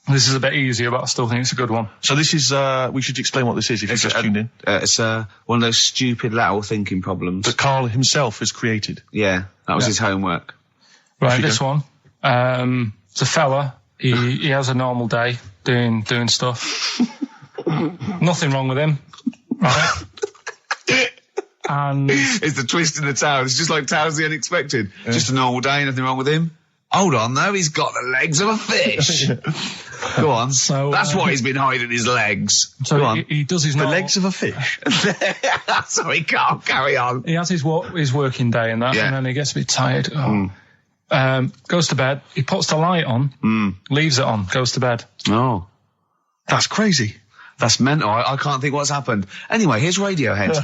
This is a bit easier, but I still think it's a good one. So this is, we should explain what this is if you've just tuned in. It's one of those stupid lateral thinking problems. That Karl himself has created. Yeah, that was his homework. Right, this one. It's a fella. He has a normal day doing stuff. Nothing wrong with him. Right? And it's the twist in the tale. It's just like Tales of the Unexpected. Yeah. Just a normal day, nothing wrong with him. Hold on, though, he's got the legs of a fish. Go on. So, that's what he's been hiding his legs. So Go on. He does his the legs of a fish. Sorry, Karl, carry on. He has his working day and that, and then he gets a bit tired. Goes to bed. He puts the light on, leaves it on, goes to bed. Oh, that's crazy. That's mental. I can't think what's happened. Anyway, here's Radiohead.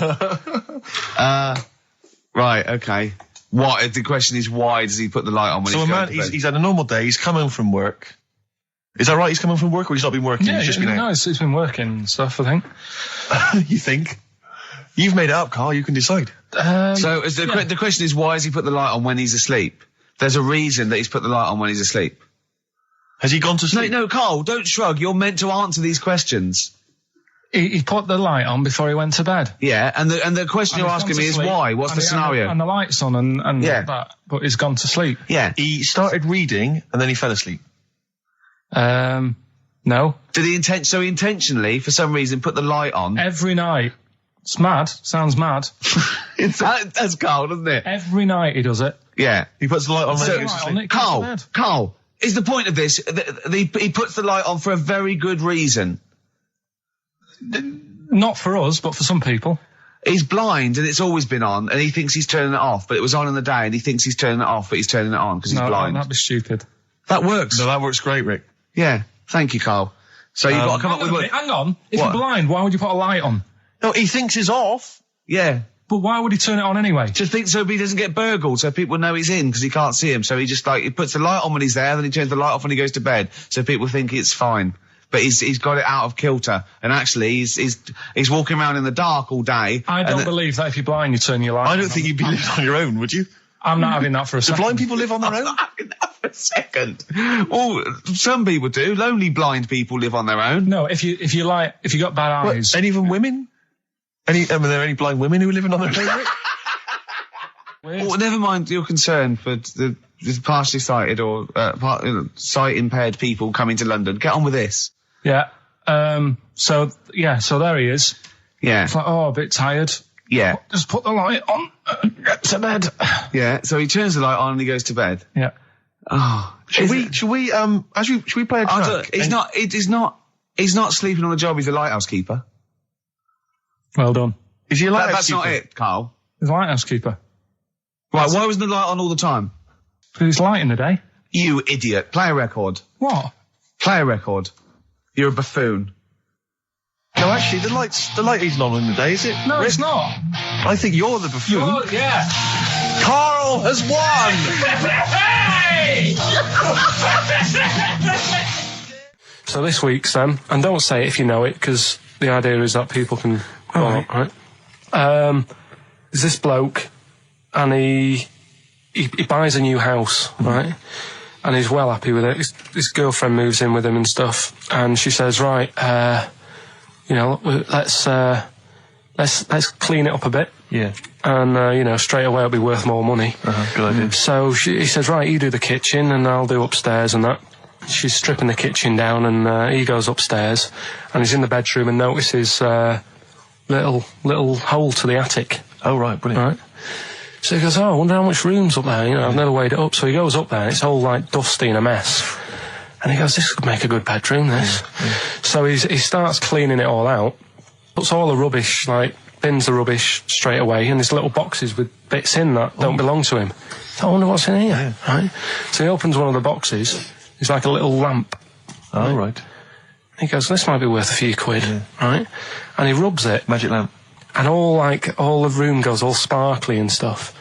Right, okay. What? The question is, why does he put the light on when he's going to bed? He's had a normal day. He's come home from work. Is that right? He's come home from work, or he's not been working? Yeah, he's just been out? No, he's been working and stuff, I think. You think? You've made it up, Karl. You can decide. So the question is, why has he put the light on when he's asleep? There's a reason that he's put the light on when he's asleep. Has he gone to sleep? No, Karl, don't shrug. You're meant to answer these questions. He put the light on before he went to bed. Yeah, and the question you're asking me is why? What's the scenario? And the light's on and that, but he's gone to sleep. Yeah. He started reading and then he fell asleep. No. Did he intentionally, for some reason, put the light on? Every night. It's mad. Sounds mad. That's Karl, doesn't it? Every night he does it. Yeah. He puts the light on when he goes to sleep. Karl, is the point of this, he puts the light on for a very good reason. Not for us, but for some people. He's blind and it's always been on and he thinks he's turning it off, but it was on in the day and he thinks he's turning it off, but he's turning it on because he's blind. No, that'd be stupid. That works. No, that works great, Rick. Yeah. Thank you, Karl. So you've got to come up with... Hang on. If you're blind, why would you put a light on? No, he thinks it's off. Yeah. But why would he turn it on anyway? Just think so he doesn't get burgled, so people know he's in because he can't see him. So he just he puts the light on when he's there, then he turns the light off when he goes to bed, so people think it's fine. But he's got it out of kilter, and actually he's walking around in the dark all day. I don't believe that if you're blind, you turn your light on. I don't think you'd be living on your own, would you? I'm not having that for a second. Do blind people live on their own? I'm not having that for a second. Well, some people do. Lonely blind people live on their own. No, if you got bad eyes. Any even women? Are there any blind women who are living on their own? Well, never mind your concern for the partially sighted or sight impaired people coming to London. Get on with this. Yeah. So there he is. Yeah. It's like, a bit tired. Yeah. Just put the light on. Get to bed. Yeah. So he turns the light on and he goes to bed. Yeah. Oh. Should we play a track? He's not sleeping on the job. He's a lighthouse keeper. Well done. Is he a lighthouse That's keeper? not it, Karl. He's a lighthouse keeper. Right. Why wasn't the light on all the time? Because it's light in the day. You idiot. Play a record. What? Play a record. You're a buffoon. No, actually, the light isn't on in the day, is it? No, it's not. I think you're the buffoon. Yeah. Karl has won! So this week's and don't say it if you know it, because the idea is that people can follow, right? There's this bloke, and he buys a new house, right? And he's well happy with it. His girlfriend moves in with him and stuff, and she says, right, let's clean it up a bit. Yeah. And, straight away it'll be worth more money. Good idea. So he says, right, you do the kitchen and I'll do upstairs and that. She's stripping the kitchen down and he goes upstairs and he's in the bedroom and notices little hole to the attic. Oh, right, brilliant. Right. So he goes, I wonder how much room's up there. I've never weighed it up. So he goes up there and it's all like dusty and a mess. And he goes, this could make a good bedroom, this. Yeah. So he starts cleaning it all out, puts all the rubbish, bins the rubbish straight away, and there's little boxes with bits in that don't belong to him. I wonder what's in here, right? So he opens one of the boxes. It's like a little lamp. Oh, right. He goes, this might be worth a few quid, right? And he rubs it. Magic lamp. And all the room goes all sparkly and stuff.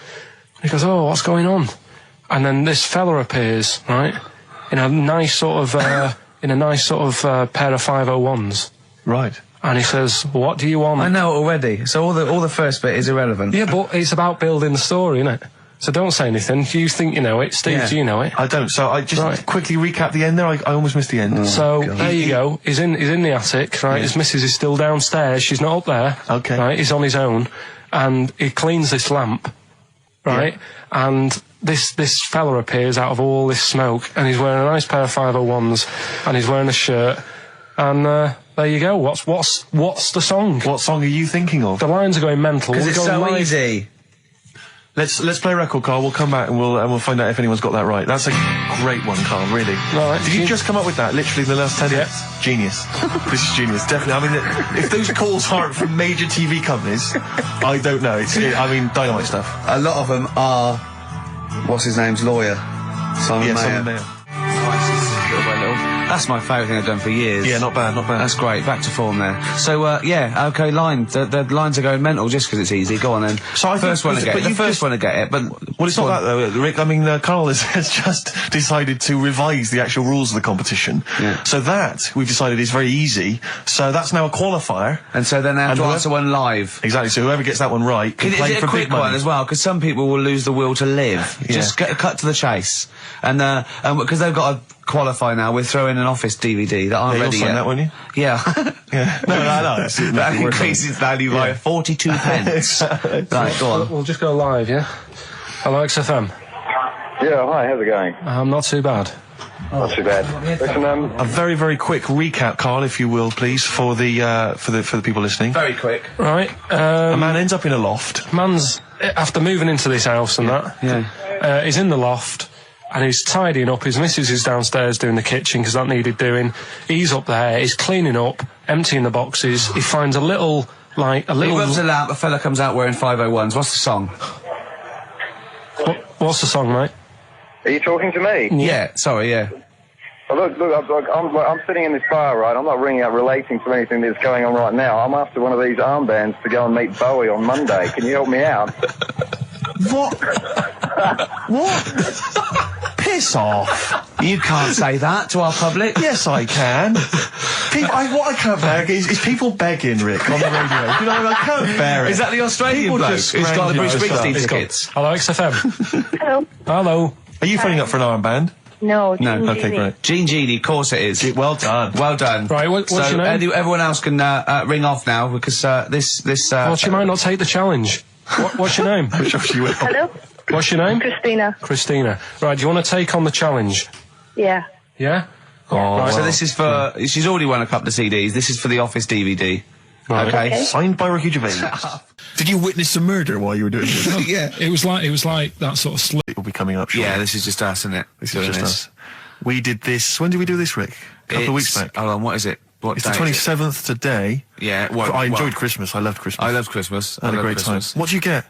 And he goes, oh, what's going on? And then this fella appears, right? In a nice sort of pair of 501s. Right. And he says, what do you want? I know already. So all the first bit is irrelevant. Yeah, but it's about building the story, isn't it? So don't say anything. You think you know it. Steve, Yeah. do you know it? I don't. So I just quickly recap the end there. I almost missed the end. So there you go. He's in the attic, right? His missus is still downstairs. She's not up there. Okay. Right. He's on his own, and he cleans this lamp, right? And this fella appears out of all this smoke, and he's wearing a nice pair of 501s, and he's wearing a shirt, and there you go. What's the song? What song are you thinking of? The lines are going mental. Because We're it's going so live. easy. Let's play a record, Carl. We'll come back and we'll find out if anyone's got that right. That's a great one, Carl. Really. Right. Did you just come up with that? Literally the last 10 minutes. Genius. This is genius. Definitely. I mean, if those calls aren't from major TV companies, I don't know. I mean, dynamite stuff. A lot of them are, what's his name's lawyer? Simon Mayer. Simon Mayer. That's my favourite thing I've done for years. Yeah, not bad, not bad. That's great. Back to form there. So, okay, line. The lines are going mental just because it's easy. Go on then. So I think- first one to get but it. The you've first just- one to get it, but... Well, it's not that though, Rick. I mean, Carl has just decided to revise the actual rules of the competition. Yeah. So that, we've decided, is very easy. So that's now a qualifier. And so then they have And to whoever- answer one live. Exactly. So whoever gets that one right can Is play it for a quick big money. one as well? Because some people will lose the will to live. Yeah. Just cut to the chase. And because they've got to qualify now, we're throwing an Office DVD that aren't Yeah, ready you'll sign yet. that, won't you? Yeah. Yeah. No. That increases value by 42 pence. Right, go on. We'll just go live, yeah? Hello, XFM. Yeah, hi, how's it going? Not too bad. Not too bad. Listen, A very, very quick recap, Carl, if you will, please, for the people listening. Very quick. Right. A man ends up in a loft. Man's, after moving into this house and that, he's in the loft, and he's tidying up. His missus is downstairs doing the kitchen because that needed doing. He's up there, he's cleaning up, emptying the boxes. He finds a little... He rubs a lamp, a fella comes out wearing 501s. What's the song? What's the song, mate? are you talking to me? Yeah, sorry, yeah. Well, look, I'm sitting in this bar, right? I'm not ringing up relating to anything that's going on right now. I'm after one of these armbands to go and meet Bowie on Monday. Can you help me out? What? What? Piss off. You can't say that to our public. Yes, I can. What I can't bear is people begging, Rick, on the radio. You know, I can't bear it. Is that the Australian People bloke just who's got the Bruce scrounge, Springsteen you know, tickets? Hello, XFM. Hello. Hello. Are you phoning up for an armband? No. No, Gene Okay, Genie. great. Gene Genie, of course it is. Well done. Well done. Right, what's so your name? Everyone else can ring off now because this. Well, she might not take the challenge. What's your name? Which of you will? Hello. What's your name? Christina. Christina. Right, do you want to take on the challenge? Yeah. Yeah? Oh, Right, So this is for. She's already won a couple of CDs. This is for the Office DVD. Right. Okay. Signed by Ricky Gervais. Did you witness a murder while you were doing this? Yeah. It was like that sort of It will be coming up shortly. Yeah. This is just us, isn't it? This is just us. We did this. When did we do this, Rick? A couple of weeks back. Hold on. What is it? What It's day the is it? 27th today. Yeah. Well, I enjoyed Christmas. I loved Christmas. I love Christmas. I had a love great Christmas. time. What did you get?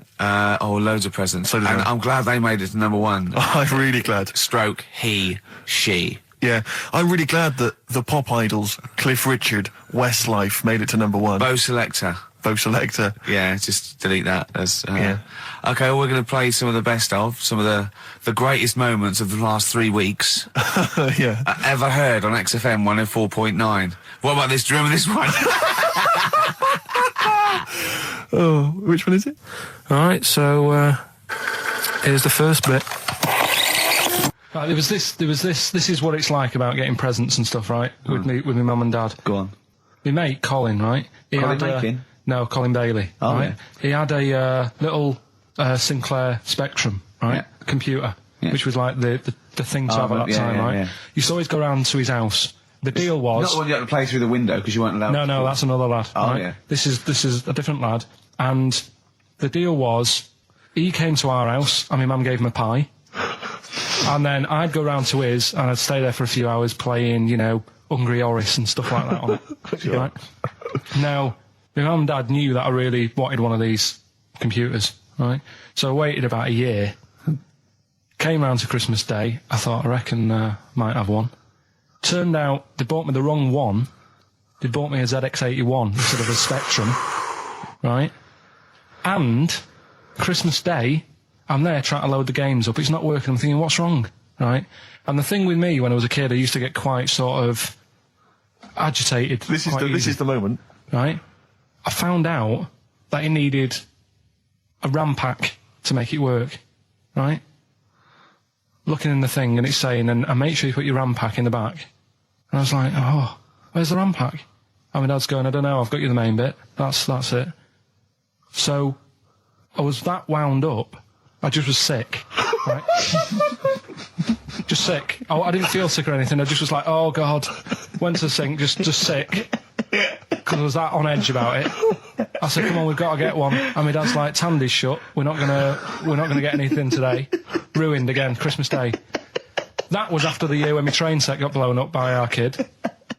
Loads of presents. So did and I. I'm glad they made it to number one. I'm really glad. Stroke, he, she. Yeah, I'm really glad that the pop idols, Cliff Richard, Westlife, made it to number one. Bo Selector. Bo Selector. Yeah, just delete that. As, Yeah. Okay, well, we're going to play some of the best of, some of the greatest moments of the last 3 weeks Yeah. ever heard on XFM 104.9. What about this? Do you remember this one? Oh, which one is it? Alright, so, here's the first bit. Right, there was this, this is what it's like about getting presents and stuff, right? With my mum and dad. Go on. My mate, Colin, right? He Colin had, Mackin? no, Colin Bailey, Oh, right? yeah. He had a, little, Sinclair Spectrum, right? Yeah. Computer, Yeah. which was like the thing to Oh, have at that yeah, time, yeah, right? yeah. Used to always go round to his house. The deal was... Not the one you had to play through the window because you weren't allowed to. No, that's another lad. Oh, right? yeah. This is a different lad. And the deal was, he came to our house, and my mum gave him a pie. And then I'd go round to his, and I'd stay there for a few hours playing, you know, Hungry Horace and stuff like that on it. Right? Now, my mum and dad knew that I really wanted one of these computers, right? So I waited about a year. Came round to Christmas Day. I thought, I reckon might have one. Turned out they bought me the wrong one. They bought me a ZX81 instead of a Spectrum, right? And Christmas Day, I'm there trying to load the games up. It's not working. I'm thinking, what's wrong, right? And the thing with me, when I was a kid, I used to get quite sort of agitated. This quite is easy, the moment. right? I found out that it needed a RAM pack to make it work. right? Looking in the thing, and it's saying, and make sure you put your RAM pack in the back. And I was like, oh, where's the RAM pack? And my dad's going, I don't know, I've got you the main bit. That's it. So, I was that wound up, I just was sick, right? Just sick. I didn't feel sick or anything, I just was like, oh God. Went to the sink, just sick. Because I was that on edge about it. I said, come on, we've got to get one. And my dad's like, Tandy's shut, we're not gonna get anything today. Ruined again, Christmas Day. That was after the year when my train set got blown up by our kid.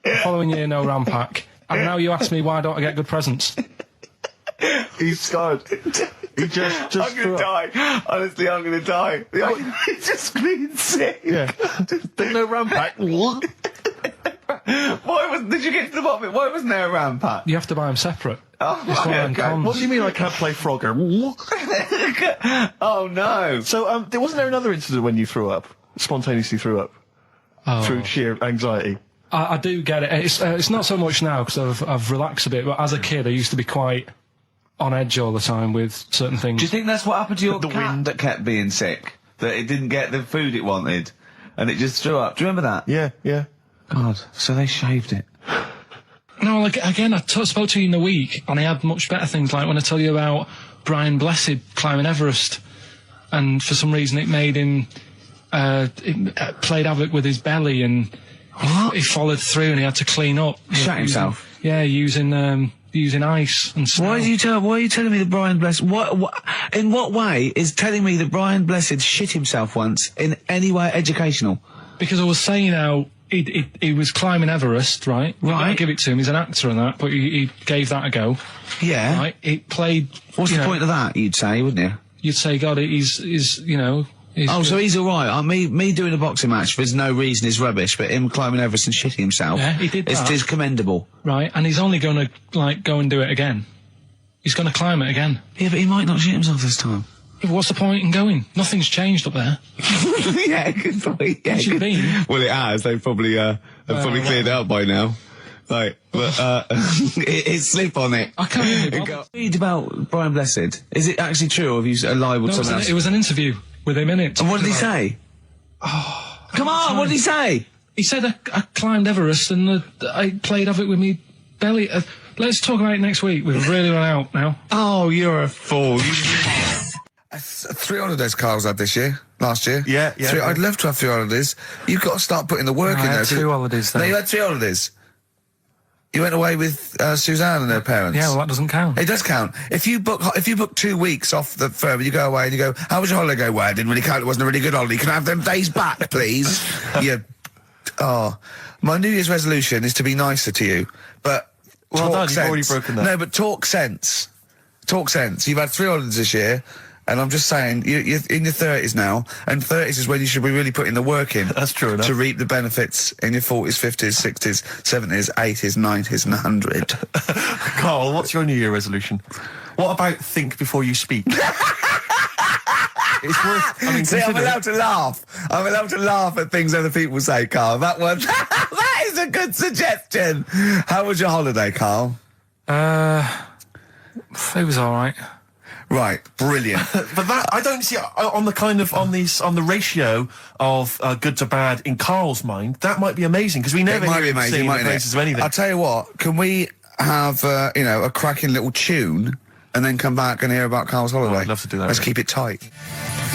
The following year, no RAM pack. And now you ask me, why don't I get good presents? He's scarred. He just I'm gonna die. Honestly, I'm gonna die. He's just being sick. Yeah. There's no RAM pack. What? Did you get to the bottom of it? Why wasn't there a RAM pack? You have to buy them separate. Oh, It's one of them okay. cons. What do you mean I can't play Frogger? Oh no. So, wasn't there another incident when you threw up? Spontaneously threw up? Oh. Through sheer anxiety? I do get it. It's not so much now because I've relaxed a bit, but as a kid I used to be quite on edge all the time with certain things. Do you think that's what happened to your The cat wind. that kept being sick? That it didn't get the food it wanted? And it just threw up? Do you remember that? Yeah. God, so they shaved it. No, like, again, I spoke to you in the week, and I had much better things, like when I tell you about Brian Blessed climbing Everest, and for some reason it made him, it played havoc with his belly, and he followed through, and he had to clean up. Shut himself? Yeah, using ice and snow. Why are you telling me that Brian Blessed, in what way is telling me that Brian Blessed shit himself once in any way educational? Because I was saying how he was climbing Everest, right? Right. I'll give it to him, he's an actor and that, but he gave that a go. Yeah. Right? It played... What's you the know, point of that, you'd say, wouldn't you? You'd say, God, he's you know... He's Oh, good. so he's alright. Me doing a boxing match for no reason is rubbish, but him climbing Everest and shitting himself Yeah, he did that. is commendable. Right, and he's only going to, like, go and do it again. He's going to climb it again. Yeah, but he might not shit himself this time. Yeah, but what's the point in going? Nothing's changed up there. Yeah, good point. Yeah, Where's you been? Well, it has. They've probably cleared it out by now. Like, but it's slip on it. I can't even be bothered. Read about Brian Blessed. Is it actually true, or have you lied with No, someone else? it was an interview with him in it. And what did he say? Come on, what did he say? He said I climbed Everest and I played havoc with me belly. Let's talk about it next week. We've really run out now. Oh, you're a fool. 3 holidays Carl's had this year. Last year. Yeah. I'd love to have 3 holidays. You've got to start putting the work No, in I there. had 2 holidays No, then. you had 3 holidays. You went away with Suzanne and her parents. Yeah, well, that doesn't count. It does count. If you book 2 weeks off the firm and you go away and you go, how was your holiday? Go, well, it didn't really count. It wasn't a really good holiday. Can I have them days back, please? My New Year's resolution is to be nicer to you, but Well talk done, sense. you've already broken that. No, but talk sense. Talk sense. You've had 3 holidays this year, and I'm just saying, you're in your 30s now, and 30s is when you should be really putting the work in. That's true enough. To reap the benefits in your 40s, 50s, 60s, 70s, 80s, 90s, and 100. Carl, what's your New Year resolution? What about think before you speak? It's worth... I mean, See, I'm consider- allowed to laugh. I'm allowed to laugh at things other people say, Carl. That one, that is a good suggestion. How was your holiday, Carl? It was all right. Right, brilliant. But that, I don't see, on the ratio of good to bad in Carl's mind, that might be amazing, because we never It might hear be him singing amazing, the mightn't praises it? of anything. I'll tell you what, can we have, a cracking little tune and then come back and hear about Carl's holiday? I'd love to do that, Let's really. keep it tight.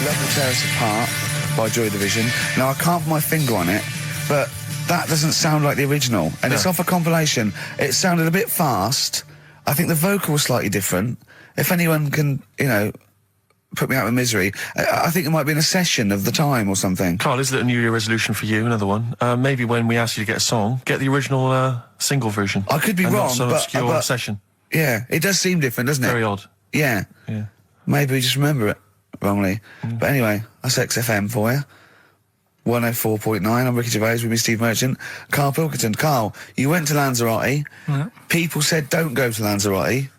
Love to Tear Us Apart by Joy Division. Now, I can't put my finger on it, but that doesn't sound like the original. And it's off a compilation. It sounded a bit fast. I think the vocal was slightly different. If anyone can, put me out of misery, I think it might be in a session of the time or something. Carl, is it a New Year resolution for you? Another one. Maybe when we ask you to get a song, get the original single version. I could be and wrong, not some but- obscure but- session. Yeah, it does seem different, doesn't it? Very odd. Yeah. Yeah. Maybe we just remember it wrongly. But anyway, that's XFM for you. 104.9, I'm Ricky Gervais with me, Steve Merchant. Karl Pilkington. Carl, you went to Lanzarote. Yeah. People said don't go to Lanzarote.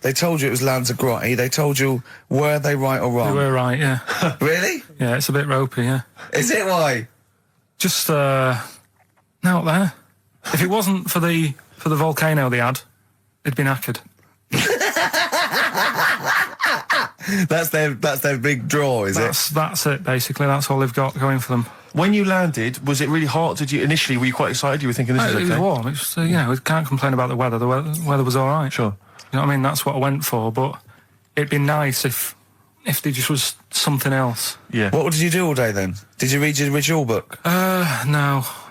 They told you it was Lanzarote. They told you, were they right or We wrong? were right, yeah. Really? Yeah, it's a bit ropey, yeah. Is it why? Just, out there. If it wasn't for the volcano they had, it'd been knackered. That's their big draw, is it? That's it, basically. That's all they've got going for them. When you landed, was it really hot? Were you quite excited? You were thinking this is okay? It was warm. It's, we can't complain about the weather. The weather was all right. Sure. You know what I mean? That's what I went for, but it'd be nice if there just was something else. Yeah. What did you do all day then? Did you read your ritual book? No,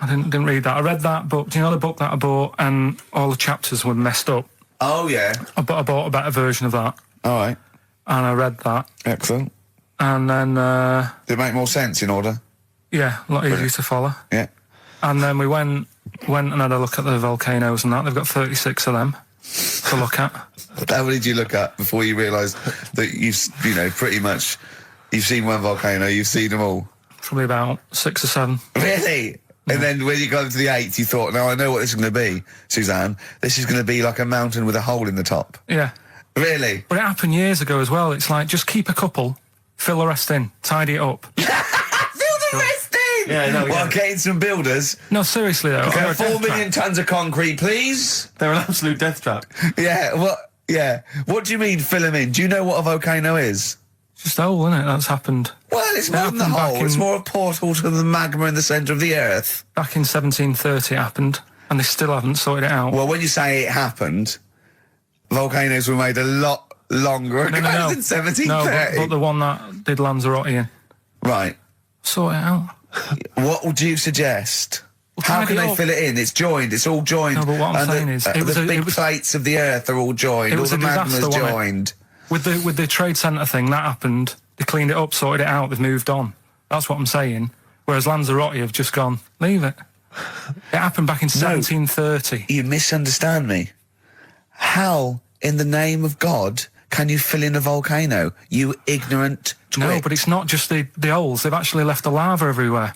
I didn't read that. I read that book. Do you know the book that I bought and all the chapters were messed up? Oh, yeah. I bought a better version of that. All right. And I read that. Excellent. And then... Did it make more sense in order? Yeah, a lot easier to follow. Yeah. And then we went and had a look at the volcanoes and that. They've got 36 of them to look at. How many did you look at before you realised that pretty much, you've seen one volcano, you've seen them all? Probably about 6 or 7. Really? Yeah. And then when you got to the 8th, you thought, now I know what this is going to be, Suzanne. This is going to be like a mountain with a hole in the top. Yeah. Really? But it happened years ago as well. It's like, just keep a couple, fill the rest in, tidy it up. Fill the rest in! Yeah, no, Well, getting some builders. No, seriously though. Okay, 4 million tons of concrete, please. They're an absolute death trap. Yeah, what do you mean fill them in? Do you know what a volcano is? Just a hole, isn't it? That's happened. Well, it's more than the hole. It's more a portal to the magma in the centre of the earth. Back in 1730 it happened, and they still haven't sorted it out. Well, when you say it happened, volcanoes were made a lot longer ago than 1730. No, but the one that did Lanzarote in. Right. Sort it out. What would you suggest? Well, How can tidy they up. fill it in? It's joined. It's all joined. No, but what I'm And saying is, the big plates of the earth are all joined. It All was the a disaster, magma's wasn't it? joined. With the trade centre thing, that happened. They cleaned it up, sorted it out, they've moved on. That's what I'm saying. Whereas Lanzarote have just gone, leave it. It happened back in 1730. You misunderstand me. How, in the name of God, can you fill in a volcano? You ignorant twit. No, but it's not just the holes. They've actually left the lava everywhere.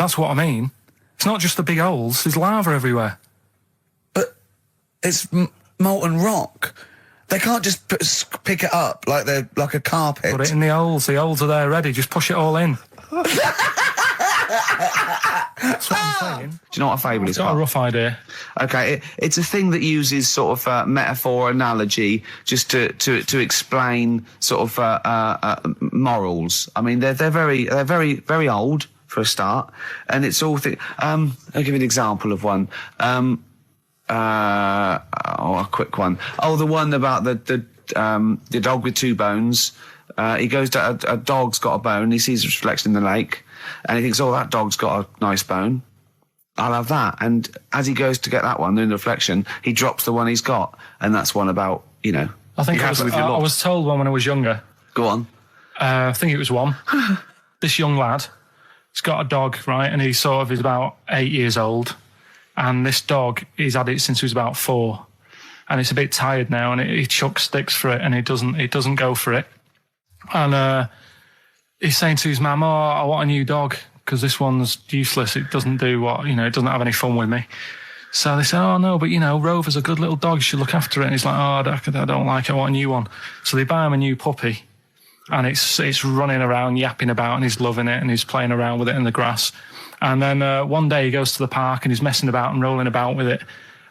That's what I mean. It's not just the big holes. There's lava everywhere. But it's molten rock. They can't just pick it up like they're like a carpet. Put it in the holes. The holes are there ready. Just push it all in. That's what I'm saying. Do you know what a fable is? Got a rough idea. Okay, it's a thing that uses sort of metaphor, analogy, just to explain sort of morals. I mean, they're very old for a start, and it's all. I'll give you an example of one. A quick one. Oh, the one about the dog with 2 bones. He goes to a dog's got a bone. He sees a reflection in the lake, and he thinks, "Oh, that dog's got a nice bone. I'll have that." And as he goes to get that one in the reflection, he drops the one he's got, and that's one about I think I was told one when I was younger. Go on. I think it was one. This young lad, he's got a dog, right, and he sort of is about 8 years old. And this dog, he's had it since he was about 4, and it's a bit tired now, and he chucks sticks for it, and it doesn't go for it. And he's saying to his mum, "Oh, I want a new dog because this one's useless. It doesn't do what it doesn't have any fun with me." So they say, "Oh no, but Rover's a good little dog. You should look after it." And he's like, "Oh, I don't like it. I want a new one." So they buy him a new puppy, and it's running around, yapping about, and he's loving it, and he's playing around with it in the grass. And then one day he goes to the park and he's messing about and rolling about with it,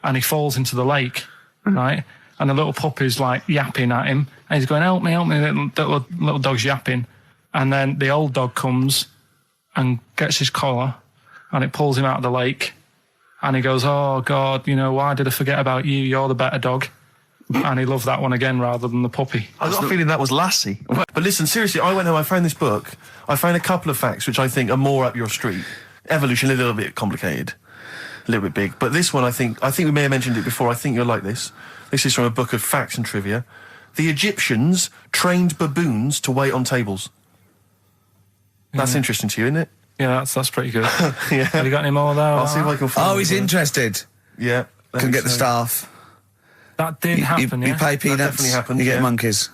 and he falls into the lake, right? And the little puppy's like yapping at him, and he's going, help me, little dog's yapping. And then the old dog comes and gets his collar, and it pulls him out of the lake, and he goes, "Oh God, why did I forget about you? You're the better dog." And he loved that one again rather than the puppy. I got a feeling that was Lassie. But listen, seriously, I went home, I found this book, I found a couple of facts which I think are more up your street. Evolution, a little bit complicated, a little bit big. But this one, I think we may have mentioned it before. I think you'll like this. This is from a book of facts and trivia. The Egyptians trained baboons to wait on tables. That's interesting to you, isn't it? Yeah, that's pretty good. Yeah. Have you got any more there? I'll see if I can find Oh, he's interested. Yeah. Can get the staff. That did happen, You yeah? pay peanuts. That definitely happened, You get yeah. monkeys.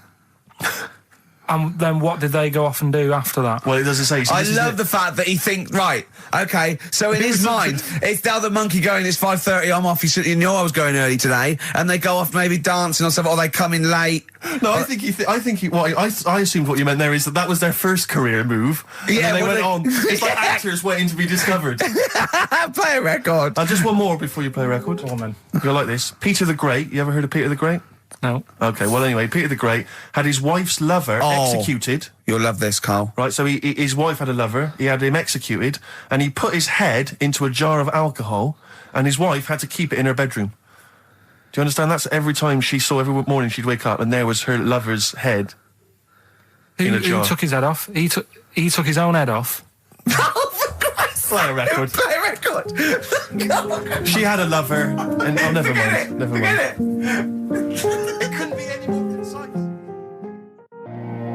And then what did they go off and do after that? Well, it doesn't say. So I this is love it. the fact that he thinks, right, okay, so in his mind, it's now the monkey going, it's 5:30, I'm off, you knew I was going early today, and they go off maybe dancing or something, or they come in late. No, I assumed what you meant there is that was their first career move. And Yeah, then they well, went on. It's like actors waiting to be discovered. Play a record. Just one more before you play a record. Oh, man. You'll like this. Peter the Great. You ever heard of Peter the Great? No. Okay, well, anyway, Peter the Great had his wife's lover executed. You'll love this, Carl. Right, so his wife had a lover, he had him executed, and he put his head into a jar of alcohol, and his wife had to keep it in her bedroom. Do you understand? That's every time she saw, every morning she'd wake up, and there was her lover's head in a jar. Who took his head off? He took his own head off. Play a record. Play a record. She had a lover, and never mind. Never mind. It couldn't be any more concise.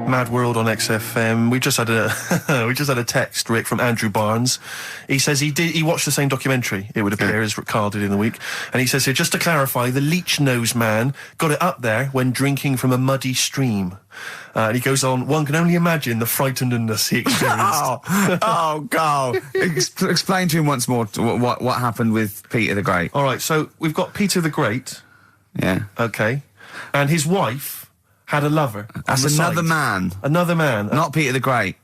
Mad World on XFM. We just had a text, Rick, from Andrew Barnes. He says he watched the same documentary, it would appear, as Carl did in the week. And he says here, just to clarify, the leech nose man got it up there when drinking from a muddy stream. And he goes on, one can only imagine the frightenedness he experienced. Carl. Explain to him once more what happened with Peter the Great. All right, so we've got Peter the Great. Yeah. Okay. And his wife had a lover. That's another man. Another man. Not Peter the Great.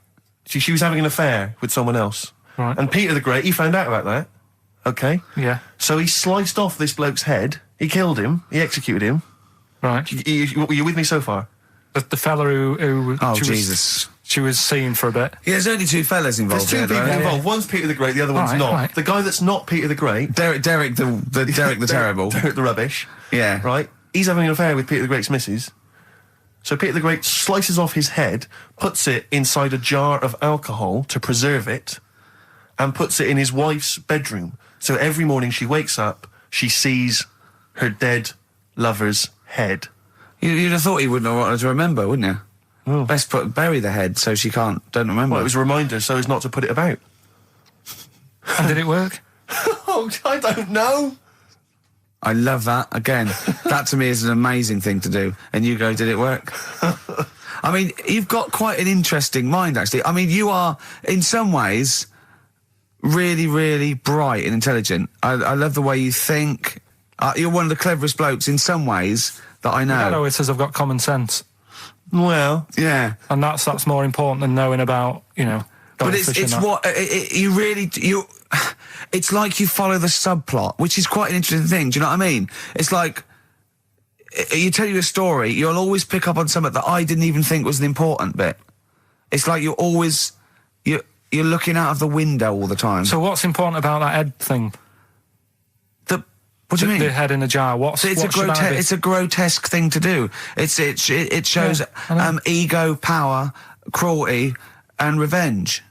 She was having an affair with someone else. Right. And Peter the Great, he found out about that. Okay. Yeah. So he sliced off this bloke's head. He killed him. He executed him. Right. You with me so far? The fella who Jesus. she was seeing for a bit. Yeah, there's only two fellas involved. There's two here, people though. involved. One's Peter the Great, the other one's not. Right. The guy that's not Peter the Great... Derek the Terrible. Derek the Rubbish. Yeah. Right? He's having an affair with Peter the Great's missus. So Peter the Great slices off his head, puts it inside a jar of alcohol to preserve it, and puts it in his wife's bedroom. So every morning she wakes up, she sees her dead lover's head. You'd have thought he wouldn't have wanted to remember, wouldn't you? Oh. Best bury the head so she don't remember. Well, it was a reminder so as not to put it about. And did it work? Oh, I don't know. I love that. Again, that to me is an amazing thing to do. And you go, did it work? I mean, you've got quite an interesting mind, actually. I mean, you are, in some ways, really, really bright and intelligent. I love the way you think. You're one of the cleverest blokes in some ways that I know. I know it says I've got common sense. Well, yeah. And that's more important than knowing about, But it's what it's like you follow the subplot, which is quite an interesting thing. Do you know what I mean? It's like you tell you a story, you'll always pick up on something that I didn't even think was an important bit. It's like you're looking out of the window all the time. So what's important about that head thing? What do you mean? The head in a jar. It's a grotesque thing to do. It shows ego, power, cruelty, and revenge.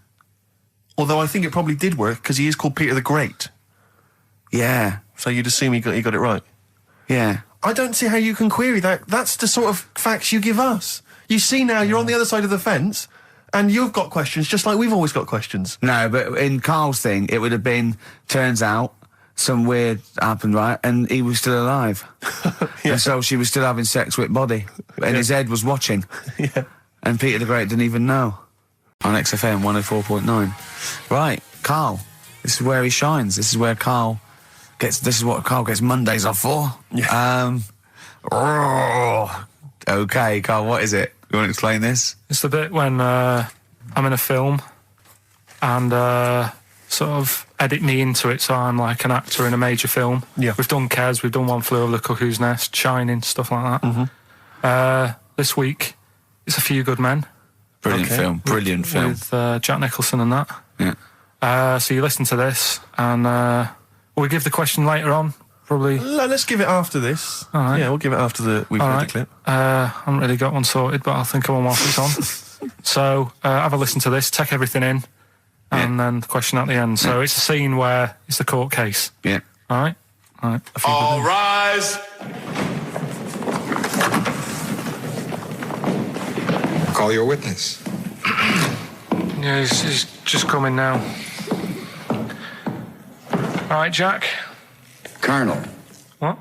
although I think it probably did work because he is called Peter the Great. Yeah. So you'd assume he got it right. Yeah. I don't see how you can query that. That's the sort of facts you give us. You see now, you're on the other side of the fence, and you've got questions just like we've always got questions. No, but in Carl's thing, it would have been, turns out, some weird happened, right? And he was still alive. Yeah. And so she was still having sex with Body. And his head was watching. Yeah. And Peter the Great didn't even know. On XFM 104.9. Right, Carl. This is where he shines. This is what Carl gets Mondays off for. Yeah. Okay, Carl, what is it? You want to explain this? It's the bit when I'm in a film and sort of edit me into it, so I'm like an actor in a major film. Yeah. We've done Kes, we've done One Flew Over the Cuckoo's Nest, Shining, stuff like that. Mm-hmm. This week, it's A Few Good Men. Brilliant film. Brilliant film. With Jack Nicholson and that. Yeah. So you listen to this, and we'll give the question later on, probably. Let's give it after this. All right. Yeah, we'll give it after we've heard the clip. I haven't really got one sorted, but I'll think of one whilst it's on. So have a listen to this, take everything in, and then the question at the end. So it's a scene where it's the court case. Yeah. All right? All right. All rise. Call your witness. Yeah, he's just coming now. All right, Jack. Colonel, What?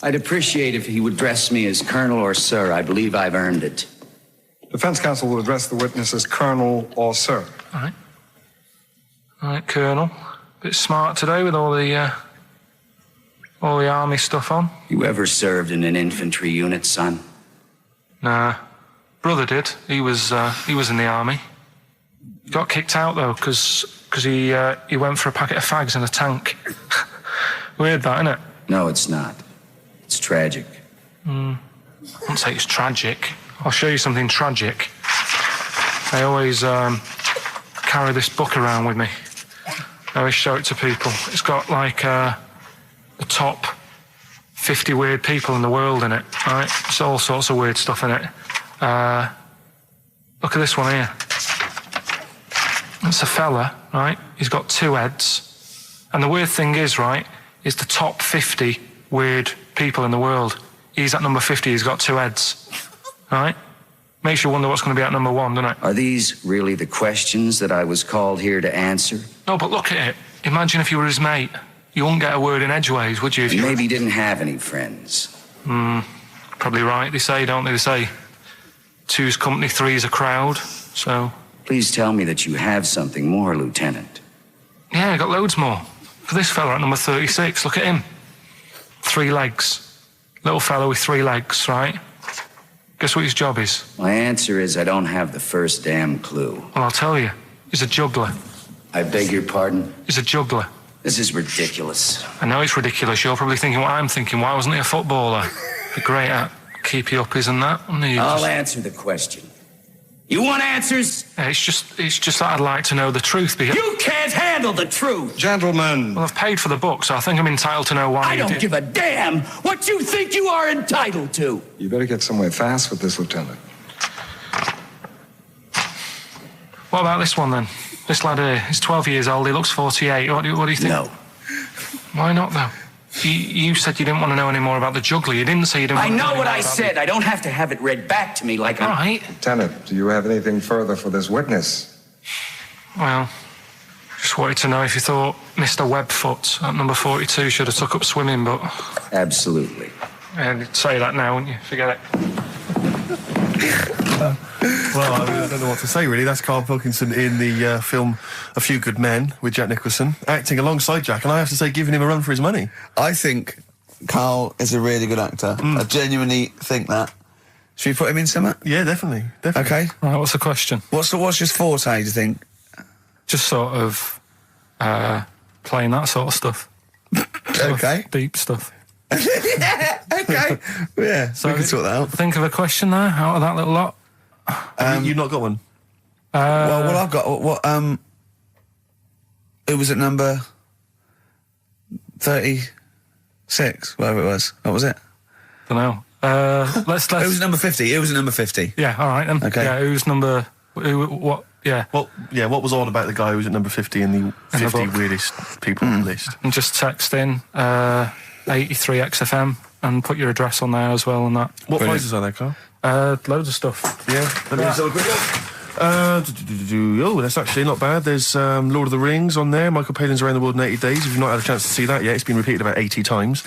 I'd appreciate if he would address me as Colonel or Sir. I believe I've earned it. Defense counsel will address the witness as Colonel or Sir. All right. All right, Colonel. Bit smart today with all the army stuff on. You ever served in an infantry unit, son? Nah. Brother did. He was in the army. He got kicked out though because he went for a packet of fags in a tank. Weird that, isn't it? No, it's not. It's tragic. I wouldn't say it's tragic. I'll show you something tragic. I always carry this book around with me. I always show it to people. It's got like the top 50 weird people in the world in it, right? It's all sorts of weird stuff in it. Look at this one here. It's a fella, right? He's got 2 heads. And the weird thing is, right, is the top 50 weird people in the world. He's at number 50, he's got 2 heads, right? Makes you wonder what's going to be at number 1, doesn't it? Are these really the questions that I was called here to answer? No, but look at it. Imagine if you were his mate. You wouldn't get a word in edgeways, would you? If you maybe he didn't have any friends. Probably right. They say, don't they? They say 2's company, 3's a crowd. So. Please tell me that you have something more, Lieutenant. Yeah, I got loads more. For this fella at number 36, look at him. 3 legs. Little fella with 3 legs, right? Guess what his job is? My answer is I don't have the first damn clue. Well, I'll tell you. He's a juggler. I beg your pardon? He's a juggler. This is ridiculous. I know it's ridiculous. You're probably thinking what I'm thinking. Why wasn't he a footballer? Be great at keep you uppies and that. I'll answer the question. You want answers? Yeah, it's just that I'd like to know the truth. Because you can't handle the truth! Gentlemen. Well, I've paid for the book, so I think I'm entitled to know why I don't give a damn what you think you are entitled to. You better get somewhere fast with this, Lieutenant. What about this one, then? This lad here, he's 12 years old, he looks 48. What do you think? No. Why not, though? You said you didn't want to know any more about the juggler. You didn't say you didn't want to know what I said. I don't have to have it read back to me like I'm... Right. Lieutenant, do you have anything further for this witness? Well, just wanted to know if you thought Mr. Webfoot at number 42 should have took up swimming, but... Absolutely. Yeah, you'd say that now, wouldn't you? Forget it. Well, I don't know what to say, really. That's Karl Pilkington in the film A Few Good Men with Jack Nicholson, acting alongside Jack, and I have to say, giving him a run for his money. I think Karl is a really good actor. I genuinely think that. Should we put him in something? Yeah, definitely. Okay. Right, what's the question? What's his forte, do you think? Just sort of playing that sort of stuff. Okay. Deep stuff. Yeah, okay. Yeah, so we can sort that out. Think of a question there out of that little lot. You've not got one? Well, I've got it was at number 36, whatever it was. What was it? Don't know. Let's. It was number 50. It was at number 50. Yeah, all right then. Okay. Yeah, what? Yeah. Well, yeah, what was odd about the guy who was at number 50 in the 50 weirdest people on the list? And just text in 83 XFM and put your address on there as well and that. What prizes are there, Carl? Loads of stuff. Yeah, let me just have a quick look. Oh, that's actually not bad. There's Lord of the Rings on there. Michael Palin's Around the World in 80 Days. If you've not had a chance to see that yet, it's been repeated about 80 times.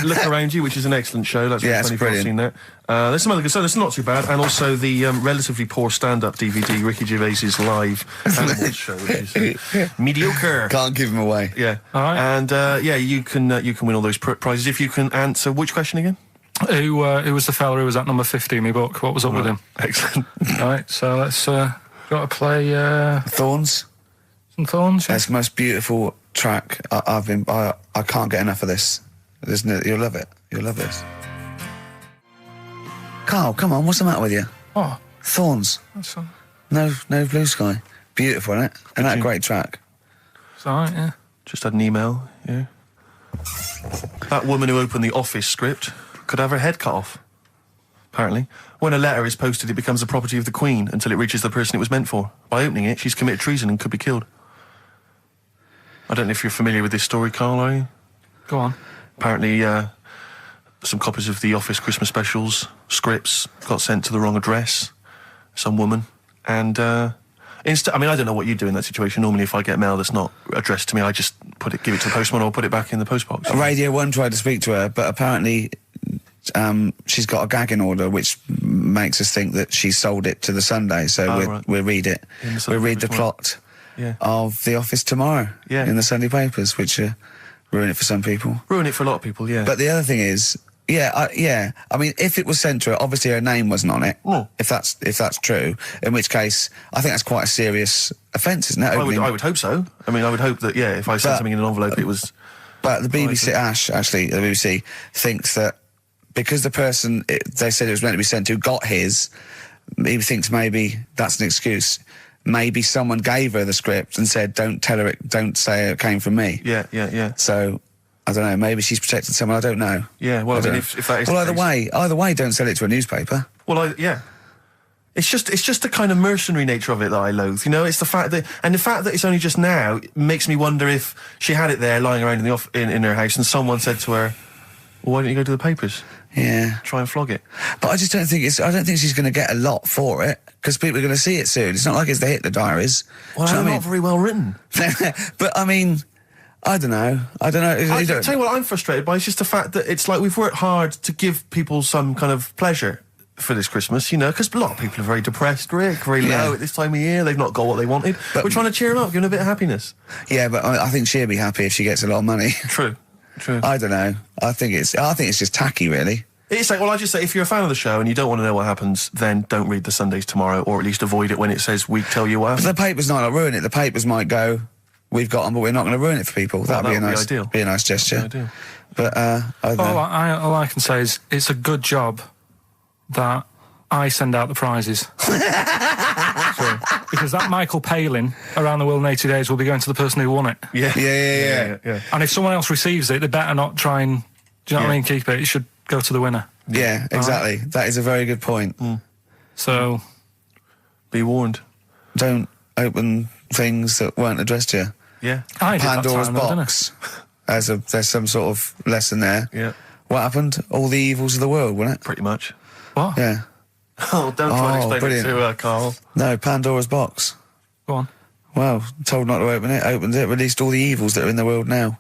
Look Around You, which is an excellent show. That's really funny if you've seen that. There's some other good stuff. That's not too bad. And also the relatively poor stand-up DVD, Ricky Gervais's live Animals show, which is mediocre. Can't give him away. Yeah. All right. And you can win all those prizes if you can answer which question again? Who was the fella who was at number 50 in my book? What was up with him? Excellent. Right, so let's got to play Thorns. some Thorns. Yeah? It's the most beautiful track. I can't get enough of this. You'll love it. You'll love this. Carl, come on, what's the matter with you? What? Thorns. That's No Blue Sky. Beautiful, isn't it? And that great track. it's all right, yeah. Just had an email, yeah. That woman who opened the Office script could have her head cut off, apparently. When a letter is posted, it becomes the property of the Queen until it reaches the person it was meant for. By opening it, she's committed treason and could be killed. I don't know if you're familiar with this story, Carl, are you? Go on. Apparently, some copies of the Office Christmas specials, scripts, got sent to the wrong address, some woman, and I don't know what you do in that situation. Normally, if I get mail that's not addressed to me, I just give it to the postman or put it back in the postbox. Radio 1 tried to speak to her, but apparently she's got a gagging order, which makes us think that she sold it to the Sunday. So we'll read it. We'll read the plot of The Office tomorrow in the Sunday papers, which ruin it for some people. Ruin it for a lot of people, yeah. But the other thing is, I mean, if it was sent to her, obviously her name wasn't on it. Oh. If that's true, in which case, I think that's quite a serious offence, isn't it? I would hope so. I mean, I would hope that, if I sent something in an envelope, it was... But the BBC, the BBC thinks that because the person they said it was meant to be sent to got his, he thinks maybe that's an excuse. Maybe someone gave her the script and said, don't say it came from me. Yeah. So, I don't know, maybe she's protected someone, I don't know. Yeah, well, I mean, if that is well, the case. either way, don't sell it to a newspaper. Well, yeah. It's just the kind of mercenary nature of it that I loathe, you know? It's the fact that it's only just now makes me wonder if she had it there lying around in her house and someone said to her, well, why don't you go to the papers? Yeah. Try and flog it. But I just don't think I don't think she's going to get a lot for it, because people are going to see it soon. It's not like it's the Hitler Diaries. Well, they're not very well written. But, I mean, I don't know. I tell you what I'm frustrated by, is just the fact that it's like we've worked hard to give people some kind of pleasure for this Christmas, you know, because a lot of people are very depressed, Rick, very low at this time of year. They've not got what they wanted. But we're trying to cheer them up, give them a bit of happiness. Yeah, but I think she'll be happy if she gets a lot of money. True. I don't know. I think it's just tacky, really. It's like, well, I just say, if you're a fan of the show and you don't want to know what happens, then don't read the Sundays Tomorrow, or at least avoid it when it says we tell you what happened. But the papers might not ruin it. The papers might go, we've got them, but we're not going to ruin it for people. That'd be a nice gesture. Ideal. But I don't know. All I can say is it's a good job that I send out the prizes. Because that Michael Palin around the world in 80 days will be going to the person who won it. Yeah. And if someone else receives it, they better not try and, do you know what I mean, keep it. It should go to the winner. Yeah, exactly. Right? That is a very good point. So, be warned. Don't open things that weren't addressed to you. Yeah. I did Pandora's that time, box. There's some sort of lesson there. Yeah. What happened? All the evils of the world, wasn't it? Pretty much. What? Yeah. Oh, don't try and explain brilliant. it to Carl. No, Pandora's box. Go on. Well, told not to open it, opened it, released all the evils that are in the world now.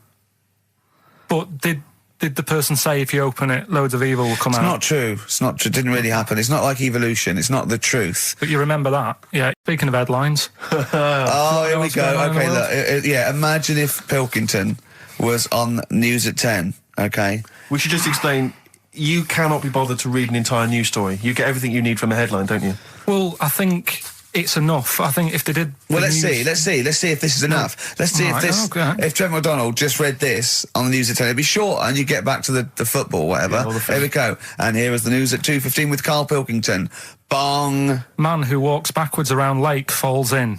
But did the person say if you open it, loads of evil will come out? It's not true. It's not true. It didn't really happen. It's not like evolution. It's not the truth. But you remember that? Yeah. Speaking of headlines. Oh, here we what's going go. on in the Okay, world? look. Yeah, imagine if Pilkington was on News at 10, okay? We should just explain, you cannot be bothered to read an entire news story. You get everything you need from a headline, don't you? Well, I think it's enough. I think if they did... Well, let's see if this is enough. Let's see if Trevor McDonald just read this on the News at 10, it'd be short, and you get back to the football, whatever. Yeah, there we go. And here is the News at 2:15 with Karl Pilkington. Bong. Man who walks backwards around lake falls in.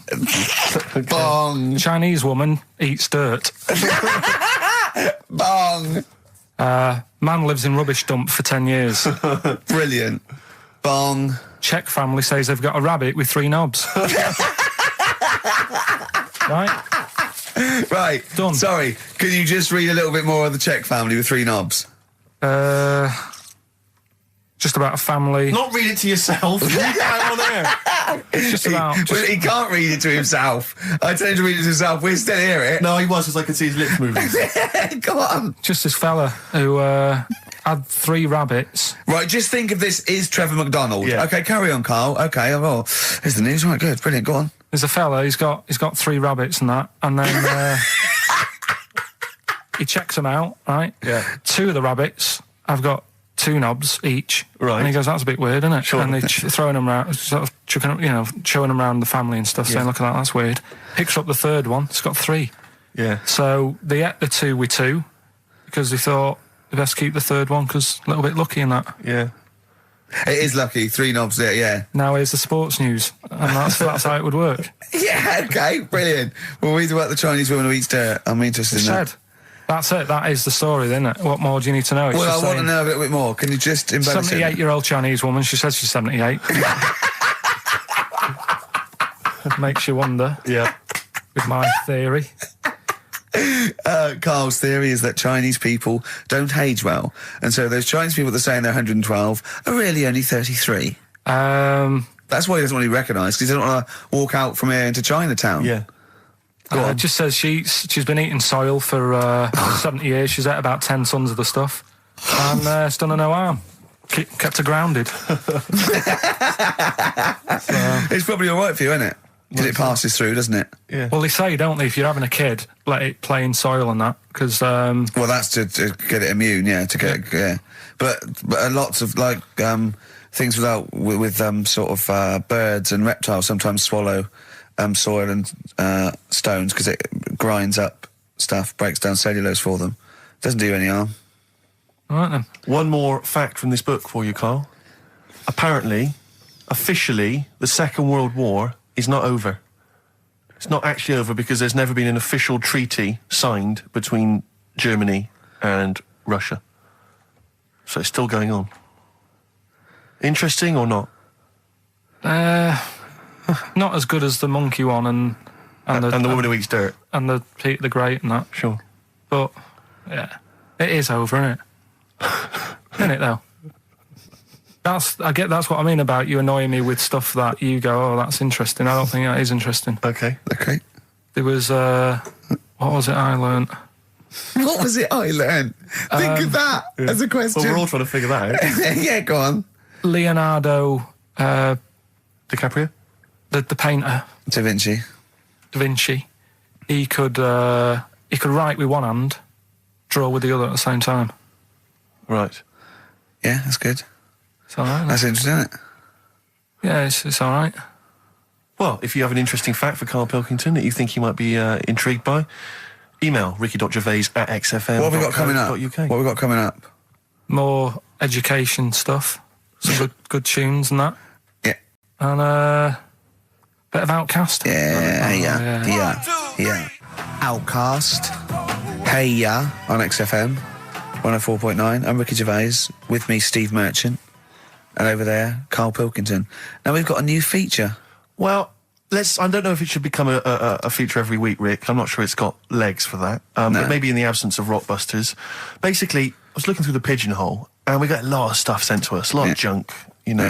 Bong. Chinese woman eats dirt. Bong. Man lives in rubbish dump for 10 years. Brilliant. Bong. Czech family says they've got a rabbit with 3 knobs. Right. Done. Sorry, can you just read a little bit more of the Czech family with 3 knobs? Just about a family. Not read it to yourself. Read that on there. Just about. Well, he can't read it to himself. I tell him to read it to himself. We still hear it. No, he was, because I could see his lips moving. Go on. Just this fella who had 3 rabbits. Right, just think of this is Trevor McDonald. Yeah. Okay, carry on, Carl. Okay, well, here's the news. Right, good, brilliant. Go on. There's a fella. He's got 3 rabbits and that, and then he checks them out. Right. Yeah. 2 of the rabbits have got 2 knobs each. Right. And he goes, that's a bit weird, isn't it? Sure. And they're throwing them around, sort of chucking, showing them around the family and stuff, saying, look at that, that's weird. Picks up the 3rd one, it's got 3. Yeah. So they ate the 2 with 2, because they thought they best keep the 3rd one, because a little bit lucky in that. Yeah. It is lucky, 3 knobs there, yeah. Now here's the sports news, and that's how it would work. Yeah, okay, brilliant. Well, we do about the Chinese woman who eats dirt. I'm interested in that. That's it. That is the story, isn't it? What more do you need to know? It's Well, just I want to saying, know a little bit more. Can you just embellish it? 78-year-old Chinese woman. She says she's 78. Makes you wonder. Yeah. With my theory. Carl's theory is that Chinese people don't age well, and so those Chinese people that are saying they're 112 are really only 33. That's why he doesn't want to be recognised, because he doesn't want to walk out from here into Chinatown. Yeah. It just says she's been eating soil for 70 years. She's ate about 10 tons of the stuff, and it's done her no harm. Kept her grounded. It's probably all right for you, isn't it? Because it passes through, doesn't it? Yeah. Well, they say, don't they, if you're having a kid, let it play in soil and that, because... Well, that's to get it immune, yeah, to get yeah. But lots of, things with sort of birds and reptiles sometimes swallow soil and stones, because it grinds up stuff, breaks down cellulose for them. Doesn't do you any harm. All right, then. One more fact from this book for you, Carl. Apparently, officially, the Second World War is not over. It's not actually over because there's never been an official treaty signed between Germany and Russia. So it's still going on. Interesting or not? Not as good as the monkey one and the woman who eats dirt. And the Pete the Great and that. Sure. But, yeah, it is over, isn't it? Isn't it, though? That's what I mean about you annoying me with stuff that you go, oh, that's interesting. I don't think that is interesting. Okay. There was, what was it I learnt? What was it I learned? Think of that as a question. Well, we're all trying to figure that out. Yeah, go on. Leonardo... DiCaprio? The painter. Da Vinci. He could write with one hand, draw with the other at the same time. Right. Yeah, that's good. It's all right. That's interesting, isn't it? Yeah, it's all right. Well, if you have an interesting fact for Karl Pilkington that you think he might be intrigued by, email ricky.gervais@xfm.co.uk. What have we got coming up? What have we got coming up? More education stuff. Some good tunes and that. Yeah. And bit of Outcast. Yeah. Outcast. Hey Ya on XFM 104.9. I'm Ricky Gervais. With me, Steve Merchant. And over there, Karl Pilkington. Now we've got a new feature. Well, I don't know if it should become a feature every week, Rick. I'm not sure it's got legs for that. No. But maybe in the absence of Rockbusters. Basically, I was looking through the pigeonhole, and we got a lot of stuff sent to us, a lot of junk,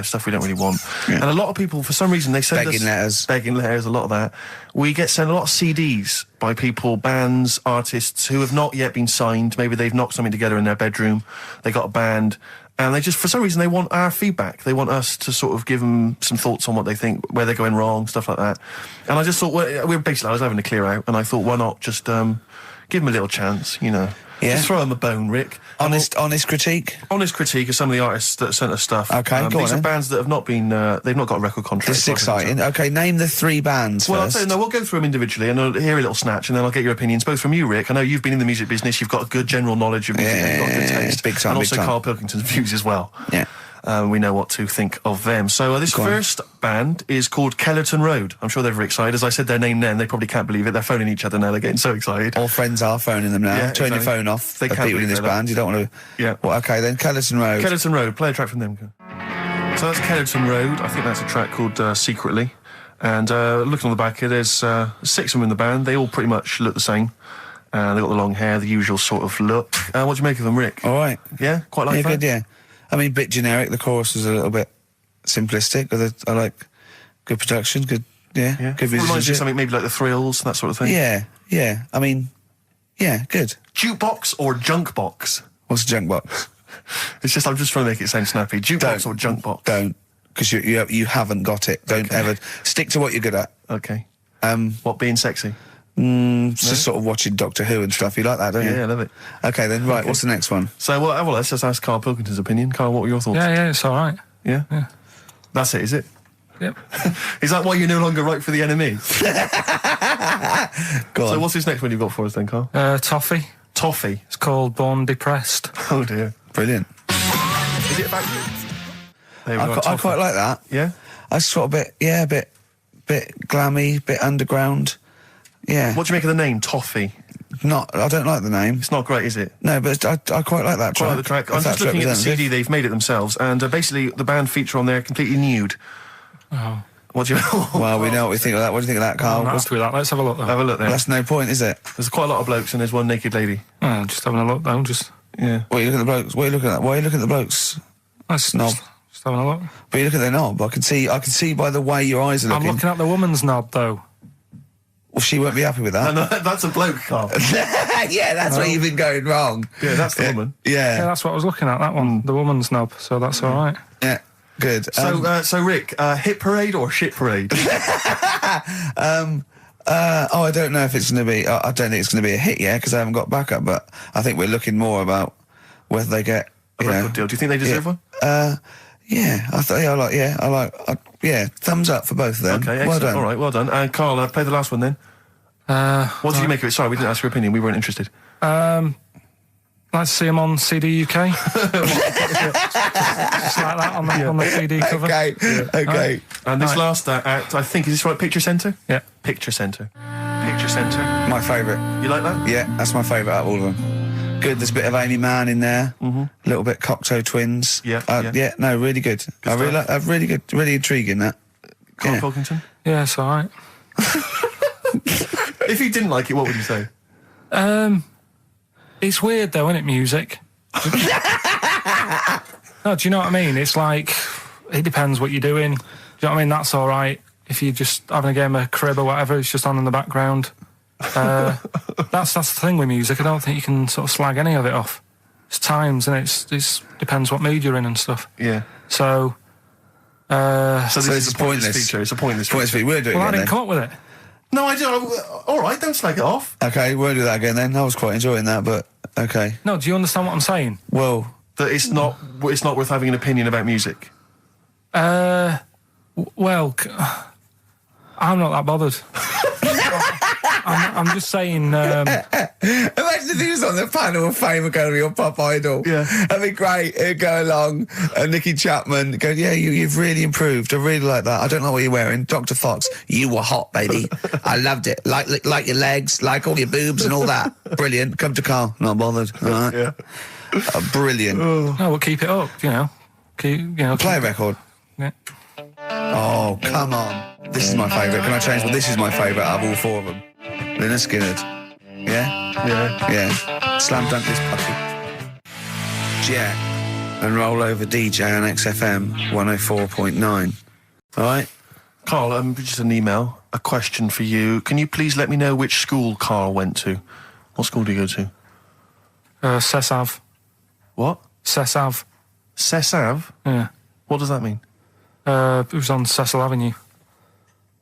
stuff we don't really want. Yeah. And a lot of people, for some reason, they send us... Begging letters, a lot of that. We get sent a lot of CDs by people, bands, artists, who have not yet been signed. Maybe they've knocked something together in their bedroom. They got a band... And they just, for some reason, they want our feedback. They want us to sort of give them some thoughts on what they think, where they're going wrong, stuff like that. And I just thought, I was having a clear out, and I thought, why not just give them a little chance, Yeah. Just throw them a bone, Rick. Honest critique? Honest critique of some of the artists that sent us stuff. Okay, go on These are then. bands that have not been, they've not got a record contract. This is exciting. Okay, name the 3 bands Well, first. we'll go through them individually, and I'll hear a little snatch, and then I'll get your opinions, both from you, Rick. I know you've been in the music business, you've got a good general knowledge of music, you've got good taste. Big time, and big also time. Karl Pilkington's views as well. Yeah. We know what to think of them. So this first band is called Kellerton Road. I'm sure they're very excited. As I said their name then, they probably can't believe it. They're phoning each other now. They're getting so excited. All friends are phoning them now. Yeah, Turn your exactly. phone off. They for can't people in believe this that. band. You don't want to... Yeah. Well, okay, then Kellerton Road. Kellerton Road. Play a track from them. So that's Kellerton Road. I think that's a track called Secretly. And looking on the back here, there's 6 of them in the band. They all pretty much look the same. They've got the long hair, the usual sort of look. What do you make of them, Rick? All right. Yeah? Quite like that? Good, yeah. I mean, bit generic. The chorus was a little bit simplistic. But I like good production, good Yeah. good Reminds you of musicianship. something maybe like the Thrills, that sort of thing. Yeah. I mean, yeah, good. Jukebox or junk box? What's a junk box? It's just, I'm just trying to make it sound snappy. Jukebox or junk box? Don't, because you haven't got it. Don't ever stick to what you're good at. Okay. What, being sexy? Just sort of watching Doctor Who and stuff. You like that, don't you? Yeah, I love it. Okay, then, right, what's the next one? So, well, let's just ask Karl Pilkington's opinion. Karl, what were your thoughts? Yeah, it's all right. Yeah? Yeah. That's it, is it? Yep. Is that why you no longer write for the enemy? Go on. So what's this next one you've got for us then, Karl? Toffee. Toffee. It's called Born Depressed. Oh, dear. Brilliant. Is it about you? There we go, I Toffee. quite like that. Yeah? I sort of a bit glammy, bit underground. Yeah. What do you make of the name, Toffee? I don't like the name. It's not great, is it? No, but I quite like that track. Quite like the track. I'm If just that's looking at the representative. CD, they've made it themselves, and basically the band feature on there completely nude. Oh. What do you... Well, we know what we think of that. What do you think of that, Carl? I'm not happy with that. Let's have a look, though. Have a look there. That's no point, is it? There's quite a lot of blokes and there's one naked lady. Just having a look, though. Yeah. What are you looking at the blokes? What are you looking at? Why are you looking at the blokes? Just Knob. Just having a look. But you look at their knob. I can see by the way your eyes are I'm looking. looking at the woman's knob, though. Well, she won't be happy with that. No, that's a bloke, Karl. Yeah, that's where you've been going wrong. Yeah, that's the woman. Yeah, Yeah. that's what I was looking at, that one. The woman's knob, so that's all right. Yeah. Good. So Rick, hit parade or shit parade? I don't know if it's going to be. I don't think it's going to be a hit yet because I haven't got backup. But I think we're looking more about whether they get A record deal. Do you think they deserve one? Yeah, thumbs up for both of them. Okay, well excellent. done. All right, well done. And Karl, play the last one then. What did you make of it? Sorry, we didn't ask your opinion. We weren't interested. Like to see him on CD UK. Just like that on the CD cover. Okay, okay. And this last act, I think, is this right? Picture Centre? Yeah. Picture Centre. Picture Centre. My favourite. You like that? Yeah, that's my favourite out of all of them. Good, there's a bit of Amy Mann in there. A little bit Cocteau Twins. Yeah. No, really good. Really good, really intriguing, that. Karl Pilkington? Yeah, it's all right. If you didn't like it, what would you say? It's weird though, isn't it, music? No, do you know what I mean? It's like, it depends what you're doing. Do you know what I mean? That's all right. If you're just having a game of crib or whatever, it's just on in the background. That's the thing with music. I don't think you can sort of slag any of it off. It's times, and it depends what mood you're in and stuff. Yeah. So this is a pointless feature. It's a pointless feature. We'll do it well, I again, didn't come up with it. No, I don't. All right, don't slag it off. Okay, we'll do that again then. I was quite enjoying that, but okay. No, do you understand what I'm saying? Well, That it's not worth having an opinion about music. Well, I'm not that bothered. I'm just saying. imagine if he was on the panel of Fame Academy or Pop Idol. Yeah. That'd be great. He'd go along, and Nicky Chapman go, yeah, you've really improved. I really like that. I don't know what you're wearing. Dr. Fox, you were hot, baby. I loved it. Like your legs, like all your boobs and all that. Brilliant. Come to Carl. Not bothered. All right. Yeah. Brilliant. No, we'll keep it up. Play a record. Yeah. Oh, come on. This is my favourite. Can I change? Well, this is my favourite out of all four of them. Lynyrd Skynyrd. Yeah? Yeah. Slam dunk this puppy. Jack and roll over DJ on XFM 104.9. All right? Carl, just an email, a question for you. Can you please let me know which school Carl went to? What school do you go to? Cessav. What? Cessav. Cessav? Yeah. What does that mean? It was on Cecil Avenue.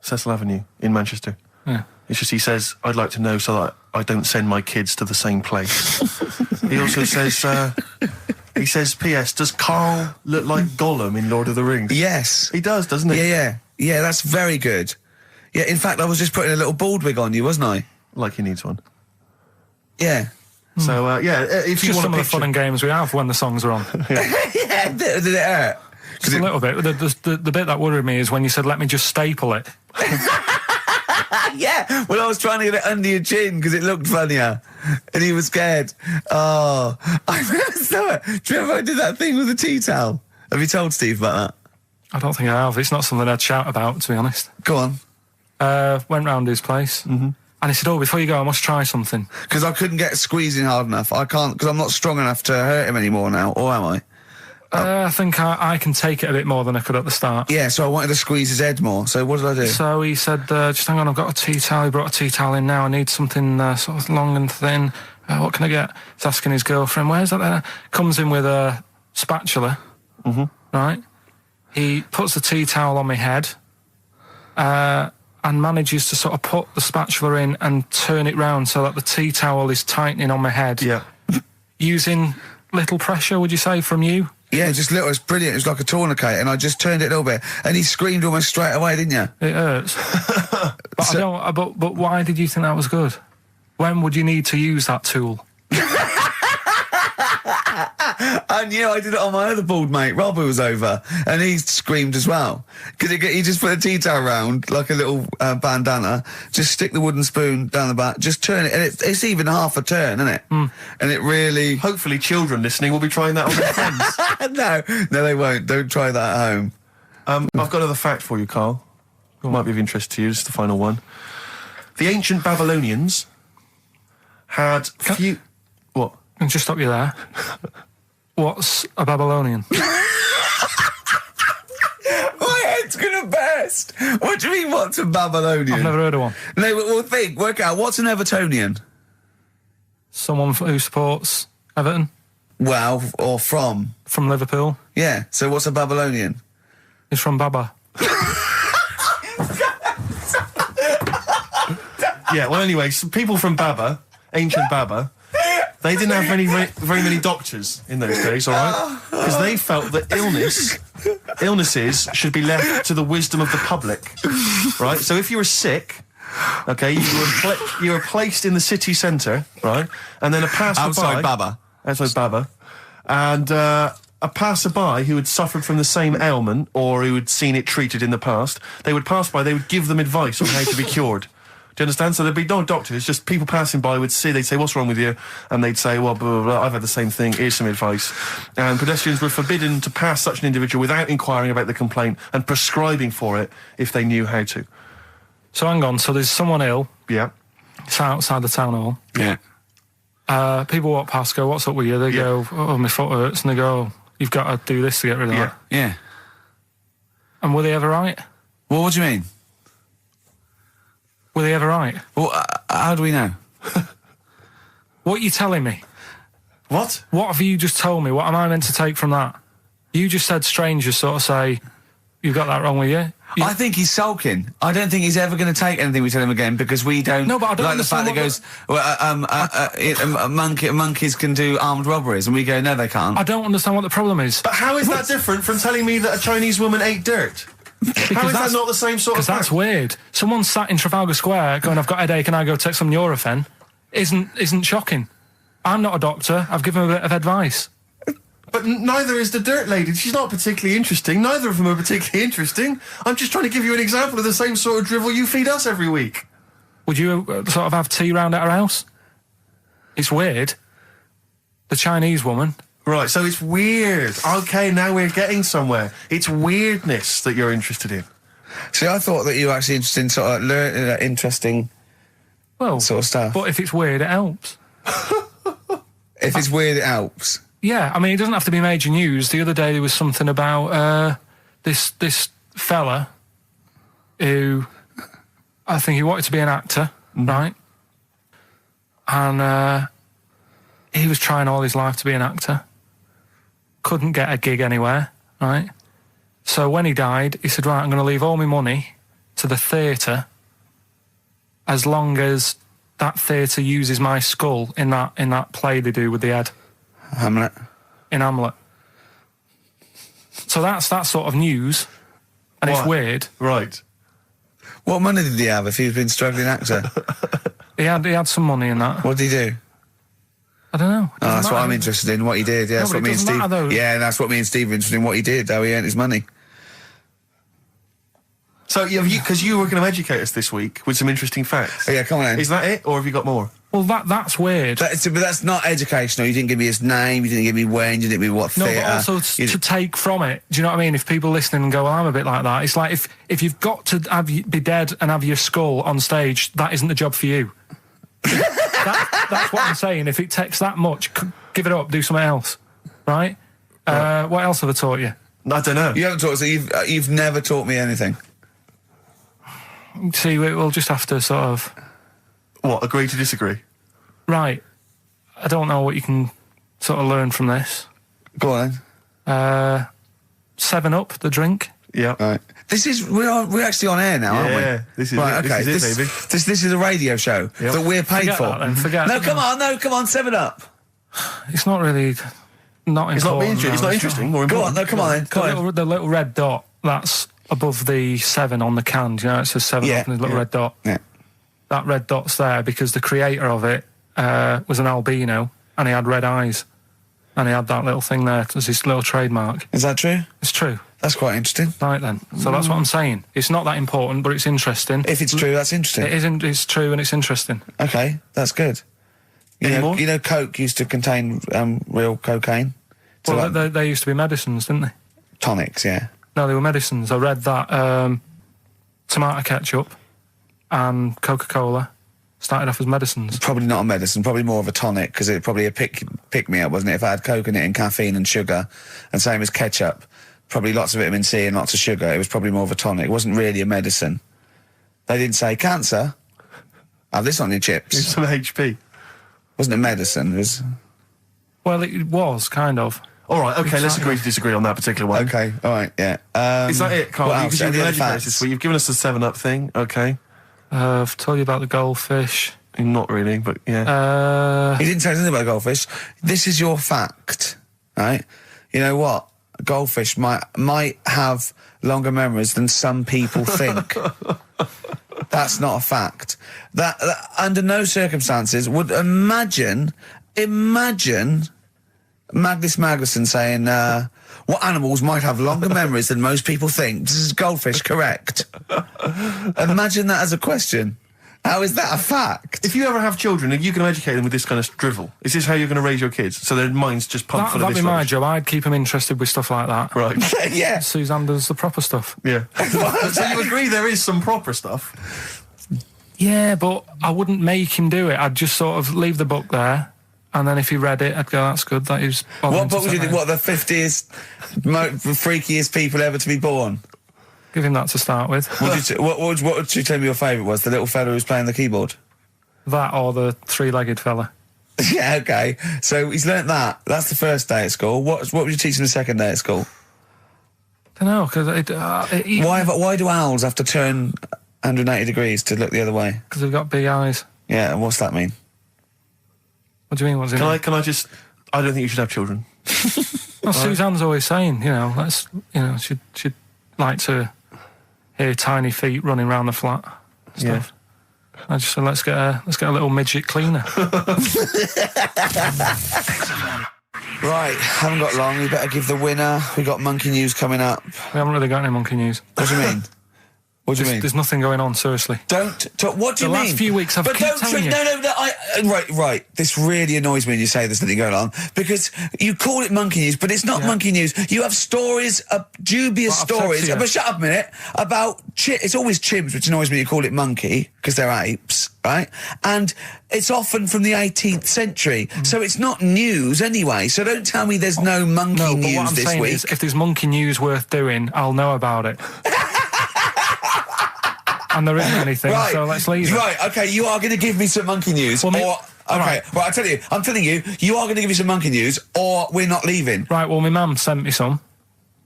Cecil Avenue in Manchester. Yeah. It's just he says, I'd like to know so that I don't send my kids to the same place. He also says, P.S., does Carl look like Gollum in Lord of the Rings? Yes. He does, doesn't he? Yeah. Yeah, that's very good. Yeah, in fact, I was just putting a little bald wig on you, wasn't I? Like he needs one. Yeah. So, if you Just want some a of the fun and games we have when the songs are on. Yeah, did it hurt? Just a little bit. The bit that worried me is when you said, let me just staple it. Yeah, well, I was trying to get it under your chin because it looked funnier, and he was scared. Oh, I remember. Do you remember I did that thing with the tea towel? Have you told Steve about that? I don't think I have. It's not something I'd shout about, to be honest. Go on. Went round his place, and he said, before you go, I must try something. Because I couldn't get squeezing hard enough. I can't, because I'm not strong enough to hurt him anymore now, or am I? I think I can take it a bit more than I could at the start. Yeah, so I wanted to squeeze his head more. So what did I do? So he said, just hang on, I've got a tea towel. He brought a tea towel in now. I need something sort of long and thin. What can I get? He's asking his girlfriend, where's that there? Comes in with a spatula, right? He puts the tea towel on my head and manages to sort of put the spatula in and turn it round so that the tea towel is tightening on my head. Yeah. Using little pressure, would you say, from you? Yeah, just little. It's brilliant. It was like a tourniquet, and I just turned it a little bit, and he screamed almost straight away, didn't you? It hurts. But why did you think that was good? When would you need to use that tool? I knew. I did it on my other bald mate, Rob, who was over, and he screamed as well. Because he just put a tea towel around, like a little bandana, just stick the wooden spoon down the back, just turn it, and it's even half a turn, isn't it? And it really... Hopefully children listening will be trying that on their friends. No, they won't. Don't try that at home. I've got another fact for you, Carl. Might be of interest to you. Just the final one. The ancient Babylonians had few... What? Can I just stop you there? What's a Babylonian? My head's gonna burst. What do you mean, what's a Babylonian? I've never heard of one. No, but we'll work out. What's an Evertonian? Someone who supports Everton. Well, or from? From Liverpool. Yeah, so what's a Babylonian? He's from Baba. Yeah, well, anyway, some people from Baba, ancient Baba, they didn't have very many doctors in those days, all right? Because they felt that illnesses should be left to the wisdom of the public, right? So if you were sick, okay, you were placed in the city centre, right? And then a passerby... Outside Baba. outside Baba, and a passerby who had suffered from the same ailment or who had seen it treated in the past, they would pass by, they would give them advice on how to be cured. Do you understand? So there'd be no doctors, just people passing by would see, they'd say, what's wrong with you? And they'd say, well, blah, blah, blah, I've had the same thing, here's some advice. And pedestrians were forbidden to pass such an individual without inquiring about the complaint and prescribing for it if they knew how to. So hang on, so there's someone ill. Yeah. It's outside the town hall. Yeah. People walk past, go, what's up with you? They go, oh, my foot hurts. And they go, you've got to do this to get rid of that. Yeah. And were they ever right? Well, what do you mean? Were they ever right? Well, how do we know? What are you telling me? What? What have you just told me? What am I meant to take from that? You just said strangers sort of say, you've got that wrong with you. I think he's sulking. I don't think he's ever going to take anything we tell him again because we don't. No, but I don't like the fact that he goes, monkeys can do armed robberies, and we go, no, they can't. I don't understand what the problem is. But how is that different from telling me that a Chinese woman ate dirt? How is that not the same sort of thing? Because that's weird. Someone sat in Trafalgar Square going, I've got a headache, and I go take some Nurofen, isn't shocking. I'm not a doctor. I've given him a bit of advice. But neither is the dirt lady. She's not particularly interesting. Neither of them are particularly interesting. I'm just trying to give you an example of the same sort of drivel you feed us every week. Would you sort of have tea round at her house? It's weird. The Chinese woman. Right, so it's weird. Okay, now we're getting somewhere. It's weirdness that you're interested in. See, I thought that you were actually interested in sort of interesting sort of stuff. But if it's weird, it helps. If it's weird, it helps. Yeah, I mean, it doesn't have to be major news. The other day there was something about this fella who I think he wanted to be an actor, right? And he was trying all his life to be an actor. Couldn't get a gig anywhere, right? So when he died, he said, right, I'm going to leave all my money to the theatre as long as that theatre uses my skull in that play they do with the head. Hamlet. In Hamlet. So that's that sort of news, and it's weird. Right. What money did he have if he'd been struggling actor? He had some money in that. What did he do? I don't know. Oh, that's what I'm interested in, what he did. Yeah, that's what me and Steve. Yeah, that's what me and Steve are interested in, what he did, how he earned his money. So, because you were going to educate us this week with some interesting facts. Oh, yeah, come on then. Is that it, or have you got more? Well, that's weird. But that's not educational. You didn't give me his name, you didn't give me when, you didn't give me what theatre. No, but also to take from it. Do you know what I mean? If people listening and go, well, I'm a bit like that. It's like if you've got to be dead and have your skull on stage, that isn't the job for you. That's what I'm saying. If it takes that much, give it up, do something else. Right? What else have I taught you? I don't know. You haven't taught us, you've never taught me anything. See, we'll just have to sort of... What, agree to disagree? Right. I don't know what you can sort of learn from this. Go on 7 Up, the drink. Yeah. Right. This is... We're actually on air now, aren't we? Yeah, this is right, it. Okay. This is it, baby. This is a radio show that we're paid Forget for. That, then. Forget no, come on, 7 Up. It's not really... Not it's important. It's not interesting. More important. Go on, come on then. The little red dot, that's above the 7 on the can. Do you know, it says 7 Up and there's a little red dot. Yeah. That red dot's there because the creator of it was an albino and he had red eyes. And he had that little thing there as his little trademark. Is that true? It's true. That's quite interesting. Right then. So that's what I'm saying. It's not that important, but it's interesting. If it's true, that's interesting. It isn't. It's true and it's interesting. Okay, that's good. You know, Coke used to contain real cocaine. So well, they used to be medicines, didn't they? Tonics, yeah. No, they were medicines. I read that tomato ketchup and Coca-Cola started off as medicines. Probably not a medicine, probably more of a tonic, because it probably a pick-me-up, wasn't it? If I had Coke in it and caffeine and sugar, and same as ketchup, probably lots of vitamin C and lots of sugar, it was probably more of a tonic. It wasn't really a medicine. They didn't say, cancer, have this on your chips. It's some HP. Wasn't a medicine, it was... Well, it was, kind of. All right, okay, let's agree to disagree on that particular one. Okay, all right, yeah. Is that it, Carl? What else? You've given us the 7 Up thing, okay. I've told you about the goldfish. Not really, but yeah. He didn't say anything about goldfish. This is your fact, right? You know what? A goldfish might have longer memories than some people think. That's not a fact. That under no circumstances would imagine Magnus Magnuson saying, what animals might have longer memories than most people think? This is goldfish, correct? Imagine that as a question. How is that a fact? If you ever have children, are you going to educate them with this kind of drivel? Is this how you're going to raise your kids? So their minds just pumped full of this That'd be my rubbish? job. I'd keep them interested with stuff like that. Right. Yeah. Suzanne does the proper stuff. Yeah. So you agree there is some proper stuff? Yeah, but I wouldn't make him do it. I'd just sort of leave the book there, and then if he read it, I'd go, that's good. That is. What book would you think? What, the 50th freakiest people ever to be born? Give him that to start with. What would you tell me your favourite was? The little fella who's playing the keyboard? That or the three-legged fella. Yeah, okay. So he's learnt that. That's the first day at school. What would you teach him the second day at school? I don't know, because Why do owls have to turn 180 degrees to look the other way? Because they've got big eyes. Yeah, and what's that mean? What do you mean? What's it mean? Can I just... I don't think you should have children. Well, Suzanne's always saying, she'd like to hear tiny feet running around the flat. Stuff. Yeah. I just said, let's get a little midget cleaner. Right, haven't got long. We better give the winner. We got monkey news coming up. We haven't really got any monkey news. What do you mean? What do you mean? There's nothing going on, seriously. What do you mean? The last few weeks I've kept telling you. No, right. This really annoys me when you say there's nothing going on, because you call it monkey news, but it's not monkey news. You have stories, dubious stories. But shut up a minute. About it's always chimps, which annoys me. You call it monkey because they're apes, right? And it's often from the 18th century, so it's not news anyway. So don't tell me there's no monkey news what I'm this saying week. Is, if there's monkey news worth doing, I'll know about it. And there isn't anything, so let's leave it. Right, okay, you are going to give me some monkey news, right, I'm telling you, you are going to give me some monkey news, or we're not leaving. Right, well, my mum sent me some.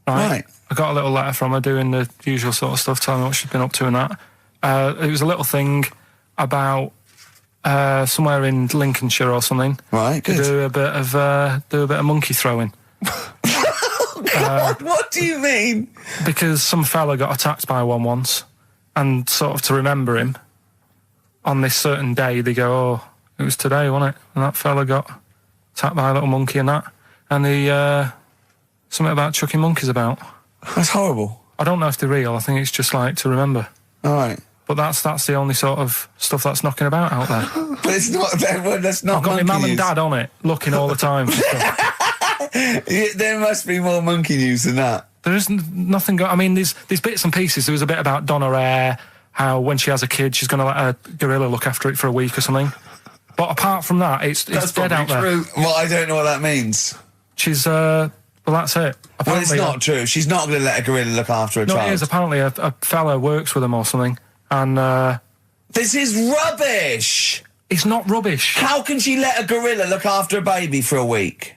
Right. I got a little letter from her doing the usual sort of stuff, telling me what she'd been up to and that. It was a little thing about somewhere in Lincolnshire or something. Right, good. Do a bit of monkey throwing. God, what do you mean? Because some fella got attacked by one once. And sort of to remember him, on this certain day, they go, oh, it was today, wasn't it? And that fella got attacked by a little monkey and that. And the something about chucking monkeys about. That's horrible. I don't know if they're real. I think it's just like to remember. All right. But that's the only sort of stuff that's knocking about out there. But it's not. That's not. I've got my mum and dad on it, looking all the time for stuff. There must be more monkey news than that. There isn't nothing. I mean, there's bits and pieces. There was a bit about Donna Eyre, how when she has a kid, she's going to let a gorilla look after it for a week or something. But apart from that, it's dead out there. True. Well, I don't know what that means. She's well, that's it. Apparently, well, it's not true. She's not going to let a gorilla look after a child. No, it is. Apparently, a fella works with them or something, and this is rubbish. It's not rubbish. How can she let a gorilla look after a baby for a week?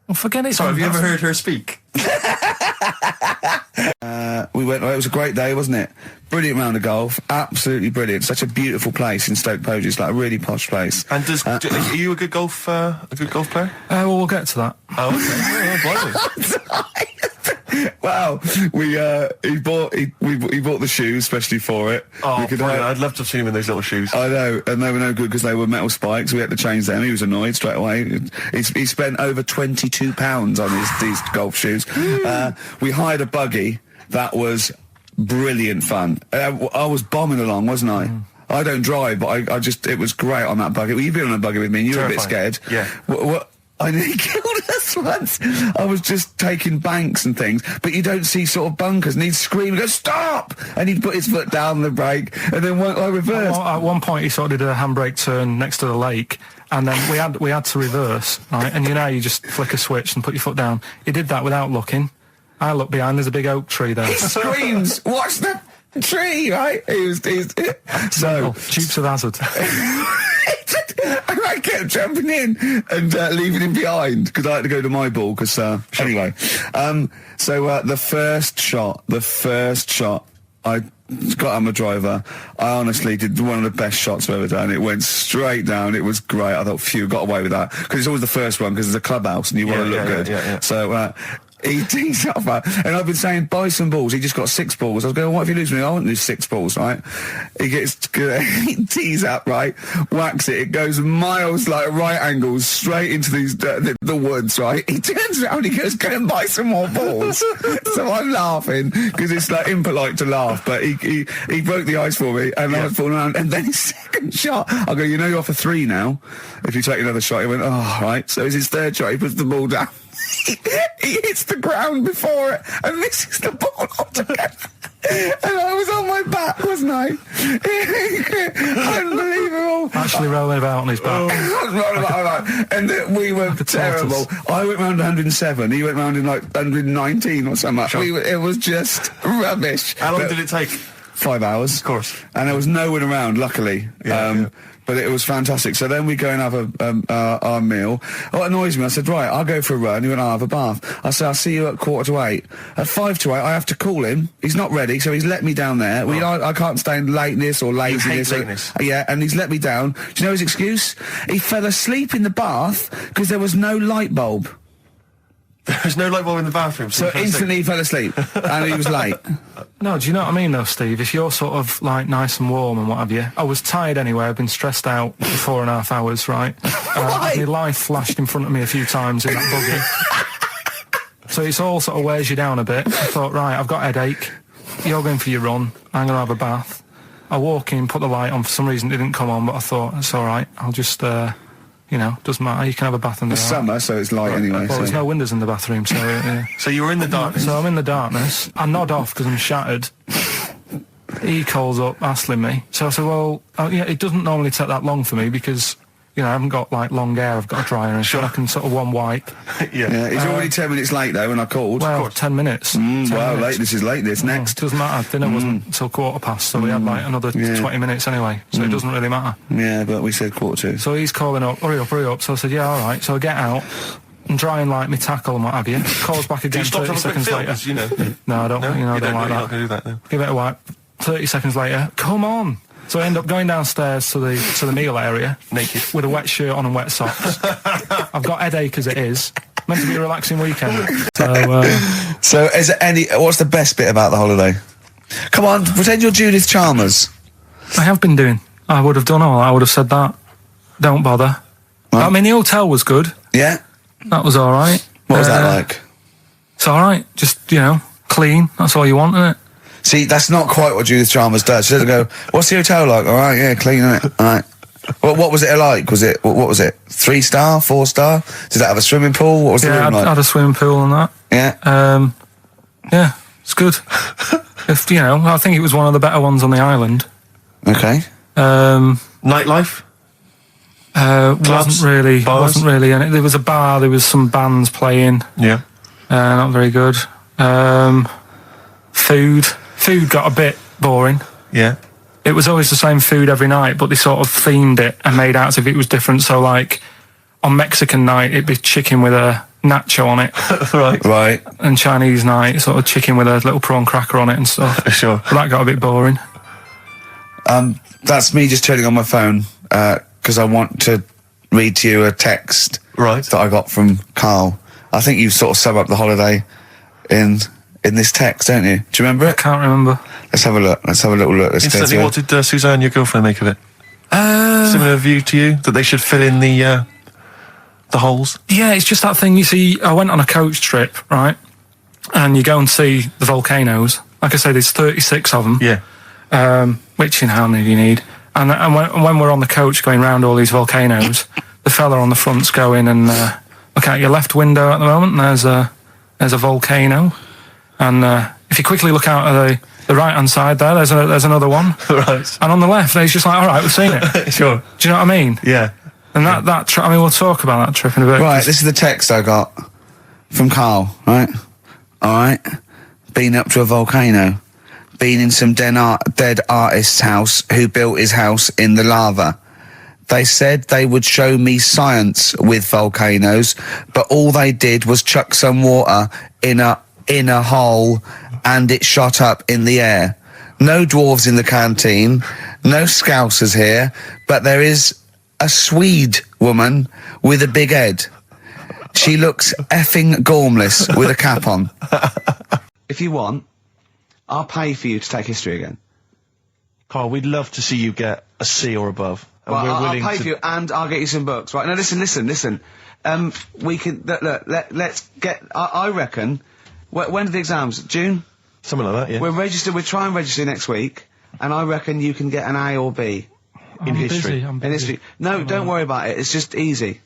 Well, forget it. So have you ever heard her speak? We went. It was a great day, wasn't it? Brilliant round of golf, absolutely brilliant. Such a beautiful place in Stoke Poges, like a really posh place. And are you a good golf player? Well, we'll get to that. Oh, okay. Wow, he bought the shoes especially for it. Oh, I'd love to have seen him in those little shoes. I know, and they were no good because they were metal spikes. We had to change them. He was annoyed straight away. He spent over £22 on these golf shoes. We hired a buggy that was brilliant fun. I was bombing along, wasn't I? I don't drive, but it was great on that buggy. Well, you've been on a buggy with me, and you were a bit scared. Yeah. What? I nearly killed us once. I was just taking banks and things, but you don't see sort of bunkers, and he'd scream and go, stop! And he'd put his foot down the brake, and then I reversed. At one point, he sort of did a handbrake turn next to the lake, and then we had to reverse, right? And you just flick a switch and put your foot down. He did that without looking. I looked behind, there's a big oak tree there. He screams, watch the tree, right? So Dukes of Hazzard. I kept jumping in and leaving him behind because I had to go to my ball. Because anyway, so the first shot, I got on my driver. I honestly did one of the best shots I've ever done. It went straight down. It was great. I thought, phew, got away with that because it's always the first one because it's a clubhouse and you want to look good. Yeah. So He tees up, and I've been saying, buy some balls. He just got 6 balls. I was going, what if you lose me? I won't lose 6 balls, right? He tees up, right? Whacks it. It goes miles, like right angles, straight into these the woods, right? He turns around, he goes, go and buy some more balls. So I'm laughing, because it's like impolite to laugh, but he broke the ice for me, and I was falling around, and then his second shot, I go, you know you're off for 3 now. If you take another shot, he went, oh, right. So it's his third shot, he puts the ball down. He hits the ground before it and misses the ball altogether. And I was on my back, wasn't I? Unbelievable. Actually rolling about on his back. And we were terrible. I went round 107. He went round in like 119 or something. Sure. It was just rubbish. How long did it take? 5 hours. Of course. And there was no one around, luckily. But it was fantastic. So then we go and have our meal. What annoys me, I said, right, I'll go for a run. He went, I'll have a bath. I said, I'll see you at 7:45. At 7:55, I have to call him. He's not ready, so he's let me down there. I can't stand lateness or laziness. Yeah, and he's let me down. Do you know his excuse? He fell asleep in the bath because there was no light bulb. There was no light bulb in the bathroom. So instantly he fell asleep, and he was late. No, do you know what I mean though, Steve? If you're sort of like nice and warm and what have you, I was tired anyway. I've been stressed out for 4.5 hours, right? My life flashed in front of me a few times in that buggy. So it's all sort of wears you down a bit. I thought, right, I've got a headache. You're going for your run. I'm going to have a bath. I walk in, put the light on. For some reason, it didn't come on, but I thought it's all right. I'll just. Doesn't matter. You can have a bath in the It's summer, so it's light anyway. Well, there's no windows in the bathroom, so... So you were in the darkness? So I'm in the darkness. I nod off because I'm shattered. He calls up, hassling me. So I said, well, it doesn't normally take that long for me because, I haven't got, like, long hair. I've got a dryer and so I can sort of one wipe. Yeah. He's already 10 minutes late, though, when I called. Well, 10 minutes. 10 minutes. Late. This is late, this. Next. It doesn't matter. Dinner wasn't until 7:15, so we had, like, another 20 minutes anyway. So it doesn't really matter. Yeah, but we said 7:45. So he's calling up, hurry up. So I said, yeah, all right. So I get out and dry and like me tackle and what have you. Calls back again 30 seconds later. No, I don't. I don't like that. Do that then. Give it a wipe. 30 seconds later, come on. So I end up going downstairs to the meal area, naked, with a wet shirt on and wet socks. I've got headache as it is. Meant to be a relaxing weekend. So is there what's the best bit about the holiday? Come on, pretend you're Judith Chalmers. I have been doing. I would have done all. I would have said that. Don't bother. Right. I mean, the hotel was good. Yeah. That was all right. What was that like? It's all right. Just, clean. That's all you want, isn't it? See, that's not quite what Judith Chalmers does. She doesn't go, what's the hotel like? All right, yeah, clean, innit? All right. Well, what was it like? What was it? 3-star, 4-star? Did it have a swimming pool? What was the room like? Yeah, had a swimming pool and that. Yeah. Yeah, it's good. I think it was one of the better ones on the island. Okay. Nightlife? Wasn't really. And there was a bar. There was some bands playing. Yeah. Not very good. Food got a bit boring. Yeah. It was always the same food every night, but they sort of themed it and made out as if it was different. So, like, on Mexican night, it'd be chicken with a nacho on it. Right. And Chinese night, sort of chicken with a little prawn cracker on it and stuff. Sure. But that got a bit boring. That's me just turning on my phone, because I want to read to you a text that I got from Karl. I think you sort of sum up the holiday in this text, don't you? Do you remember it? I can't remember. Let's have a look. Let's have a little look. Instantly, what did Suzanne, your girlfriend, make of it? Similar view to you, that they should fill in the holes? Yeah, it's just that thing, you see, I went on a coach trip, right? And you go and see the volcanoes. Like I say, there's 36 of them. Yeah. Which, how many do you need? And when we're on the coach going round all these volcanoes, the fella on the front's going and look out your left window at the moment, and there's a volcano. And if you quickly look out at the right-hand side there's another one. Right. And on the left, he's just like, all right, we've seen it. Sure. Do you know what I mean? Yeah. And that trip, we'll talk about that trip in a bit. Right, this is the text I got from Karl, right? All right. Been up to a volcano. Been in some dead artist's house who built his house in the lava. They said they would show me science with volcanoes, but all they did was chuck some water in a hole and it shot up in the air. No dwarves in the canteen, no scousers here, but there is a Swede woman with a big head. She looks effing gormless with a cap on. If you want, I'll pay for you to take history again. Carl, we'd love to see you get a C or above. And Well, we're I'll willing pay to... for you, and I'll get you some books. Right, now listen. We can, let's get, I reckon, when are the exams? June? Something like that, yeah. We'll try and register next week, and I reckon you can get an A or B. In history. I'm In busy. history. No, don't worry about it, it's just easy.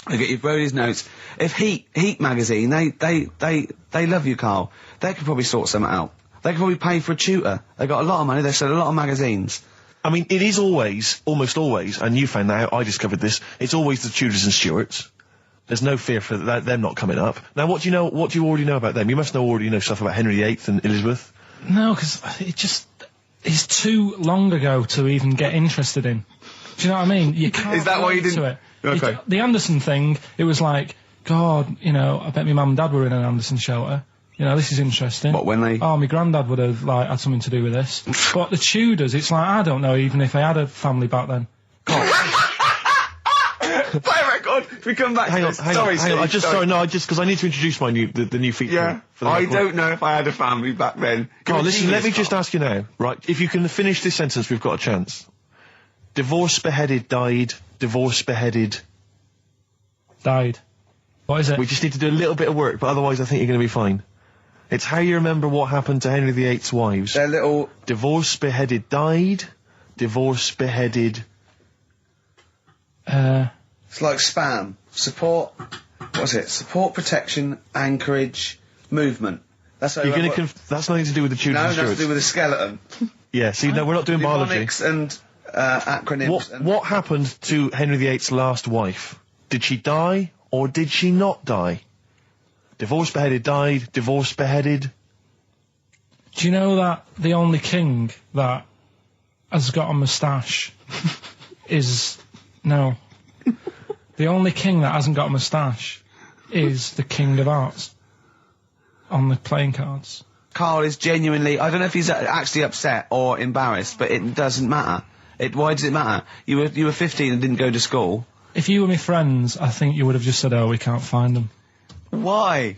I get you Brody's notes. If Heat magazine, they love you, Carl. They could probably sort something out. They could probably pay for a tutor. They got a lot of money, they sell a lot of magazines. I mean, it is always, almost always, and you found that out, I discovered this, it's always the Tudors and Stuarts. There's no fear for them not coming up. Now, what do you already know about them? You must already know stuff about Henry VIII and Elizabeth. No, because it's too long ago to even get interested in. Do you know what I mean? You can't. Is that why you relate to didn't- it. Okay. The Anderson thing, it was like, God, you know, I bet my mum and dad were in an Anderson shelter. You know, this is interesting. What, when they- Oh, my granddad would have, like, had something to do with this. But the Tudors, it's like, I don't know even if I had a family back then. Play record. If we come back Hang to on, this. hang Sorry, on, hang on. Steve, Because I need to introduce the new feature. Yeah, for the I record. don't know if I had a family back then. Carl, You're a listen, let me genius, just Carl. ask you now, right? If you can finish this sentence, we've got a chance. Divorced, beheaded, died. Divorced, beheaded. Died. What is it? We just need to do a little bit of work, but otherwise I think you're going to be fine. It's how you remember what happened to Henry VIII's wives. They're little... Divorced, beheaded, died. Divorced, beheaded. It's like spam. Support... What's it? Support, protection, anchorage, movement. That's how You're going to that's nothing to do with the Tudors No, and nothing to Stuarts. do with the skeleton. Yeah, see, no, we're not doing biology. Mnemonics and acronyms. and What happened to Henry VIII's last wife? Did she die, or did she not die? Divorced, beheaded, died. Divorced, beheaded. Do you know that the only king that has got a moustache is... No. The only king that hasn't got a moustache is the King of Hearts on the playing cards. Carl is genuinely... I don't know if he's actually upset or embarrassed, but it doesn't matter. Why does it matter? You were 15 and didn't go to school. If you were my friends, I think you would have just said, oh, we can't find them. Why?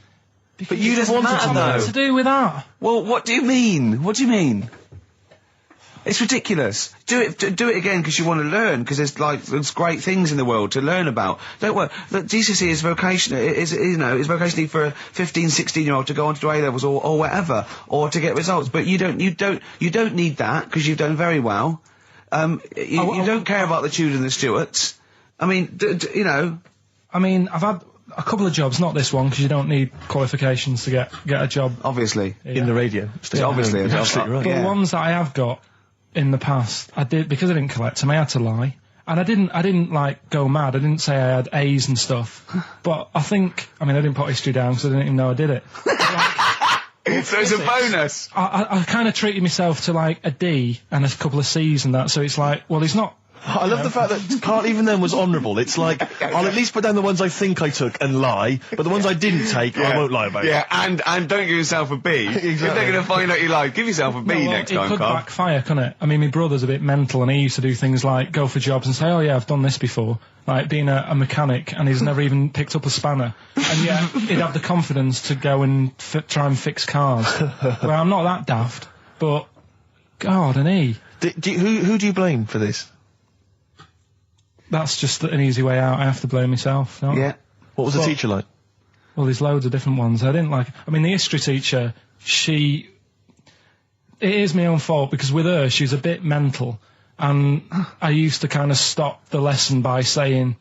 But you just wanted matter, to know. though. What's to do with that? Well, what do you mean? What do you mean? It's ridiculous. Do it again because you want to learn, because there's great things in the world to learn about. Don't worry. Look, GCSE is vocational, is vocationally for a 15, 16-year-old to go on to do A-levels or whatever, or to get results. But you don't need that because you've done very well. You don't care about the Tudors and the Stuarts. I mean, you know. I mean, I've had a couple of jobs, not this one, because you don't need qualifications to get a job. Obviously. Yeah. In the radio. Yeah, obviously. You're absolutely right. But Yeah. the ones that I have got in the past, I did, because I didn't collect them, I had to lie. And I didn't like go mad. I didn't say I had A's and stuff. But I didn't put history down because I didn't even know I did it. So it's a bonus. I kind of treated myself to like a D and a couple of C's and that, so it's like, well, he's not... I love the fact that Carl even then was honourable. It's like, I'll at least put down the ones I think I took and lie, but the ones I didn't take, I won't lie about. Yeah, and don't give yourself a B. If they're going to find out you lied, give yourself a B Well, next it time, could Carl. backfire, couldn't it? I mean, my brother's a bit mental, and he used to do things like go for jobs and say, oh yeah, I've done this before, like being a mechanic, and he's never even picked up a spanner. And yet, he'd have the confidence to go and try and fix cars. Well, I'm not that daft, but, God, and he... Who do you blame for this? That's just an easy way out. I have to blame myself. No? Yeah. What was the Well- teacher like? Well, there's loads of different ones. I didn't like... I mean, the history teacher, it is my own fault, because with her, she's a bit mental. And I used to kind of stop the lesson by saying,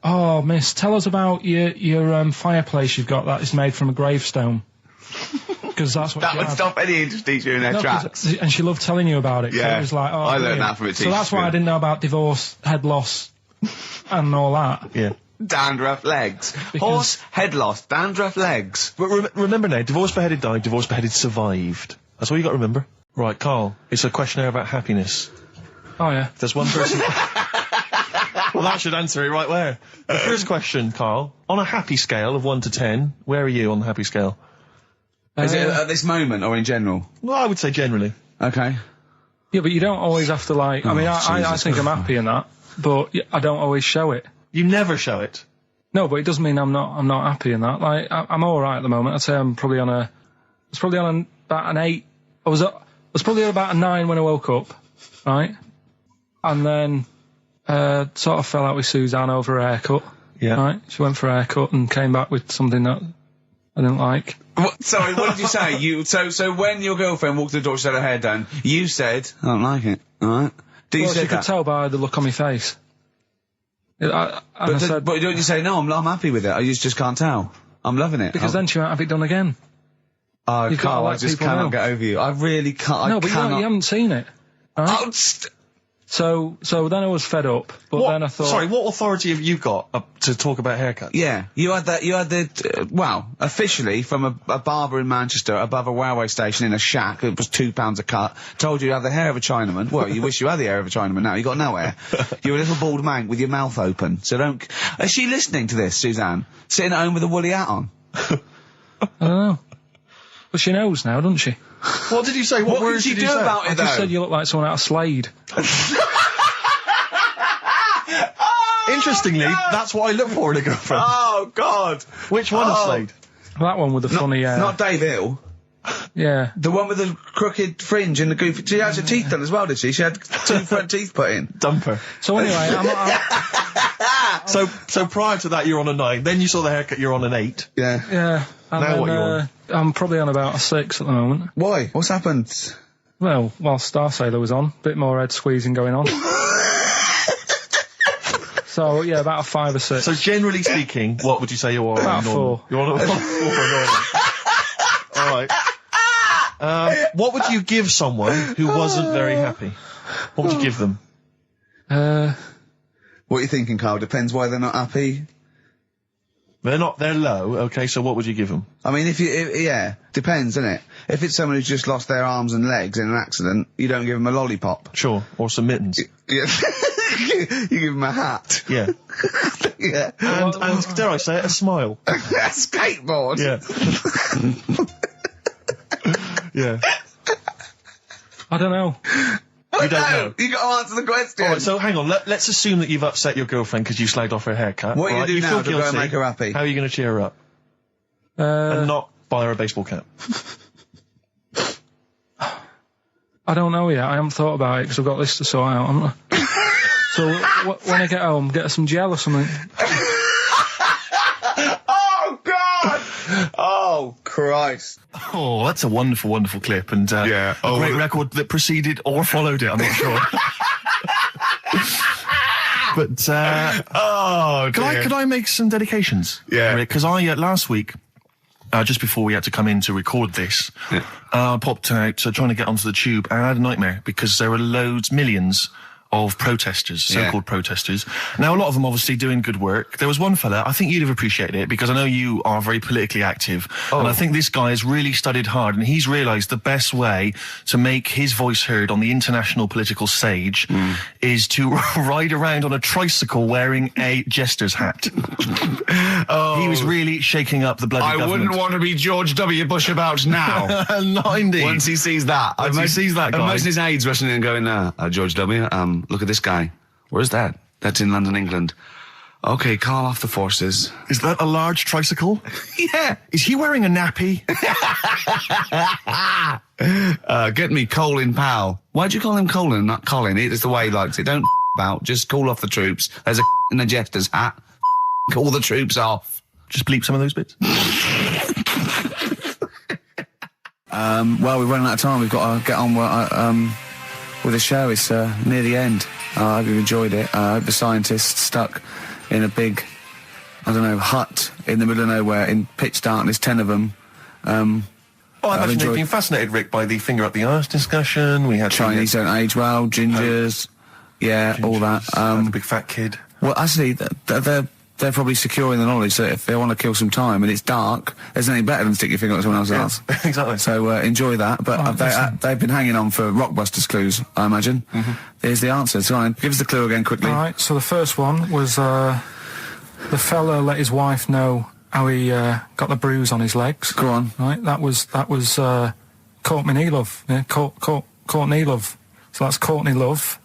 oh, miss, tell us about your fireplace you've got that is made from a gravestone. Because that's what That she would had. stop any English teacher in their No, 'cause- tracks. and she loved telling you about it. So Yeah. it was like, oh, I learned brilliant. that from a So teacher, that's why I yeah. didn't know about divorce, head loss, and all that. Yeah. Dandruff legs. Because- Horse, head loss, dandruff legs. But remember now, divorced, beheaded, died. Divorced, beheaded, survived. That's all you got to remember. Right, Carl, it's a questionnaire about happiness. Oh, yeah. If there's one person... Well, that should answer it right where. The first question, Carl, on a happy scale of 1 to 10, where are you on the happy scale? Is it at this moment or in general? Well, I would say generally. Okay. Yeah, but you don't always have to, like... I mean, I think I'm happy in that, but I don't always show it. You never show it. No, but it doesn't mean I'm not happy in that. Like, I'm all right at the moment. I'd say I'm probably on about an 8. I was probably on about a 9 when I woke up, right? And then, sort of fell out with Suzanne over a haircut. Yeah. Right? She went for a haircut and came back with something that I didn't like. Sorry, what did you say? So when your girlfriend walked to the door, she had her hair done, you said, I don't like it, alright? Well, she could tell by the look on my face. But don't you say, no, I'm happy with it, I just can't tell. I'm loving it. Because then she won't have it done again. Oh, Carl, I just cannot get over you. I really can't. No, but you haven't seen it. Right? So then I was fed up, but then I thought... Sorry, what authority have you got to talk about haircuts? Yeah, you had the officially from a barber in Manchester above a railway station in a shack, it was £2 a cut, told you to have the hair of a Chinaman. Well, you wish you had the hair of a Chinaman now, you got no hair. You're a little bald man with your mouth open, so don't... Is she listening to this, Suzanne? Sitting at home with a woolly hat on? I don't know. But she knows now, doesn't she? What did you say? What words did did you do say? about it, I just said you look like someone out of Slade. Interestingly, that's what I look for in a girlfriend. Oh, God. Which one of Slade? That one with the funny... Not Dave Hill. Yeah. The one with the crooked fringe and the goofy... She had her teeth done as well, did she? She had 2 front teeth put in. Dumper. So anyway, So prior to that, you're on a 9. Then you saw the haircut, you're on an 8. Yeah. Yeah. And now then, what you on? I'm probably on about a 6 at the moment. Why? What's happened? Well, while Star Sailor was on, bit more head squeezing going on. So, yeah, about a 5 or 6. So generally speaking, what would you say you're on? About normal? 4. You're on a 4 normal. Alright. What would you give someone who wasn't very happy? What would you give them? What are you thinking, Carl? Depends why they're not happy. They're low, okay, so what would you give them? I mean, yeah, depends, doesn't it? If it's someone who's just lost their arms and legs in an accident, you don't give them a lollipop. Sure, or some mittens. Yeah. You give them a hat. Yeah. Yeah. And dare I say it, a smile. A skateboard. Yeah. Yeah. I don't know. You don't know. You got to answer the question. Alright, so hang on, let's assume that you've upset your girlfriend because you slagged off her haircut. What are you right? going to do now feel to go guilty. and make her happy? How are you going to cheer her up? And not buy her a baseball cap. I don't know yet. I haven't thought about it because I've got this to sort out, haven't I? So when I get home, get her some gel or something. Oh, God! Oh, Christ. Oh, that's a wonderful, wonderful clip, and a great record that preceded or followed it, I'm not sure. But, could I make some dedications? Yeah. Because last week, just before we had to come in to record this, popped out trying to get onto the tube, and I had a nightmare because there were millions of protesters, so-called protesters. Now, a lot of them obviously doing good work. There was one fella, I think you'd have appreciated it, because I know you are very politically active, and I think this guy has really studied hard, and he's realised the best way to make his voice heard on the international political stage is to ride around on a tricycle wearing a jester's hat. He was really shaking up the bloody government. I wouldn't want to be George W. Bush about now. Not indeed. Once he sees that. Once he sees that guy. Imagine his aides rushing in and going, George W., look at this guy. Where's that? That's in London, England. Okay, call off the forces. Is that a large tricycle? Yeah. Is he wearing a nappy? Get me Colin Powell. Why'd you call him Colin, not Colin? It's the way he likes it. Don't about. Just call off the troops. There's a in a jester's hat. Call the troops off. Just bleep some of those bits. Well, we're running out of time. We've got to get on with the show. It's near the end. I hope you've enjoyed it. I hope the scientists stuck in a big, hut in the middle of nowhere in pitch darkness, 10 of them. I've actually been fascinated, Rick, by the finger up the arse discussion. We had Chinese don't age well, gingers, all that. The big fat kid. Well, actually, they're probably secure in the knowledge that if they want to kill some time and it's dark, there's anything better than stick your finger up someone else's ass. Exactly. So enjoy that. But they've been hanging on for Rockbusters clues, I imagine. Here's the answer. So give us the clue again quickly. All right, so the first one was the fella let his wife know how he got the bruise on his legs. Go on. Right, that was Courtney Love. Yeah, Courtney Love. So that's Courtney Love.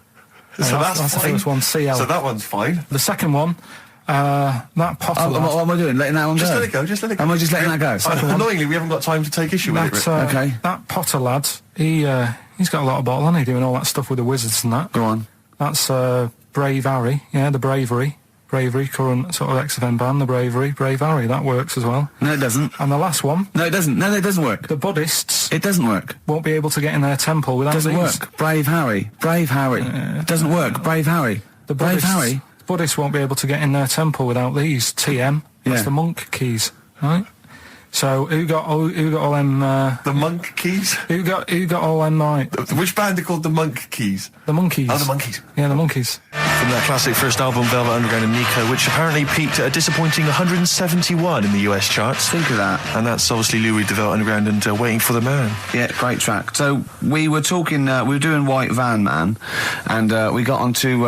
So that's the first one. So that one's fine. The second one, That pottle lad. What am I doing? Letting that one go? Just let it go, just let it go. Am I just letting that go? Annoyingly, we haven't got time to take issue with it. Okay. That Potter lad, he's got a lot of bottle, hasn't he, doing all that stuff with the wizards and that. Go on. That's Brave Harry, the Bravery, current sort of XFM band, the Brave Harry, that works as well. No, it doesn't. And the last one. No, it doesn't. No, it doesn't work. The Buddhists. It doesn't work. Won't be able to get in their temple without Doesn't these. work. Brave Harry. Doesn't work. Brave Harry. The Brave Buddhists, Harry. Buddhists won't be able to get in their temple without these. TM. That's Yeah. the monk keys, right? So who got all them? The Monk Keys? Who got all them like Which band are called the Monk Keys? the monkeys? Oh, the Monkeys. Yeah, the monkeys. From their classic first album, Velvet Underground and Nico, which apparently peaked at a disappointing 171 in the US charts. Think of that. And that's obviously Louis de Velvet Underground and Waiting for the Man. Yeah, great track. So we were talking, we were doing White Van Man, and we got onto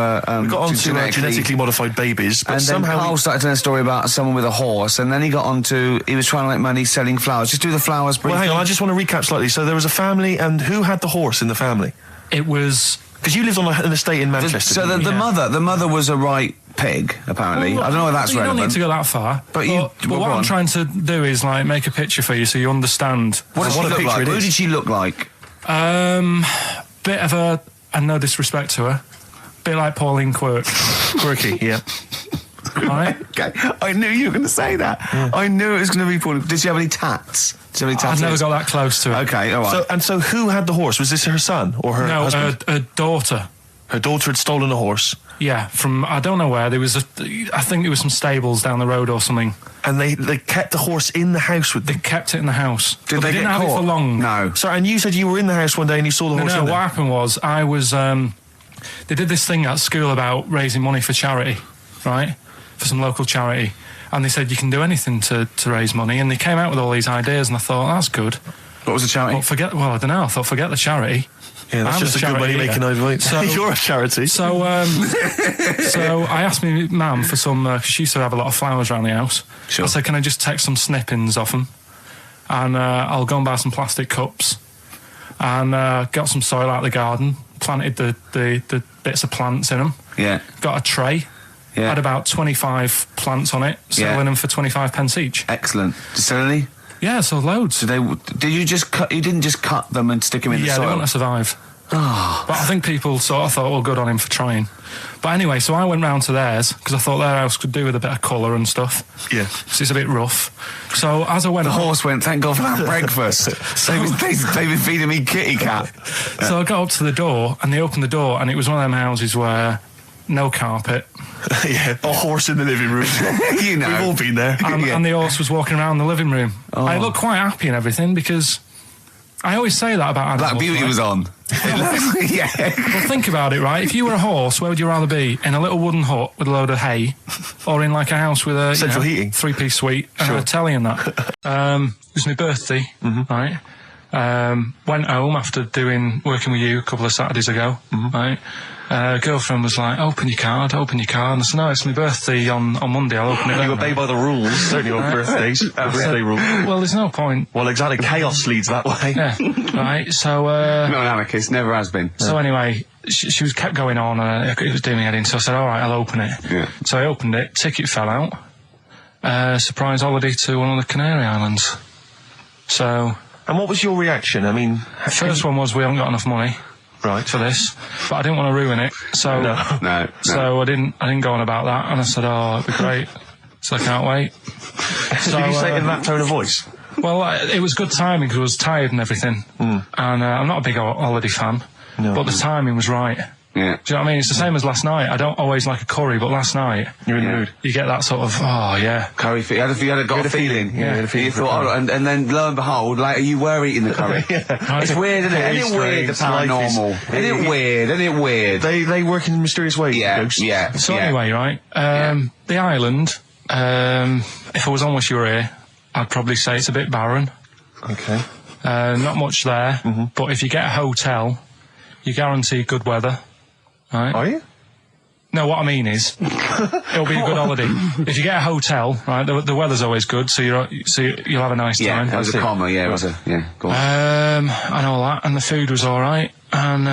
Genetically modified babies, but and then somehow Carl started telling a story about someone with a horse, and then he got onto, he was trying to make money selling flowers. Just do the flowers briefly. Well, hang on, I just want to recap slightly. So there was a family, and who had the horse in the family? It was. Because you lived on an estate in Manchester. So the mother was a right pig, apparently. Well, I don't know if that's you relevant. don't need to go that far. But what I'm trying to do is like make a picture for you so you understand. What did she look like? Who did she look like? Bit of a, and no disrespect to her, bit like Pauline Quirk. Quirky, yeah. Right? Okay, I knew you were going to say that. Yeah. I knew it was going to be Pauline. Did she have any tats? I've never got that close to it. Okay, all right. So who had the horse? Was this her son or her husband? No, her daughter. Her daughter had stolen a horse. Yeah, from I don't know where. I think there was some stables down the road or something. And they kept the horse in the house with them. They kept it in the house. Did they didn't get have caught? it for long. No. Sorry, and you said you were in the house one day and you saw the horse. No, what happened was I was. They did this thing at school about raising money for charity, right? For some local charity. And they said you can do anything to raise money, and they came out with all these ideas, and I thought that's good. What was the charity? I don't know. I thought forget the charity. Yeah, that's just a good way of making over. So you're a charity. So I asked my mum for some. She used to have a lot of flowers around the house. Sure. I said, can I just take some snippings off them, and I'll go and buy some plastic cups, and got some soil out of the garden, planted the bits of plants in them. Yeah. Got a tray. Yeah. Had about 25 plants on it, selling them for 25 pence each. Excellent. Did you sell any? Yeah, so loads. Did you just cut? You didn't just cut them and stick them in the soil? Yeah, they want to survive. Oh. But I think people sort of thought, good on him for trying. But anyway, so I went round to theirs because I thought their house could do with a bit of colour and stuff. Yeah. Because it's a bit rough. So as I went... The horse went, thank God for that breakfast. They've been feeding me kitty cat. So I got up to the door, and they opened the door, and it was one of them houses where no carpet. Yeah, a horse in the living room. You know. We've all been there. And the horse was walking around the living room. Oh. I looked quite happy and everything because I always say that about animals. Black Beauty was on. Yeah. Well, think about it, right? If you were a horse, where would you rather be? In a little wooden hut with a load of hay, or in like a house with a central heating, 3-piece suite, and a telly and that? It was my birthday, right? Went home after working with you a couple of Saturdays ago, right? Girlfriend was like, open your card, and I said, no, it's my birthday on Monday, I'll open it then. You obey by the rules, certainly on birthdays, birthday rules. Well, there's no point. Well, exactly, chaos leads that way. Yeah, right, so... Not an anarchist, never has been. So anyway, she was kept going on, it was doing me head in, so I said, all right, I'll open it. Yeah. So I opened it, ticket fell out, surprise holiday to one of the Canary Islands. So... And what was your reaction? I mean... First one was, we haven't got enough money. Right. For this, but I didn't want to ruin it, so no. So I didn't go on about that, and I said, it'd be great, so I can't wait. So, did you say it in that tone of voice? Well, it was good timing because I was tired and everything, and I'm not a big holiday fan, but the timing was right. Yeah. Do you know what I mean? It's the same as last night. I don't always like a curry, but last night you're in the mood. You get that sort of curry. You had a feeling. Yeah. You thought, and then lo and behold, like you were eating the curry. Yeah. It's weird, isn't it? Isn't it weird? The paranormal. Isn't it weird? They work in mysterious ways. Yeah. Yeah. So anyway, right? The island. If I was on with you here, I'd probably say it's a bit barren. Okay. Not much there, but if you get a hotel, you guarantee good weather. Right. Are you? No, what I mean is, it'll be a good holiday. If you get a hotel, right, the weather's always good, so you'll have a nice time. Yeah, that was a comma. Yeah, it was a Go on. And all that, and the food was all right, and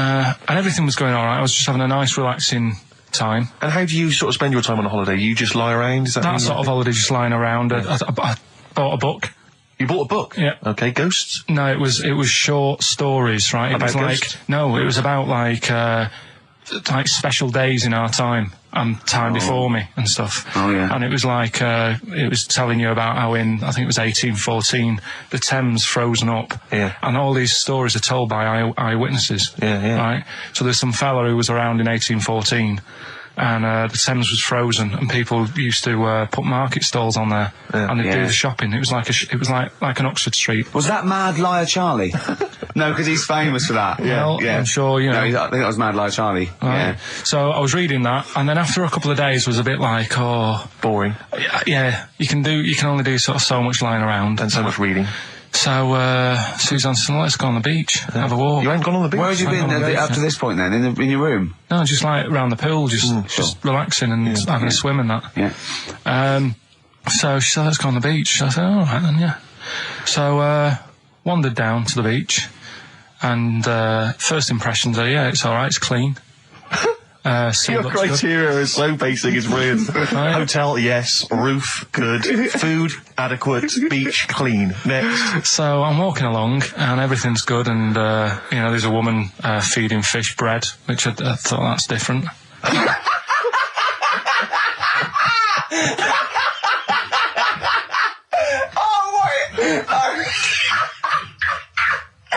everything was going all right. I was just having a nice, relaxing time. And how do you sort of spend your time on a holiday? You just lie around? Is that Sort of holiday, just lying around. I bought a book. You bought a book? Yeah. Okay, ghosts? No, it was short stories, right? About It was ghosts? it was about like special days in our time and time before me and stuff. Oh, yeah. And it was like, it was telling you about how in, I think it was 1814, the Thames frozen up. Yeah. And all these stories are told by eyewitnesses. Yeah. Right? So there's some fella who was around in 1814 and the Thames was frozen and people used to put market stalls on there and they'd do the shopping. It was like an Oxford Street. Was that Mad Liar Charlie? No, because he's famous for that. Well, I'm sure, you know. No, I think that was Mad Liar Charlie. Right. Yeah. So I was reading that, and then after a couple of days was a bit like, boring. Yeah, you can only do sort of so much lying around And so much reading. So Suzanne said, let's go on the beach, have a walk. You ain't gone on the beach? Where had you been up to this point then? In your room? No, just like around the pool, just relaxing and having a swim and that. Yeah. So she said, let's go on the beach. I said, all right then, yeah. So wandered down to the beach, and first impressions are, it's all right, it's clean. Your criteria is so basic, it's weird. Right. Hotel, yes. Roof, good. Food, adequate. Beach, clean. Next. So I'm walking along and everything's good, and there's a woman feeding fish bread, which I thought that's different.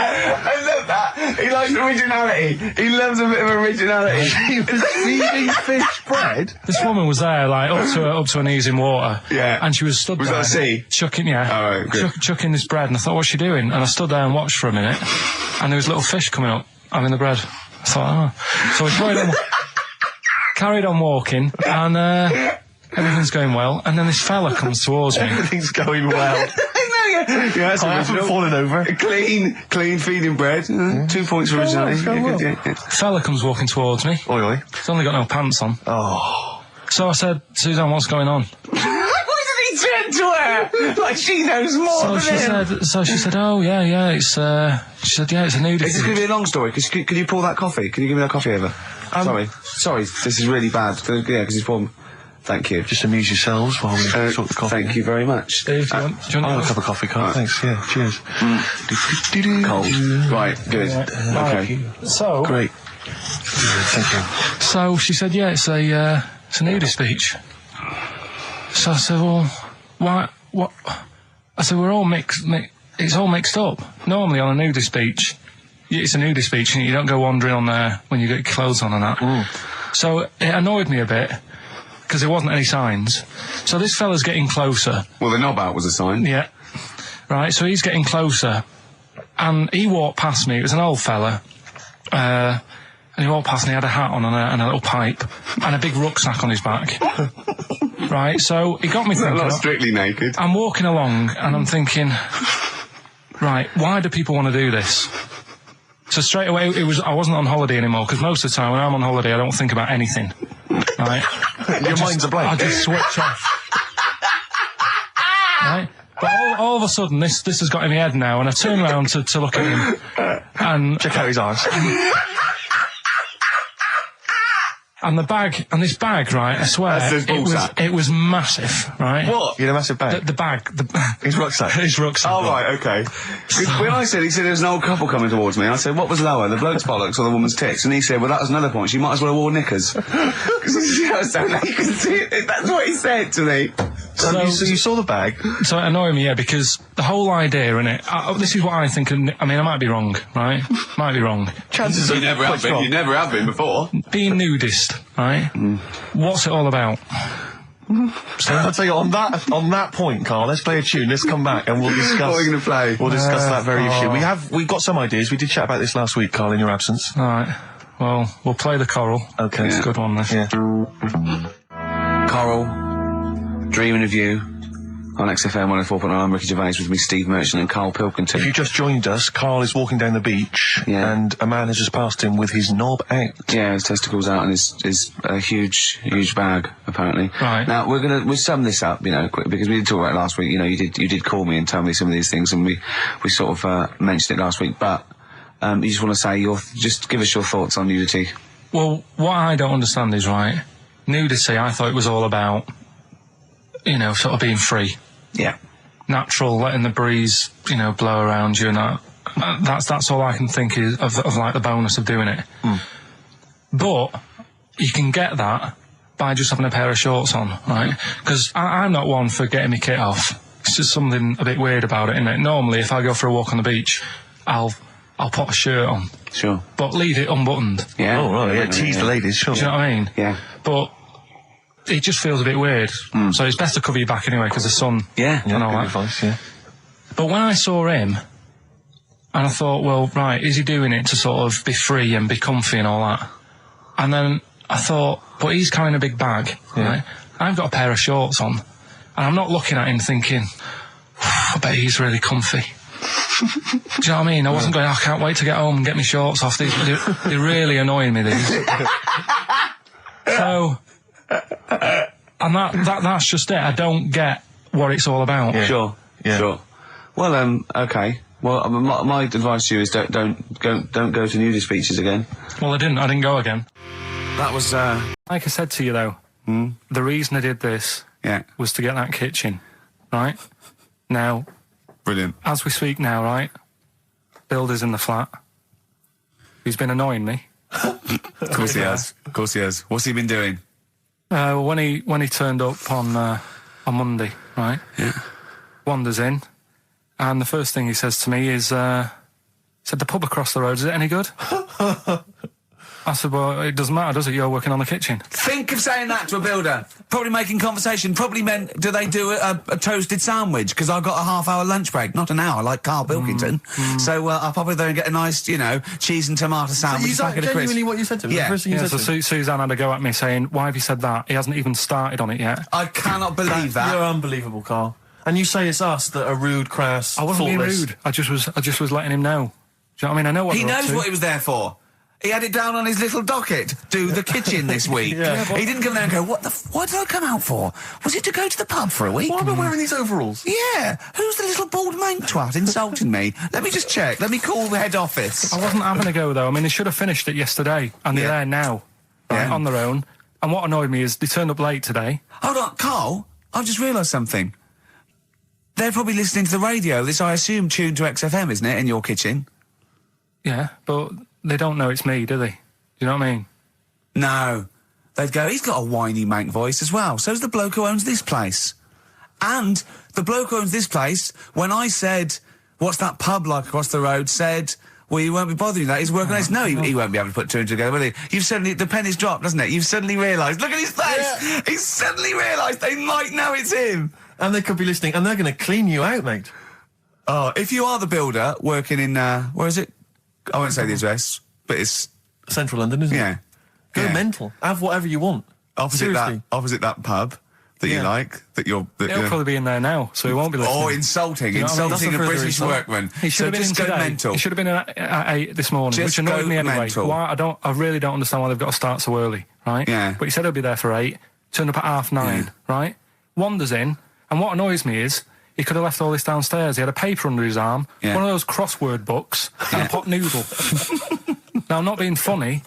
I love that. He likes originality. He loves a bit of originality. Feeding fish bread? This woman was there, like, up to her knees in water. Yeah. And she was stood Was there. that a sea? Chucking, Oh, right, good. chucking this bread, and I thought, what's she doing? And I stood there and watched for a minute, and there was little fish coming up, having the bread. I thought, So we carried on walking, and everything's going well, and then this fella comes towards me. Everything's going well. That's I haven't fallen over. Clean feeding bread. 2 points for originality. Fella comes walking towards me. Oi, oi. He's only got no pants on. Oh. So I said, Suzanne, what's going on? Why did he turn to her? Like she knows more than him. So she said, oh, yeah, it's, she said, yeah, it's a nudity. Is this going to be a long story? Could you pour that coffee? Can you give me that coffee over? Sorry, this is really bad. Yeah, because he's pouring... Thank you. Just amuse yourselves while we sort the coffee. Thank you very much. Steve, do you want I'll have a cup of coffee, Carl. Thanks, yeah, cheers. Cold. Right, good. Okay. So... Great. Thank you. So she said, yeah, it's a nudist beach. So I said, well, why, what? I said, we're all it's all mixed up. Normally on a nudist beach, it's a nudist beach and you don't go wandering on there when you get your clothes on and that. So it annoyed me a bit, because there wasn't any signs. So this fella's getting closer. Well, the knob out was a sign. Yeah. Right, so he's getting closer. And he walked past me. It was an old fella. And he walked past and he had a hat on and a little pipe. And a big rucksack on his back. Right, so he got me thinking... Not strictly naked. I'm walking along and I'm thinking... Right, why do people want to do this? So straight away, I wasn't on holiday anymore, because most of the time when I'm on holiday, I don't think about anything. Right? Your mind's a blank. I just switch off. Right? But all of a sudden, this has got in my head now, and I turn around to look at him, and... Check out his arse. And this bag, right, I swear, it was massive, right? What? You had a massive bag? The bag. His rucksack? His rucksack. Oh, right, okay. When he said there was an old couple coming towards me, I said, what was lower, the bloke's bollocks or the woman's tits? And he said, well, that was another point. She might as well have worn knickers. Because you can see it. That's what he said to me. So you saw the bag? So it annoyed me, yeah, because the whole idea in it, this is what I think, I mean, I might be wrong, right? Might be wrong. Chances you never have been. You never have been before. Being nudist, right? What's it all about? I'll tell you, on that point, Carl, let's play a tune, let's come back and we'll discuss... What are you going to play? We'll discuss that very issue. We've got some ideas, we did chat about this last week, Carl, in your absence. Alright, well, we'll play the choral. Okay. It's a good one, this. Yeah. Coral, Dreaming of You, on XFM 104.9. I'm Ricky Gervais, with me Steve Merchant and Karl Pilkington. If you just joined us, Carl is walking down the beach, and a man has just passed him with his knob out. Yeah, his testicles out and his huge bag, apparently. Right. Now, we'll sum this up, quick, because we did talk about it last week. You did call me and tell me some of these things, and we sort of mentioned it last week, but you just want to say just give us your thoughts on nudity. Well, what I don't understand is, right, nudity, I thought it was all about, you know, sort of being free. Yeah. Natural, letting the breeze, you know, blow around you and that. That's all I can think is of like the bonus of doing it. But you can get that by just having a pair of shorts on, right? Because I'm not one for getting my kit off. It's just something a bit weird about it, isn't it? Normally, if I go for a walk on the beach, I'll put a shirt on. Sure. But leave it unbuttoned. Yeah. Oh, right, yeah, tease the ladies, sure. Do you know what I mean? Yeah. But it just feels a bit weird. So it's best to cover your back anyway, because the sun and all that. Advice, yeah. But when I saw him, and I thought, well, right, is he doing it to sort of be free and be comfy and all that? And then I thought, but he's carrying a big bag, right? I've got a pair of shorts on, and I'm not looking at him thinking, I bet he's really comfy. Do you know what I mean? I wasn't going, I can't wait to get home and get my shorts off. They're really annoying me, these. So, and that's just it. I don't get what it's all about. Yeah. Sure. Yeah. Sure. Well, okay. Well, my advice to you is don't go to nudist beaches again. Well, I didn't go again. That was, like I said to you, though, the reason I did this was to get that kitchen, right? Now, brilliant. As we speak now, right, Builder's in the flat. He's been annoying me. Of course he has. Of course he has. What's he been doing? When he turned up on Monday, right? Yeah. Wanders in, and the first thing he says to me is, said, the pub across the road, is it any good? I said, well, it doesn't matter, does it? You're working on the kitchen. Think of saying that to a builder. Probably making conversation. Probably meant, do they do a toasted sandwich? Because I've got a half-hour lunch break. Not an hour, like Karl Pilkington. So I'll probably there and get a nice, you know, cheese and tomato sandwich. So is that genuinely what you said to him? Yeah. The first thing you said so to him? Suzanne had a go at me saying, why have you said that? He hasn't even started on it yet. I cannot believe that. You're unbelievable, Karl. And you say it's us that are rude, crass, I wasn't being thoughtless. rude. I just was letting him know. Do you know what I mean? I know what He we're up knows to. what he was there for. He had it down on his little docket. Do the kitchen this week. He didn't come there and go, what did I come out for? Was it to go to the pub for a week? Why am I wearing these overalls? Yeah. Who's the little bald mank twat insulting me? Let me just check. Let me call the head office. I wasn't having a go, though. I mean, they should have finished it yesterday, and they're there now, right, on their own. And what annoyed me is they turned up late today. Hold on, Karl, I've just realised something. They're probably listening to the radio. This, I assume, tuned to XFM, isn't it, in your kitchen? Yeah, but they don't know it's me, do they? Do you know what I mean? No. They'd go, he's got a whiny mank voice as well. So's the bloke who owns this place. And the bloke who owns this place, when I said, what's that pub like across the road, said, well, you won't be bothering that. He's working on this. No, he won't be able to put two and two together, will he? You've suddenly, the penny's dropped, doesn't it? You've suddenly realised. Look at his face! Yeah. He's suddenly realised they might know it's him. And they could be listening, and they're going to clean you out, mate. Oh, if you are the builder working in, where is it? I won't say the address, but it's Central London, isn't it? Go Yeah. mental. Have whatever you want. Opposite that pub that you like, that you're... He'll probably be in there now, so he won't be listening. Or insulting You know what I mean? a That's a British further workman. He should have been in just go today. mental. He should have been at 8 this morning, Just which annoyed go me anyway. mental. Why? I really don't understand why they've got to start so early, right? Yeah. But he said he'll be there for 8, turned up at 9:30, right? Wanders in, and what annoys me is he could have left all this downstairs. He had a paper under his arm, one of those crossword books, and a pot noodle. Now, I'm not being funny,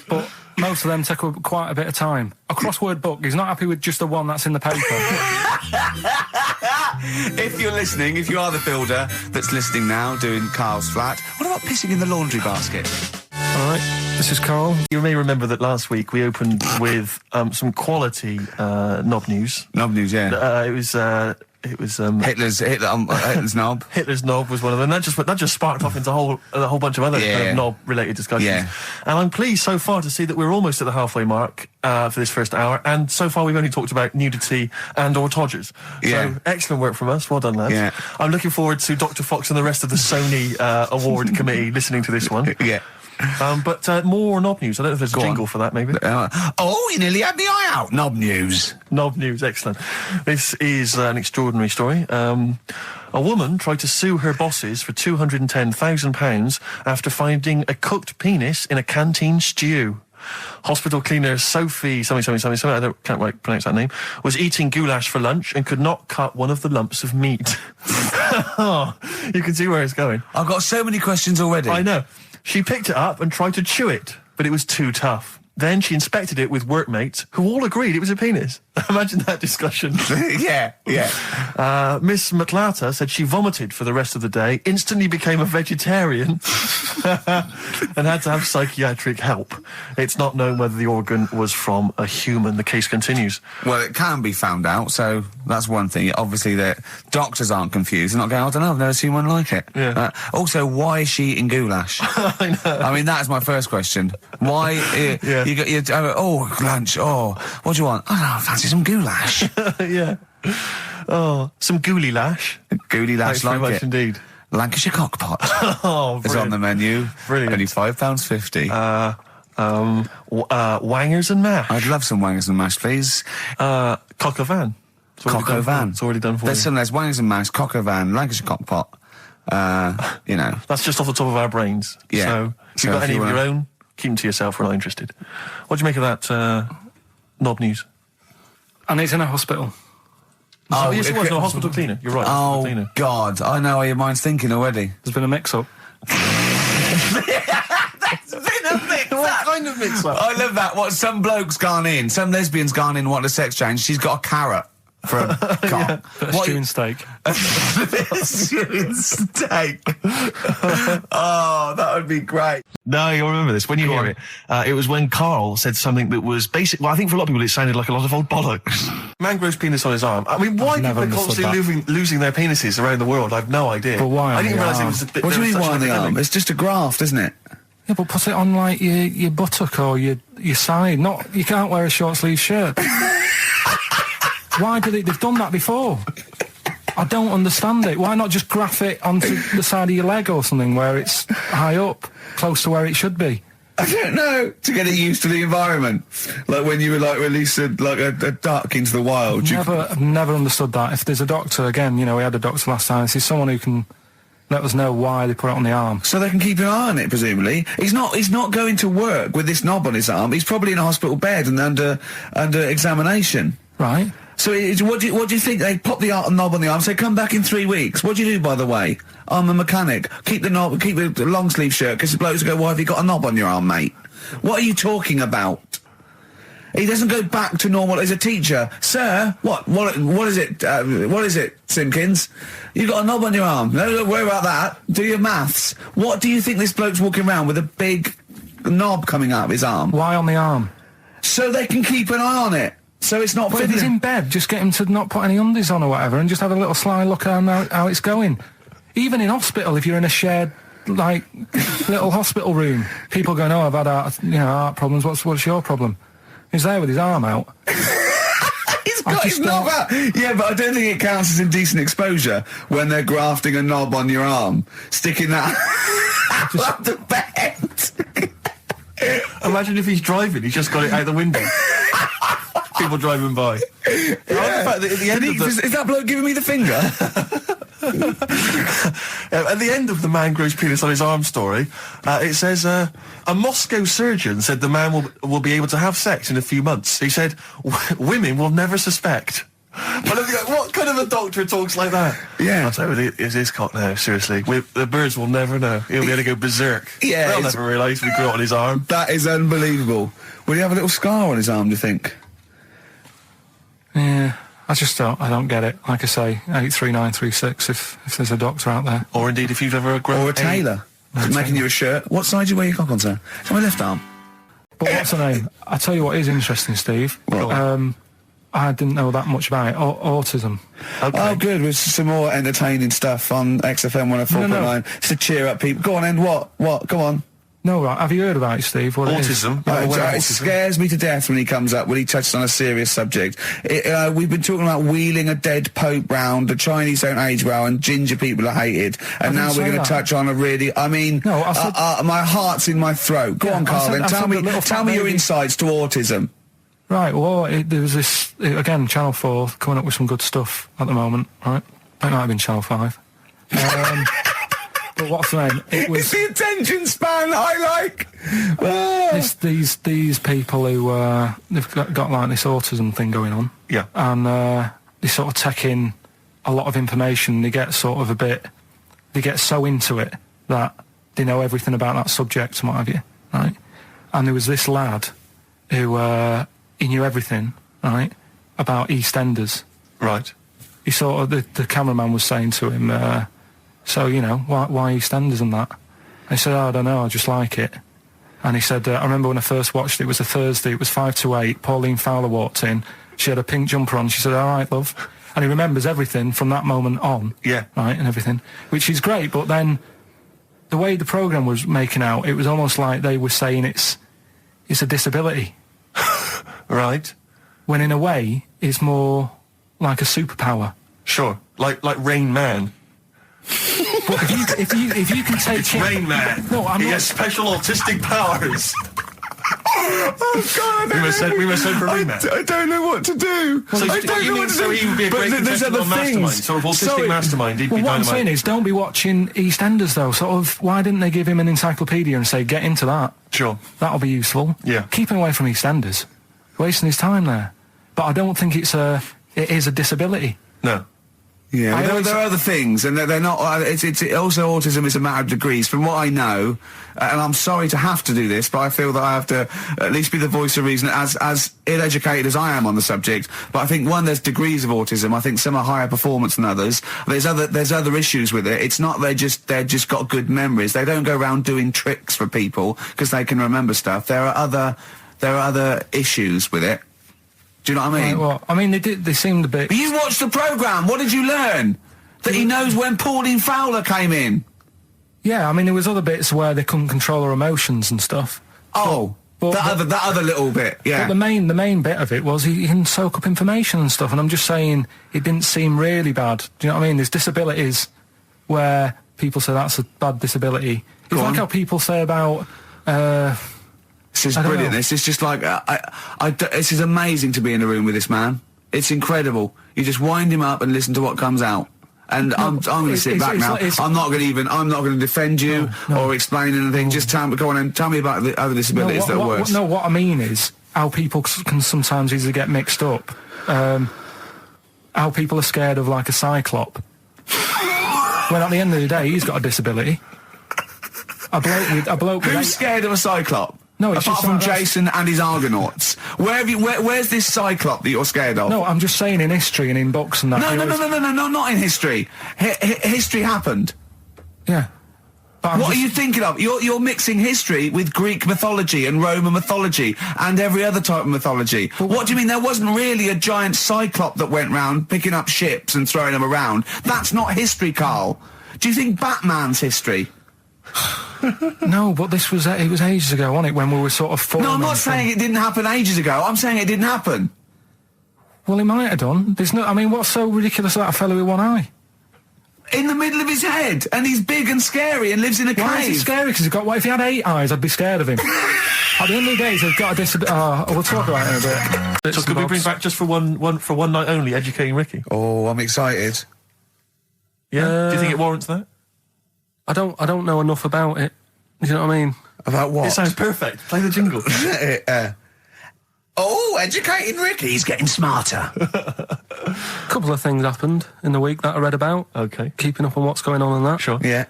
but most of them take quite a bit of time. A crossword book, he's not happy with just the one that's in the paper. If you're listening, if you are the builder that's listening now, doing Karl's flat, what about pissing in the laundry basket? All right, this is Karl. You may remember that last week we opened with some quality knob news. Knob news, yeah. It was Hitler's knob. Hitler's knob was one of them. That just sparked off into a whole bunch of other kind of knob-related discussions. Yeah. And I'm pleased so far to see that we're almost at the halfway mark for this first hour. And so far we've only talked about nudity and/or todgers. Yeah. So excellent work from us. Well done, lads. Yeah. I'm looking forward to Dr. Fox and the rest of the Sony award committee listening to this one. Yeah. But more knob news. I don't know if there's a jingle for that, maybe. You nearly had me eye out. Knob news. Knob news, excellent. This is an extraordinary story. A woman tried to sue her bosses for £210,000 after finding a cooked penis in a canteen stew. Hospital cleaner Sophie, something, I can't quite pronounce that name, was eating goulash for lunch and could not cut one of the lumps of meat. You can see where it's going. I've got so many questions already. I know. She picked it up and tried to chew it, but it was too tough. Then she inspected it with workmates who all agreed it was a penis. Imagine that discussion. Yeah. Miss McLata said she vomited for the rest of the day, instantly became a vegetarian, and had to have psychiatric help. It's not known whether the organ was from a human. The case continues. Well, it can be found out, so that's one thing. Obviously, the doctors aren't confused. They're not going, I don't know, I've never seen one like it. Yeah. Also, why is she eating goulash? I know. I mean, that's my first question. Why? Yeah. You got your lunch. Oh, what do you want? I fancy some goulash. Yeah. Oh, some gooly lash. Gooly lash, Thanks very like much it. indeed. Lancashire cockpot Oh, is on the menu. Brilliant. Only £5.50. Wangers and mash. I'd love some wangers and mash, please. Coq au vin. Coq au vin. It's already done for There's you. wangers and mash, coq au vin, Lancashire cockpot. You know. That's just off the top of our brains. Yeah. So, if you've got any of your own, keep them to yourself. We're not interested. What do you make of that knob news? And he's in a hospital. Oh, yes, it was. No, hospital cleaner. You're right. Hospital Oh, cleaner. God. I know how your mind's thinking already. There's been a mix-up. What kind of mix-up? I love that. What, some bloke's gone in, some lesbian's gone in, wanting a sex change. She's got a carrot for a cock. Bit of stewing steak. Stewing steak. Oh, that would be great. No, you'll remember this when you hear it. It was when Karl said something that was basic. Well, I think for a lot of people it sounded like a lot of old bollocks. Man grows penis on his arm. I mean, why people are constantly losing their penises around the world? I've no idea. But why? I didn't realise it was a bit. What do you mean why on the arm? It's just a graft, isn't it? Yeah, but put it on like your buttock or your side. Not you can't wear a short sleeve shirt. Why did it? They've done that before. I don't understand it. Why not just graph it onto the side of your leg or something where it's high up, close to where it should be? I don't know. To get it used to the environment, like when you were like released a duck into the wild. I've never understood that. If there's a doctor, again, you know, we had a doctor last time. There's someone who can let us know why they put it on the arm. So they can keep an eye on it, presumably. He's not going to work with this knob on his arm. He's probably in a hospital bed and under examination. Right. So what do you think? They pop the knob on the arm, say, come back in 3 weeks. What do you do, by the way? I'm a mechanic. Keep the knob, keep the long sleeve shirt, because the blokes go, why have you got a knob on your arm, mate? What are you talking about? He doesn't go back to normal as a teacher. Sir, what is it, Simpkins? You got a knob on your arm. No, don't worry about that. Do your maths. What do you think this bloke's walking around with a big knob coming out of his arm? Why on the arm? So they can keep an eye on it. So it's not But if he's in bed, just get him to not put any undies on or whatever and just have a little sly look at how it's going. Even in hospital, if you're in a shared, like, little hospital room, people going, oh, I've had heart problems, what's your problem? He's there with his arm out. He's got his knob out. Yeah, but I don't think it counts as indecent exposure when they're grafting a knob on your arm, sticking that out the bed. Imagine if he's driving, he's just got it out the window. People driving by. Yeah. At the end of is that bloke giving me the finger? At the end of the man grows penis on his arm story, it says, a Moscow surgeon said the man will be able to have sex in a few months. He said, women will never suspect. But what kind of a doctor talks like that? Yeah. I'll tell you, it's his cock now, seriously. The birds will never know. He'll be able to go berserk. Yeah. They'll never realise we grew it on his arm. That is unbelievable. Will he have a little scar on his arm, do you think? Yeah, I don't get it. Like I say, 83936 if there's a doctor out there. Or indeed if you've ever grown Or a tailor. Making you a shirt. What side do you wear your cock on, sir? It's on my left arm. But what's the name? I tell you what is interesting, Steve. I didn't know that much about it. Autism. Okay. Oh, good. With some more entertaining stuff on XFM 104.9. No. Just to cheer up people. Go on, End. What? Go on. No, right. Have you heard about it, Steve? What Autism? It is? It scares me to death when he comes up, when he touches on a serious subject. We've been talking about wheeling a dead pope round, the Chinese don't age well, and ginger people are hated. And now we're going to touch on a really, my heart's in my throat. Go on, Carl, then. Tell me your insights to autism. Right, well, there was this, again, Channel 4 coming up with some good stuff at the moment, right? It might have been Channel 5. But what's the name? It's the attention span I like. These people who they've got like this autism thing going on. Yeah. And they sort of take in a lot of information. They get sort of they get so into it that they know everything about that subject and what have you, right? And there was this lad who he knew everything, right, about EastEnders. Right. He sort of, the cameraman was saying to him, so, you know, why EastEnders and that? And he said, I don't know, I just like it. And he said, I remember when I first watched it was a Thursday, it was 5 to 8, Pauline Fowler walked in, she had a pink jumper on, she said, all right, love. And he remembers everything from that moment on. Yeah. Right, and everything, which is great, but then the way the programme was making out, it was almost like they were saying it's a disability. Right. When in a way, it's more like a superpower. Sure. Like Rain Man. But if you can take It's Rain Man. No, I'm he not. has special autistic powers. Oh God! We were sent for Rain Man. I don't know what to do. So I don't know what to do. So he would be a great contestant on Mastermind. So of autistic Mastermind, he'd be Well, what I'm dynamite. saying is, don't be watching EastEnders though. Sort of, why didn't they give him an encyclopedia and say, get into that? Sure. That'll be useful. Yeah. Keep him away from EastEnders. Wasting his time there. But I don't think it is a disability. No. Yeah, there are other things, and they're not. It's also autism is a matter of degrees. From what I know, and I'm sorry to have to do this, but I feel that I have to at least be the voice of reason, as ill-educated as I am on the subject. But I think there's degrees of autism. I think some are higher performance than others. There's other issues with it. It's not they're just got good memories. They don't go around doing tricks for people because they can remember stuff. There are other issues with it. Do you know what I mean? Right, well, I mean, they seemed a bit... But you watched the programme. What did you learn? That he knows when Pauline Fowler came in. Yeah, I mean, there was other bits where they couldn't control their emotions and stuff. Oh, that other little bit, yeah. But the main bit of it was he can soak up information and stuff, and I'm just saying it didn't seem really bad. Do you know what I mean? There's disabilities where people say that's a bad disability. It's like how people say about... This is brilliant. This is just like this is amazing to be in a room with this man. It's incredible. You just wind him up and listen to what comes out. And I'm going to sit back now. I'm not going to defend you or explain anything. Just tell me about the other disabilities that are worse. No, what I mean is how people can sometimes easily get mixed up. How people are scared of like a cyclop. When at the end of the day, he's got a disability. A bloke with Who's scared of a cyclop? No, it's apart just from like Jason and his Argonauts. Where's this cyclop that you're scared of? No, I'm just saying in history and in books and that. No, not in history. History happened. Yeah. What are you thinking of? You're mixing history with Greek mythology and Roman mythology and every other type of mythology. What do you mean there wasn't really a giant cyclop that went round picking up ships and throwing them around? That's not history, Carl. Do you think Batman's history? No, but it was ages ago, wasn't it, when we were sort of forming... No, I'm not saying it didn't happen ages ago. I'm saying it didn't happen. Well, it might have done. I mean, what's so ridiculous about a fellow with one eye? In the middle of his head, and he's big and scary and lives in a cave. Why is he scary? Because what if he had 8 eyes, I'd be scared of him. At the end of the day, he's got a disability... we'll talk about it in a bit. So could we bring back just for one night only, Educating Ricky? Oh, I'm excited. Yeah? Do you think it warrants that? I don't know enough about it. Do you know what I mean? About what? It sounds perfect. Play the jingle. Educating Ricky. He's getting smarter. A couple of things happened in the week that I read about. Okay. Keeping up on what's going on and that. Sure. Yeah.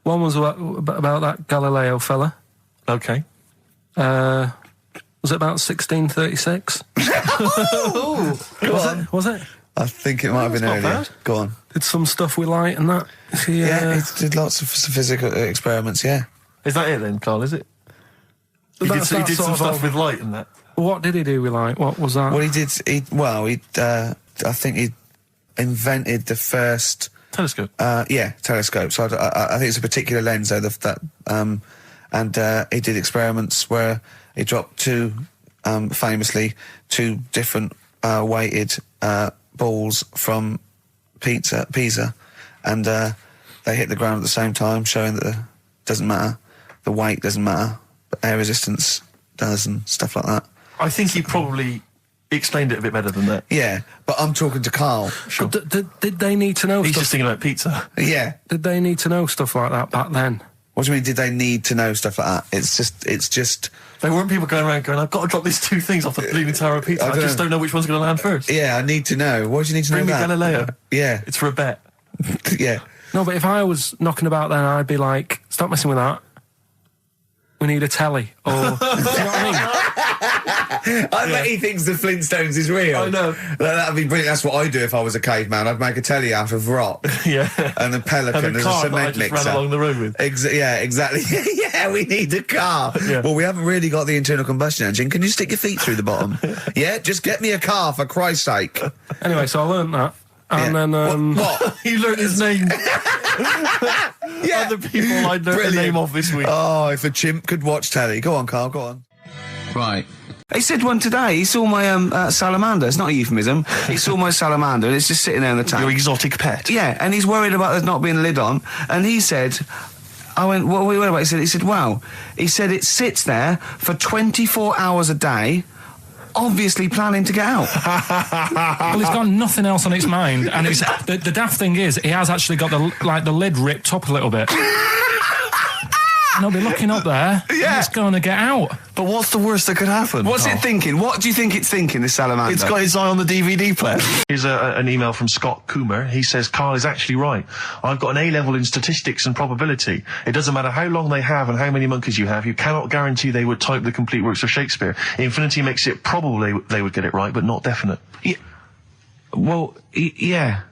One was about that Galileo fella. Okay. Was it about 1636? Was it? I think it might have been earlier. Bad. Go on. Did some stuff with light and that. Yeah, he did lots of physical experiments, yeah. Is that it then, Carl, is it? He did some stuff with light and that. What did he do with light? What was that? Well, I think he invented the first... Telescope? Telescope. So I think it's a particular lens, though, and he did experiments where he dropped famously two different weighted balls from Pisa, and they hit the ground at the same time, showing that it doesn't matter, the weight doesn't matter, but air resistance does and stuff like that. I think he probably explained it a bit better than that. Yeah, but I'm talking to Carl. Sure. Did they need to know He's stuff? just thinking about pizza. Yeah. Did they need to know stuff like that back then? What do you mean, did they need to know stuff like that? It's just... There weren't people going around going, I've got to drop these 2 things off the bleeding tower of pizza. I just don't know which one's going to land first. Yeah, I need to know. Why do you need to know that? Bring me Galileo. Yeah. It's for a bet. Yeah. No, but if I was knocking about then, I'd be like, stop messing with that. We need a telly. Or, do you know what I mean? I bet he thinks the Flintstones is real. I know. That'd be brilliant. That's what I'd do if I was a caveman. I'd make a telly out of rock. Yeah. And a pelican And a as car a that I cement just mixer. ran along the road with. Yeah, exactly. Yeah, we need a car. Yeah. Well, we haven't really got the internal combustion engine. Can you stick your feet through the bottom? Yeah, just get me a car, for Christ's sake. Anyway, so I learnt that. And then, What? He learned his name. Yeah. Other people I learned the name of this week. Oh, if a chimp could watch telly. Go on, Carl, go on. Right. He said one today, he saw my salamander. It's not a euphemism. He saw my salamander and it's just sitting there in the tank. Your exotic pet. Yeah, and he's worried about there not being a lid on. And he said, I went, what are we worried about? He said, wow. He said it sits there for 24 hours a day, obviously planning to get out. Well, he's got nothing else on its mind, and it's the daft thing is he has actually got the lid ripped up a little bit. And he'll be looking up there. Yeah. And it's going to get out. But what's the worst that could happen? What's it thinking? What do you think it's thinking, this salamander? It's got his eye on the DVD player. Here's an email from Scott Coomer. He says, Carl is actually right. I've got an A-level in statistics and probability. It doesn't matter how long they have and how many monkeys you have. You cannot guarantee they would type the complete works of Shakespeare. Infinity makes it probably they would get it right, but not definite. Yeah. Well, yeah.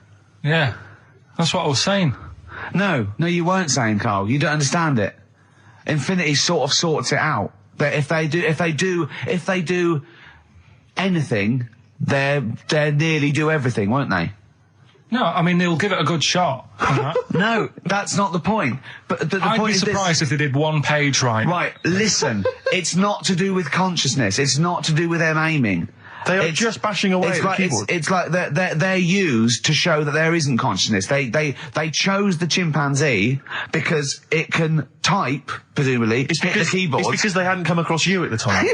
Yeah. That's what I was saying. No, you weren't saying, Carl. You don't understand it. Infinity sort of sorts it out. That if they do anything, they nearly do everything, won't they? No, I mean, they'll give it a good shot. No, that's not the point. But the I'd point be is surprised if they did one page right. Right, listen, it's not to do with consciousness. It's not to do with them aiming. They are just bashing away at the keyboard. It's like they're used to show that there isn't consciousness. They chose the chimpanzee because it can type, presumably, hit the keyboard. It's because they hadn't come across you at the time.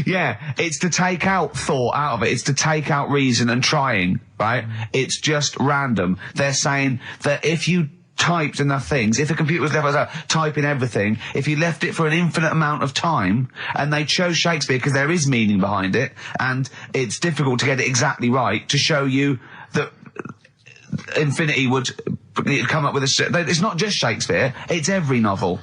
Yeah. It's to take out thought out of it. It's to take out reason and trying, right? It's just random. They're saying that if you typed enough things, if a computer was left typing everything, if you left it for an infinite amount of time, and they chose Shakespeare because there is meaning behind it, and it's difficult to get it exactly right, to show you that Infinity would come up with it's not just Shakespeare, it's every novel.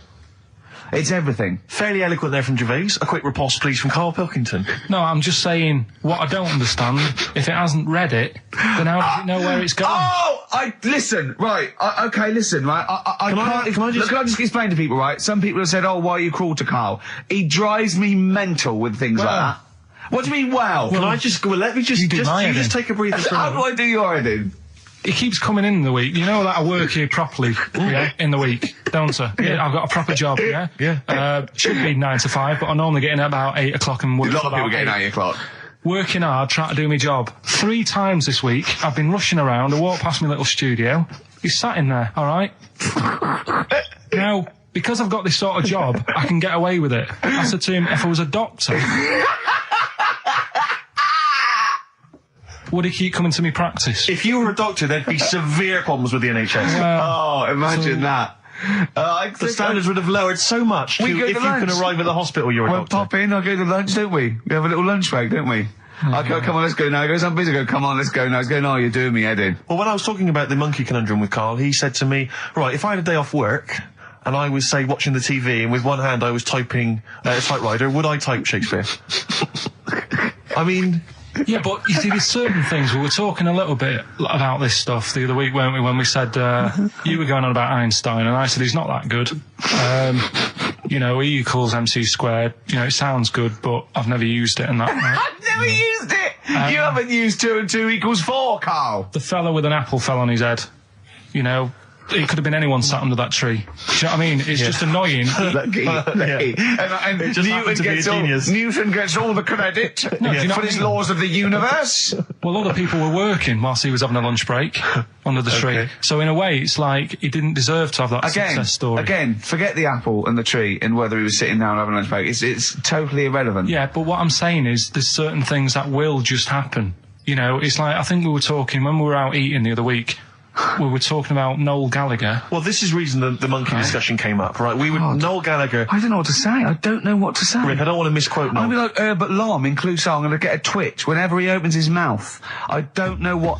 It's everything. Fairly eloquent there from Gervais. A quick riposte, please, from Karl Pilkington. No, I'm just saying, what I don't understand, if it hasn't read it, then how does it know where it's going? Listen, right, listen, right, Can I just explain to people, right? Some people have said, why are you cruel to Carl? He drives me mental with things like that. What do you mean, let me just take a breather for a How do moment. I do your editing? He keeps coming in the week. You know that I work here properly, in the week, don't I? Yeah, I've got a proper job, Yeah. Should be 9 to 5, but I normally get in at about 8 o'clock and work. A lot of people getting 8 o'clock. Working hard, trying to do my job. 3 times this week, I've been rushing around. I walked past my little studio. He's sat in there, all right? Now, because I've got this sort of job, I can get away with it. I said to him, if I was a doctor, would he keep coming to me practice? If you were a doctor, there'd be severe problems with the NHS. Imagine that. The standards would have lowered so much if you can arrive at the hospital, you're a We'll doctor. pop in, I'll go to lunch, don't we? We have a little lunch break, don't we? I go, come on, let's go now. He goes, I'm busy. I go, come on, let's go now. He's going, no, you're doing me head in. Well, when I was talking about the monkey conundrum with Carl, he said to me, right, if I had a day off work, and I was, say, watching the TV, and with one hand I was typing a typewriter, would I type Shakespeare? I mean... Yeah, but you see, there's certain things. We were talking a little bit about this stuff the other week, weren't we, when we said you were going on about Einstein, and I said he's not that good. E equals MC squared. It sounds good, but I've never used it and that. Right? I've never used it! You haven't used 2 and 2 equals 4, Carl! The fella with an apple fell on his head. It could have been anyone sat under that tree. Do you know what I mean? It's just annoying. Lucky. And It just happened to be a genius. Newton gets all the credit do you know for what his I mean? laws of the universe. Well, other people were working whilst he was having a lunch break under the tree. So in a way, it's like he didn't deserve to have that success story. Again, forget the apple and the tree and whether he was sitting down having a lunch break. It's totally irrelevant. Yeah, but what I'm saying is there's certain things that will just happen. It's like, I think we were talking when we were out eating the other week. We were talking about Noel Gallagher. Well, this is the reason the monkey discussion came up, right? Noel Gallagher... I don't know what to say. I don't know what to say. Rick, I don't want to misquote Noel. I'll be like Herbert Lom in Clouseau. I'm going to get a twitch whenever he opens his mouth. I don't know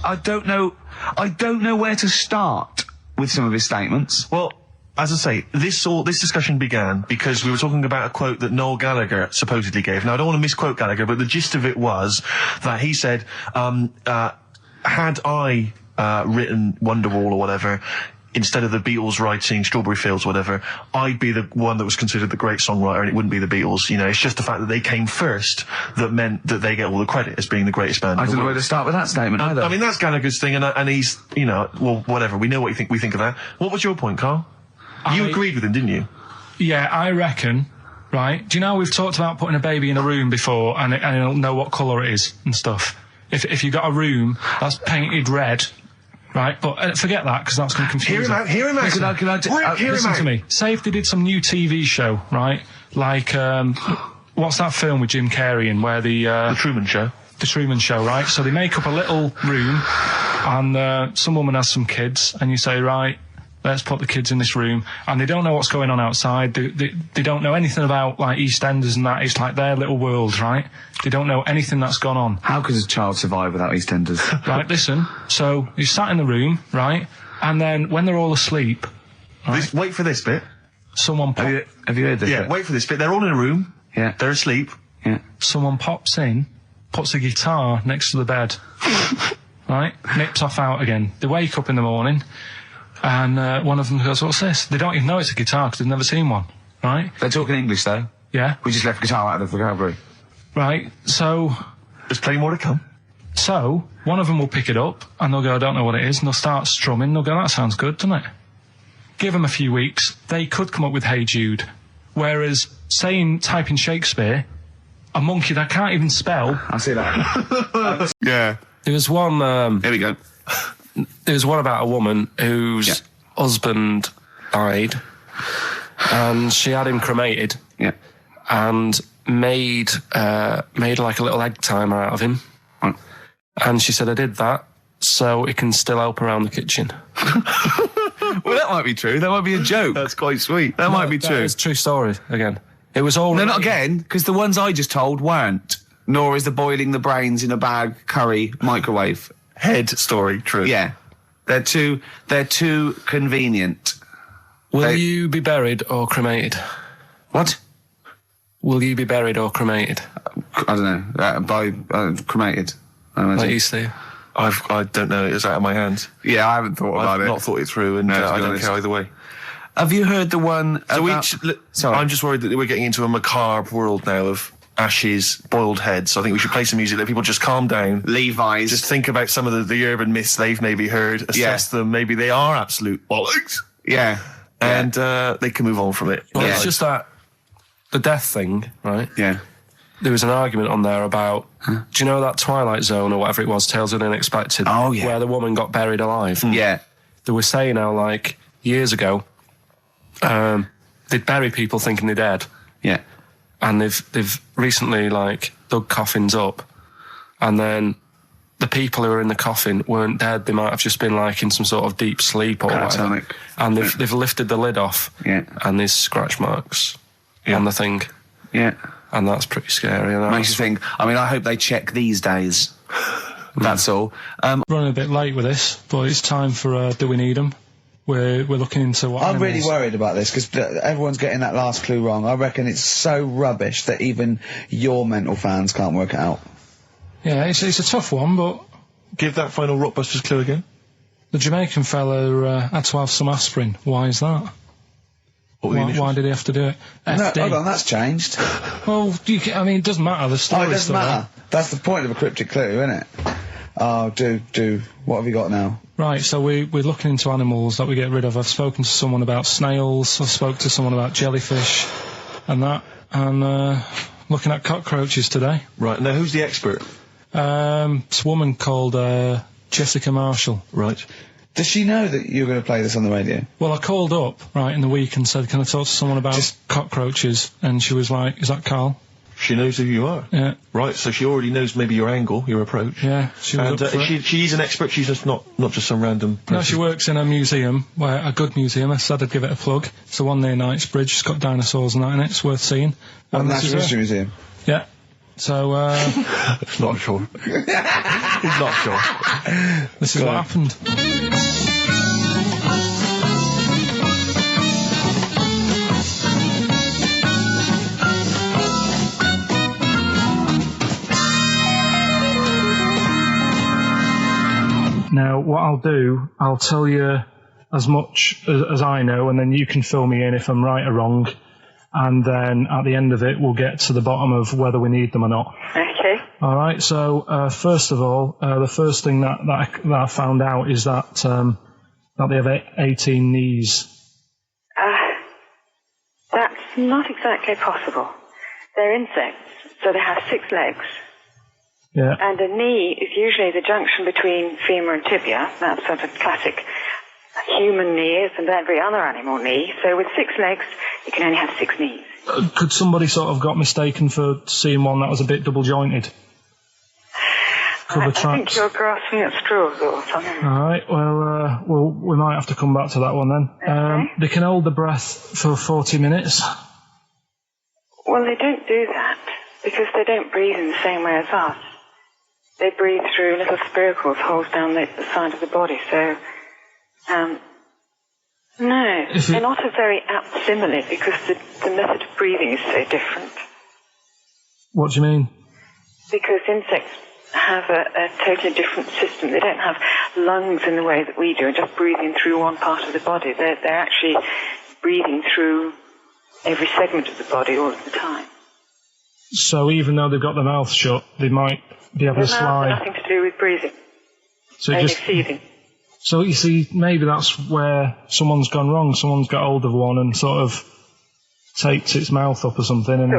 where to start with some of his statements. Well, as I say, this discussion began because we were talking about a quote that Noel Gallagher supposedly gave. Now, I don't want to misquote Gallagher, but the gist of it was that he said, had I written Wonderwall or whatever, instead of the Beatles writing Strawberry Fields or whatever, I'd be the one that was considered the great songwriter and it wouldn't be the Beatles. You know, it's just the fact that they came first that meant that they get all the credit as being the greatest band. I don't know where to start with that statement either. I mean, that's Gallagher's thing, and he's, you know, well, whatever. We know what we think of that. What was your point, Carl? You agreed with him, didn't you? Yeah, I reckon, right? Do you know we've talked about putting a baby in a room before and it'll know what colour it is and stuff? If you've got a room that's painted red, right? But forget that, because that's going to confuse Hear him out. Listen to me. Say if they did some new TV show, right? Like, what's that film with Jim Carrey in where The Truman Show. The Truman Show, right? So they make up a little room and some woman has some kids and you say, right, let's put the kids in this room, and they don't know what's going on outside. They don't know anything about, like, EastEnders and that. It's like their little world, right? They don't know anything that's gone on. How could a child survive without EastEnders? Right, listen. So you sat in the room, right? And then when they're all asleep, right, Wait for this bit. Someone Have you heard this? Yeah, bit? wait for this bit. They're all in a room. Yeah. They're asleep. Yeah. Someone pops in, puts a guitar next to the bed, right? Nips off out again. They wake up in the morning, and one of them goes, "What's this?" They don't even know it's a guitar because they've never seen one, right? They're talking English, though. Yeah. We just left guitar out of the vocabulary. Right, so There's plenty more to come. So, one of them will pick it up, and they'll go, I don't know what it is, and they'll start strumming, they'll go, that sounds good, doesn't it? Give them a few weeks, they could come up with Hey Jude. Whereas, type in Shakespeare, a monkey that can't even spell... I see that. Yeah. There was one... Here we go. There was one about a woman whose husband died, and she had him cremated. Yeah. And made like a little egg timer out of him. Right. And she said, I did that so it can still help around the kitchen. Well, that might be true. That might be a joke. That's quite sweet. That might be true. It's a true story, again. It was all... No, not again, because the ones I just told weren't. Nor is the boiling the brains in a bag curry microwave. Head story true. Yeah. They're too convenient. Will you be buried or cremated? What? Will you be buried or cremated? I don't know. Cremated. I imagine. Like you, Steve? I don't know. It's out of my hands. Yeah, I haven't thought about I've it. not thought it through, and I don't care either way. Have you heard the one So about... Sorry. I'm just worried that we're getting into a macabre world now of ashes, boiled heads. I think we should play some music, let people just calm down. Levi's. Just think about some of the urban myths they've maybe heard, assess them. Maybe they are absolute bollocks. Yeah. And they can move on from it. Well, Yeah. it's just that the death thing, right? Yeah. There was an argument on there about, do you know that Twilight Zone or whatever it was, Tales of the Unexpected? Oh, yeah. Where the woman got buried alive. Yeah. They were saying how, like, years ago, they'd bury people thinking they're dead. Yeah. And they've recently, like, dug coffins up, and then the people who were in the coffin weren't dead. They might have just been, like, in some sort of deep sleep or whatever. Catatonic. And they've lifted the lid off. Yeah. And there's scratch marks on the thing. Yeah. And that's pretty scary. And Makes you think. I mean, I hope they check these days. That's all. Running a bit late with this, but it's time for Do We Need 'Em? We're looking into what I'm animals... really worried about this because everyone's getting that last clue wrong. I reckon it's so rubbish that even your mental fans can't work it out. Yeah, it's a tough one, but... Give that final Rockbusters clue again. The Jamaican fella had to have some aspirin. Why is that? Why did he have to do it? No, FD. hold on, that's changed. Well, I mean, it doesn't matter. The story Oh, it doesn't matter. That's the point of a cryptic clue, isn't it? Oh, do. What have you got now? Right, so we're looking into animals that we get rid of. I've spoken to someone about snails. I spoke to someone about jellyfish and that. And looking at cockroaches today. Right, now who's the expert? It's a woman called Jessica Marshall. Right. Does she know that you're going to play this on the radio? Well, I called up, right, in the week and said, can I talk to someone about cockroaches? And she was like, is that Carl? She knows who you are. Yeah. Right, so she already knows maybe your angle, your approach. Yeah, she was And up for it. she's an expert, she's just not just some random person. No, she works in a museum, a good museum. I said I'd give it a plug. It's the one near Knightsbridge. It's got dinosaurs and that in it. It's worth seeing. On And the this is Natural her. History Museum. Yeah. So, Not sure. He's not sure. this is what happened. what I'll do, I'll tell you as much as I know, and then you can fill me in if I'm right or wrong. And then at the end of it, we'll get to the bottom of whether we need them or not. Okay. All right. So first of all, the first thing that I found out is that they have 18 knees. That's not exactly possible. They're insects, so they have 6 legs. Yeah. And a knee is usually the junction between femur and tibia. That's sort of classic human knee and every other animal knee. So with 6 legs, you can only have 6 knees. Could somebody sort of got mistaken for seeing one that was a bit double jointed? I think you're grasping at straws or something. All right. Well, we might have to come back to that one then. Okay. They can hold the breath for 40 minutes. Well, they don't do that because they don't breathe in the same way as us. They breathe through little spiracles, holes down the side of the body. So, no, they're not a very apt simile because the method of breathing is so different. What do you mean? Because insects have a totally different system. They don't have lungs in the way that we do, and just breathing through one part of the body. They're actually breathing through every segment of the body all of the time. So even though they've got their mouth shut, they might be able to slide. Nothing to do with breathing. So only just feeding. So you see, maybe that's where someone's gone wrong. Someone's got hold of one and sort of taped its mouth up or something and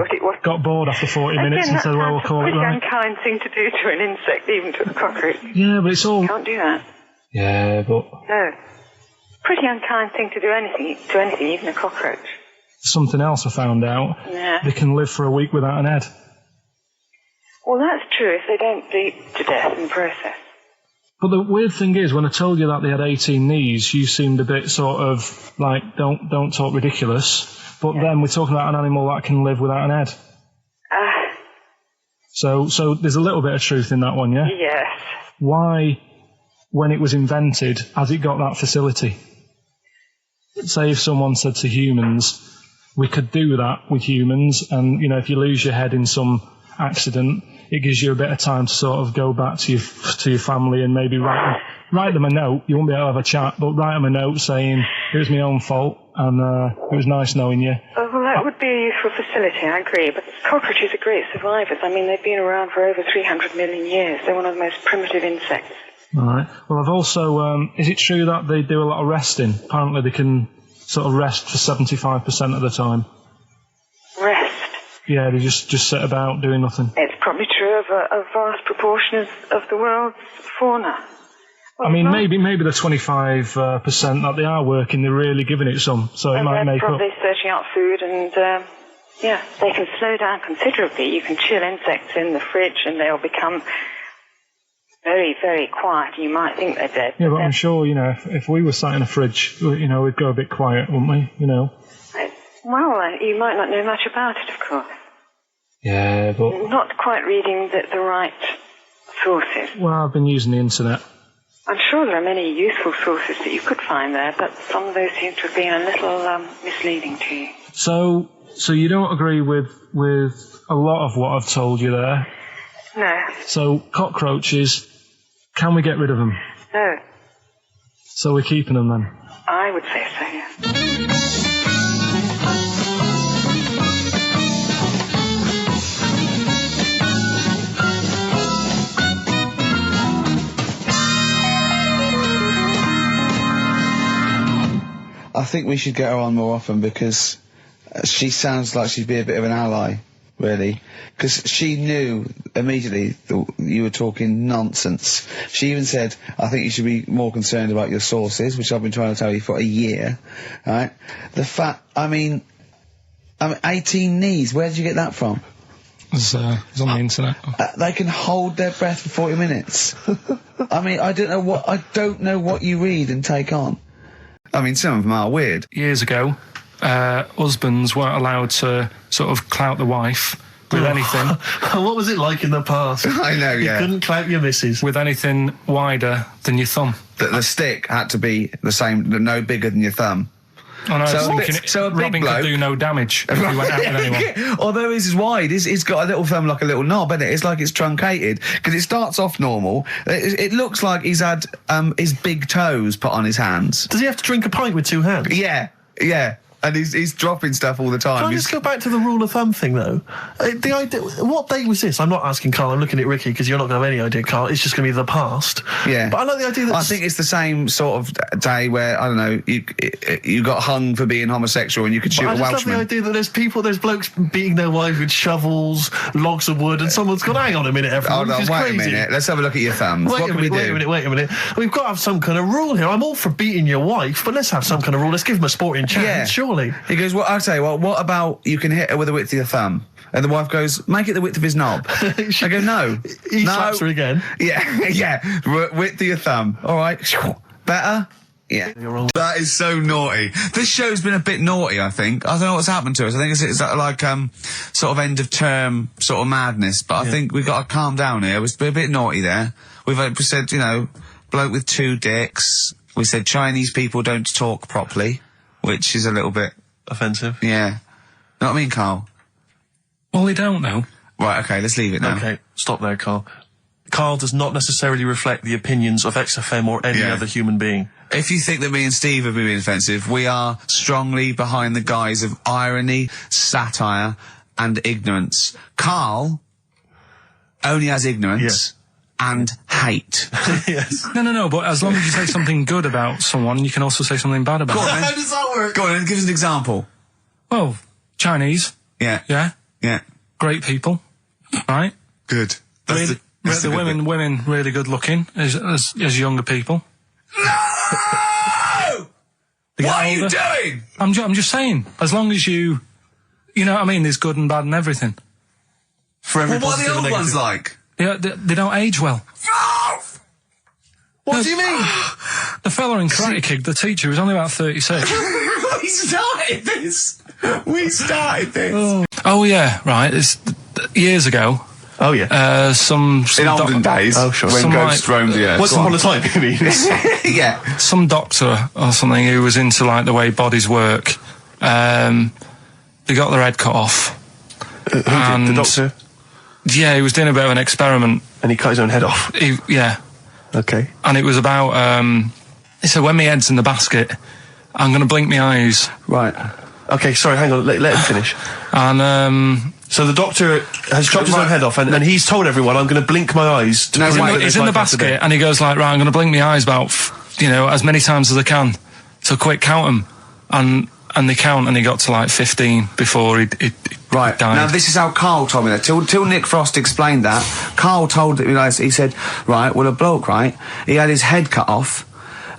got bored after 40 minutes and said, well, we'll call it right. It's a pretty unkind thing to do to an insect, even to a cockroach. Yeah, but it's all... You can't do that. Yeah, but... No. Pretty unkind thing to do to anything, even a cockroach. Something else I found out. Yeah. They can live for a week without an head. Well, that's true if they don't bleed to death in the process. But the weird thing is, when I told you that they had 18 knees, you seemed a bit sort of like, don't talk ridiculous. But then we're talking about an animal that can live without an head. So there's a little bit of truth in that one, yeah? Yes. Why, when it was invented, has it got that facility? Say if someone said to humans, we could do that with humans, and, you know, if you lose your head in some accident, it gives you a bit of time to sort of go back to your family and maybe write them a note. You won't be able to have a chat, but write them a note saying, it was my own fault, and it was nice knowing you. Oh, well, that would be a useful facility, I agree, but cockroaches are great survivors. I mean, they've been around for over 300 million years. They're one of the most primitive insects. All right. Well, I've also... is it true that they do a lot of resting? Apparently they can sort of rest for 75% of the time. Rest? Yeah, they just sit about doing nothing. It's probably true of a vast proportion of the world's fauna. Well, I mean, maybe the 25% that they are working, they're really giving it some, so it might make up. They're probably searching out food and, they can slow down considerably. You can chill insects in the fridge and they'll become very, very quiet. You might think they're dead. Yeah, but I'm sure, you know, if we were sat in a fridge, you know, we'd go a bit quiet, wouldn't we, you know? Well, you might not know much about it, of course. Yeah, but... Not quite reading the right sources. Well, I've been using the internet. I'm sure there are many useful sources that you could find there, but some of those seem to have been a little misleading to you. So you don't agree with a lot of what I've told you there? No. So, cockroaches, can we get rid of them? No. So we're keeping them then? I would say so, yeah. I think we should get her on more often because she sounds like she'd be a bit of an ally, really. Because she knew immediately that you were talking nonsense. She even said, I think you should be more concerned about your sources, which I've been trying to tell you for a year, right? The fact, I mean 18 knees, where did you get that from? It's on the internet. They can hold their breath for 40 minutes. I mean, I don't know what you read and take on. I mean, some of them are weird. Years ago, husbands weren't allowed to sort of clout the wife with anything. What was it like in the past? I know, yeah. You couldn't clout your missus. With anything wider than your thumb. The stick had to be the same, no bigger than your thumb. I know, So so a big Robin bloke could do no damage if he went out with anyone. Although his is wide, he's got a little thumb like a little knob, isn't it? It's like it's truncated because it starts off normal. It looks like he's had his big toes put on his hands. Does he have to drink a pint with 2 hands? Yeah. And he's dropping stuff all the time. Can I just go back to the rule of thumb thing, though? The idea, what date was this? I'm not asking Carl, I'm looking at Ricky, because you're not going to have any idea, Carl. It's just going to be the past. Yeah. But I like the idea that... I think it's the same sort of day where, I don't know, you got hung for being homosexual and you could shoot a Welshman. I just love the idea that there's blokes beating their wives with shovels, logs of wood, and someone's gone, hang on a minute, everyone, this is wait crazy. a minute, let's have a look at your thumbs. What can we do? Wait a minute. We've got to have some kind of rule here. I'm all for beating your wife, but let's have some kind of rule. Let's give him a sporting chance, surely. He goes, well, I'll tell you what about you can hit her with the width of your thumb? And the wife goes, make it the width of his knob. I go, no. He slaps her again. Yeah, width of your thumb. All right. Better? Yeah. That is so naughty. This show's been a bit naughty, I think. I don't know what's happened to us. I think it's like, sort of end of term sort of madness, but I think we've got to calm down here. We've been a bit naughty there. We said, bloke with 2 dicks. We said Chinese people don't talk properly, which is a little bit... offensive. Yeah. Know what I mean, Carl? Well, they don't know. Right, okay, let's leave it now. Okay, stop there, Carl. Carl does not necessarily reflect the opinions of XFM or any other human being. If you think that me and Steve have been being offensive, we are strongly behind the guise of irony, satire, and ignorance. Carl only has ignorance and hate. Yes. No, but as long as you say something good about someone, you can also say something bad about them. How does that work? Go on, give us an example. Well, Chinese. Yeah. Yeah. Great people. Right? Good. The women really good looking as younger people. No! What are you doing? I'm just saying, as long as you know what I mean, there's good and bad and everything. For every what are the old ones like? They don't age well. What do you mean? The fella in Karate Kid, the teacher, was only about 36. We started this. Oh yeah, right. It's years ago. Oh yeah. Some in olden days. Oh sure. When ghosts roamed the earth. Once upon a time, you mean? Yeah. Some doctor or something who was into like the way bodies work. They got their head cut off. Who did? The doctor? Yeah, he was doing a bit of an experiment. And he cut his own head off? Yeah. Okay. And it was about, he said, when my head's in the basket, I'm going to blink my eyes. Right. Okay, sorry, hang on, let him finish. And, so the doctor has chopped his own head off, and he's told everyone, I'm going to blink my eyes to prove that he's in the basket, and he goes like, right, I'm going to blink my eyes about, as many times as I can. So quick, count them. And they count, and he got to like 15 before he Right, died. now this is how Carl told me that. Till Nick Frost explained that, Carl told me, he said, right, well, a bloke, right, he had his head cut off,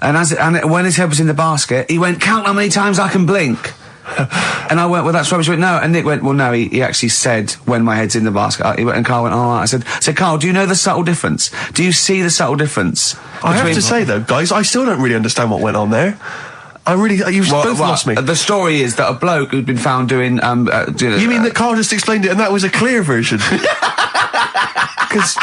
and when his head was in the basket, he went, count how many times I can blink. And I went, well, that's rubbish. He went, no. And Nick went, well, no, he actually said, when my head's in the basket. He went, and Carl went, all right. I said, Carl, do you know the subtle difference? Do you see the subtle difference? I have to say, though, guys, I still don't really understand what went on there. You've both lost me. The story is that a bloke who'd been found doing, You mean that Carl just explained it and that was a clear version? Because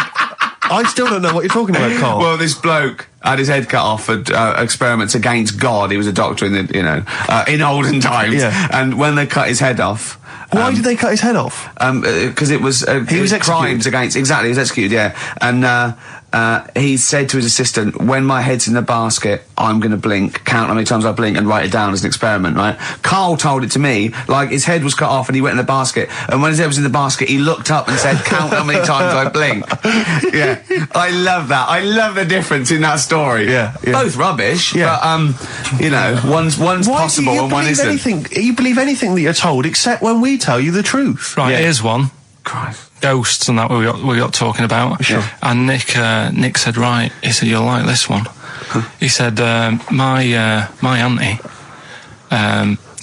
I still don't know what you're talking about, Carl. Well, this bloke had his head cut off at experiments against God. He was a doctor in the, in olden times. Yeah. And when they cut his head off... Why did they cut his head off? Because it was... he was executed. Crimes against... Exactly, he was executed, yeah. And, he said to his assistant, when my head's in the basket, I'm going to blink, count how many times I blink and write it down as an experiment, right? Carl told it to me, like his head was cut off and he went in the basket, and when his head was in the basket, he looked up and said, count how many times I blink. Yeah. I love that. I love the difference in that story. Yeah. Both rubbish, but, one's possible and one isn't. You believe anything that you're told except when we tell you the truth. Right, here's one. Christ. Ghosts and that we got talking about. Sure. And Nick said, right, he said, you'll like this one. He said, my auntie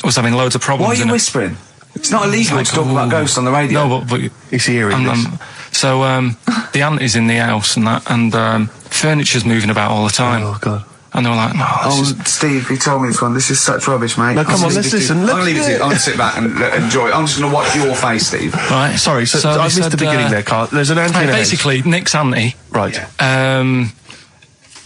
was having loads of problems. Why are you whispering? It's not illegal to talk about ghosts on the radio. No, but he's hearing this. So the auntie's in the house and that, and furniture's moving about all the time. Oh God. And they were like, no, Steve, he told me this one. This is such rubbish, mate. No, come on, let's listen. I'm going to leave it to you. I'm going to sit back and enjoy it. I'm just going to watch your face, Steve. Right. Sorry, so I missed the beginning there, Carl. There's an auntie in basically, Nick's auntie. Right.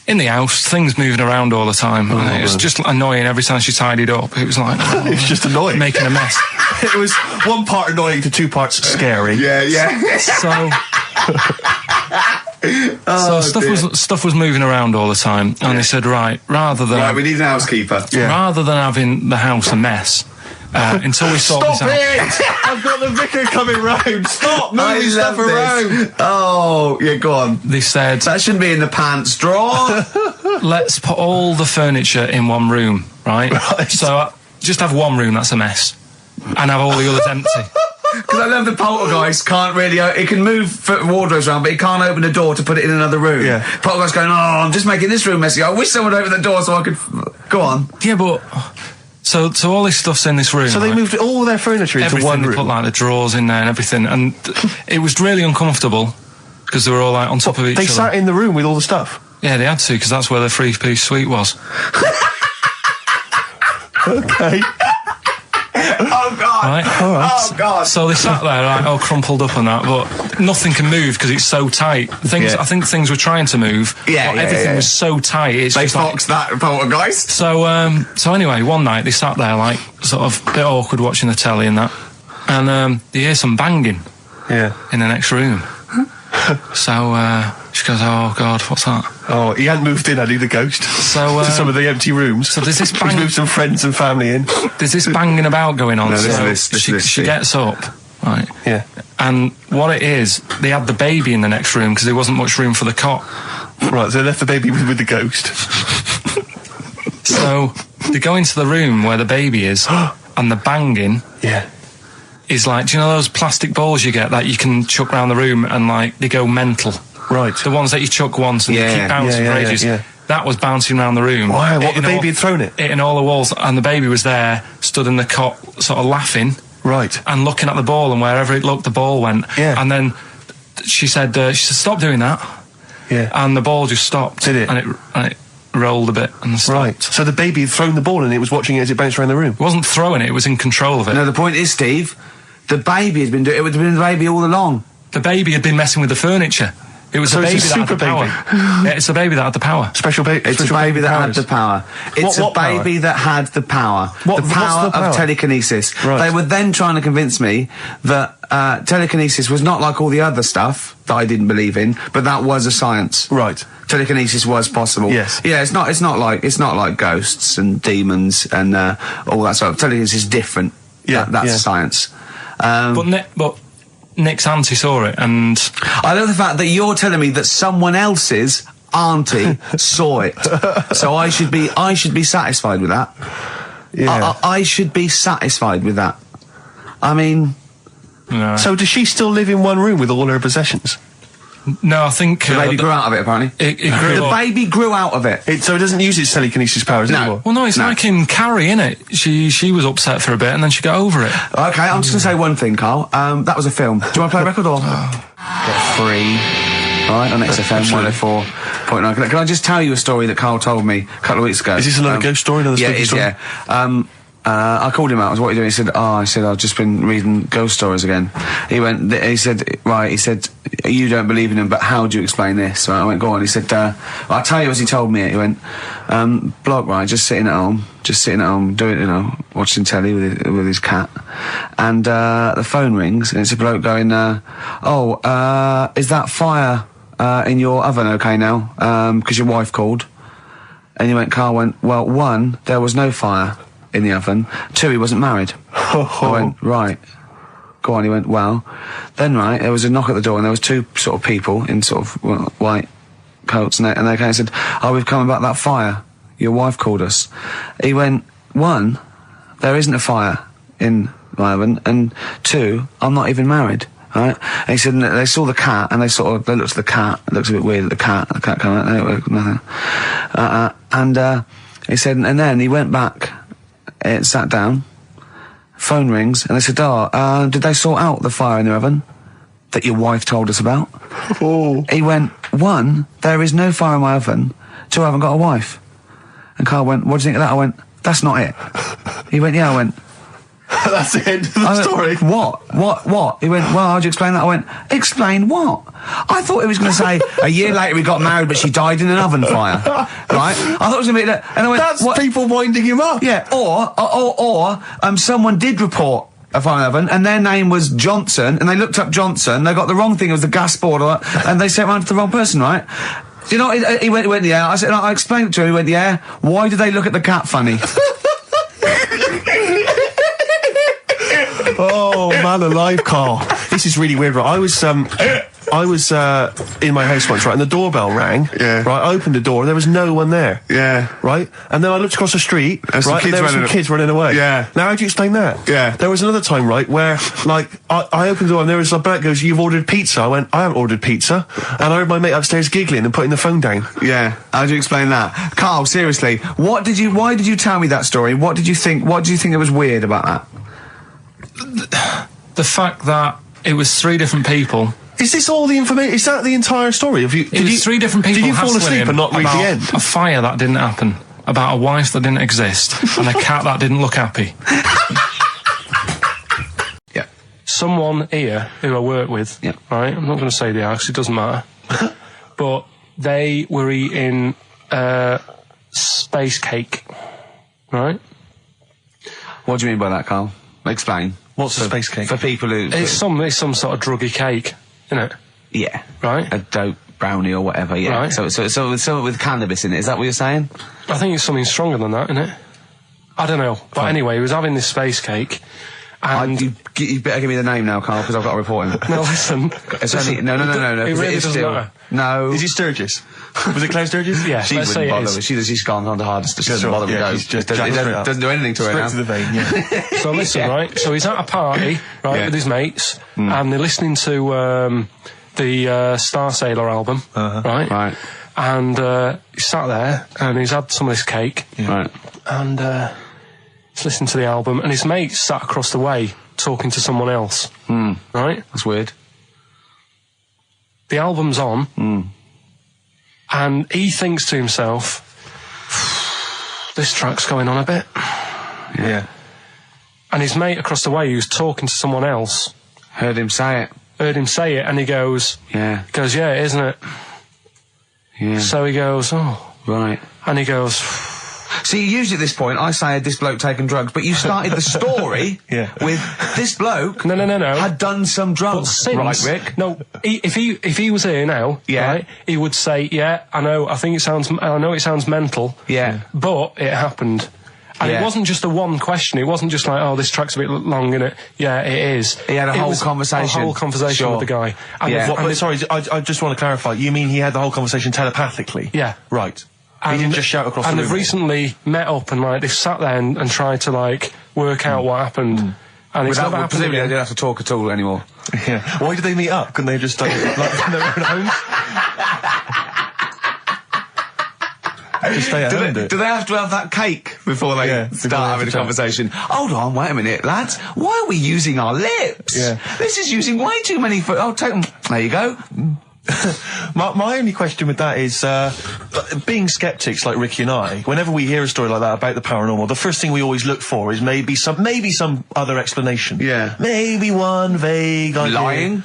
in the house, things moving around all the time. And it was just annoying every time she tidied up. It was like... It was just annoying. Making a mess. It was one part annoying to two parts scary. Yeah. So stuff was moving around all the time, and they said, right, we need an housekeeper. Rather than having the house a mess, until we sort this out. Stop it! I've got the vicar coming round. Stop moving stuff around. Oh, yeah, go on. They said that shouldn't be in the pants drawer. Let's put all the furniture in one room, right? So just have one room that's a mess, and have all the others empty. Because I love the poltergeist can't really... He can move wardrobes around, but he can't open a door to put it in another room. Yeah. Poltergeist going, I'm just making this room messy. I wish someone would open the door so I could... Go on. Yeah, but... So all this stuff's in this room. So they moved all their furniture into one room? They put, like, the drawers in there and everything, and it was really uncomfortable, because they were all, like, on top of each other. They sat in the room with all the stuff? Yeah, they had to, because that's where the three-piece suite was. Okay. Oh, God. Right? All right. Oh, God. So they sat there, like, all crumpled up and that, but nothing can move because it's so tight. I think things were trying to move, but everything was so tight. It's they just foxed that poltergeist. So anyway, one night they sat there, like, sort of a bit awkward watching the telly and that, and they hear some banging in the next room. So she goes, oh, God, what's that? Oh, he hadn't moved in, had he, the ghost? So to some of the empty rooms. So there's this He's moved some friends and family in. There's this banging about going on. She gets up, right? Yeah. And what it is, they had the baby in the next room because there wasn't much room for the cot. Right, so they left the baby with the ghost. So they go into the room where the baby is, and the banging... Yeah. Is like, do you know those plastic balls you get that you can chuck around the room and, like, they go mental? Right. The ones that you chuck once and they keep bouncing for ages. Yeah. That was bouncing around the room. Wow, what, the baby had thrown it? Hitting all the walls, and the baby was there, stood in the cot, sort of laughing. Right. And looking at the ball, and wherever it looked, the ball went. Yeah. And then she said, stop doing that. Yeah. And the ball just stopped. Did it? And it rolled a bit and stopped. Right. So the baby had thrown the ball and it was watching it as it bounced around the room? It wasn't throwing it was in control of it. No, the point is, Steve... The baby had been doing it. It would have been the baby all along. The baby had been messing with the furniture. It was the baby that had the power. Yeah, it's the baby that had the power. Special baby. It's a baby that had the power. It's a baby that had the power. The power of telekinesis. Right. They were then trying to convince me that telekinesis was not like all the other stuff that I didn't believe in, but that was a science. Right. Telekinesis was possible. Yes. Yeah. It's not like ghosts and demons and all that stuff. Telekinesis is different. Yeah. That's science. But Nick's auntie saw it, and I love the fact that you're telling me that someone else's auntie saw it. So I should be satisfied with that. Yeah. I should be satisfied with that. I mean... No. So does she still live in one room with all her possessions? No, I think... The baby grew out of it, apparently. The baby grew out of it. So it doesn't use its telekinesis powers anymore? Well, no, it's like in Carrie, innit? She was upset for a bit and then she got over it. Okay, I'm just going to say one thing, Carl. That was a film. Do you want to play a record or...? Get free. Right, on XFM 104.9. Can I just tell you a story that Carl told me a couple of weeks ago? Is this another ghost story? Another spooky story? Yeah. I called him out. I was, what are you doing? He said, I've just been reading ghost stories again. He said, you don't believe in them, but how do you explain this? Right, I went, go on. He said, I'll tell you as he told me it. He went, bloke, right, just sitting at home, doing, watching telly with his cat. And, the phone rings, and it's a bloke going, is that fire, in your oven okay now? 'Cause your wife called. And Carl went, well, 1, there was no fire in the oven. 2, he wasn't married. I went, right. Go on. He went, well, then, right, there was a knock at the door and there was 2 sort of people in sort of white coats and they came and said, we've come about that fire. Your wife called us. He went, 1, there isn't a fire in my oven, and 2, I'm not even married. Right? And he said, they saw the cat and they looked at the cat. It looks a bit weird at the cat came out, nothing. And he said, and then he went back, sat down, phone rings, and they said, did they sort out the fire in the oven that your wife told us about? Oh. He went, 1, there is no fire in my oven. 2, I haven't got a wife. And Carl went, what do you think of that? I went, that's not it. He went, yeah. I went, That's the end of the story. What? He went, well, how'd you explain that? I went, explain what? I thought he was going to say, a year later we got married, but she died in an oven fire. Right? I thought it was going to be that. And I went, That's what? people winding him up. Yeah, or someone did report a fire oven, and their name was Johnson, and they looked up Johnson, they got the wrong thing, it was the gas board, and they sent it round to the wrong person, right? You know, he went, yeah. I said, I explained it to him, he went, yeah. Why did they look at the cat funny? Oh, man alive, Carl. This is really weird, right? I was in my house once, right, and the doorbell rang. Yeah. Right, I opened the door, and there was no one there. Yeah. Right? And then I looked across the street, There's some right, kids and there were some running kids running away. Yeah. Now, how do you explain that? Yeah. There was another time, right, where, like, I opened the door, and there was a bloke goes, you've ordered pizza. I went, I haven't ordered pizza. And I heard my mate upstairs giggling and putting the phone down. Yeah. How do you explain that? Carl, seriously, why did you tell me that story? What do you think that was weird about that? The fact that it was 3 different people. Is this all the information? Is that the entire story? Did you 3 different people. Did you fall hassling asleep him and not read about the end? A fire that didn't happen, about a wife that didn't exist, and a cat that didn't look happy. Yeah. Someone here who I work with, Yeah. right? I'm not going to say the house, it doesn't matter. But they were eating space cake, right? What do you mean by that, Carl? Explain. What's a space cake? For people who... It's some sort of druggy cake, isn't it? Yeah. Right? A dope brownie or whatever, yeah. Right. So with cannabis in it, is that what you're saying? I think it's something stronger than that, isn't it? I don't know. But anyway, he was having this space cake, and... You better give me the name now, Carl, because I've got to report him. No, listen. It's only, no. It really doesn't matter. No. Is he Sturgis? Was it Claire Sturgis? Yeah, She let's say wouldn't it bother. is. She's gone on the hardest. She doesn't bother with yeah, those. she's just Doesn't do anything to her now. Straight to the vein, yeah. So listen, right? So he's at a party, right, Yeah. with his mates, and they're listening to the Star Sailor album, right? Right. And he's sat there, and he's had some of this cake, Right. and he's listening to the album, and his mate sat across the way talking to someone else, right? That's weird. The album's on, and he thinks to himself, this track's going on a bit. Yeah. And his mate across the way, who's talking to someone else, Heard him say it. and he goes, Yeah. yeah, isn't it? Yeah. So he goes, oh, Right. and he goes, See, usually at this point, I say, had this bloke taken drugs, but you started the story Yeah. with this bloke no. had done some But drugs. since, Right, Rick? No, if he was here now, Yeah. right, he would say, yeah, I know it sounds mental, Yeah. but it happened. And Yeah. it wasn't just a one question. It wasn't just like, oh, this track's a bit long, innit? Yeah, it is. He had a It whole was conversation. A whole conversation Sure. with the guy. And Yeah. the- What, and but the- sorry, I just want to clarify. You mean he had the whole conversation telepathically? Yeah. Right. He didn't just shout across the And room. they've recently met up and like they've sat there and tried to like work out what happened. And it's never happened Presumably they again. don't have to talk at all anymore. Yeah. Why did they meet up? Couldn't they just like in their own homes? Just stay at home. Do they have to have that cake before they Yeah, before they start have having to a chat. conversation? Hold on, wait a minute, lads. Why are we using our lips? Yeah. This is using way too many... Oh, take them. There you go. My only question with that is, being skeptics like Ricky and I, whenever we hear a story like that about the paranormal, the first thing we always look for is maybe some other explanation. Yeah. Maybe one vague idea. Lying.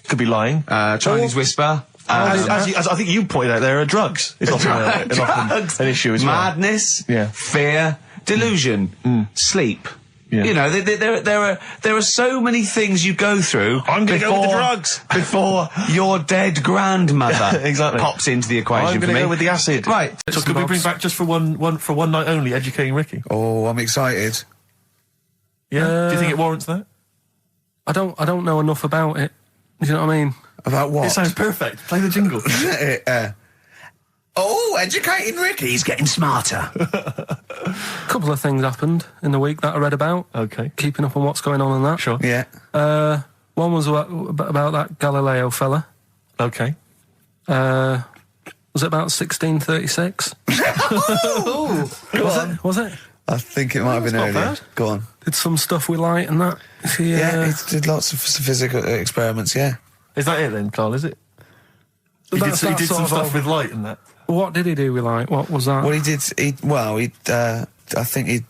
Could be lying. Chinese whisper. As I think you pointed out, there are drugs. It's often, Drugs. an issue as well. Madness. Yeah. Fear. Delusion. Sleep. Yeah. You know, there are so many things you go through. I'm going to go with the drugs before your dead grandmother exactly. pops into the equation. I'm for going to me. go with the acid. Right. So could we bring back just for one night only, educating Ricky? Oh, I'm excited. Yeah. Do you think it warrants that? I don't know enough about it. Do you know what I mean? About what? It sounds perfect. Play the jingle. Oh, educating Ricky. He's getting smarter. A couple of things happened in the week that I read about. Okay. Keeping up on what's going on in that. Sure. Yeah. One was about that Galileo fella. Okay. Was it about 1636? Was it? I think it might have been not earlier. bad. Go on. Did some stuff with light and that? Yeah, he did lots of physical experiments, yeah. Is that it then, Carl? Is it? He did some stuff with light and that. What did he do with light? What was that? Well, I think he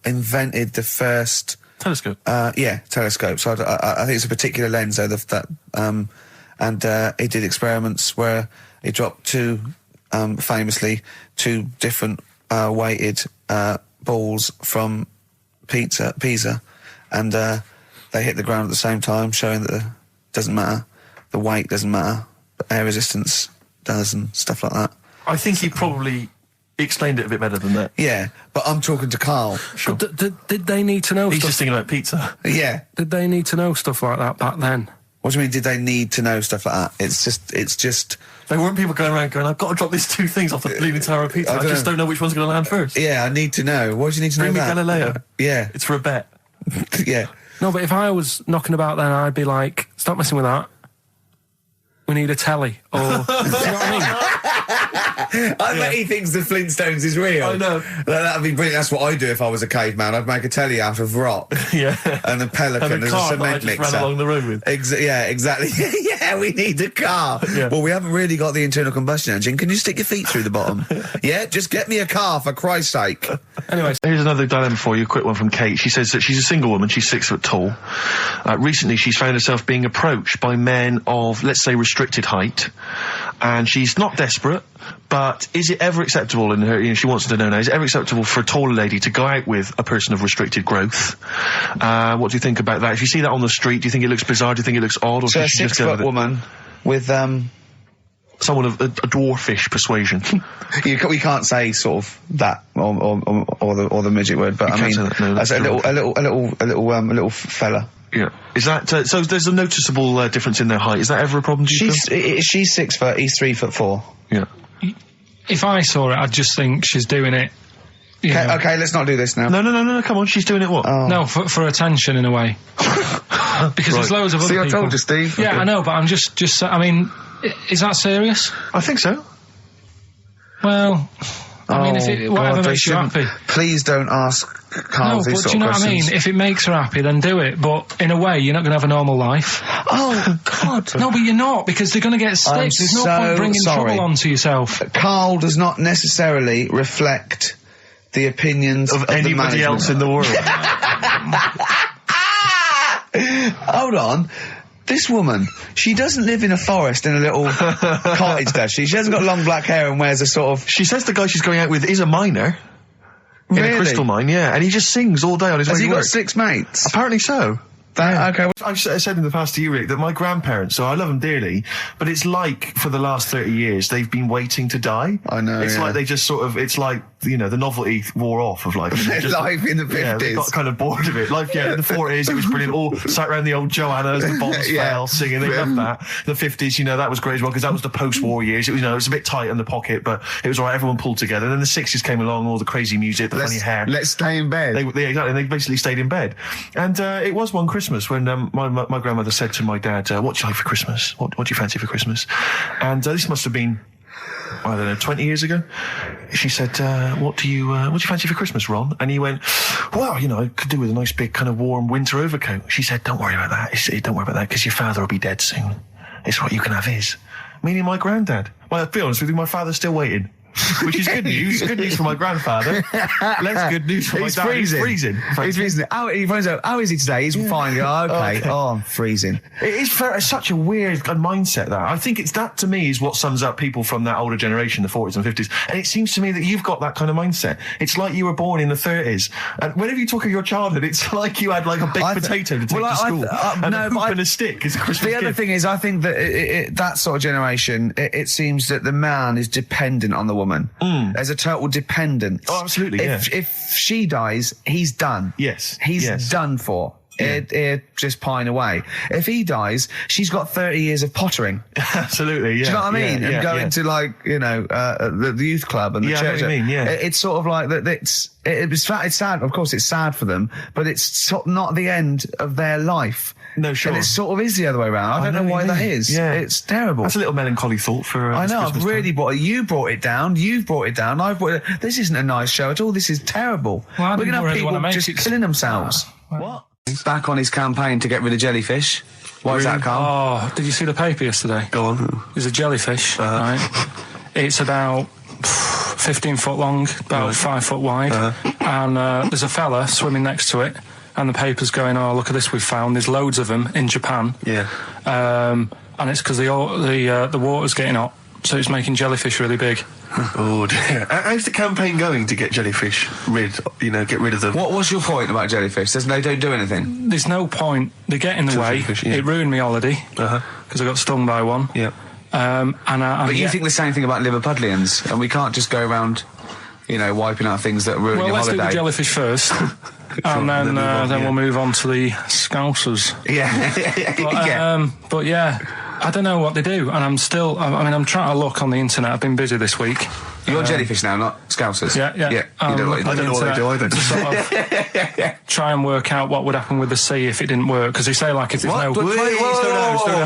invented the first Telescope. Telescope. So I think it's a particular lens, though. He did experiments where he dropped famously two different weighted balls from Pisa, and they hit the ground at the same time, showing that it doesn't matter, the weight doesn't matter, but air resistance does, and stuff like that. I think he probably explained it a bit better than that. Yeah, but I'm talking to Karl. Sure. Did they need to know He's stuff? just thinking about pizza. Yeah. Did they need to know stuff like that back then? What do you mean, did they need to know stuff like that? It's just... There weren't people going around going, I've got to drop these two things off the Leaning Tower of Pizza. I just don't know which one's going to land first. Yeah, I need to know. Why do you need to know that? Bring me Galileo. Yeah. It's for a bet. Yeah. No, but if I was knocking about then, I'd be like, stop messing with that. We need a telly. Or, do you know what I mean? I bet he thinks the Flintstones is real. I know. That'd be brilliant. That's what I'd do if I was a caveman. I'd make a telly out of rock. Yeah. And a pelican and a as car a that I cement just mixer. ran along the road with. Yeah, exactly. Yeah, we need a car. Yeah. Well, we haven't really got the internal combustion engine. Can you stick your feet through the bottom? Yeah, just get me a car, for Christ's sake. Anyway, here's another dilemma for you, a quick one from Kate. She says that she's a single woman, she's 6 foot tall. Recently she's found herself being approached by men of, let's say, restricted height. And she's not desperate, but is it ever acceptable in her, she wants to know now, is it ever acceptable for a taller lady to go out with a person of restricted growth? What do you think about that? If you see that on the street, do you think it looks bizarre? Do you think it looks odd? Or So should a she just go 6 with foot it? woman with, Someone of a dwarfish persuasion. we can't say sort of that or the midget word, but I mean, as a little fella. Yeah. Is that, so there's a noticeable difference in their height. Is that ever a problem to you? She's 6 foot, he's 3'4". Yeah. If I saw it, I'd just think she's doing it. Okay, let's not do this now. No, come on, she's doing it what? Oh. No, for attention in a way. Because there's loads of other people. I told you, Steve. Yeah, Okay. I know, but I'm just, I mean, is that serious? I think so. Well, I mean, if it, whatever makes you happy. Please don't ask Karl No, these but sort do you know of what I questions. mean? If it makes her happy, then do it. But in a way, you're not going to have a normal life. Oh, God. No, but you're not, because they're going to get I'm sticks. There's no so point bringing sorry. trouble onto yourself. Karl does not necessarily reflect the opinions Of the anybody management. else in the world. Hold on. This woman, she doesn't live in a forest in a little cottage, does she? She hasn't got long black hair and wears a sort of... She says the guy she's going out with is a miner. In a crystal mine, yeah. And he just sings all day on his way Has to he work. got 6 mates? Apparently so. Okay. I've said in the past to you, Rick, that my grandparents, so I love them dearly, but it's like for the last 30 years they've been waiting to die. I know, It's yeah. like they just sort of, it's like, the novelty wore off of life. Life in the 50s. Yeah, they got kind of bored of it. Life, in the 40s, it was brilliant. All sat around the old Joannas, the bombs Yeah. fell, singing. They loved that. The 50s, that was great as well, because that was the post-war years. It was, it was a bit tight in the pocket, but it was all right. Everyone pulled together. And then the 60s came along, all the crazy music, the funny hair. Let's stay in bed. Exactly. They basically stayed in bed. And it was one Christmas when my grandmother said to my dad, what do you like for Christmas? What do you fancy for Christmas? And this must have been, I don't know, 20 years ago. She said, what do you fancy for Christmas, Ron? And he went, well, I could do with a nice big kind of warm winter overcoat. She said, don't worry about that. Don't worry about that, because your father will be dead soon. It's what you can have his. Meaning my granddad. Well, to be honest with you, my father's still waiting. Which is good news. Good news for my grandfather. Less good news for my dad. He's freezing. He's freezing. He finds out, how is he today? He's fine. Oh, okay. Oh, I'm freezing. It is it's such a weird mindset, that. I think it's that, to me, is what sums up people from that older generation, the 40s and 50s. And it seems to me that you've got that kind of mindset. It's like you were born in the 30s. And whenever you talk of your childhood, it's like you had like a baked potato to take to school. And a hoop and a stick is a Christmas The other gift. thing is, I think that that sort of generation, it seems that the man is dependent on the woman. There's a total dependence. Oh, absolutely, yeah. If she dies, he's done. Yes. He's yes. done for. Just pine away. If he dies, she's got 30 years of pottering. Absolutely, yeah. Do you know what I mean? And going to the youth club and the Yeah, I know church. what you mean, yeah. It's sort of like that. It's sad. Of course, it's sad for them, but it's sort of not the end of their life. No, sure. And it sort of is the other way around. I don't know why that is. Yeah. It's terrible. That's a little melancholy thought for I know, Christmas I've really you brought it down, you've brought it down, I've brought it. This isn't a nice show at all, this is terrible. Well, We're going to have really people wanna make just it- killing themselves. What? Back on his campaign to get rid of jellyfish. Why is that, Karl? Oh, did you see the paper yesterday? Go on. There's a jellyfish, right? It's about 15 foot long, about 5 foot wide, and there's a fella swimming next to it, and the paper's going, oh, look at this we've found. There's loads of them in Japan. Yeah. And it's because the water's getting hot, so it's making jellyfish really big. Oh dear. How's the campaign going to get jellyfish get rid of them? What was your point about jellyfish? They don't do anything. There's no point. They get in the way. Jellyfish, yeah. It ruined my holiday because I got stung by one. Yeah. But you think the same thing about Liverpudlians, and we can't just go around, wiping out things that ruin your let's holiday. do the jellyfish first, and then we'll move on to the Scousers. Yeah. But yeah, I don't know what they do, and I'm trying to look on the internet. I've been busy this week. You're jellyfish now, not Scousers. Yeah. I don't know what they do either. To sort of try and work out what would happen with the sea if it didn't work, because they say if there's no...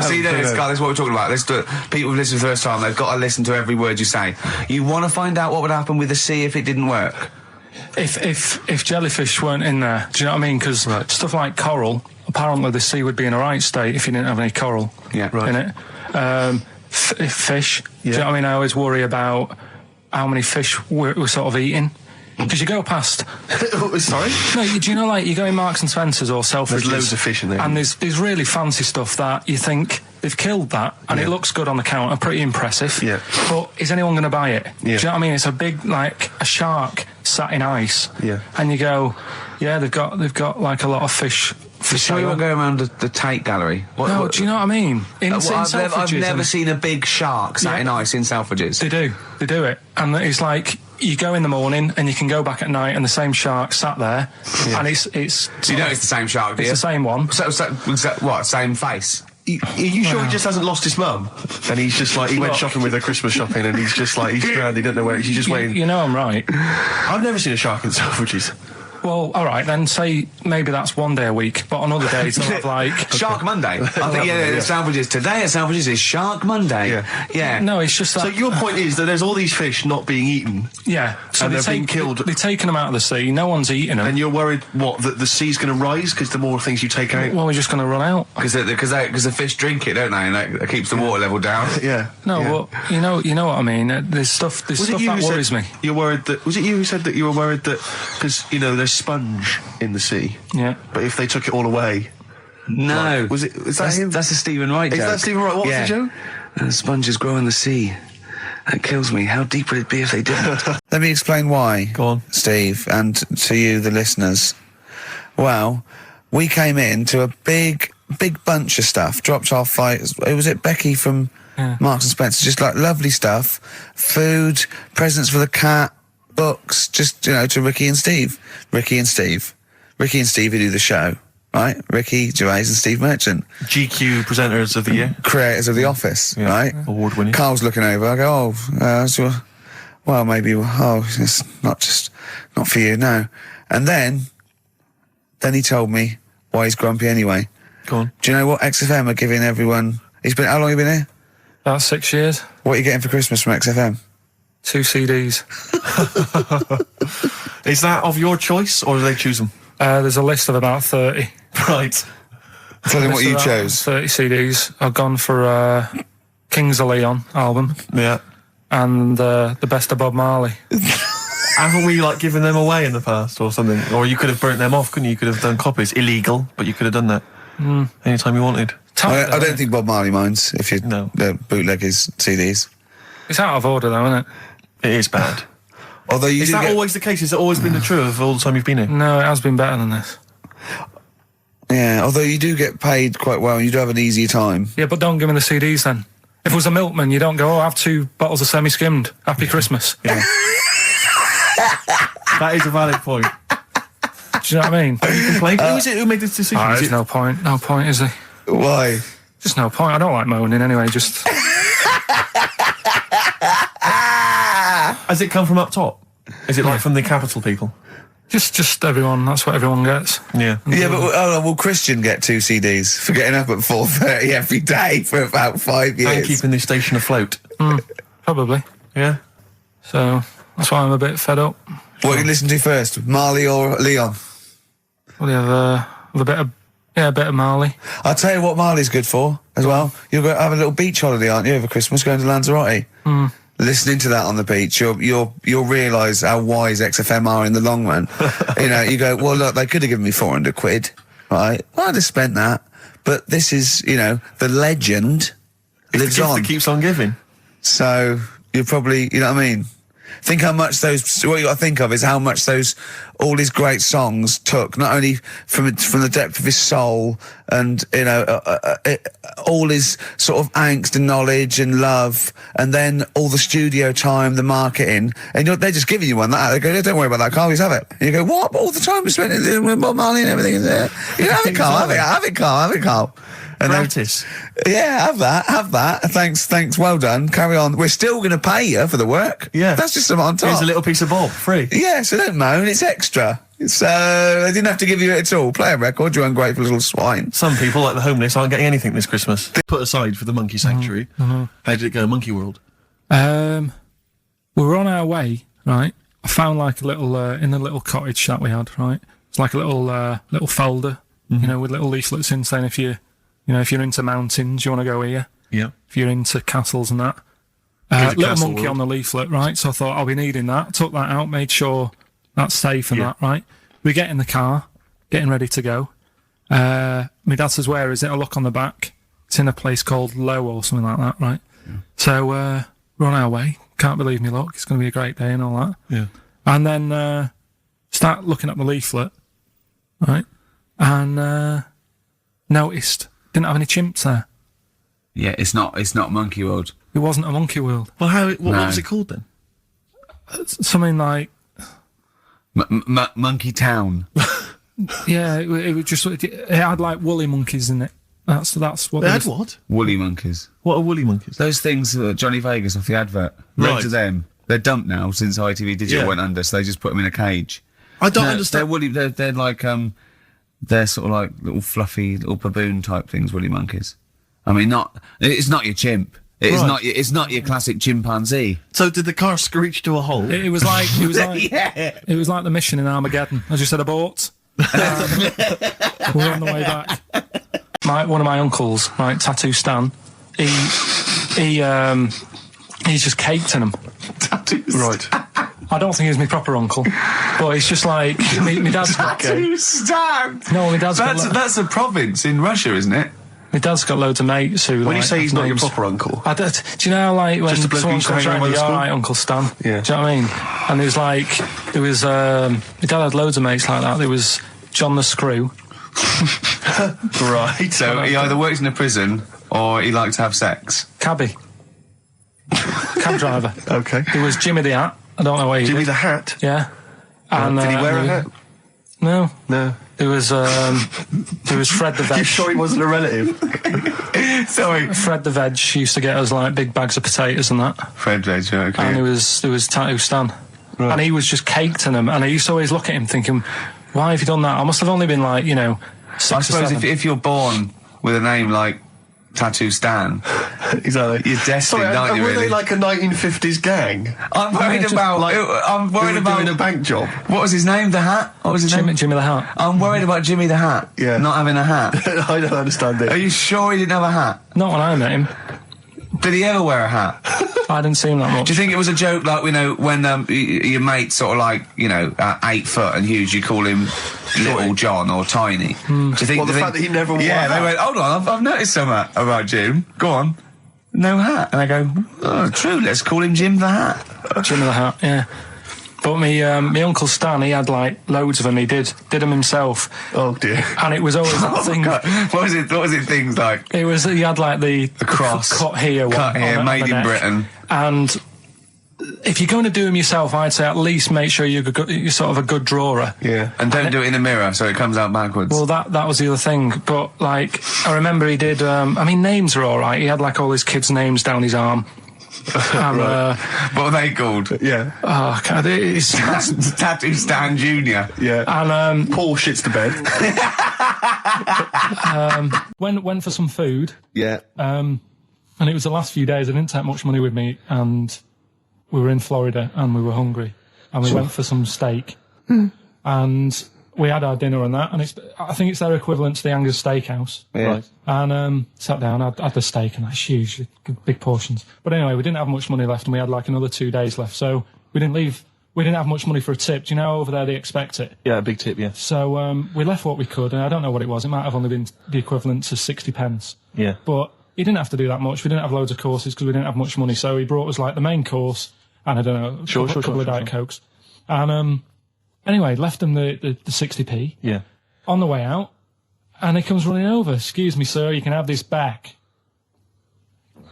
See, this is what we're talking about. Let's do it. People who've listened for the first time, they've got to listen to every word you say. You want to find out what would happen with the sea if it didn't work? If jellyfish weren't in there, do you know what I mean? Because stuff like coral, apparently the sea would be in a right state if you didn't have any coral in it. Fish, do you know what I mean? I always worry about how many fish we're sort of eating. Because you go past... Sorry? No, do you know, you go in Marks and Spencer's or Selfridges... There's loads of fish in there. And there's really fancy stuff that you think they've killed that, and it looks good on the counter, pretty impressive. Yeah. But is anyone going to buy it? Yeah. Do you know what I mean? It's a big, a shark sat in ice. Yeah. And you go, yeah, they've got a lot of fish... So you won't go around the Tate Gallery? Do you know what I mean? I've never seen a big shark sat in ice in Selfridges. They do it. And it's you go in the morning and you can go back at night and the same shark sat there. Yeah. And it's... So you know it's the same shark, do you? It's the same one. So what, same face? Are you sure he just hasn't lost his mum? And he's just he went shopping with her Christmas shopping and he's just he's drowned, he doesn't know where, he's just waiting. You know I'm right. I've never seen a shark in Selfridges. Well, all right, then say maybe that's one day a week, but on other days they'll have Shark Monday. I think, Selfridges. Today at Selfridges is Shark Monday. Yeah. No, it's just that... So your point is that there's all these fish not being eaten. Yeah. So and they're being killed. They're taking them out of the sea, no one's eating them. And you're worried, that the sea's going to rise because the more things you take out? Well, we're just going to run out. Because the fish drink it, don't they? And that keeps the water level down. Yeah. No, well, you know what I mean? There's stuff that worries me. You're worried that... Was it you who said that you were worried that... Because, there's sponge in the sea. Yeah. But if they took it all away... No. Is that him? That's a Stephen Wright joke. Is that Stephen Wright? What's the joke? Sponges grow in the sea. That kills me. How deep would it be if they didn't? Let me explain why. Go on. Steve, and to you, the listeners. Well, we came in to a big bunch of stuff. Dropped off was it Becky from Marks and Spencer? Just lovely stuff. Food, presents for the cat, books, just, to Ricky and Steve. Ricky and Steve who do the show, right? Ricky Gervais and Steve Merchant. GQ presenters of the year. Creators of The Office, right? Award winning. Carl's looking over, I go, maybe, it's not for you, no. And then he told me why he's grumpy anyway. Go on. Do you know what XFM are giving everyone? How long have you been here? About 6 years. What are you getting for Christmas from XFM? 2 CDs. Is that of your choice, or do they choose them? There's a list of about 30. Right. Tell them what you chose. 30 CDs. I've gone for Kings of Leon album. Yeah. And the best of Bob Marley. Haven't we given them away in the past or something? Or you could have burnt them off, couldn't you? You could have done copies. Illegal, but you could have done that anytime you wanted. I don't think Bob Marley minds if you bootleg his CDs. It's out of order though, isn't it? It is bad. Although is that always the case? Has it always been the truth of all the time you've been here? No, it has been better than this. Yeah, although you do get paid quite well and you do have an easier time. Yeah, but don't give me the CDs then. If it was a milkman, you don't go, I have 2 bottles of semi-skimmed. Happy Christmas. Yeah. That is a valid point. Do you know what I mean? You complain. Who is it who made this decision? There's no point. No point, is there? Why? Just no point. I don't like moaning anyway, just... Has it come from up top? Is it from the capital people? Just everyone. That's what everyone gets. Yeah. Yeah, but will Christian get 2 CDs for getting up at 4:30 every day for about 5 years? And keeping this station afloat. Probably. Yeah. So that's why I'm a bit fed up. What you listen to first, Marley or Leon? Well, you have a bit of Marley. I'll tell you what Marley's good for as well. You're going to have a little beach holiday, aren't you, over Christmas, going to Lanzarote? listening to that on the beach, you'll realise how wise XFM are in the long run. You know, you go, well, look, they could have given me 400 quid, right? Well, I'd have spent that. But this is, you know, the legend lives on. That keeps on giving. So you're probably, you know what I mean? Think how much what you got to think of is how much all his great songs took, not only from the depth of his soul and, you know, all his sort of angst and knowledge and love, and then all the studio time, the marketing, and they're just giving you one like that. They go, don't worry about that, Carl, just have it. And you go, what? But all the time we spent with Bob Marley and everything. You know, have it, Carl, have it, Carl. And Gratis. Yeah, have that. Thanks, well done. Carry on. We're still going to pay you for the work. Yeah. That's just something on top. Here's a little piece of Bob, free. Yeah, so don't moan, it's extra. So, they didn't have to give you it at all. Play a record, you ungrateful little swine. Some people, like the homeless, aren't getting anything this Christmas. They put aside for the monkey sanctuary. Mm-hmm. How did it go, Monkey World? We were on our way, right? I found like a little, in the little cottage that we had, right? It's like a little folder, you know, with little leaflets in saying if you're into mountains, you want to go here. Yeah. If you're into castles and that. Little monkey on the leaflet, right? So I thought, I'll be needing that. Took that out, made sure that's safe and that, right? We get in the car, getting ready to go. My dad says, where is it? I look on the back. It's in a place called Low or something like that, right? Yeah. So we're on our way. Can't believe me luck. It's going to be a great day and all that. Yeah. And then start looking at the leaflet, right? And noticed didn't have any chimps there. Yeah, it's not Monkey World. It wasn't a Monkey World. Well, what was it called then? Something like Monkey Town. Yeah, it was just it had like woolly monkeys in it. That's what they had. What? Woolly monkeys. What are woolly monkeys? Those things Johnny Vegas off the advert. Loads of them. They're dumped now since ITV Digital went under, so they just put them in a cage. I don't understand. They're woolly. They're like they're sort of like little fluffy little baboon type things. Woolly monkeys. I mean, it's not your chimp. It's not your classic chimpanzee. So did the car screech to a halt? It was like yeah. It was like the mission in Armageddon. As you said, abort. We're on the way back. One of my uncles, right, Tattoo Stan, he's just caked in them. Tattoos. Right. I don't think he's my proper uncle, but it's just like my dad's got Tattoo Stan. No, my dad's that's a province in Russia, isn't it? My dad's got loads of mates who. When you say he's not your proper uncle, do you know, like when someone comes around, you're all right, Uncle Stan. Yeah. Do you know what I mean? And there was my dad had loads of mates like that. There was John the Screw. Right. So he either works in a prison or he likes to have sex. Cabbie. Cab driver. Okay. There was Jimmy the Hat. I don't know where he Jimmy did. the Hat? Yeah. And, did he wear a hat? No. No. There was Fred the Veg. You sure he wasn't a relative? Sorry. Fred the Veg used to get us like big bags of potatoes and that. Fred Veg, okay. And there was Tattoo Stan. Right. And he was just caked in them. And I used to always look at him thinking, why have you done that? I must have only been like, 6 I or suppose 7. if you're born with a name like Tattoo Stan, exactly, you're destined, aren't you? Were really? they like a 1950s gang? I'm worried about doing a bank job. What was his name? The Hat? What was his name? Jimmy the Hat. I'm worried about Jimmy the Hat. Yeah. Not having a hat. I don't understand it. Are you sure he didn't have a hat? Not when I met him. Did he ever wear a hat? I didn't see him that much. Do you think it was a joke, like, when your mate's sort of like, 8 foot and huge, you call him Little John or Tiny? Do you think the fact that he never wore a Yeah, hat? they went, hold on, I've noticed something about Jim. Go on. No hat. And I go, oh, true, let's call him Jim the Hat. Jimmy the Hat, yeah. But my Uncle Stan, he had like loads of them. He did them himself. Oh dear! And it was always that thing. God. What was it? Things like he had like the cross cut here, made in Britain. And if you're going to do them yourself, I'd say at least make sure you're sort of a good drawer. Yeah. And don't do it in the mirror so it comes out backwards. Well, that was the other thing. But like, I remember he did. Names are all right. He had like all his kids' names down his arm. And, what were they called? Yeah. Oh, God, it's Tattoo Stan Jr. Yeah. And Paul shits to bed. went for some food. Yeah. And it was the last few days. I didn't take much money with me, and we were in Florida, and we were hungry, and we went for some steak. And we had our dinner and that, and I think it's their equivalent to the Angus Steakhouse. Yeah. Right. And sat down, had the steak, and that's huge, big portions. But anyway, we didn't have much money left, and we had like another 2 days left, so we didn't leave. We didn't have much money for a tip. Do you know how over there they expect it? Yeah, a big tip, yeah. So we left what we could, and I don't know what it was. It might have only been the equivalent to 60 pence. Yeah. But he didn't have to do that much. We didn't have loads of courses because we didn't have much money. So he brought us like the main course and I don't know, a couple of Diet Cokes. And anyway, left them the 60p. Yeah. On the way out, and he comes running over. Excuse me, sir, you can have this back.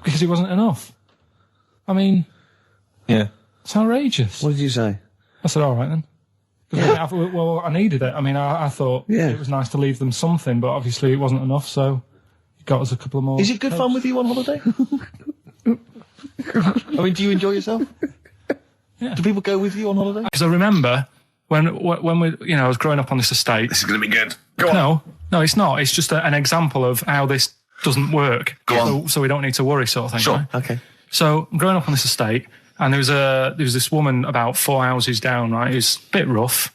Because it wasn't enough. I mean... Yeah. It's outrageous. What did you say? I said, all right then. Yeah. Well, I needed it. I mean, I thought it was nice to leave them something, but obviously it wasn't enough, so he got us a couple of more. Is it good fun with you on holiday? I mean, do you enjoy yourself? Yeah. Do people go with you on holiday? Because I remember when we, I was growing up on this estate. This is going to be good. Go on. No, it's not. It's just an example of how this doesn't work. Go on. So we don't need to worry, sort of thing. Sure. Right? Okay. So I'm growing up on this estate. And there was this woman about 4 houses down, right? Who's a bit rough,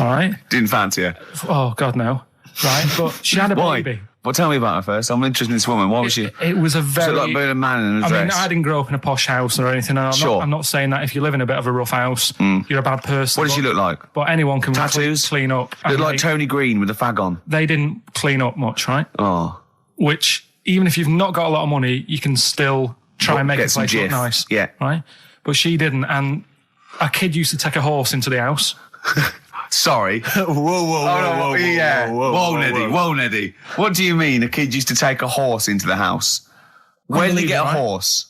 all right? Didn't fancy her. Oh, God, no. Right? But she had a baby. Well, tell me about her first. I'm interested in this woman. Why was she? It was a very... Was it like being a man in a dress? I mean, I didn't grow up in a posh house or anything. And I'm not saying that if you live in a bit of a rough house, you're a bad person. What did she look like? But anyone can Tattoos? clean up. Looked like Tony Green with a fag on. They didn't clean up much, right? Oh. Which, even if you've not got a lot of money, you can still try and make the place look nice. Yeah. Right? But she didn't, and a kid used to take a horse into the house. Sorry. Whoa, Neddy. What do you mean a kid used to take a horse into the house? Where did he get a horse?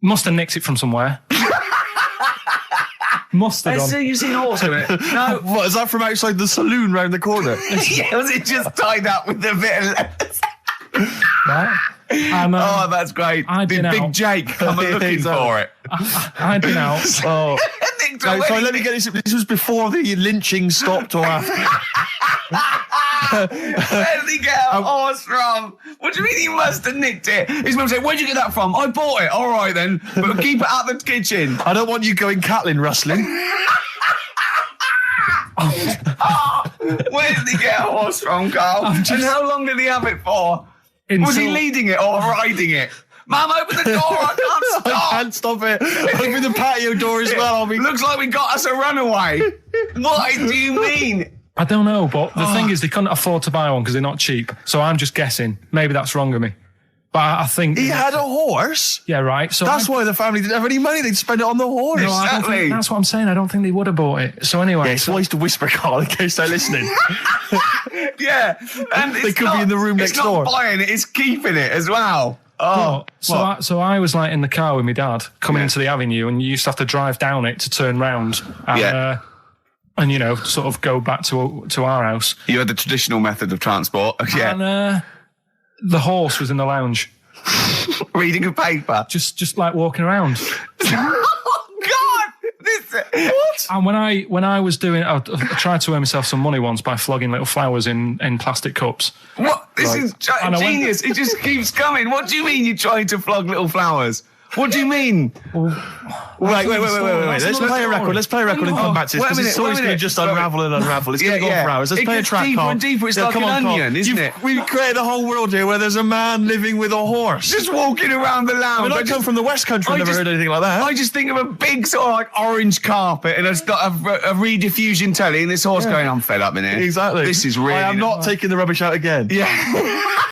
Must have nicked it from somewhere. Must have done. You've seen a horse in it? No. What, is that from outside the saloon round the corner? Yeah, was it just tied up with a bit of lettuce? Right? Oh, that's great. Big Jake coming looking for it. I'd been out. Oh. No, sorry, let me get this. This was before the lynching stopped or after. Where did he get a horse from? What do you mean he must have nicked it? His mum said, where'd you get that from? I bought it. All right then. But keep it out of the kitchen. I don't want you going Catlin rustling. Where did he get a horse from, Carl? And how long did he have it for? Was he leading it or riding it? Mum, open the door, I can't stop. I can't stop it. Open the patio door as well. Looks like we got us a runaway. What do you mean? I don't know, but the thing is they couldn't afford to buy one because they're not cheap. So I'm just guessing. Maybe that's wrong of me. But I think... He had a horse? Yeah, right. So that's why the family didn't have any money. They'd spend it on the horse. No, I don't think, that's what I'm saying. I don't think they would have bought it. So anyway... Yeah, it's wise to whisper, Carl, in case they're listening. Yeah. And they could be in the room next door. It's not buying it, it's keeping it as well. Oh, so I was like in the car with my dad coming into the avenue, and you used to have to drive down it to turn round and sort of go back to our house. You had the traditional method of transport. Yeah. And the horse was in the lounge. Reading a paper. Just like walking around. Oh God! What? And when I was doing, I tried to earn myself some money once by flogging little flowers in plastic cups. What? This is genius. It just keeps coming. What do you mean you're trying to flog little flowers? What do you mean? Wait. Let's play a record. Let's play a record and come back to this, because it's always going to just unravel and unravel. It's going to go on for hours. Let's play a track, deeper Carl. and deeper. It's like an onion, isn't it? We've created a whole world here where there's a man living with a horse. Just walking around the lounge. I come from the West Country. I've never heard anything like that. I just think of a big sort of like orange carpet, and it's got a rediffusion telly, and this horse going, I'm fed up in here. Exactly. This is really... I am not taking the rubbish out again. Yeah.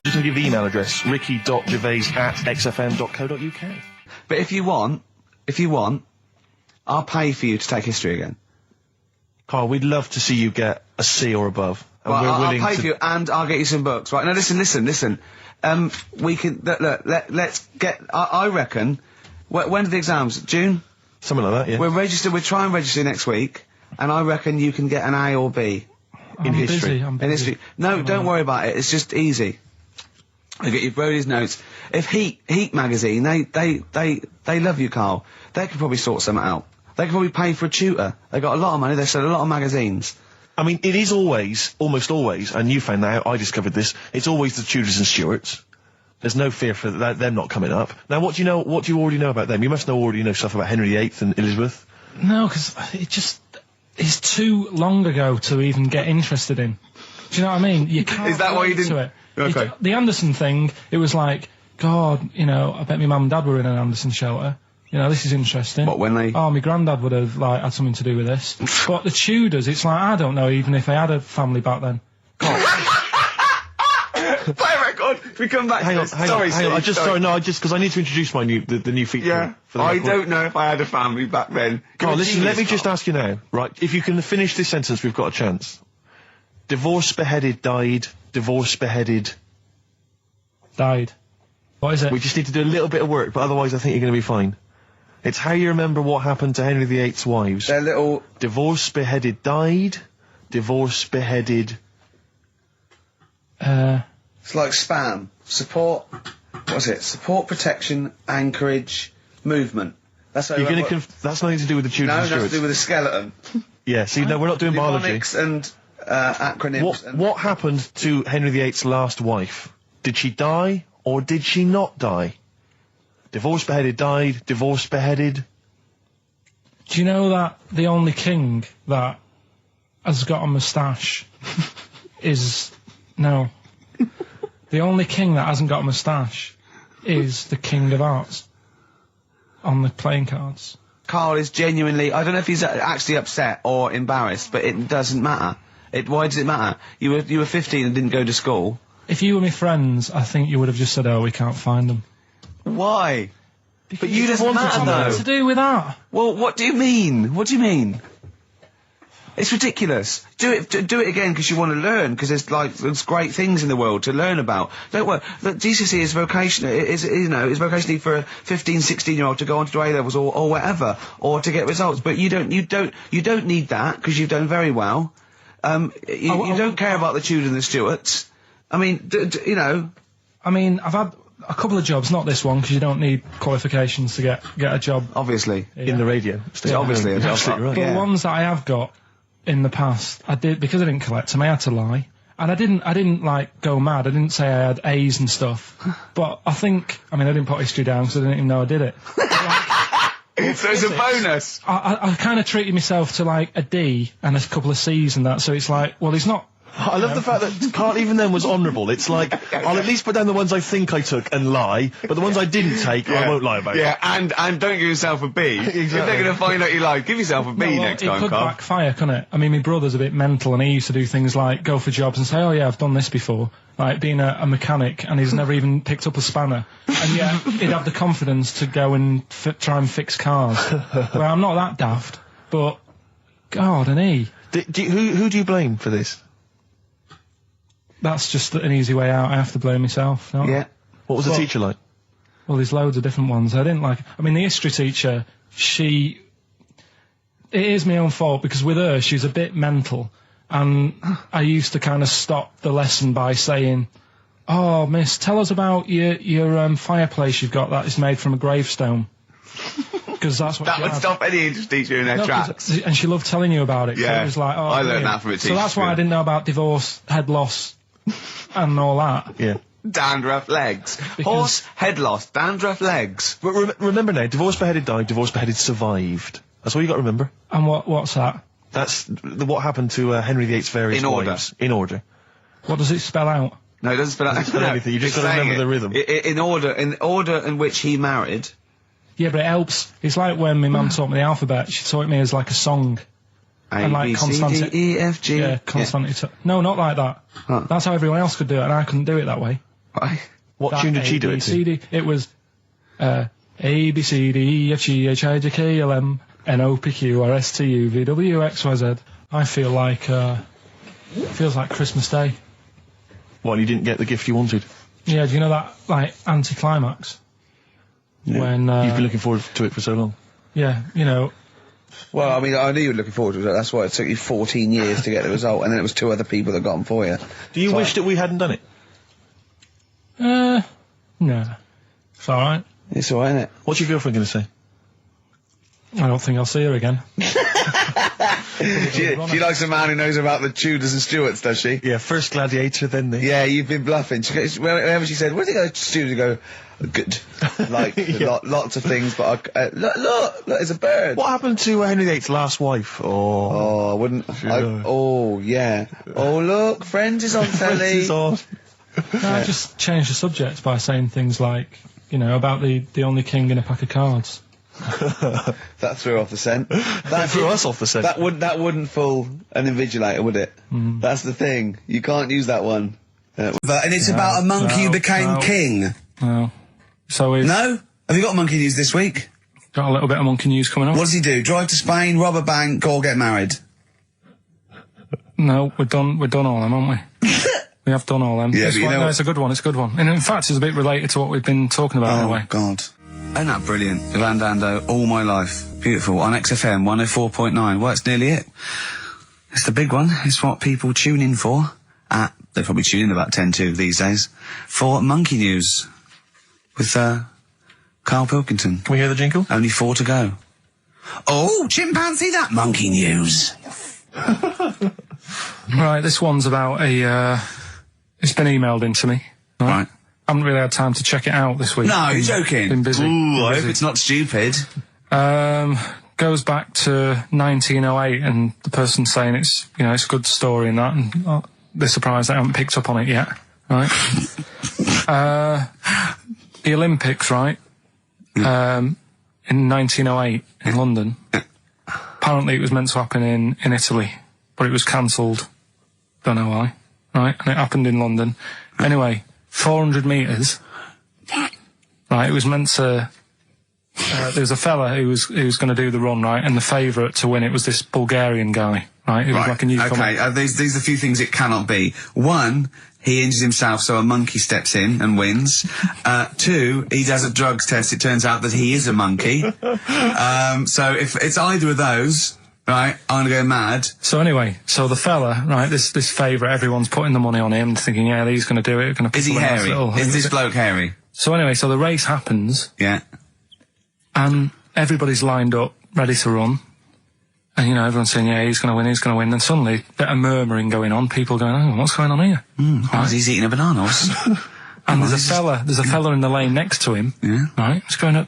Just going to give the email address, ricky.gervais@xfm.co.uk. But if you want, I'll pay for you to take history again. Carl, we'd love to see you get a C or above. And well, we're willing I'll pay for you, and I'll get you some books. Right, now listen. We can, let's get, I reckon, when are the exams? June? Something like that, yeah. We'll try and register next week, and I reckon you can get an A or B. In history. In history. No, don't worry about it, it's just easy. I get you Brody's notes. If Heat magazine, they love you, Carl. They could probably sort something out. They could probably pay for a tutor. They got a lot of money. They sell a lot of magazines. I mean, it is almost always, and you found that out. I discovered this. It's always the Tudors and Stuarts. There's no fear for them not coming up. Now, what do you know? What do you already know about them? You must already know stuff about Henry VIII and Elizabeth. No, because it just. is too long ago to even get interested in. Do you know what I mean? You can't. Is that why you relate didn't? to it. Okay. The Anderson thing, it was like, God, you know, I bet my mum and dad were in an Anderson shelter. You know, this is interesting. What, when they... Oh, my granddad would have, like, had something to do with this. But the Tudors, it's like, I don't know even if they had a family back then. Play a record. We come back. Hang on, to hang sorry, on, hang on. Steve, just because I need to introduce my the new feature. Yeah. For the I record. don't know if I had a family back then. Carl, listen, let me just ask you now, right? If you can finish this sentence, we've got a chance. Divorced, beheaded, died. Divorced, beheaded. Died. What is it? We just need to do a little bit of work, but otherwise I think you're going to be fine. It's how you remember what happened to Henry VIII's wives. They're little... Divorced, beheaded, died. Divorced, beheaded... It's like spam. Support... What's it? Support, protection, anchorage, movement. That's how You're going to... That's nothing to do with the Tudors No, and that's to Stuarts. do with the skeleton. Yeah, see, no, we're not doing biology. Mnemonics and acronyms. What happened to Henry VIII's last wife? Did she die, or did she not die? Divorced, beheaded, died. Divorced, beheaded... Do you know that the only king that has got a moustache is... No. The only king that hasn't got a moustache is the King of Hearts on the playing cards. Carl is genuinely... I don't know if he's actually upset or embarrassed, but it doesn't matter. Why does it matter? You were 15 and didn't go to school. If you were my friends, I think you would have just said, oh, we can't find them. Why? Because But you didn't matter, though. What's to do with that? Well, what do you mean? What do you mean? It's ridiculous. Do it again because you want to learn, because there's great things in the world to learn about. Don't worry. Look, GCSE is vocational. Is vocationally for a 15, 16-year-old to go on to do A-levels or whatever, or to get results. But you don't need that because you've done very well. You don't care about the Tudors and the Stuarts. I mean, you know. I mean, I've had a couple of jobs, not this one, because you don't need qualifications to get a job. Obviously. In the radio. It's obviously a job. Absolutely right. But the ones that I have got in the past, I did, because I didn't collect them, I had to lie. And I didn't like go mad. I didn't say I had A's and stuff. But I didn't put history down because I didn't even know I did it. So it's a bonus. I kind of treated myself to like a D and a couple of C's and that, so it's like, well, he's not... I love the fact that Carl even then was honourable. It's like, I'll at least put down the ones I think I took and lie, but the ones I didn't take, I won't lie about. Yeah, and don't give yourself a B. Exactly. If they're going to find out you lied, give yourself a B next time, It could Carl. backfire, couldn't it? I mean, my brother's a bit mental, and he used to do things like go for jobs and say, oh yeah, I've done this before, like being a mechanic, and he's never even picked up a spanner, and yet he'd have the confidence to go and try and fix cars. Well, I'm not that daft, but God, and he... Who do you blame for this? That's just an easy way out. I have to blame myself. No? Yeah. What was the teacher like? Well, there's loads of different ones. I didn't like... I mean, the history teacher, it is my own fault, because with her, she's a bit mental. And I used to kind of stop the lesson by saying, oh, miss, tell us about your fireplace you've got that is made from a gravestone. Because that's what That would stop any English teacher in their tracks. And she loved telling you about it. Yeah. So it was like, oh, I learned brilliant. that from a teacher. So that's why I didn't know about divorce, head loss, and all that. Yeah. Dandruff legs. Horse, head loss, dandruff legs. But remember now, divorced, beheaded, died. Divorced, beheaded, survived. That's all you got to remember. And what's that? That's what happened to Henry VIII's various wives. In order. What does it spell out? No, it doesn't spell out anything. You just It's got to remember saying the rhythm. In order in which he married. Yeah, but it helps. It's like when my mum taught me the alphabet. She taught me as like a song. A, B, C, D, E, F, G. Yeah, consonant. No, not like that. Huh. That's how everyone else could do it, and I couldn't do it that way. Right. What tune did she do it to? A, B, C, D. It was A, B, C, D, E, F, G, H, I, J, K, L, M, N, O, P, Q, R, S, T, U, V, W, X, Y, Z. I feel like, feels like Christmas Day. Well, you didn't get the gift you wanted. Yeah, do you know that, like, anticlimax? Yeah. When, You've been looking forward to it for so long. Yeah, you know. Well, I mean, I knew you were looking forward to it. That's why it took you 14 years to get the result, and then it was 2 other people that got them for you. Do you wish that we hadn't done it? No. It's alright. It's alright, isn't it? What's your girlfriend going to say? I don't think I'll see her again. She likes a man who knows about the Tudors and Stuarts, does she? Yeah, first gladiator, then the... Yeah, you've been bluffing. Whenever she said, where did you go to Stuarts? You go, good. Like, lots of things, but look, there's a bird. What happened to Henry VIII's last wife? Oh, I wouldn't... oh, yeah. Oh, look, Friends is on telly. Friends is on. No, I just changed the subject by saying things like, you know, about the only king in a pack of cards. That threw off the scent. That threw us off the scent. That wouldn't fool an invigilator, would it? That's the thing. You can't use that one. And it's about a monkey who became king. No. So we've No? Have you got monkey news this week? got a little bit of monkey news coming up. What does he do? Drive to Spain, rob a bank, or get married? No, we're done all them, haven't we? We have done all them. Yeah, It's but you know no, what- it's a good one, it's a good one. And in fact, it's a bit related to what we've been talking about in a Oh, way. God. Isn't that brilliant? Van Dando, All My Life. Beautiful. On XFM 104.9. Well, it's nearly it. It's the big one. It's what people tune in for. They probably tune in about 10 to these days. For Monkey News. With, Karl Pilkington. Can we hear the jingle? Only 4 to go. Oh, chimpanzee, that Monkey News. Right, this one's about it's been emailed into me. Right. I haven't really had time to check it out this week. No, you're joking. Been busy. Ooh, I hope it's not stupid. Goes back to 1908, and the person's saying it's a good story and that, and they're surprised they haven't picked up on it yet. Right. The Olympics, right? In 1908 in London. Apparently, it was meant to happen in Italy, but it was cancelled. Don't know why. Right, and it happened in London. Anyway, 400 metres. Right, it was meant to. There was a fella who was going to do the run, right, and the favourite to win it was this Bulgarian guy, right? Who was like a newcomer. Okay, these are a few things it cannot be. One, he injures himself, so a monkey steps in and wins. 2, he does a drugs test. It turns out that he is a monkey. So if it's either of those, right, I'm gonna go mad. So anyway, so the fella, right, this favourite, everyone's putting the money on him, thinking, yeah, he's going to do it. Is he hairy? Is this bloke hairy? So anyway, so the race happens, Yeah. and everybody's lined up, ready to run. And, everyone's saying, yeah, he's going to win, he's going to win. Then suddenly, a bit of murmuring going on, people going, oh, what's going on here? Oh, he's eating a banana. And there's a fella in the lane next to him, Yeah. right, he's going up,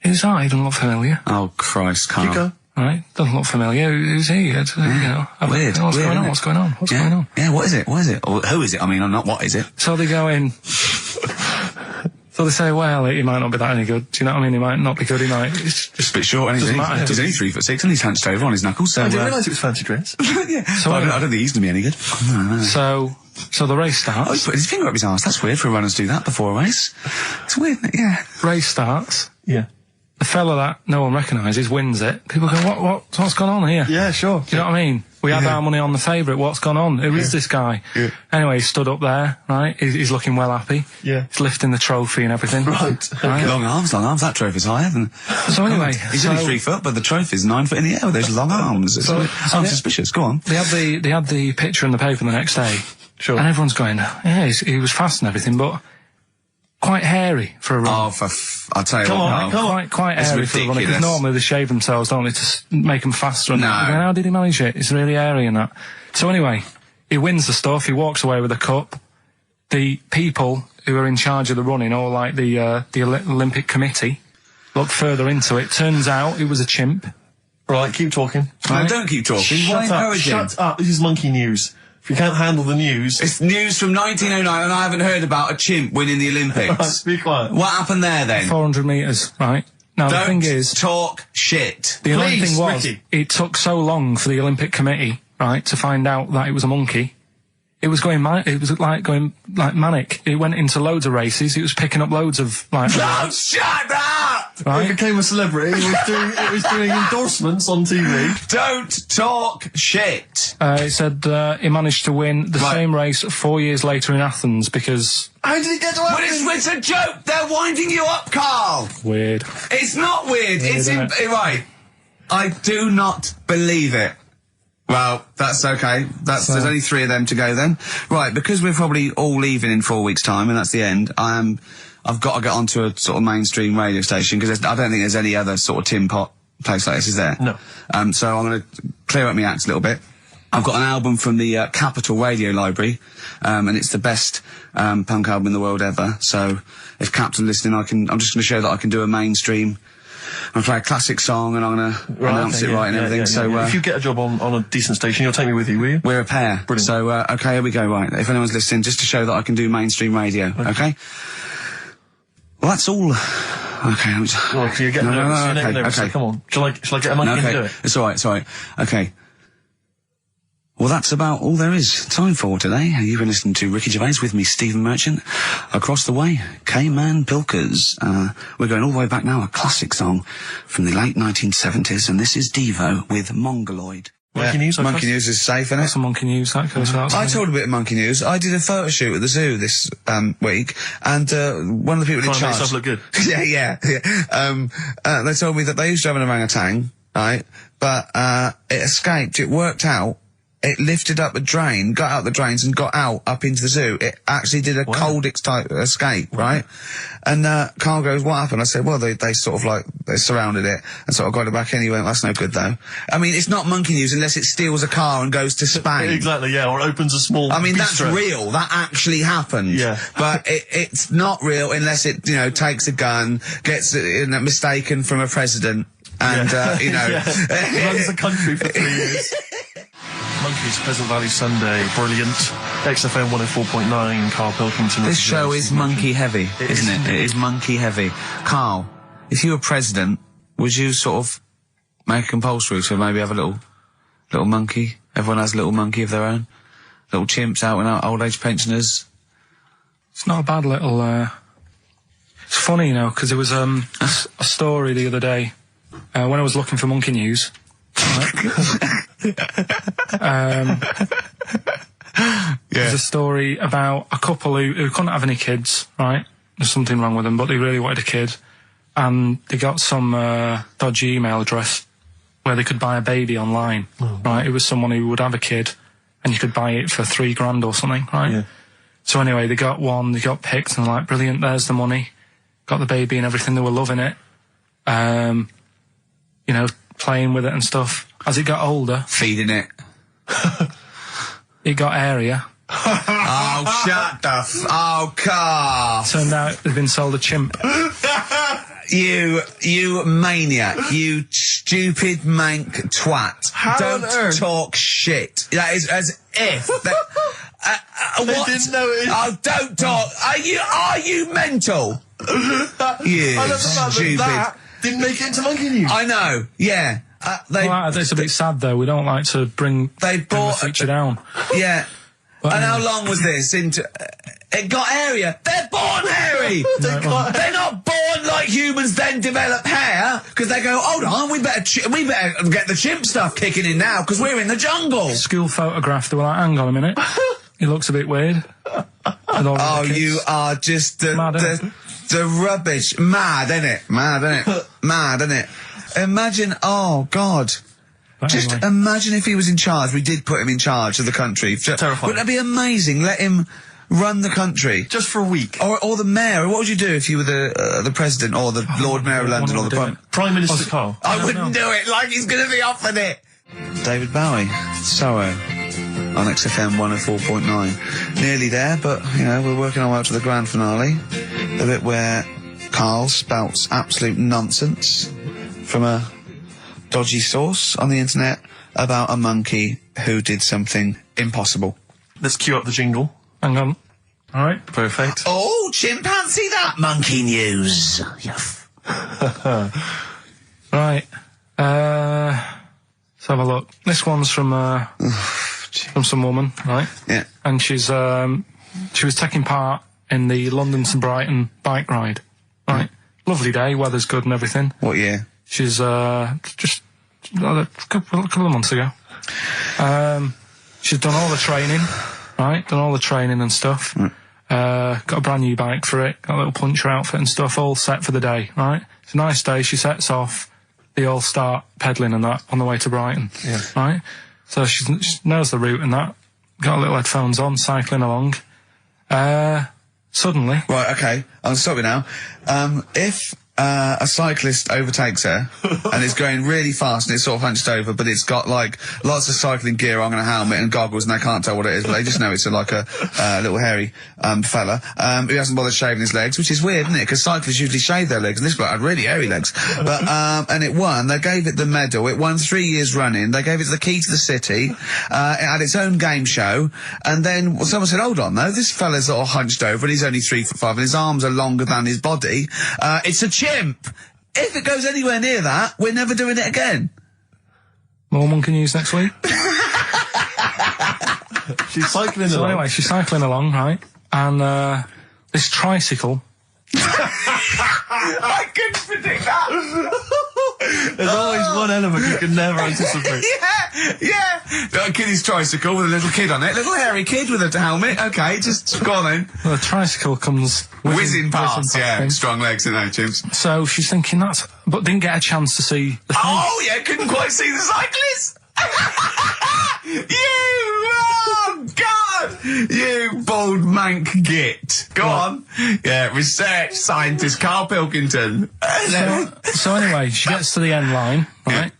who's that? He doesn't look familiar. Oh, Christ, Carl. You go. Right, doesn't look familiar. Who's he? Weird. What's going on? What's going on? What's going on? Yeah, what is it? What is it? Or who is it? I mean, not what is it? So they go in. So they say, well, he might not be that any good. Do you know what I mean? He might not be good. He might. It's just A bit short, and doesn't matter. he's only 3'6", and he's hunched over on his knuckles. So I didn't realise it was fancy dress. yeah. So I don't think he's gonna be any good. No. So the race Oh, starts. he's put his finger up his arse. That's weird for runners to do that before a race. It's weird, isn't it? Yeah. Race starts. Yeah. The fella that no one recognises wins it. People go, what's gone on here? Yeah, sure. Do you know what I mean? We had our money on the favourite. What's gone on? Who is this guy? Yeah. Anyway, he stood up there, right? He's looking well happy. Yeah. He's lifting the trophy and everything. Right. Long arms. That trophy's higher than... So anyway, He's only 3 foot, but the trophy's 9 foot in the air with those long arms. It's suspicious. Go on. They had the picture in the paper the next day. Sure. And everyone's going, yeah, he was fast and everything, but quite hairy for a run. Oh, I'll tell you Come what. on, Carl. come on. Quite It's hairy for a run, because ridiculous. normally they shave themselves, don't they, to make them faster. And No. that. How did he manage it? It's really hairy and that. So anyway, he wins the stuff. He walks away with a cup. The people who are in charge of the running, or like the Olympic Committee, look further into it. Turns out it was a chimp. Right, keep talking. No, don't keep talking. Why encourage him? Shut up. This is monkey news. If you can't handle the news... It's news from 1909, and I haven't heard about a chimp winning the Olympics. Be quiet. What happened there, then? 400 metres, right? Now, the Don't thing is... talk shit. The only Please, thing was, Ricky. it took so long for the Olympic Committee, right, to find out that it was a monkey. It was going manic. It went into loads of races. It was picking up loads of, like... Oh, shut up! He right? became a celebrity. It was doing endorsements on TV. Don't talk shit. It said he managed to win the Right. same race 4 years later in Athens because... How did he get to But it's a joke. They're winding you up, Carl. Weird. It's not weird. It's isn't it? right. I do not believe it. Well, that's okay. There's only 3 of them to go then. Right, because we're probably all leaving in 4 weeks' time, and that's the end. I've got to get onto a sort of mainstream radio station, because I don't think there's any other sort of tin pot place like this, is there? No. So I'm going to clear up my act a little bit. I've got an album from the Capitol Radio Library, and it's the best punk album in the world ever. So if Captain listening, I'm just going to show that I can do a mainstream. I'm going to play a classic song, and I'm going to announce it right and everything. So if you get a job on a decent station, you'll take me with you, will you? We're a pair. Brilliant. So okay, here we go. Right, if anyone's listening, just to show that I can do mainstream radio. Okay. Well, that's all. Okay. Well, you're getting nervous. Okay. So come on. Shall I get a monkey and do it? It's all right. Okay. Well, that's about all there is time for today. You've been listening to Ricky Gervais with me, Stephen Merchant. Across the way, K-Man Pilkers. We're going all the way back now, a classic song from the late 1970s, and this is Devo with Mongoloid. Monkey News? Monkey News is safe, isn't it? That's a Monkey News, that goes without saying. I told a bit of Monkey News. I did a photo shoot at the zoo this week, and one of the people in charge... Trying to make yourself look good. Yeah. They told me that they used to have an orangutan, right? But it escaped. It worked out. It lifted up a drain, got out the drains and got out up into the zoo. It actually did a Coldix type escape, right? And Karl goes, what happened? I said, well, they sort of like, they surrounded it and sort of got it back in. He went, that's no good though. I mean, it's not Monkey News unless it steals a car and goes to Spain. Exactly, yeah, or opens a small I mean, bistro. That's real. That actually happened. Yeah. But it's not real unless it, takes a gun, gets mistaken from a president and, runs the country for 3 years. Monkeys, Pleasant Valley Sunday, brilliant. XFM 104.9, Karl Pilkington. This show is monkey heavy, isn't it? It is monkey heavy. Karl, if you were president, would you sort of make it compulsory to maybe have a little monkey? Everyone has a little monkey of their own? Little chimps out and out, old age pensioners? It's not a bad little, It's funny, because there was a story the other day, when I was looking for Monkey News. There's a story about a couple who couldn't have any kids, right? There's something wrong with them, but they really wanted a kid. And they got some dodgy email address where they could buy a baby online, right? It was someone who would have a kid, and you could buy it for $3,000 or something, right? Yeah. So anyway, they got one, they got picked, and they're like, brilliant, there's the money. Got the baby and everything, they were loving it. Playing with it and stuff. As it got older... Feeding it. It got airier. Oh, shut the Oh, Karl! Turned out they'd been sold a chimp. You maniac. You stupid mank twat. Don't talk shit. That is as if... what? Didn't know it. Oh, don't talk. Are you mental? You stupid... That didn't make it into Monkey News. I know, yeah. It's a bit sad though. We don't like to bring the feature down. Yeah. But and how long was this? It got hairier. They're born hairy. They're not born like humans, then develop hair because they go, hold on, we better get the chimp stuff kicking in now because we're in the jungle. School photograph. They were like, hang on a minute. He looks a bit weird. Oh, you are just the rubbish. Mad, innit? Mad, innit? Imagine, oh, God. But Just anyway. imagine if he was in charge. We did put him in charge of the country. Terrifying. Wouldn't that be amazing? Let him run the country. Just for a week. Or the mayor. What would you do if you were the president or the Lord Mayor of London or the Prime Minister Karl. I wouldn't do it like he's going to be offered it. David Bowie, Sorrow, on XFM 104.9. Nearly there, but, we're working our way up to the grand finale. The bit where Karl spouts absolute nonsense from a dodgy source on the internet about a monkey who did something impossible. Let's cue up the jingle. Hang on. All right. Perfect. Oh, chimpanzee that Monkey News. Right. Let's have a look. This one's from some woman, right? Yeah. And she was taking part in the London to Brighton bike ride, right? Lovely day, weather's good and everything. What year? She's just a couple of months ago. She's done all the training, right? Done all the training and stuff. Got a brand new bike for it. Got a little puncher outfit and stuff, all set for the day, right? It's a nice day. She sets off. They all start pedalling and that on the way to Brighton, right? So she knows the route and that. Got a little headphones on, cycling along. Suddenly... Right, okay. I'm stopping now. If a cyclist overtakes her and it's going really fast and it's sort of hunched over, but it's got like lots of cycling gear on and a helmet and goggles, and they can't tell what it is, but they just know it's like a little hairy fella who hasn't bothered shaving his legs, which is weird, isn't it? Because cyclists usually shave their legs, and this bloke had really hairy legs. But and it won. They gave it the medal. It won 3 years running. They gave it the key to the city. It had its own game show, and then someone said, "Hold on, though, this fella's all hunched over and he's only 3'5", and his arms are longer than his body. It's a chimp. If it goes anywhere near that, we're never doing it again." More monkey news next week. She's cycling So along. anyway, she's cycling along, right? And this tricycle. I couldn't predict that. There's always one element you can never anticipate. Yeah. Got a kiddie's tricycle with a little kid on it, little hairy kid with a helmet. Okay, just go on then. The tricycle comes Whizzing past, yeah. him. Strong legs, you know, chimps. So she's thinking but didn't get a chance to see the thing. Oh, yeah, couldn't quite see the cyclist. Oh, God! You bald mank git. Go on. Yeah, research scientist Karl Pilkington. So anyway, she gets to the end line, right?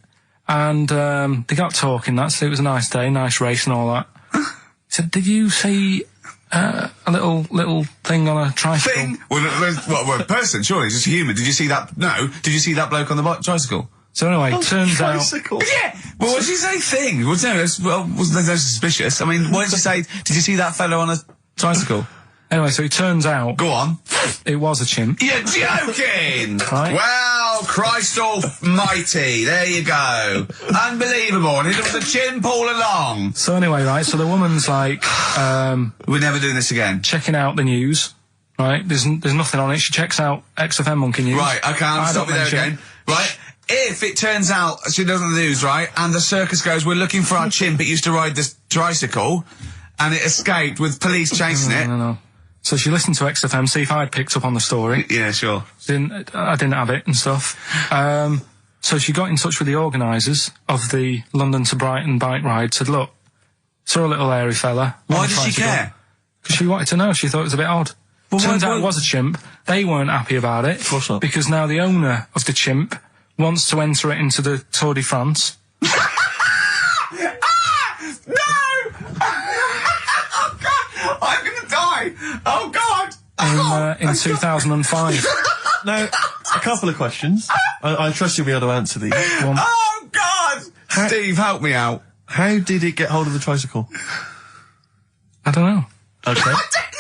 And they got talking. It was a nice day, nice race and all that. He said, "Did you see a little thing on a tricycle?" Thing? Well, a person, surely, just a human. Did you see that? No. Did you see that bloke on the tricycle? So anyway, it turns out... Yeah! Well, what did you say thing? Well, no, wasn't no suspicious. I mean, what did you say? Did you see that fellow on a tricycle? Anyway, so it turns out... Go on. It was a chimp. You're joking! Right. Well, Christ almighty, there you go. Unbelievable, and it was a chimp all along. So anyway, right, so the woman's like... We're never doing this again. Checking out the news, right? There's nothing on it. She checks out XFM Monkey News. Right, okay, I'll stop you there again. Right. If it turns out she does on the news, right, and the circus goes, "We're looking for our chimp, it used to ride this tricycle, and it escaped with police chasing it." No. So she listened to XFM, see if I'd picked up on the story. Yeah, sure. I didn't have it and stuff. So she got in touch with the organisers of the London to Brighton bike ride, said, "Look, saw a little hairy fella." Why did she care? Because she wanted to know. She thought it was a bit odd. Well, turns out it was a chimp. They weren't happy about it. Of course not. Because now the owner of the chimp wants to enter it into the Tour de France. No! Oh, God! I'm gonna die! Oh, God! In 2005. Now, a couple of questions. I trust you'll be able to answer these. Oh, God! Steve, help me out. How did it get hold of the tricycle? I don't know. Okay.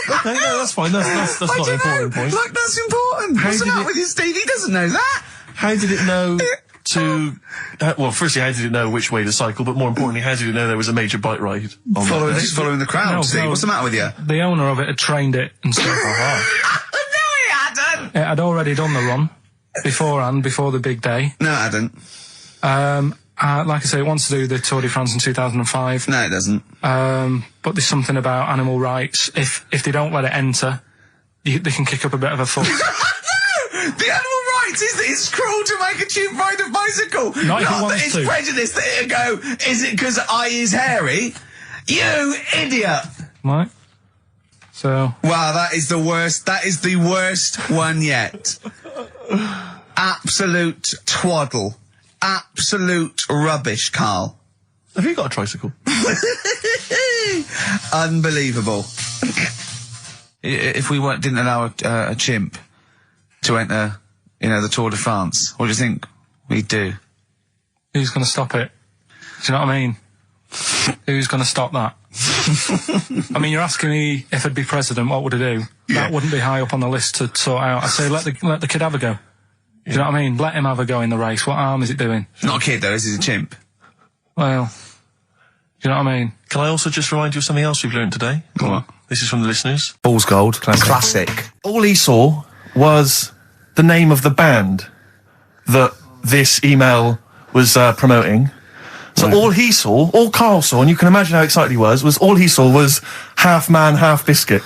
Okay, no, that's fine. That's not an important point. Look, that's important. What's the matter with you, Steve? He doesn't know that. How did it know to... well, firstly, how did it know which way to cycle? But more importantly, how did it know there was a major bike ride? Following the crowd, No, Steve. no. What's the matter with you? The owner of it had trained it and stuff. No, he hadn't. It had already done the run beforehand, before the big day. No, it hadn't. Like I say, it wants to do the Tour de France in 2005. No, it doesn't. But there's something about animal rights. If they don't let it enter, they can kick up a bit of a fuss. The animal rights is that it's cruel to make a chimp ride a bicycle. Not if it that wants it's to. prejudice that it'll go, "Is it because I is hairy?" You idiot. Right? So... Wow, that is the worst. That is the worst one yet. Absolute twaddle. Absolute rubbish, Karl. Have you got a tricycle? Unbelievable. If we didn't allow a chimp to enter, the Tour de France, what do you think we'd do? Who's going to stop it? Do you know what I mean? Who's going to stop that? I mean, you're asking me if I'd be president, what would I do? Yeah. That wouldn't be high up on the list to sort out. I'd say let the kid have a go. Do you know what I mean? Let him have a go in the race. What harm is it doing? Not a kid, though. This is a chimp. Well, do you know what I mean? Can I also just remind you of something else we've learned today? What? This is from the listeners. Fool's Gold. Classic. All he saw was the name of the band that this email was promoting. So all Karl saw, and you can imagine how excited he was all he saw was half man, half biscuit.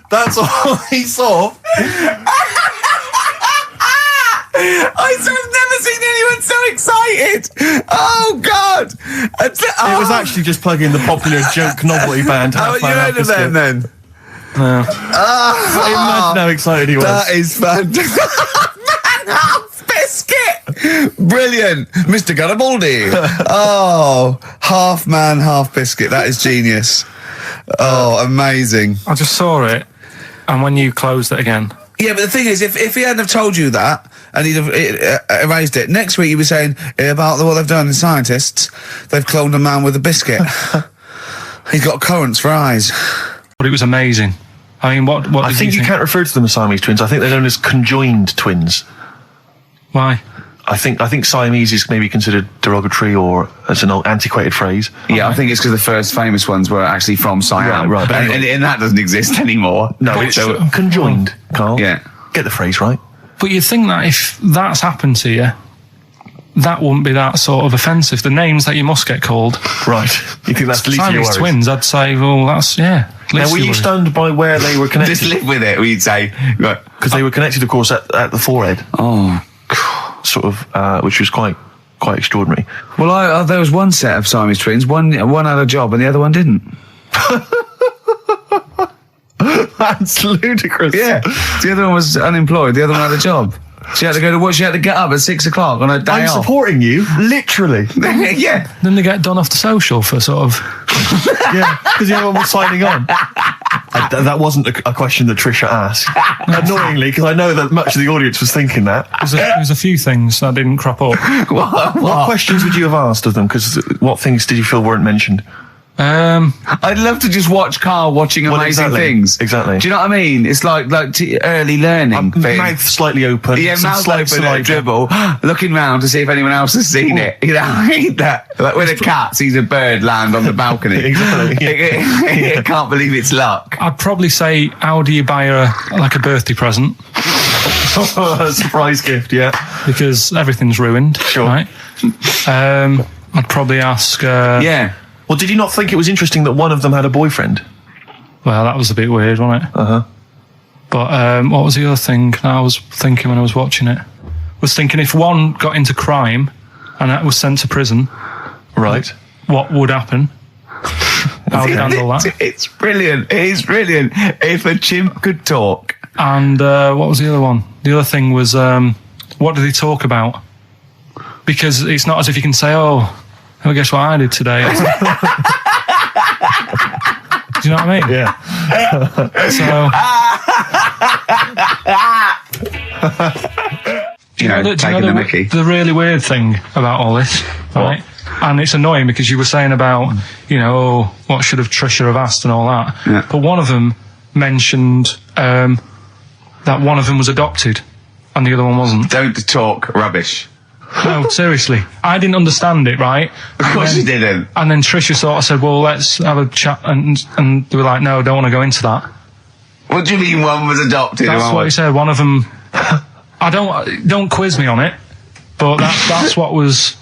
That's all he saw. I've never seen anyone so excited. Oh, God. It was actually just plugging the popular joke novelty band. How Half you Man, Half heard of them, Biscuit. then? Imagine how excited he was. That is fantastic. Man, half biscuit! Brilliant. Mr. Garibaldi. Oh, half man, half biscuit. That is genius. Oh, amazing. I just saw it, and when you closed it again... Yeah, but the thing is, if he hadn't have told you that, and he'd have erased it, next week you'd be saying about what they've done, the scientists, they've cloned a man with a biscuit. He's got currants for eyes. But it was amazing. I mean, what I think you can't refer to them as Siamese twins. I think they're known as conjoined twins. Why? I think Siamese is maybe considered derogatory or as an old antiquated phrase. Yeah, I think it's because the first famous ones were actually from Siam. Right. And that doesn't exist anymore. No, it's conjoined, Carl. Yeah. Get the phrase right. But you'd think that if that's happened to you, that wouldn't be that sort of offensive. The names that you must get called. Right. You think that's the least of your Siamese worries? twins, I'd say, well, that's, yeah. Now, were you stunned by where they were connected? Just live with it, we'd say. Because they were connected, of course, at the forehead. Oh. Sort of, which was quite extraordinary. Well, there was one set of Siamese twins. One had a job and the other one didn't. That's ludicrous. Yeah. The other one was unemployed. The other one had a job. She had to go to work. She had to get up at 6 o'clock on her day I'm off. supporting you, literally. Yeah. Then they get done off the social for sort of... Yeah, because the other one was signing on. That wasn't a question that Trisha asked. Annoyingly, because I know that much of the audience was thinking that. There's a few things that didn't crop up. What questions would you have asked of them? Because what things did you feel weren't mentioned? I'd love to just watch Carl watching amazing things. Exactly. Do you know what I mean? It's like early learning thing. Mouth slightly open. Yeah, mouth open at a dribble, looking round to see if anyone else has seen it. You know, I hate that. Like when a cat sees a bird land on the balcony. Exactly. It can't believe it's luck. I'd probably say, how do you buy her a birthday present? A surprise gift, yeah. Because everything's ruined. Sure. Right? I'd probably ask... Yeah. Well, did you not think it was interesting that one of them had a boyfriend? Well, that was a bit weird, wasn't it? Uh-huh. But what was the other thing I was thinking when I was watching it? I was thinking if one got into crime and that was sent to prison, right, what would happen? How would you handle that? It's brilliant. It is brilliant. If a chimp could talk. And what was the other one? The other thing was, what did he talk about? Because it's not as if you can say, oh, guess what I did today? Do you know what I mean? Yeah. The really weird thing about all this, right? And it's annoying because you were saying about, what should have Trisha have asked and all that. Yeah. But one of them mentioned that one of them was adopted and the other one wasn't. Don't talk rubbish. No, seriously. I didn't understand it, right? Of course you didn't. And then Trisha sort of said, well, let's have a chat. And they were like, no, don't want to go into that. What do you mean one was adopted? That's what he said. One of them... don't quiz me on it, but that's what was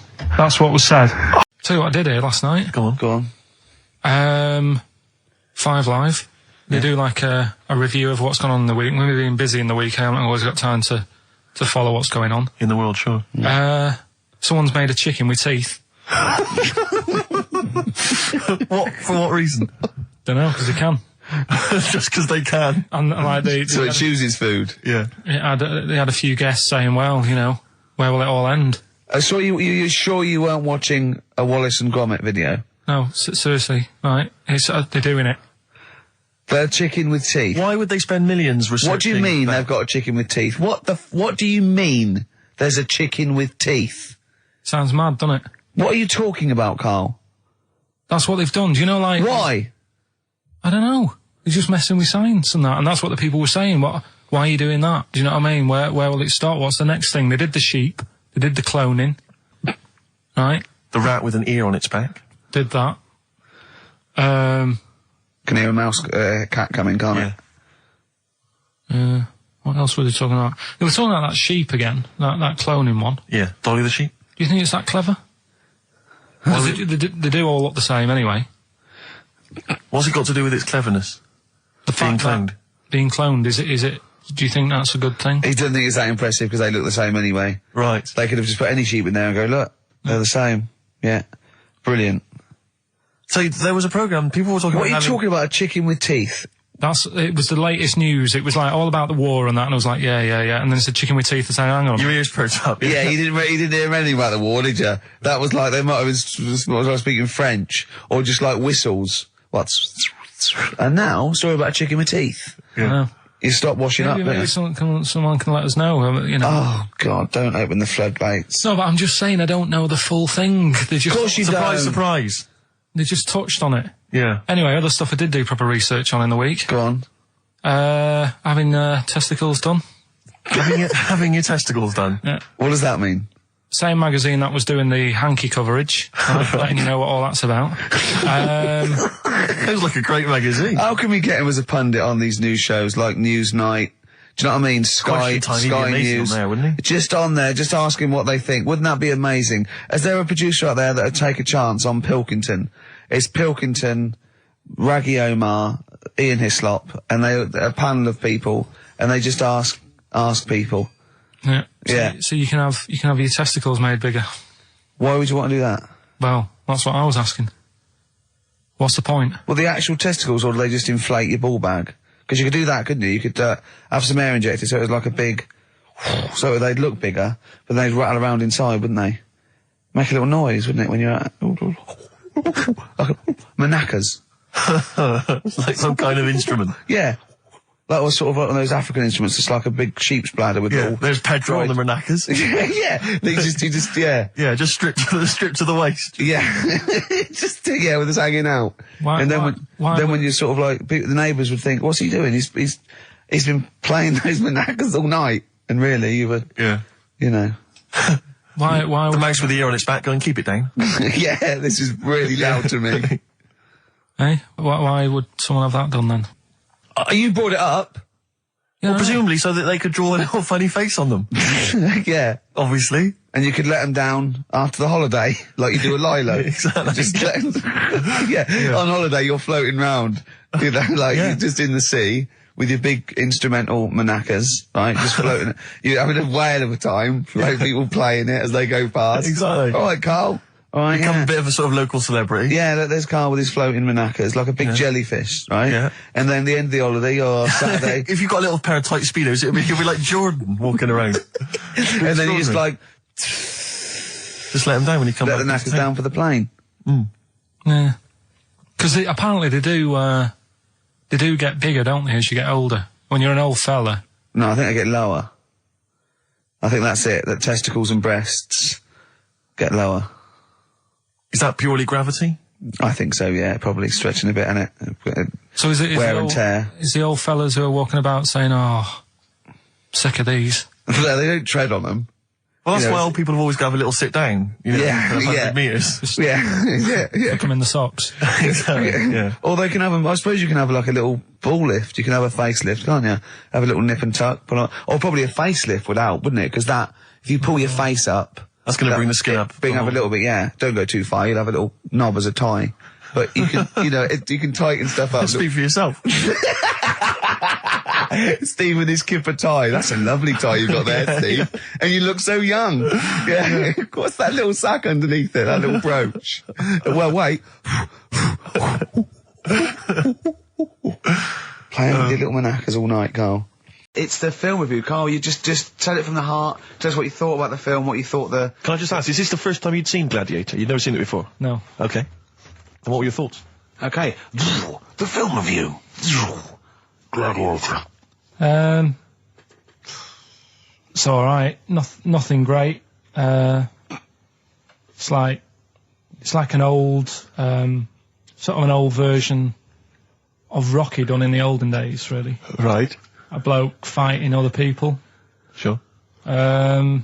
said. Tell you what I did here last night. Go on. 5 Live. They do like a review of what's gone on in the week. When we've been busy in the week, I haven't always got time to follow what's going on. In the world, sure. Someone's made a chicken with teeth. For what reason? Don't know, because they can. Just because they can. And like so it chooses food. Yeah. They had a few guests saying, well, where will it all end? So you're sure you weren't watching a Wallace and Gromit video? No, seriously, right? They're doing it. They're chicken with teeth. Why would they spend millions researching? What do you mean they've got a chicken with teeth? What do you mean there's a chicken with teeth? Sounds mad, doesn't it? What are you talking about, Carl? That's what they've done. Do you know, like... Why? I don't know. They're just messing with science and that, and that's what the people were saying. Why are you doing that? Do you know what I mean? Where will it start? What's the next thing? They did the sheep. They did the cloning. Right? The rat with an ear on its back. Did that. Can hear a cat coming, can't it? What else were they talking about? They were talking about that sheep again, that cloning one. Yeah, Dolly the sheep. Do you think it's that clever? They do all look the same anyway. What's it got to do with its cleverness? Being cloned. Being cloned, is it? Do you think that's a good thing? He doesn't think it's that impressive because they look the same anyway. Right. They could have just put any sheep in there and go, look, they're the same. Yeah. Brilliant. So there was a programme, people were talking about... What are you talking about, a chicken with teeth? It was the latest news. It was like all about the war and that, and I was like, yeah. And then it's a chicken with teeth and saying, hang on. Your ears perked up. Yeah, you didn't hear anything about the war, did you? That was like, they might have been speaking French, or just like whistles. And now, story about a chicken with teeth. Yeah. You stop washing up, maybe someone can let us know, you know. Oh, God, don't open the floodgates. No, but I'm just saying I don't know the full thing. They just, of course you don't. Surprise. They just touched on it. Yeah. Anyway, other stuff I did do proper research on in the week. Go on. Having testicles done. having your testicles done? Yeah. What does that mean? Same magazine that was doing the hanky coverage, letting you know what all that's about. It was like a great magazine. How can we get him as a pundit on these news shows like Newsnight? Do you know what I mean? Sky News. On there, wouldn't he? Just on there, just ask him what they think. Wouldn't that be amazing? Is there a producer out there that would take a chance on Pilkington? It's Pilkington, Raggy Omar, Ian Hislop, and a panel of people, and they just ask people. Yeah. So you can have your testicles made bigger. Why would you want to do that? Well, that's what I was asking. What's the point? Well, the actual testicles, or do they just inflate your ball bag? Because you could do that, couldn't you? You could have some air injected, so it was like a big... So they'd look bigger, but they'd rattle around inside, wouldn't they? Make a little noise, wouldn't it, when you're at... like manacas. Like some kind of instrument. Yeah. That was sort of like one of those African instruments, just like a big sheep's bladder with little... There's Pedro on the manacas. Yeah. He just, yeah. Yeah, just stripped to the waist. Yeah. Just, yeah, with us hanging out. And then when you're sort of like, the neighbours would think, what's he doing? He's been playing those manacas all night. And really, you were... Yeah. You know... Why the mouse with the ear on its back, go and keep it down. Yeah, this is really loud to me. Hey, why would someone have that done then? You brought it up. Yeah, well, presumably so that they could draw a little funny face on them. Yeah. Obviously. And you could let them down after the holiday, like you do a Lilo. Exactly. Just let them, yeah. On holiday, you're floating round, you know, like you're just in the sea with your big instrumental manacas, right? Just floating. You're having a whale of a time, like people playing it as they go past. Exactly. All right, Carl. All right, become a bit of a sort of local celebrity. Yeah, there's Carl with his floating manacas, like a big jellyfish, right? Yeah. And then the end of the holiday, or Saturday. If you've got a little pair of tight Speedos, you'll be like Jordan walking around. And then you just like... Just let him down when he comes back. Let the knackers down for the plane. Mm. Yeah. Because apparently they do get bigger, don't they, as you get older? When you're an old fella. No, I think they get lower. I think that's it, that testicles and breasts get lower. Is that purely gravity? I think so, yeah. Probably stretching a bit, innit? So is it wear and tear? Is the old fellas who are walking about saying, "Oh, sick of these"? No, they don't tread on them. Well, that's why old people have always got to have a little sit down. You know, 100 metres. Just yeah. Put them in the socks. Exactly. Yeah. Or they can have I suppose you can have like a little ball lift. You can have a facelift, can't you? Have a little nip and tuck. Or probably a facelift would help, wouldn't it? Because if you pull your face up. That's going to bring the skin up. Bring up a little bit, yeah. Don't go too far. You'll have a little knob as a tie. But you can, you can tighten stuff up. Speak for yourself. Steve with his kipper tie. That's a lovely tie you've got there, Steve. And you look so young. Yeah. What's that little sack underneath it? That little brooch. Well, wait. Playing with your little manacas all night, Carl. It's the film review, Carl. You just tell it from the heart. Tell us what you thought about the film, what you thought Can I just ask, is this the first time you'd seen Gladiator? You'd never seen it before? No. Okay. And what were your thoughts? Okay. The film review. Gladiator. It's alright. Nothing great. It's like an old, sort of an old version of Rocky done in the olden days, really. Right. A bloke fighting other people. Sure. How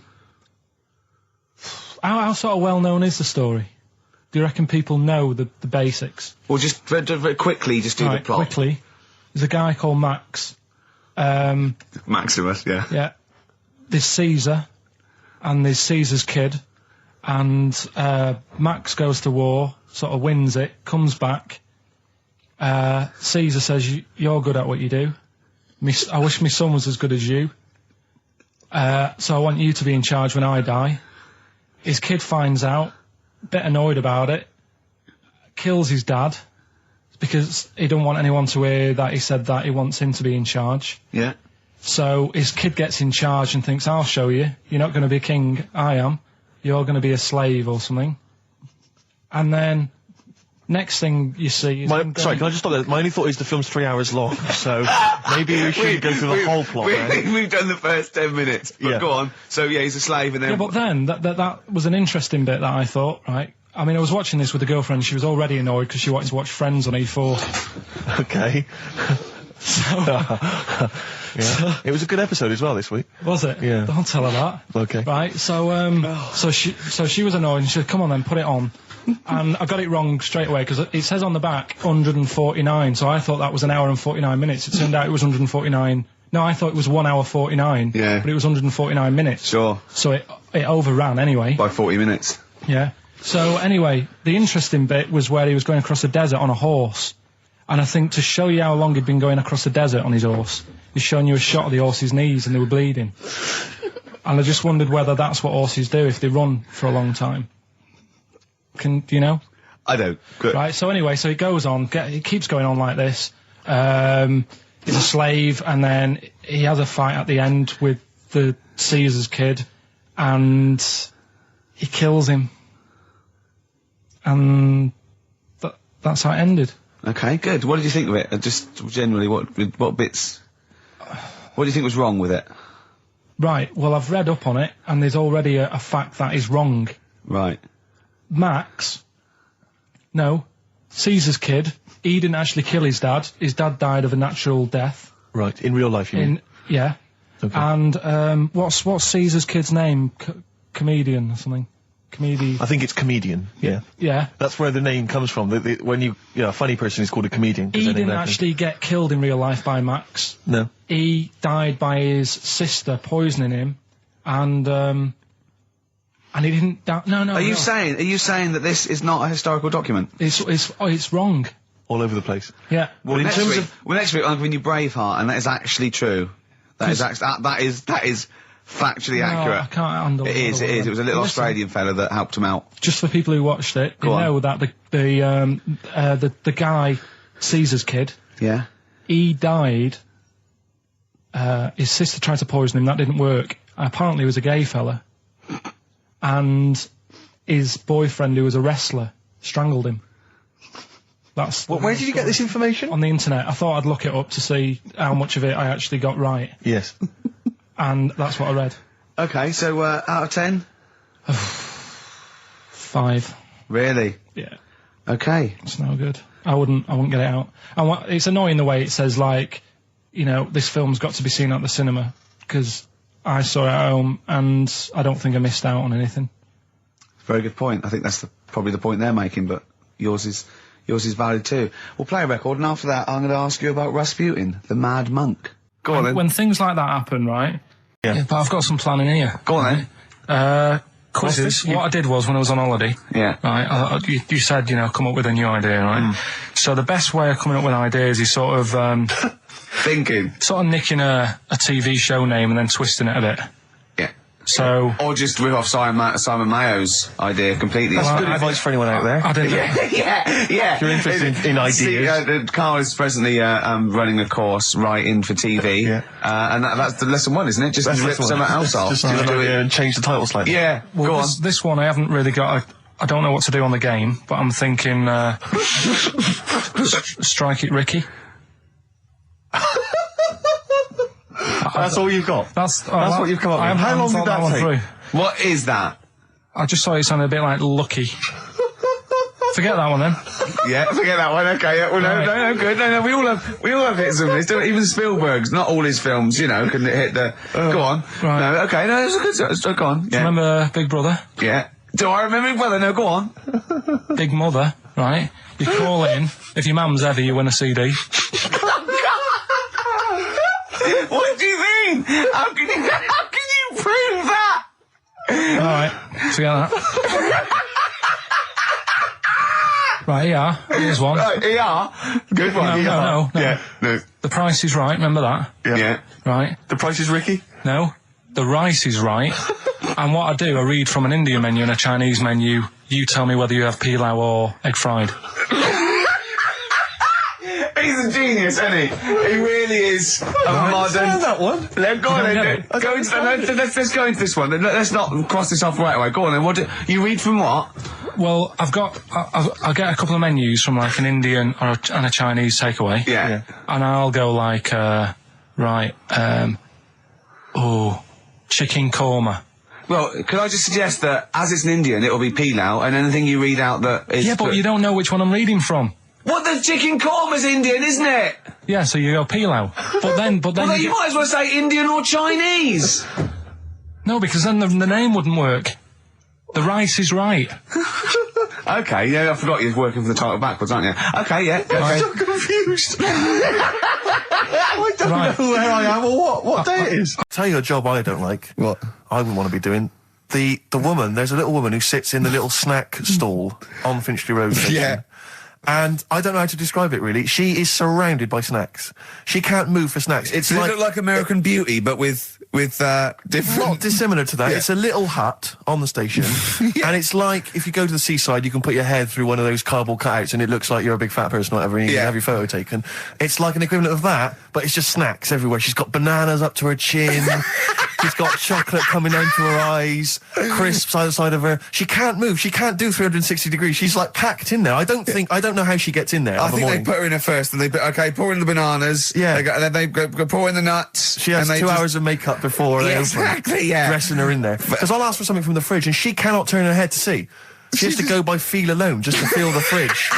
sort of well known is the story? Do you reckon people know the basics? Well, just very quickly, just do the plot. Quickly. There's a guy called Max. Maximus, yeah. Yeah. There's Caesar, and there's Caesar's kid, and Max goes to war, sort of wins it, comes back. Caesar says, "You're good at what you do. I wish my son was as good as you. So I want you to be in charge when I die." His kid finds out, a bit annoyed about it, kills his dad. because he don't want anyone to hear that he said that he wants him to be in charge. Yeah. So his kid gets in charge and thinks, I'll show you. You're not going to be king, I am. You're going to be a slave or something. And then, next thing you see is... Sorry, can I just stop there? My only thought is the film's 3 hours long, so maybe we should go through the whole plot. We've done the first 10 minutes, but go on. So, yeah, he's a slave and then... Yeah, but then, that was an interesting bit that I thought, right? I mean, I was watching this with a girlfriend, she was already annoyed because she wanted to watch Friends on E4. Okay. Yeah. It was a good episode as well this week. Was it? Yeah. Don't tell her that. Okay. Right, so she was annoyed and she said, come on then, put it on. And I got it wrong straight away because it says on the back 149, so I thought that was an hour and 49 minutes. It turned out it was 149. No, I thought it was 1 hour 49. Yeah. But it was 149 minutes. Sure. So it overran anyway. By 40 minutes. Yeah. So anyway, the interesting bit was where he was going across the desert on a horse. And I think to show you how long he'd been going across the desert on his horse, he's showing you a shot of the horse's knees and they were bleeding. And I just wondered whether that's what horses do if they run for a long time. Do you know? I don't. Good. Right, so anyway, so he goes on, he keeps going on like this. He's a slave, and then he has a fight at the end with the Caesar's kid, and he kills him. And that's how it ended. Okay, good. What did you think of it? Just generally, what bits... What do you think was wrong with it? Right, well, I've read up on it, and there's already a fact that is wrong. Right. Caesar's kid, he didn't actually kill his dad. His dad died of a natural death. Right, in real life, you mean? Yeah. Okay. And, what's Caesar's kid's name? Comedian or something? I think it's comedian, yeah. Yeah. That's where the name comes from. When a funny person is called a comedian. He didn't actually get killed in real life by Max. No. He died by his sister poisoning him, and he didn't die. No. Are you saying that this is not a historical document? It's wrong. All over the place. Yeah. Well, next week I'm giving you Braveheart, and that is actually true. That is factually accurate. I can't handle it. It is. It was a little Australian fella that helped him out. Just for people who watched it, you know that the guy, Caesar's kid. Yeah. He died. His sister tried to poison him. That didn't work. Apparently, he was a gay fella, and his boyfriend, who was a wrestler, strangled him. Where did you get this information? On the internet. I thought I'd look it up to see how much of it I actually got right. Yes. And that's what I read. Okay, so out of 10? 5. Really? Yeah. Okay. It's no good. I wouldn't get it out. And it's annoying the way it says, like, this film's got to be seen at the cinema, because I saw it at home, and I don't think I missed out on anything. Very good point. I think that's probably the point they're making, but yours is valid too. We'll play a record, and after that I'm going to ask you about Rasputin, the mad monk. Go on then. When things like that happen, right? Yeah. But I've got some planning here. Go on then. Quizzes. What I did was, when I was on holiday... Yeah. Right, you said, come up with a new idea, right? So the best way of coming up with ideas is sort of... thinking. Sort of nicking a TV show name and then twisting it a bit. Yeah. So... Or just rip off Simon Mayo's idea completely. That's good advice for anyone out there. I didn't know. Yeah. If you're interested in ideas. Carl is presently running a course writing for TV. Yeah. And that's the lesson 1, isn't it? Just rip something else off. Just do it and change the title slightly. Yeah. Well, go on. This one I haven't really got... I don't know what to do on the game, but I'm thinking... Strike It Ricky. That's all you've got? That's what you've come up with. How long did that take? What is that? I just thought it sounded a bit like Lucky. Forget that one then. Yeah, forget that one. Okay, yeah, well, no, good. No, we all have hits and misses. Even Spielberg's, not all his films, can hit the. Go on. Right. No, okay, no, it's a good. Go on. Yeah. Do you remember Big Brother? Yeah. Do I remember Big Brother? No, go on. Big Mother, right? You call in. If your mum's ever, you win a CD. What do you mean? How can you prove that? Alright, forget that. Right, ER. Here's one. Right, ER. Good one. No. Yeah, no. The Price is Right, remember that? Yeah. Right. The Price is Ricky? No. The Rice is Right. And what I do, I read from an Indian menu and a Chinese menu. You tell me whether you have pilau or egg fried. He's a genius, isn't he? He really is a modern. That one. Go on, then. Let's go into this one. Let's not cross this off right away. Go on, then. What you read from what? Well, I'll get a couple of menus from like an Indian and a Chinese takeaway. Yeah. And I'll go like, chicken korma. Well, could I just suggest that as it's an Indian, it'll be pilau, and anything you read out that is... Yeah, but you don't know which one I'm reading from. What, the chicken korma's Indian, isn't it? Yeah, so you go pilau. But then Well, you might as well say Indian or Chinese. No, because then the name wouldn't work. The rice is right. Okay, yeah, I forgot you was working from the title backwards, aren't you? Okay, yeah. Okay. I'm so confused. I don't know where I am or what day it is. I'll tell you a job I don't like. What? I wouldn't want to be doing. The woman, there's a little woman who sits in the little snack stall on Finchley Road station. Yeah. And I don't know how to describe it really. She is surrounded by snacks. She can't move for snacks. It's Does like... it look like American Beauty, but with different... Not dissimilar to that. Yeah. It's a little hut on the station. And it's like, if you go to the seaside, you can put your head through one of those cardboard cutouts and it looks like you're a big fat person or whatever, and you can have your photo taken. It's like an equivalent of that, but it's just snacks everywhere. She's got bananas up to her chin. She's got chocolate coming down to her eyes, crisps either side of her. She can't move. She can't do 360 degrees. She's like packed in there. I don't know how she gets in there. I think they put her in there first, and pour in the bananas. Yeah. Then they go pour in the nuts. She has 2 hours of makeup before they open. Exactly, yeah. Dressing her in there. Because I'll ask for something from the fridge, and she cannot turn her head to see. She has to go by feel alone, just to feel the fridge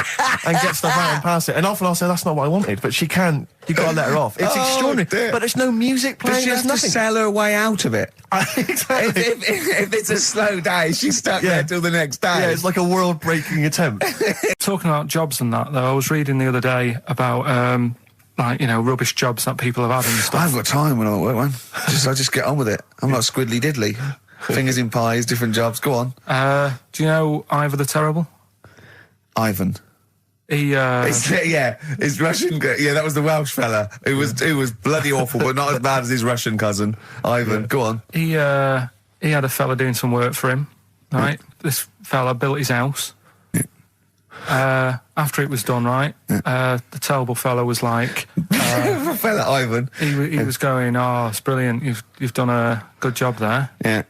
and get stuff out and pass it. And often I'll say, that's not what I wanted, but she can. You've got to let her off. It's extraordinary. Dear. But there's no music playing. Does she have to nothing. sell her way out of it? Exactly. If it's a slow day, she's stuck there till the next day. Yeah, it's like a world-breaking attempt. Talking about jobs and that, though, I was reading the other day about, rubbish jobs that people have had and stuff. I haven't got time when I'm at work, man. I just get on with it. I'm not squiddly diddly. Fingers in pies, different jobs. Go on. Do you know Ivor the Terrible? Ivan. He, his Russian. Yeah, that was the Welsh fella. Who was bloody awful, but not as bad as his Russian cousin, Ivan. Yeah. Go on. He had a fella doing some work for him. Right, this fella built his house. Yeah. After it was done, right, the terrible fella was like, fella Ivan. He was going, "Oh, it's brilliant. You've done a good job there. Yeah.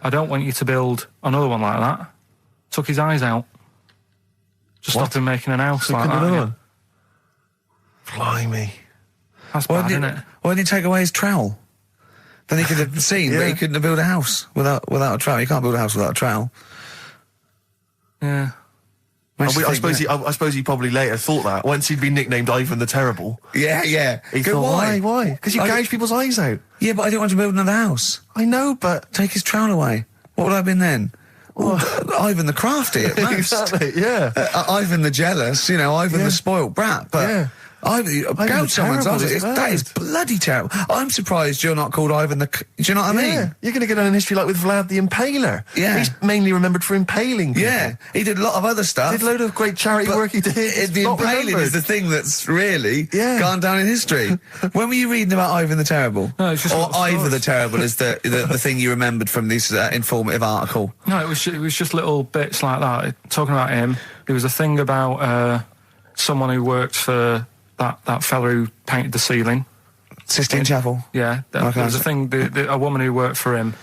I don't want you to build another one like that." Took his eyes out. Just stopped him making an house like that. One? Blimey. That's bad, isn't it? Why didn't he take away his trowel? Then he could have seen that he couldn't have built a house without a trowel. You can't build a house without a trowel. Yeah. I suppose he probably later thought that once he'd been nicknamed Ivan the Terrible. Yeah. He thought, why? Because you gouge people's eyes out. Yeah, but I didn't want to build another house. I know, but take his trowel away. What would I have been then? Ivan the Crafty at most. Exactly, yeah. Ivan the Jealous, Ivan the spoilt brat. But gouge someone's eyes. That is bloody terrible. I'm surprised you're not called Ivan the... Do you know what I mean? You're going to get on in history like with Vlad the Impaler. Yeah. He's mainly remembered for impaling people. Yeah. He did a lot of other stuff. Did a load of great charity work he did. The impaling is the thing that's really gone down in history. When were you reading about Ivan the Terrible? No, it's just or Ivor the Terrible is the thing you remembered from this informative article? No, it was just little bits like that. Talking about him, there was a thing about someone who worked for that fella who painted the ceiling. Sistine Chapel? Yeah. There was a thing, a woman who worked for him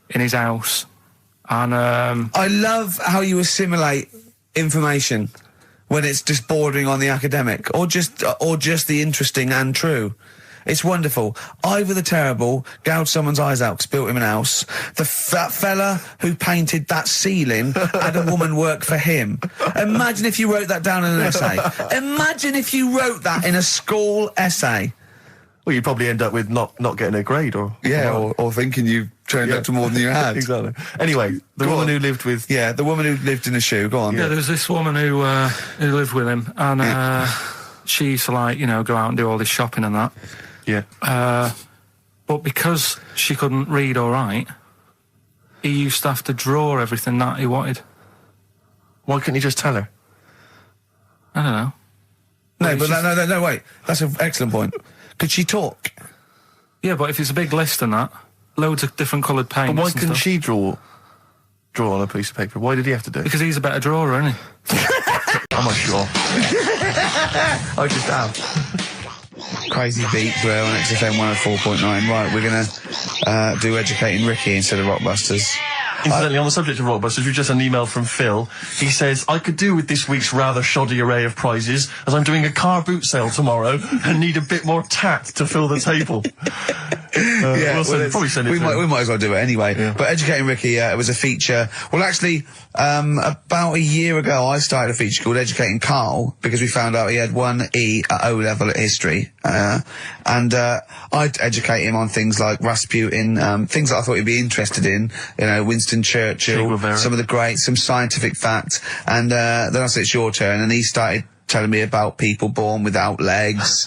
in his house. And I love how you assimilate information when it's just bordering on the academic or just the interesting and true. It's wonderful. Ivor the Terrible gouged someone's eyes out because built him an house. That fella who painted that ceiling had a woman work for him. Imagine if you wrote that down in an essay. Imagine if you wrote that in a school essay. Well, you'd probably end up with not getting a grade or... Yeah, or thinking you turned up to more than you had. Exactly. Anyway, the woman who lived with... Yeah, the woman who lived in a shoe. Go on. Yeah, there was this woman who lived with him, and she used to, go out and do all this shopping and that. Yeah. But because she couldn't read or write, he used to have to draw everything that he wanted. Why couldn't he just tell her? I don't know. No, wait. That's an excellent point. Could she talk? Yeah, but if it's a big list and that, loads of different coloured paints. But why couldn't she draw on a piece of paper? Why did he have to do it? Because he's a better drawer, isn't he? I'm not sure. I just am. Crazy beat there on XFM 104.9. Right, we're going to do Educating Ricky instead of Rockbusters. Incidentally, on the subject of Rockbusters, we've just had an email from Phil. He says, I could do with this week's rather shoddy array of prizes, as I'm doing a car boot sale tomorrow and need a bit more tact to fill the table. Probably send it we might as well do it anyway. Yeah. But Educating Ricky, it was a feature. Well, actually, about a year ago, I started a feature called Educating Karl, because we found out he had 1 E at O level at history. And I'd educate him on things like Rasputin, things that I thought he'd be interested in, you know, Winston Churchill, some of the greats, some scientific facts, and then I said, it's your turn, and he started telling me about people born without legs.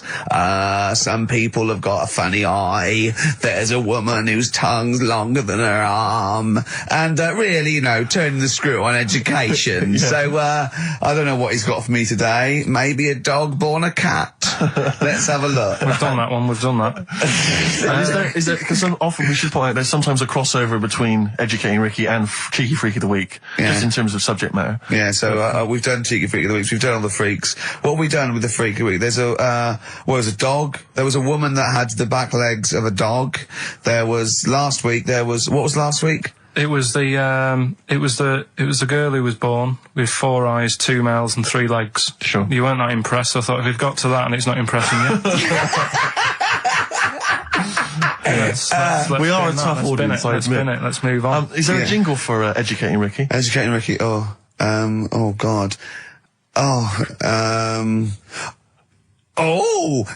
Some people have got a funny eye. There's a woman whose tongue's longer than her arm. And really, you know, turning the screw on education. Yeah. So I don't know what he's got for me today. Maybe a dog born a cat. Let's have a look. We've done that one. We've done that. Is there, because often we should point out there's sometimes a crossover between Educating Ricky and Cheeky Freak of the Week, just in terms of subject matter. Yeah, so we've done Cheeky Freak of the Week. We've done all the freaks. What have we done with the Freak of the Week? There's a dog. There was a woman that had the back legs of a dog. There was last week. What was last week? It was the girl who was born with 4 eyes, 2 mouths, and 3 legs. Sure. You weren't that impressed. I thought if we've got to that and it's not impressing you. We are a tough audience, I admit. Let's move on. Is there a jingle for Educating Ricky? Educating Ricky. Oh God.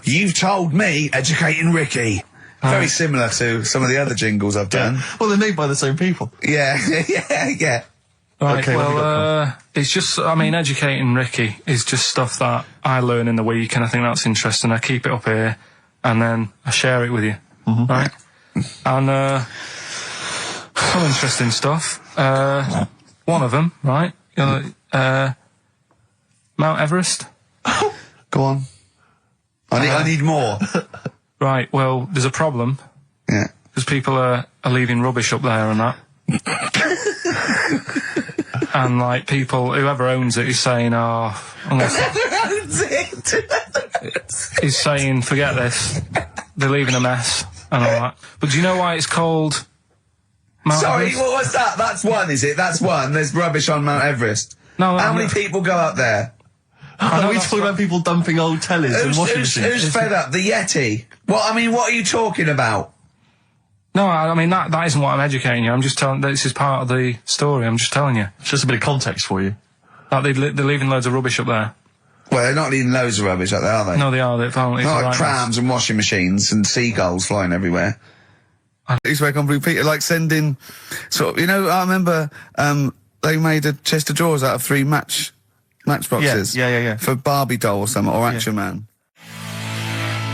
You've told me Educating Ricky. Very similar to some of the other jingles I've done. Yeah. Well, they're made by the same people. Yeah. Right, okay, well, it's just, I mean, Educating Ricky is just stuff that I learn in the week, and I think that's interesting. I keep it up here, and then I share it with you, right? And, some interesting stuff. One of them, right? Mount Everest. Go on. I need more. Right, well, there's a problem. Yeah. Because people are leaving rubbish up there and that. And, like, people, whoever owns it is saying, he's saying, forget this. They're leaving a mess and all that. But do you know why it's called Mount Everest? What was that? That's one, is it? That's one. There's rubbish on Mount Everest. No, how many people go up there? Are we talking about people dumping old tellies and washing machines? Who's fed up? The Yeti? What are you talking about? No, I mean, that isn't what I'm educating you. I'm just telling, this is part of the story. I'm just telling you. It's just a bit of context for you. Like, they're leaving loads of rubbish up there. Well, they're not leaving loads of rubbish up there, are they? No, they are. They're apparently not like trams and washing machines and seagulls flying everywhere. It's where Blue Peter, like sending, sort of, you know, I remember, they made a chest of drawers out of 3 matchboxes. Yeah. For Barbie doll or something, or Action Man.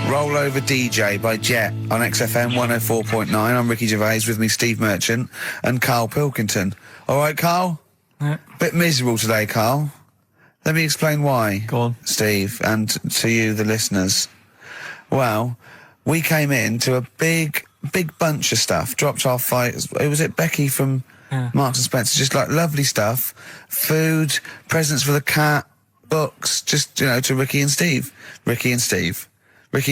Roll Over DJ by Jet on XFM 104.9. I'm Ricky Gervais, with me Steve Merchant and Karl Pilkington. All right, Karl? Yeah. Bit miserable today, Karl. Let me explain why. Go on. Steve, and to you, the listeners. Well, we came in to a big bunch of stuff. Dropped off fights. Was it Becky from Marks and Spencer? Just like lovely stuff. Food, presents for the cat, books, just, you know, to Ricky and Steve who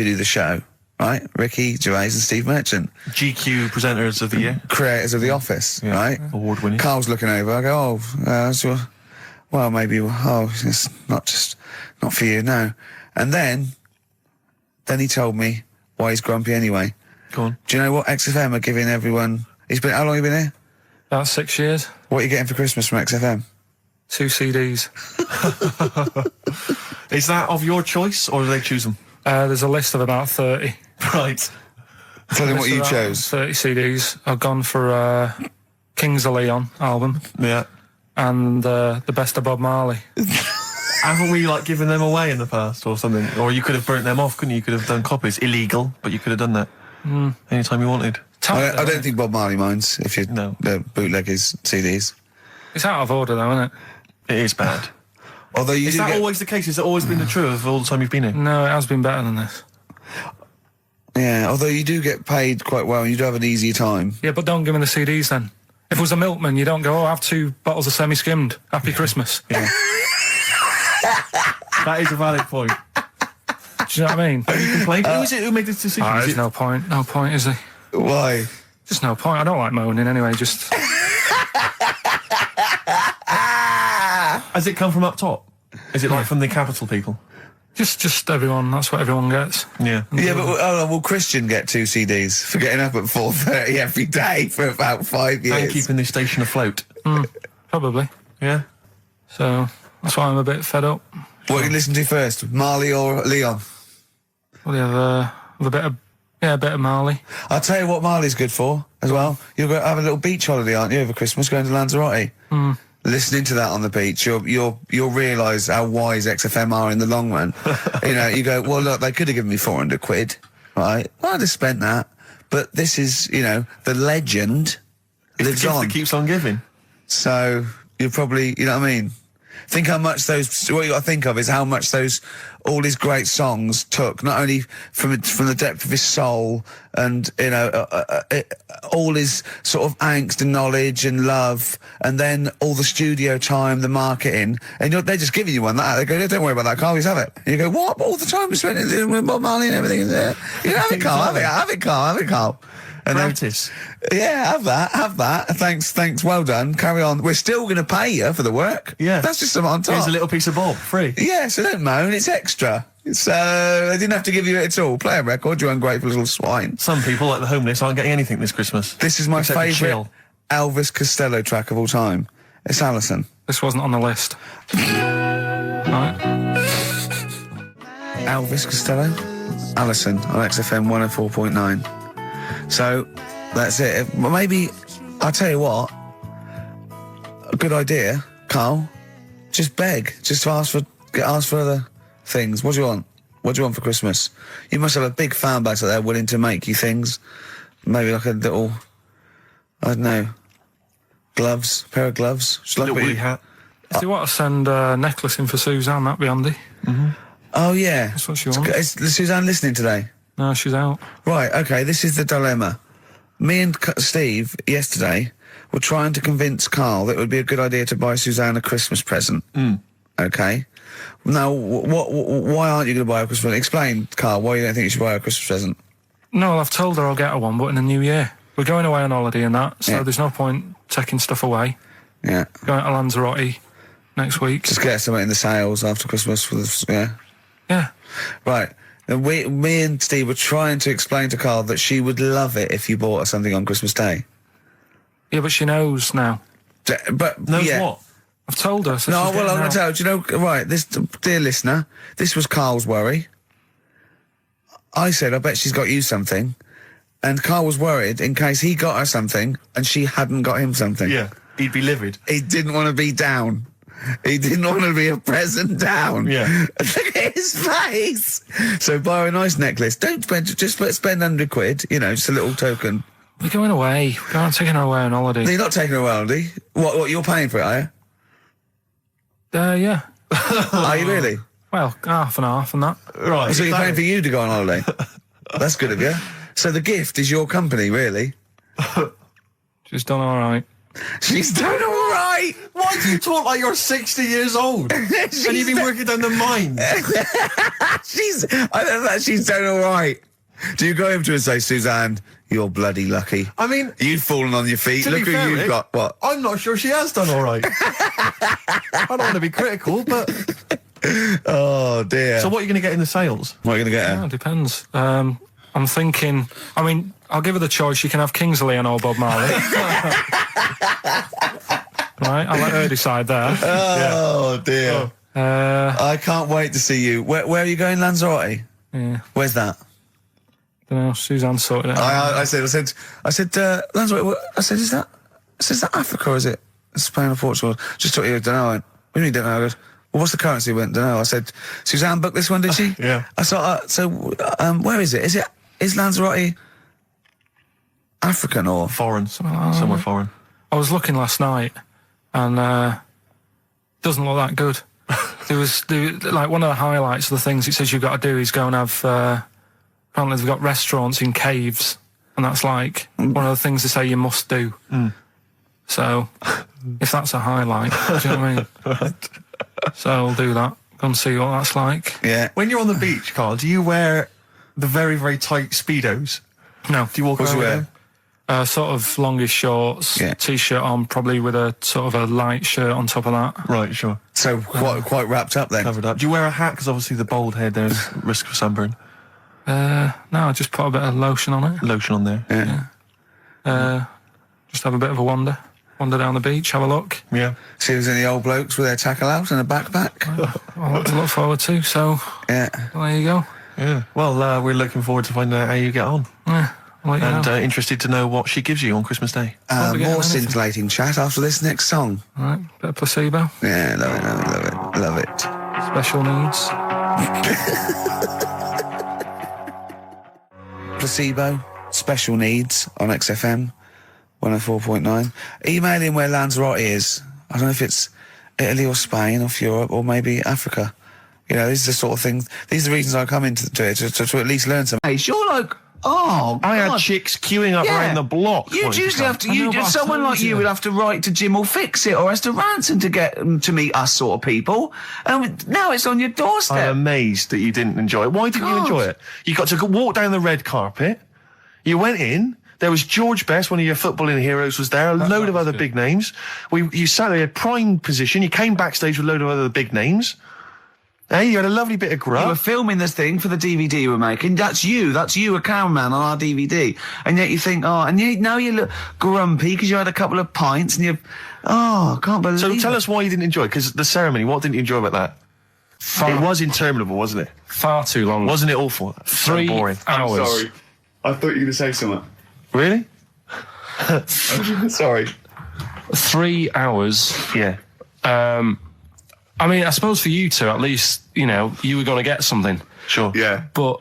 do the show, right? Ricky Gervais and Steve Merchant. GQ presenters of the year. Creators of The Office, right? Award winning. Carl's looking over, I go, well, maybe, it's not for you, no. And then he told me why he's grumpy anyway. Go on. Do you know what XFM are giving everyone? How long have you been here? About 6 years. What are you getting for Christmas from XFM? 2 CDs. Is that of your choice, or do they choose them? There's a list of about 30. Right. Tell them what you chose. 30 CDs. I've gone for Kings of Leon album. Yeah. And the best of Bob Marley. Haven't we, like, given them away in the past or something? Or you could have burnt them off, couldn't you? You could have done copies. Illegal, but you could have done that anytime you wanted. I don't think Bob Marley minds if you bootleg his CDs. It's out of order, though, isn't it? It is bad. Although is that always the case? Has it always been the truth all the time you've been here? No, it has been better than this. Yeah, although you do get paid quite well and you do have an easier time. Yeah, but don't give me the CDs then. If it was a milkman, you don't go, have 2 bottles of semi-skimmed. Happy Christmas. Yeah. That is a valid point. Do you know what I mean? Have you complained? Who is it who made this decision? Oh, Is there's it- no point. No point, is there? Why? Just no point. I don't like moaning anyway. Just Has it come from up top? Is it like from the capital people? just everyone. That's what everyone gets. Yeah. Yeah, but will Christian get 2 CDs for getting up at 4:30 every day for about 5 years? And keeping this station afloat. Probably. Yeah. So that's why I'm a bit fed up. What you listen to first, Marley or Leon? Well, you have a bit of Marley. I'll tell you what Marley's good for as well. You'll go have a little beach holiday, aren't you, over Christmas, going to Lanzarote? Listening to that on the beach, you'll realise how wise XFM are in the long run. You know, you go, well, look, they could have given me 400 quid, right? Well, I'd have spent that. But this is, you know, the legend lives on. That keeps on giving. So you're probably, you know what I mean? Think how much what you got to think of is how much all his great songs took, not only from the depth of his soul and, you know, all his sort of angst and knowledge and love, and then all the studio time, the marketing, and they're just giving you one like that. They go, don't worry about that, Carl, have it. And you go, what? All the time we spent with Bob Marley and everything. You know, have it, Carl, have it, Carl. And Practice. Yeah, have that. Thanks, well done. Carry on. We're still going to pay you for the work. Yeah. That's just something on top. Here's a little piece of Bob, free. Yeah, so don't moan, it's extra. So, they didn't have to give you it at all. Play a record, you ungrateful little swine. Some people, like the homeless, aren't getting anything this Christmas. This is my Except to favourite chill. Elvis Costello track of all time. It's Alison. This wasn't on the list. Right. Elvis Costello, Alison on XFM 104.9. So, that's it. Well, maybe, I'll tell you what, a good idea, Carl, just beg, just ask for other things. What do you want? What do you want for Christmas? You must have a big fan base out there willing to make you things. Maybe like a little, I don't know, gloves, pair of gloves. Just like Little woolly hat. If you want to send a necklace in for Suzanne, that'd be handy. Oh, yeah. That's what she wants. Is Suzanne listening today? No, she's out. Right, okay, this is the dilemma. Me and Steve, yesterday, were trying to convince Carl that it would be a good idea to buy Suzanne a Christmas present. Okay? Now, why aren't you going to buy her a Christmas present? Explain, Carl, why you don't think you should buy her a Christmas present. No, well, I've told her I'll get her one, but in the new year. We're going away on holiday and that, so Yeah. there's no point taking stuff away. Yeah. Going to Lanzarote next week. Just get something in the sales after Christmas for this, yeah. Yeah. Right. And me and Steve were trying to explain to Carl that she would love it if you bought her something on Christmas Day. Yeah, but she knows now. But Knows yeah. what? I've told her. So No, she's well, getting I'm going out. to tell you, do you know, right, this, dear listener, this was Carl's worry. I said, I bet she's got you something. And Carl was worried in case he got her something and she hadn't got him something. Yeah. He'd be livid. He didn't want to be down. He didn't want to be a present down. Yeah. Look at his face. So buy her a nice necklace. Don't spend, just spend 100 quid, you know, just a little token. We're going away. We're taking her away on holiday. No, you're not taking her away, are you? What, you're paying for it, are you? Yeah. Are you really? Well, half and half and that. Right. So you're paying for you to go on holiday? That's good of you. So the gift is your company, really? She's done all right. She's done all right. Why do you talk like you're 60 years old? And you've been working down the mine. I don't know, she's done all right. Do you go home to her and say, Suzanne, you're bloody lucky. I mean, You've fallen on your feet. to Look be who fair, you've Rick, got. What? I'm not sure she has done all right. I don't want to be critical, but... Oh, dear. So what are you going to get in the sales? What are you going to get Yeah, her? it depends. I'm thinking, I mean, I'll give her the choice. She can have Kingsley and old Bob Marley. Right, I'll let her decide there. Oh, dear. I can't wait to see you. Where are you going, Lanzarote? Yeah, Where's that? don't know. Suzanne sorted it out. I said, Lanzarote, I said, is that Africa or is it Spain or Portugal? Just thought you don't know. What do you mean, don't know? I goes, well, what's the currency? Went, don't know. I said, Suzanne booked this one, did she? Yeah. I thought, where is it? Is Lanzarote African or? Foreign. Somewhere foreign. I was looking last night, and doesn't look that good. There was like one of the highlights of the things it says you've got to do is go and have. Apparently they've got restaurants in caves, and that's like one of the things they say you must do. So, if that's a highlight, do you know what I mean? So I'll do that. Go and see what that's like. Yeah. When you're on the beach, Carl, do you wear the very, very tight Speedos? No. Do you walk What do around you with wear? them? Sort of longish shorts, Yeah. t-shirt on, probably with a sort of a light shirt on top of that. Right, sure. So quite wrapped up then. Covered up. Do you wear a hat? Because obviously the bald head, there's risk of sunburn. No, I just put a bit of lotion on it. Lotion on there. Yeah. Just have a bit of a wander down the beach, have a look. Yeah. See if there's any old blokes with their tackle out and a backpack. A lot to look forward to, so Yeah. there you go. Yeah. Well, we're looking forward to finding out how you get on. Yeah, I'll let you And know. Interested to know what she gives you on Christmas Day. Won't be getting More anything. scintillating chat after this next song. All right, bit of placebo, Yeah, love it. special needs. Placebo, special needs on XFM 104.9. Email in where Lanzarote is. I don't know if it's Italy or Spain or Europe or maybe Africa. You know, these are the sort of things, these are the reasons I come into it, to at least learn something. Hey, you're like, oh, I had God. chicks queuing up Yeah. around the block. You'd wanting to usually come. have to. I know, You but I someone told like you you. would have to write to Jim or Fix It or Esther Ranson to get to meet us sort of people. And now it's on your I'm doorstep. amazed that you didn't enjoy it. Why didn't you God. enjoy it? You got to walk down the red carpet. You went in. There was George Best, one of your footballing heroes, was there. A load of other big names. You sat there, prime position. You came backstage with a load of other big names. Hey, you had a lovely bit of You were grub. filming this thing for the DVD you were making. That's you, a cameraman on our DVD. And yet you think, now you look grumpy because you had a couple of pints and I can't believe So it. tell us why you didn't enjoy it, because the ceremony, what didn't you enjoy about that? It was interminable, wasn't it? Far too long. Wasn't it awful? So 3 boring. hours. I thought you were going to say something. Really? Sorry. 3 hours. Yeah. I mean, I suppose for you two, at least, you know, you were going to get something. Sure. Yeah. But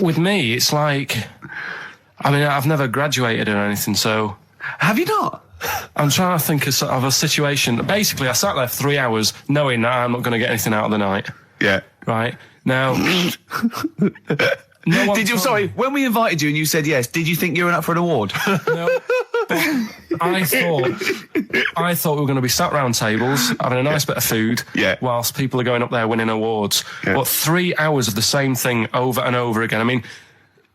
with me, it's like, I mean, I've never graduated or anything, so Have you not? I'm trying to think of a situation. Basically, I sat there for 3 hours knowing that I'm not going to get anything out of the night. Yeah. Right? Now... no one Did you? told Sorry, me. when we invited you and you said yes, did you think you were up for an award? No, but I thought we were going to be sat round tables having a nice bit of food, Yeah. whilst people are going up there winning awards. Yeah. But 3 hours of the same thing over and over again. I mean,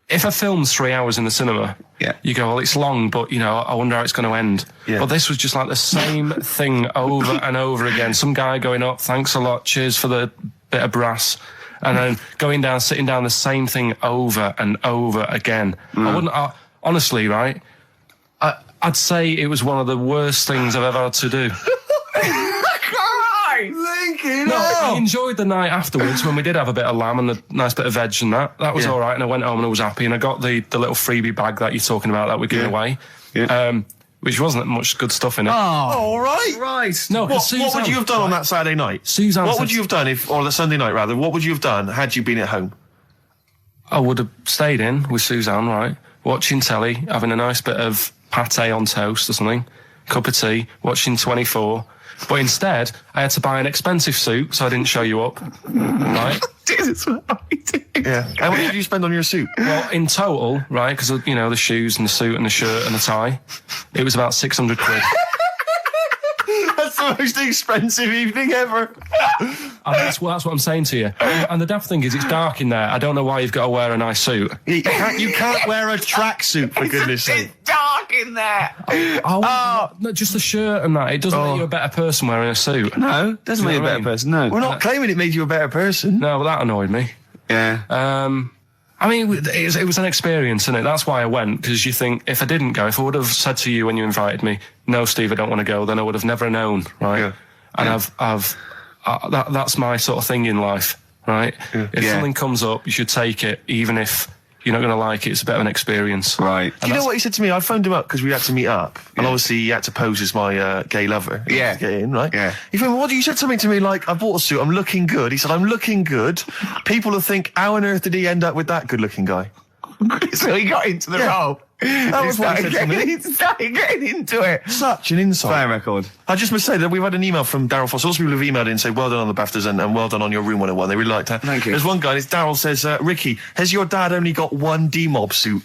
if a film's 3 hours in the cinema, Yeah. you go, well, it's long, but, you know, I wonder how it's going to end. Yeah. But this was just like the same thing over and over again. Some guy going up, thanks a lot, cheers for the bit of brass. And then going down, sitting down, the same thing over and over again. I wouldn't, honestly, right? I'd say it was one of the worst things I've ever had to do. No, I enjoyed the night afterwards when we did have a bit of lamb and a nice bit of veg and that. That was Yeah. all right, and I went home and I was happy. And I got the little freebie bag that you're talking about that we're giving away, which wasn't much good stuff in it. All right. Right. No, What 'cause would Suzanne- you have done on that Saturday night? Suzanne What said- would you have done or the Sunday night rather? What would you have done had you been at home? I would have stayed in with Suzanne, right, watching telly, having a nice bit of pate on toast or something, cup of tea, watching 24. But instead, I had to buy an expensive suit, so I didn't show you up, right? Yeah. How much did you spend on your suit? Well, in total, right, because, you know, the shoes and the suit and the shirt and the tie, it was about 600 quid. That's the most expensive evening ever. And that's what I'm saying to you. And the daft thing is, it's dark in there. I don't know why you've got to wear a nice suit. You can't wear a tracksuit, for goodness sake. It's dark in there. No, just the shirt and that. It doesn't make you a better person wearing a suit. No, doesn't Do make you you a know what I better mean? person. No. We're not claiming it made you a better person. No, but that annoyed me. Yeah. I mean, it was an experience, innit? That's why I went, because you think, if I didn't go, if I would have said to you when you invited me, no, Steve, I don't want to go, then I would have never known, right? Yeah. And that's my sort of thing in life, right? If something comes up, you should take it, even if you're not going to like it. It's a bit of an experience. Right. Do you know what he said to me? I phoned him up because we had to meet up, and obviously he had to pose as my gay lover. Yeah. To get in, right? Yeah. He phoned, you said something to me like, I bought a suit, I'm looking good. He said, I'm looking good. People will think, how on earth did he end up with that good-looking guy? So he got into the role. That was what he said to me. He started getting into it. Such an insult. Play a record. I just must say that we've had an email from Daryl Foss. Lots of people have emailed in and say, well done on the BAFTAs and well done on your Room 101. They really liked that. Thank you. There's one guy, Daryl says, Ricky, has your dad only got one D-Mob suit?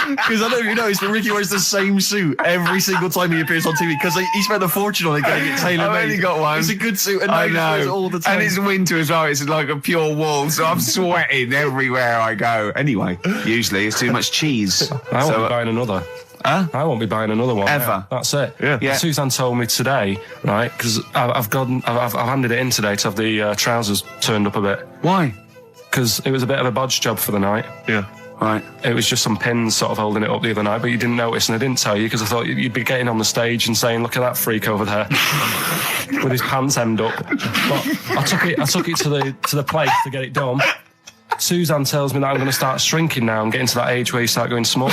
Because I don't know if you noticed, but Ricky wears the same suit every single time he appears on TV because he spent a fortune on it getting it tailor-made. I've only got one. It's a good suit, and I he wears it all the time. And it's winter as well. It's like a pure wool, so I'm sweating everywhere I go. Anyway, usually it's too much cheese. I won't be buying another. Huh? I won't be buying another one. Ever. That's it. Yeah. Suzanne told me today, right, because I've handed it in today to have the trousers turned up a bit. Why? Because it was a bit of a bodge job for the night. Yeah. Right. It was just some pins sort of holding it up the other night, but you didn't notice, and I didn't tell you because I thought you'd be getting on the stage and saying, "Look at that freak over there with his pants hemmed up." But I took it to the place to get it done. Suzanne tells me that I'm going to start shrinking now and getting to that age where you start going small.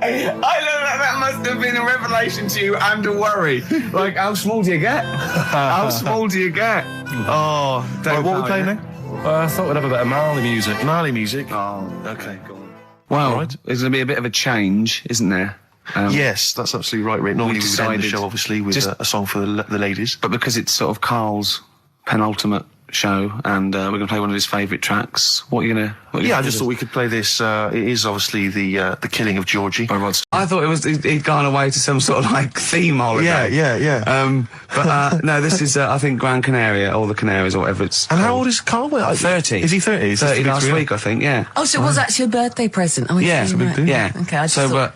I know that must have been a revelation to you and a worry. Like, how small do you get? How small do you get? Oh, Right, what are we playing now? I thought we'd have a bit of Marley music. Marley music. Oh, Okay, go on. well, Right. there's going to be a bit of a change, isn't there? Yes, that's absolutely right, Rick. Normally we would end the decided show, obviously, with just- a song for the ladies. But because it's sort of Carl's penultimate show, and we're going to play one of his favourite tracks, what are you going to... Yeah, I just thought we could play this. It is obviously the killing of Georgie. by Rod Stewart. I thought it was he'd gone away to some sort of like theme holiday. Yeah. But no, this is I think Gran Canaria or the Canaries or whatever it's. And how called. old is Carl? 30. Is he 30? Is this 30 the big last reveal? week, I think. Yeah. Oh, so it was actually a birthday present. Oh, Yeah, it's it's a big deal. Yeah. Okay, I just so, thought,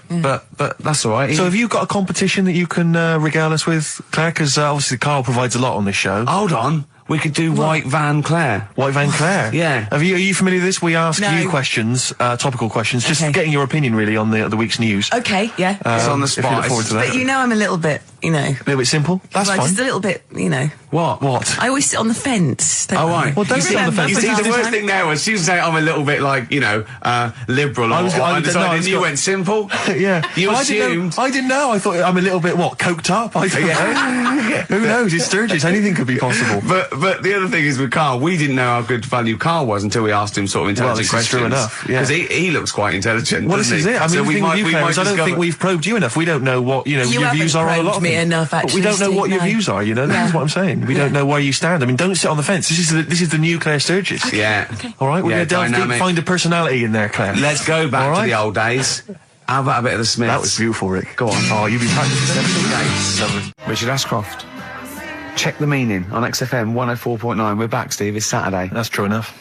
but that's all right. So have you got a competition that you can regale us with, Claire? Because obviously Carl provides a lot on this show. Hold on. We could do White Van Claire. White Van Claire? Yeah. Are you familiar with this? We ask No. you questions, topical questions, just Okay. getting your opinion really on the week's news. Okay, yeah. It's on the If you spot. look forward to that. But you know I'm a little bit, A little bit simple? That's well, fine. just a little bit, What? I always sit on the fence. Oh, right. Well, don't You sit on the remember fence. You see, last the worst time? thing there was she was saying I'm a little bit like, liberal. I was and you went simple. Yeah. You Well, assumed. I didn't know. I thought I'm a little bit, coked up? I don't know. Who knows? It's Sturgis. Anything could be possible. But the other thing is with Carl, we didn't know how good value Carl was until we asked him sort of intelligent this is questions. true enough, yeah. Because he looks quite intelligent. Well, this doesn't is he? it. I mean, So the thing with you, Claire, is I don't think we've probed you enough. We don't know what, your haven't views are on a lot of probed me things. enough, But we actually, don't know what Steve, your no. views are, This Yeah. is what I'm saying. We don't know where you stand. I mean, don't sit on the fence. This is the new Claire Sturgis. Yeah. All right? We're Yeah, going to delve deep, dynamic. find a personality in there, Claire. Let's go back All to right? the old days. How about a bit of the Smiths? That was beautiful, Rick. Go on. Oh, you've been practicing. Richard Ashcroft. Check the meaning on XFM 104.9. We're back, Steve. It's Saturday. That's true enough.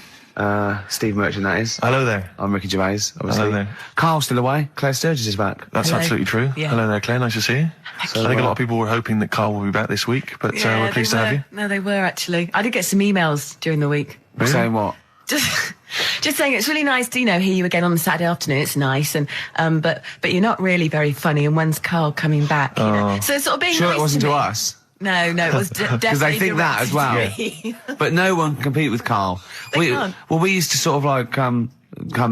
Steve Merchant, that is. Hello there. I'm Ricky Gervais, obviously. Hello there. Carl's still away. Claire Sturgis is back. That's Hello. absolutely true. Yeah. Hello there, Claire. Nice to see you. I think a lot of people were hoping that Carl will be back this week, but we're pleased to have you. No, they were actually. I did get some emails during the week. Really? Saying what? Just saying it's really nice to hear you again on the Saturday afternoon. It's nice, and but you're not really very funny. And when's Carl coming back? So it's sort of being Sure nice it wasn't to to me. us. No, it was definitely Because they think that as well. directed to me. But no one can compete with Carl. They can't. Well, we used to sort of like come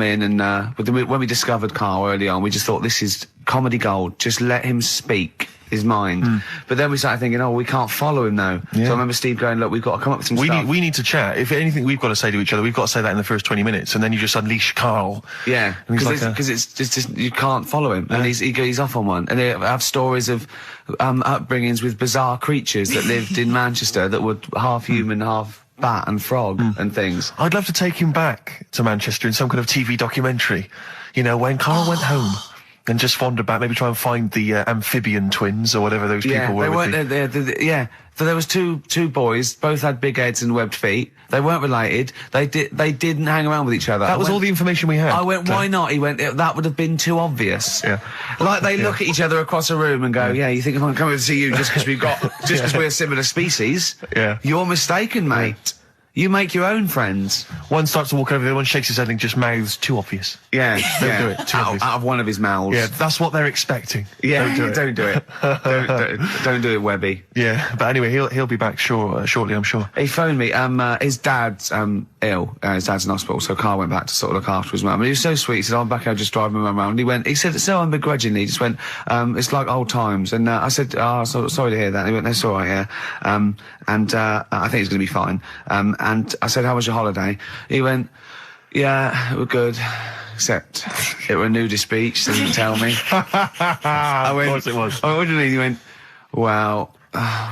in and when we discovered Carl early on, we just thought this is comedy gold. Just let him speak his mind. But then we started thinking, we can't follow him now. Yeah. So I remember Steve going, look, we've got to come up with some stuff. We need to chat. If anything we've got to say to each other, we've got to say that in the first 20 minutes, and then you just unleash Carl. Yeah, And he's like because it's just you can't follow him, and he's off on one. And they have stories of upbringings with bizarre creatures that lived in Manchester that were half human, half bat and frog and things. I'd love to take him back to Manchester in some kind of TV documentary. When Carl went home. And just wander back, maybe try and find the amphibian twins or whatever those people were. They weren't. Yeah, so there was two boys, both had big heads and webbed feet. They weren't related. They didn't hang around with each other. That was all the information we had. I went, why not? He went, that would have been too obvious. Yeah. Like they look at each other across a room and go, you think if I'm coming to see you just because we're a similar species? Yeah. You're mistaken, mate. You make your own friends. One starts to walk over, the other one shakes his head and just mouths too obvious. Yeah, Don't do it. Too obvious. Out of one of his mouths. Yeah, that's what they're expecting. Yeah, Don't do it. Don't do it, Webby. Yeah, but anyway, he'll be back shortly, I'm sure. He phoned me. His dad's ill. His dad's in hospital, so Carl went back to sort of look after his mum. And he was so sweet. He said, "I'm back here, just driving my mum around." He said so unbegrudgingly. He just went, "It's like old times." And I said, sorry to hear that." And he went, "That's all right, yeah." I think it's going to be fine. And I said, "How was your holiday?" He went, "Yeah, we're good. Except it were a nudist beach, so he didn't tell me." Of course it was. I went, "What do you mean?" He went, "Well,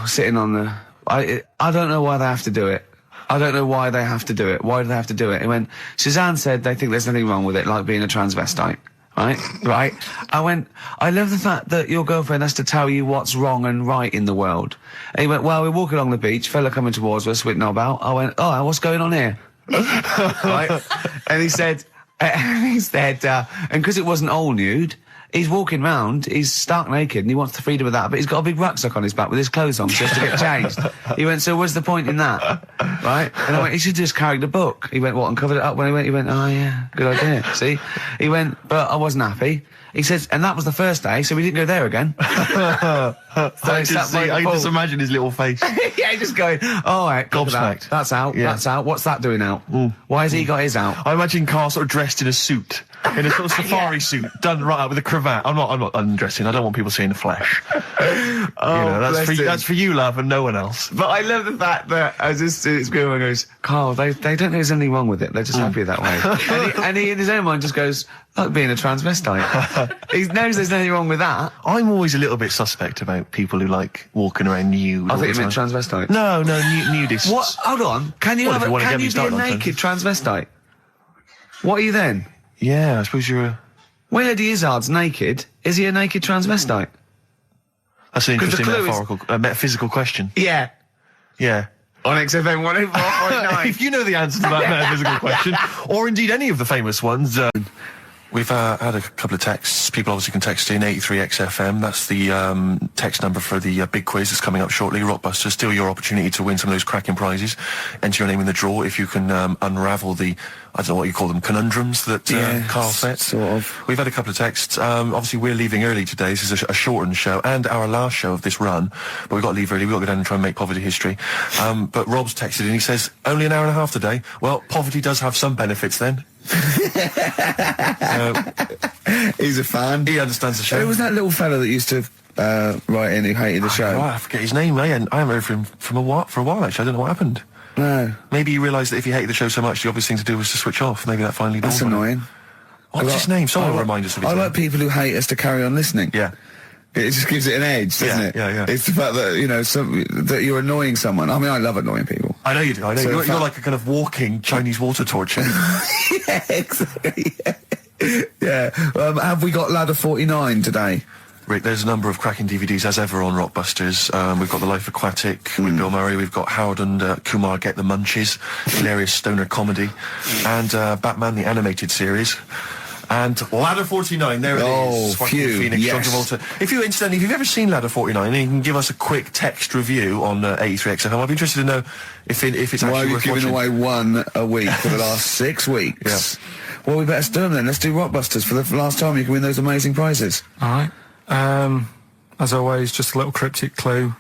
sitting on the... I don't know why they have to do it. I don't know why they have to do it. Why do they have to do it? He went, Suzanne said they think there's nothing wrong with it, like being a transvestite. Right? I went, I love the fact that your girlfriend has to tell you what's wrong and right in the world. And he went, well, we're walking along the beach, fella coming towards us with knob out. I went, oh, what's going on here? Right? And he said, and because it wasn't all nude, he's walking round, he's stark naked, and he wants the freedom of that, but he's got a big rucksack on his back with his clothes on, just to get changed. He went, so what's the point in that? Right? And I went, he should just carried a book. He went, what, and covered it up? When he went, oh yeah, good idea. See? He went, but I wasn't happy. He says, and that was the first day, so we didn't go there again. I can just imagine his little face. Yeah, just going, all right, gobsmacked. That's out, that's out. What's that doing out? Why has he got his out? I imagine Carl sort of dressed in a suit, in a sort of safari suit, done right up with a cravat. I'm not undressing. I don't want people seeing the flesh. That's for you, love, and no one else. But I love the fact that as this girl goes, Carl, they don't think there's anything wrong with it. They're just happy that way. and he in his own mind just goes, like being a transvestite. He knows there's nothing wrong with that. I'm always a little bit suspect about people who like walking around nude. I think you meant transvestite. No, nudists. What? Hold on. Can you be a naked transvestite? What are you then? Yeah, I suppose you're a... When Eddie Izzard's naked, is he a naked transvestite? That's an interesting metaphysical question. Yeah. Yeah. On XFM 104.9. If you know the answer to that metaphysical question, or indeed any of the famous ones... We've had a couple of texts. People obviously can text in 83XFM. That's the text number for the big quiz that's coming up shortly. Rockbusters, still your opportunity to win some of those cracking prizes. Enter your name in the draw if you can unravel the, I don't know what you call them, conundrums that Carl sets. Sort of. We've had a couple of texts. Obviously, we're leaving early today. This is a shortened show and our last show of this run. But we've got to leave early. We've got to go down and try and make poverty history. But Rob's texted and he says, only an hour and a half today. Well, poverty does have some benefits then. He's a fan. He understands the show. Who was that little fella that used to write in who hated the show? I forget his name. I haven't heard from him for a while actually. I don't know what happened. No. Maybe he realised that if he hated the show so much, the obvious thing to do was to switch off. Maybe that finally dawned on him. That's annoying. What's his name? Someone will remind us of his name. I like people who hate us to carry on listening. Yeah. It just gives it an edge, doesn't it? Yeah. It's the fact that, you know, that you're annoying someone. I mean, I love annoying people. I know you do. I know you're like a kind of walking Chinese water torch. Yeah, exactly. Yeah. Have we got Ladder 49 today? Rick, there's a number of cracking DVDs as ever on Rockbusters. We've got The Life Aquatic with Bill Murray. We've got Howard and Kumar Get the Munchies, hilarious stoner comedy, and Batman the Animated Series. And Ladder 49, there it is. Phew, Phoenix, yes. John Travolta. If you've ever seen Ladder 49, then you can give us a quick text review on 83XFM. I'd be interested to know if it's actually Why are you worth giving watching. away one a week for the last 6 weeks? Yeah. Well, we better do them then. Let's do Rockbusters for the last time. You can win those amazing prizes. All right. As always, just a little cryptic clue,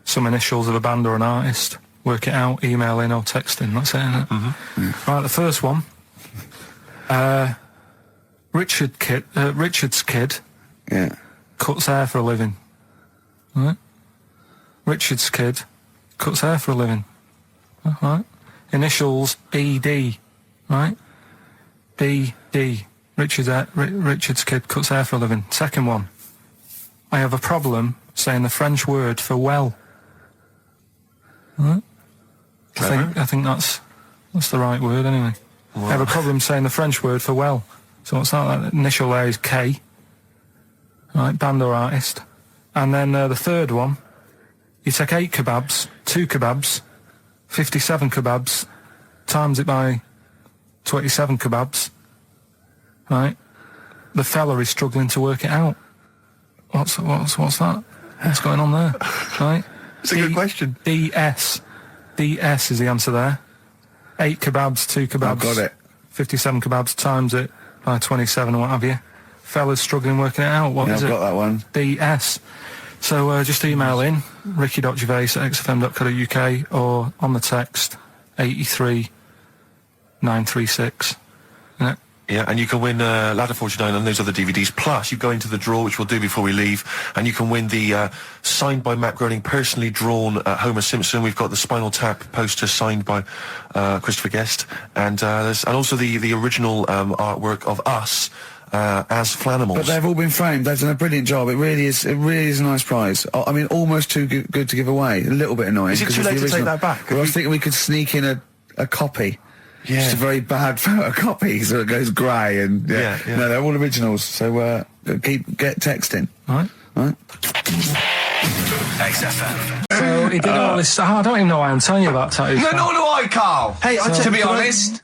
some initials of a band or an artist. Work it out, email in or text in. That's it, isn't it? Mm-hmm. Yeah. Right, the first one. Richard's kid. Yeah. Cuts hair for a living. Right. Richard's kid cuts hair for a living. Right. Initials ED. Right. ED. Richard's kid cuts hair for a living. Second one. I have a problem saying the French word for well. Right. I think that's the right word anyway. Wow. I have a problem saying the French word for well. So what's that? That initial there is K. Right, band or artist. And then the third one, you take 8 kebabs, 2 kebabs, 57 kebabs, times it by 27 kebabs. Right? The fella is struggling to work it out. What's that? What's going on there? Right? It's a good question. DS is the answer there. 8 kebabs, 2 kebabs. I've got it. 57 kebabs times it by 27 or what have you. Fella's struggling working it out. What is it? I've got that one. DS. So just email in ricky.gervais@xfm.co.uk or on the text 83936. Yeah. Yeah, and you can win Ladder 49 and those other DVDs. Plus, you go into the draw, which we'll do before we leave, and you can win the signed by Matt Groening, personally drawn Homer Simpson. We've got the Spinal Tap poster signed by Christopher Guest, and also the original artwork of us as Flanimals. But they've all been framed. They've done a brilliant job. It really is a nice prize. I mean, almost too good to give away. A little bit annoying. Is it too late to take that back? Well, I was thinking we could sneak in a a copy. Yeah. Just a very bad photocopy, so it goes grey and Yeah. No, they're all originals. So get texting. Right. XFM. So he did all this. I don't even know why I'm telling you about tattoos. No, nor do I, Carl. Hey, to be honest.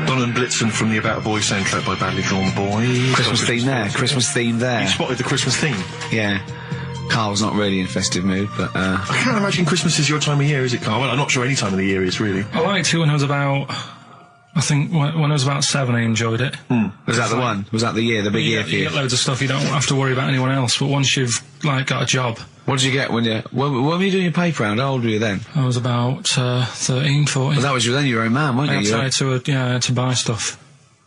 Donald Blitzen from the About a Boy soundtrack by Badly Drawn Boy. Christmas theme there. You spotted the Christmas theme. Yeah. Carl's not really in festive mood, but I can't imagine Christmas is your time of year, is it, Carl? Well, I'm not sure any time of the year is, really. I liked it when I was about. I think when I was about 7, I enjoyed it. was that the one? Was that the year, the big year for You you? get loads of stuff. You don't have to worry about anyone else. But once you've got a job. What did you get when were you doing your paper round? How old were you then? I was about 13, 14. Well, that was then you were your own man, weren't you? I had to buy stuff.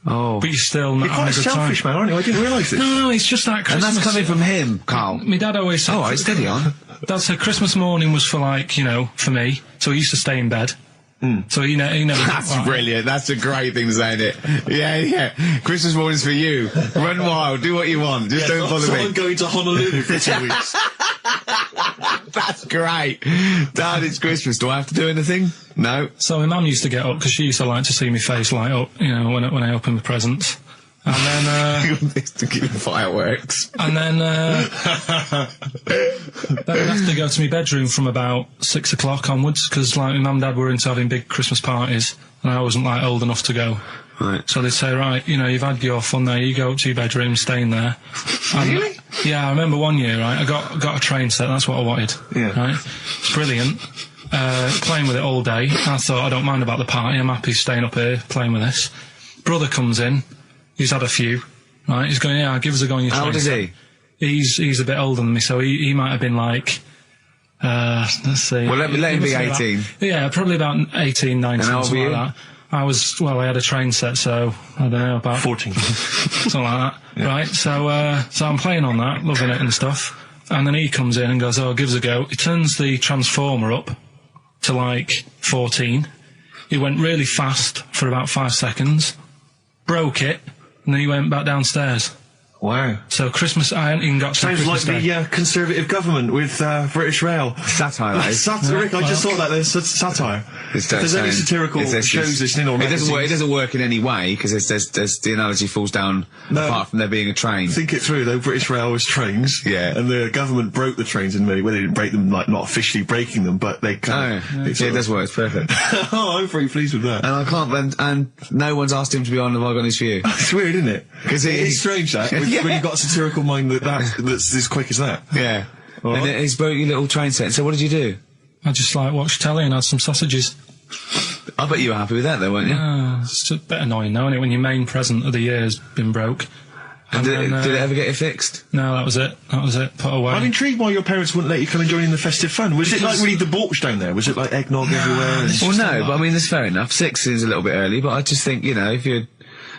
Oh. But you're still not You're quite a selfish man, aren't you? I didn't realise this. No, it's just that Christmas. And that's coming from him, Carl. My dad always said... Oh, right, steady on. Dad said Christmas morning was for for me. So he used to stay in bed. So he never... That's brilliant. That's a great thing to say, isn't it? Yeah. Christmas morning's for you. Run wild. Do what you want. Just don't bother me. I'm going to Honolulu for 2 weeks. That's great. Dad, it's Christmas. Do I have to do anything? No. So my mum used to get up because she used to like to see my face light up, when I opened the presents. And then, to keep fireworks. And then I'd have to go to my bedroom from about 6 o'clock onwards because my mum and dad were into having big Christmas parties and I wasn't old enough to go. Right. So they'd say, right, you've had your fun there, you go up to your bedroom, stay in there. Really? Yeah, I remember one year, right, I got a train set, that's what I wanted. Yeah. Right? It's brilliant. Playing with it all day. I thought, I don't mind about the party, I'm happy staying up here, playing with this. Brother comes in, he's had a few, right, he's going, yeah, give us a go on your train. How old is he? He's a bit older than me, so he might have been let's see. Well, let him be 18. Yeah, probably about 18, 19, And how old something were you? like that. I had a train set, so, I don't know, about 14. something like that, right? So I'm playing on that, loving it and stuff, and then he comes in and goes, oh, give us a go. He turns the transformer up to 14. He went really fast for about 5 seconds, broke it, and then he went back downstairs. Wow. So Christmas, I hadn't even got to Sounds Christmas like Day. the Conservative government with British Rail. Satire, eh? Rick, I just thought that there's satire. If there's any satirical shows listening on it doesn't work in any way because there's the analogy falls down apart from there being a train. Think it through though. British Rail was trains, yeah, and the government broke the trains in many. Well, they didn't break them, not officially breaking them, but they. It does work. It's perfect. Oh, I'm very pleased with that. And I can't. And no one's asked him to be on Have I Got His View. It's weird, isn't it? Because it's strange that when you've got a satirical mind that's as quick as that. Yeah. And then he's broke your little train set. So what did you do? I just watched telly and had some sausages. I bet you were happy with that though, weren't you? It's a bit annoying though, isn't it, when your main present of the year has been broke. And did it ever get it fixed? No, that was it. Put away. I'm intrigued why your parents wouldn't let you come and join in the festive fun. Was it really debauched down there? Was it eggnog everywhere? Well, no, but I mean, that's fair enough. 6 is a little bit early, but I just think, if you're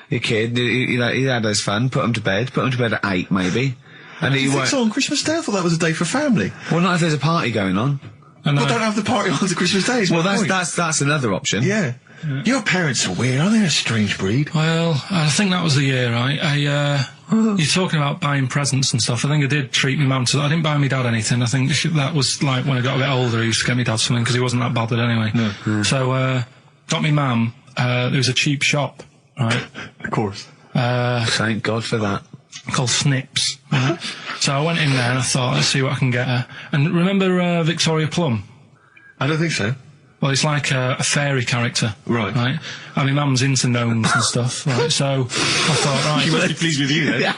a kid, he had his fun, put him to bed at 8 maybe. And you think so on Christmas Day? I thought that was a day for family. Well, not if there's a party going on. Well, don't have the party on to Christmas Day. Well, that's another option. Yeah. Your parents are weird, aren't they? A strange breed. Well, I think that was the year, right? You're talking about buying presents and stuff. I think I did treat my mum to. I didn't buy my dad anything. I think that was when I got a bit older, he used to get me dad something because he wasn't that bothered anyway. No. So, got me mum. There was a cheap shop, right? Of course. Thank God for that. Called Snips. Right? So I went in there and I thought, let's see what I can get her. And remember Victoria Plum? I don't think so. Well, it's like a fairy character. Right. Right? I mean, Mum's into gnomes and stuff, right? So I thought, right. She must be pleased with you then.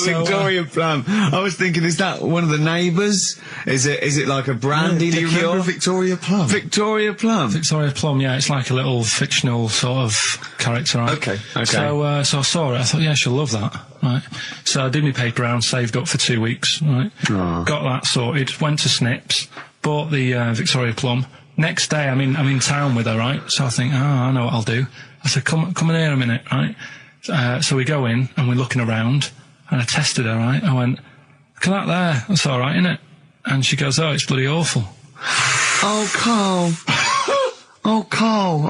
Victoria Plum. I was thinking, is that one of the neighbours? Is it like a brandy liqueur? Do you remember Victoria Plum? Victoria Plum. Victoria Plum, yeah, it's like a little fictional sort of character, right? Okay. So I saw it, I thought, yeah, she'll love that, right? So I did my paper round, saved up for 2 weeks, right? Aww. Got that sorted, went to Snips, bought the Victoria Plum. Next day, I'm in town with her, right? So I think, I know what I'll do. I said, come in here a minute, right? So we go in and we're looking around and I tested her, right? I went, look at that there, that's alright, innit? And she goes, oh, it's bloody awful. Oh, Carl. Oh, Carl,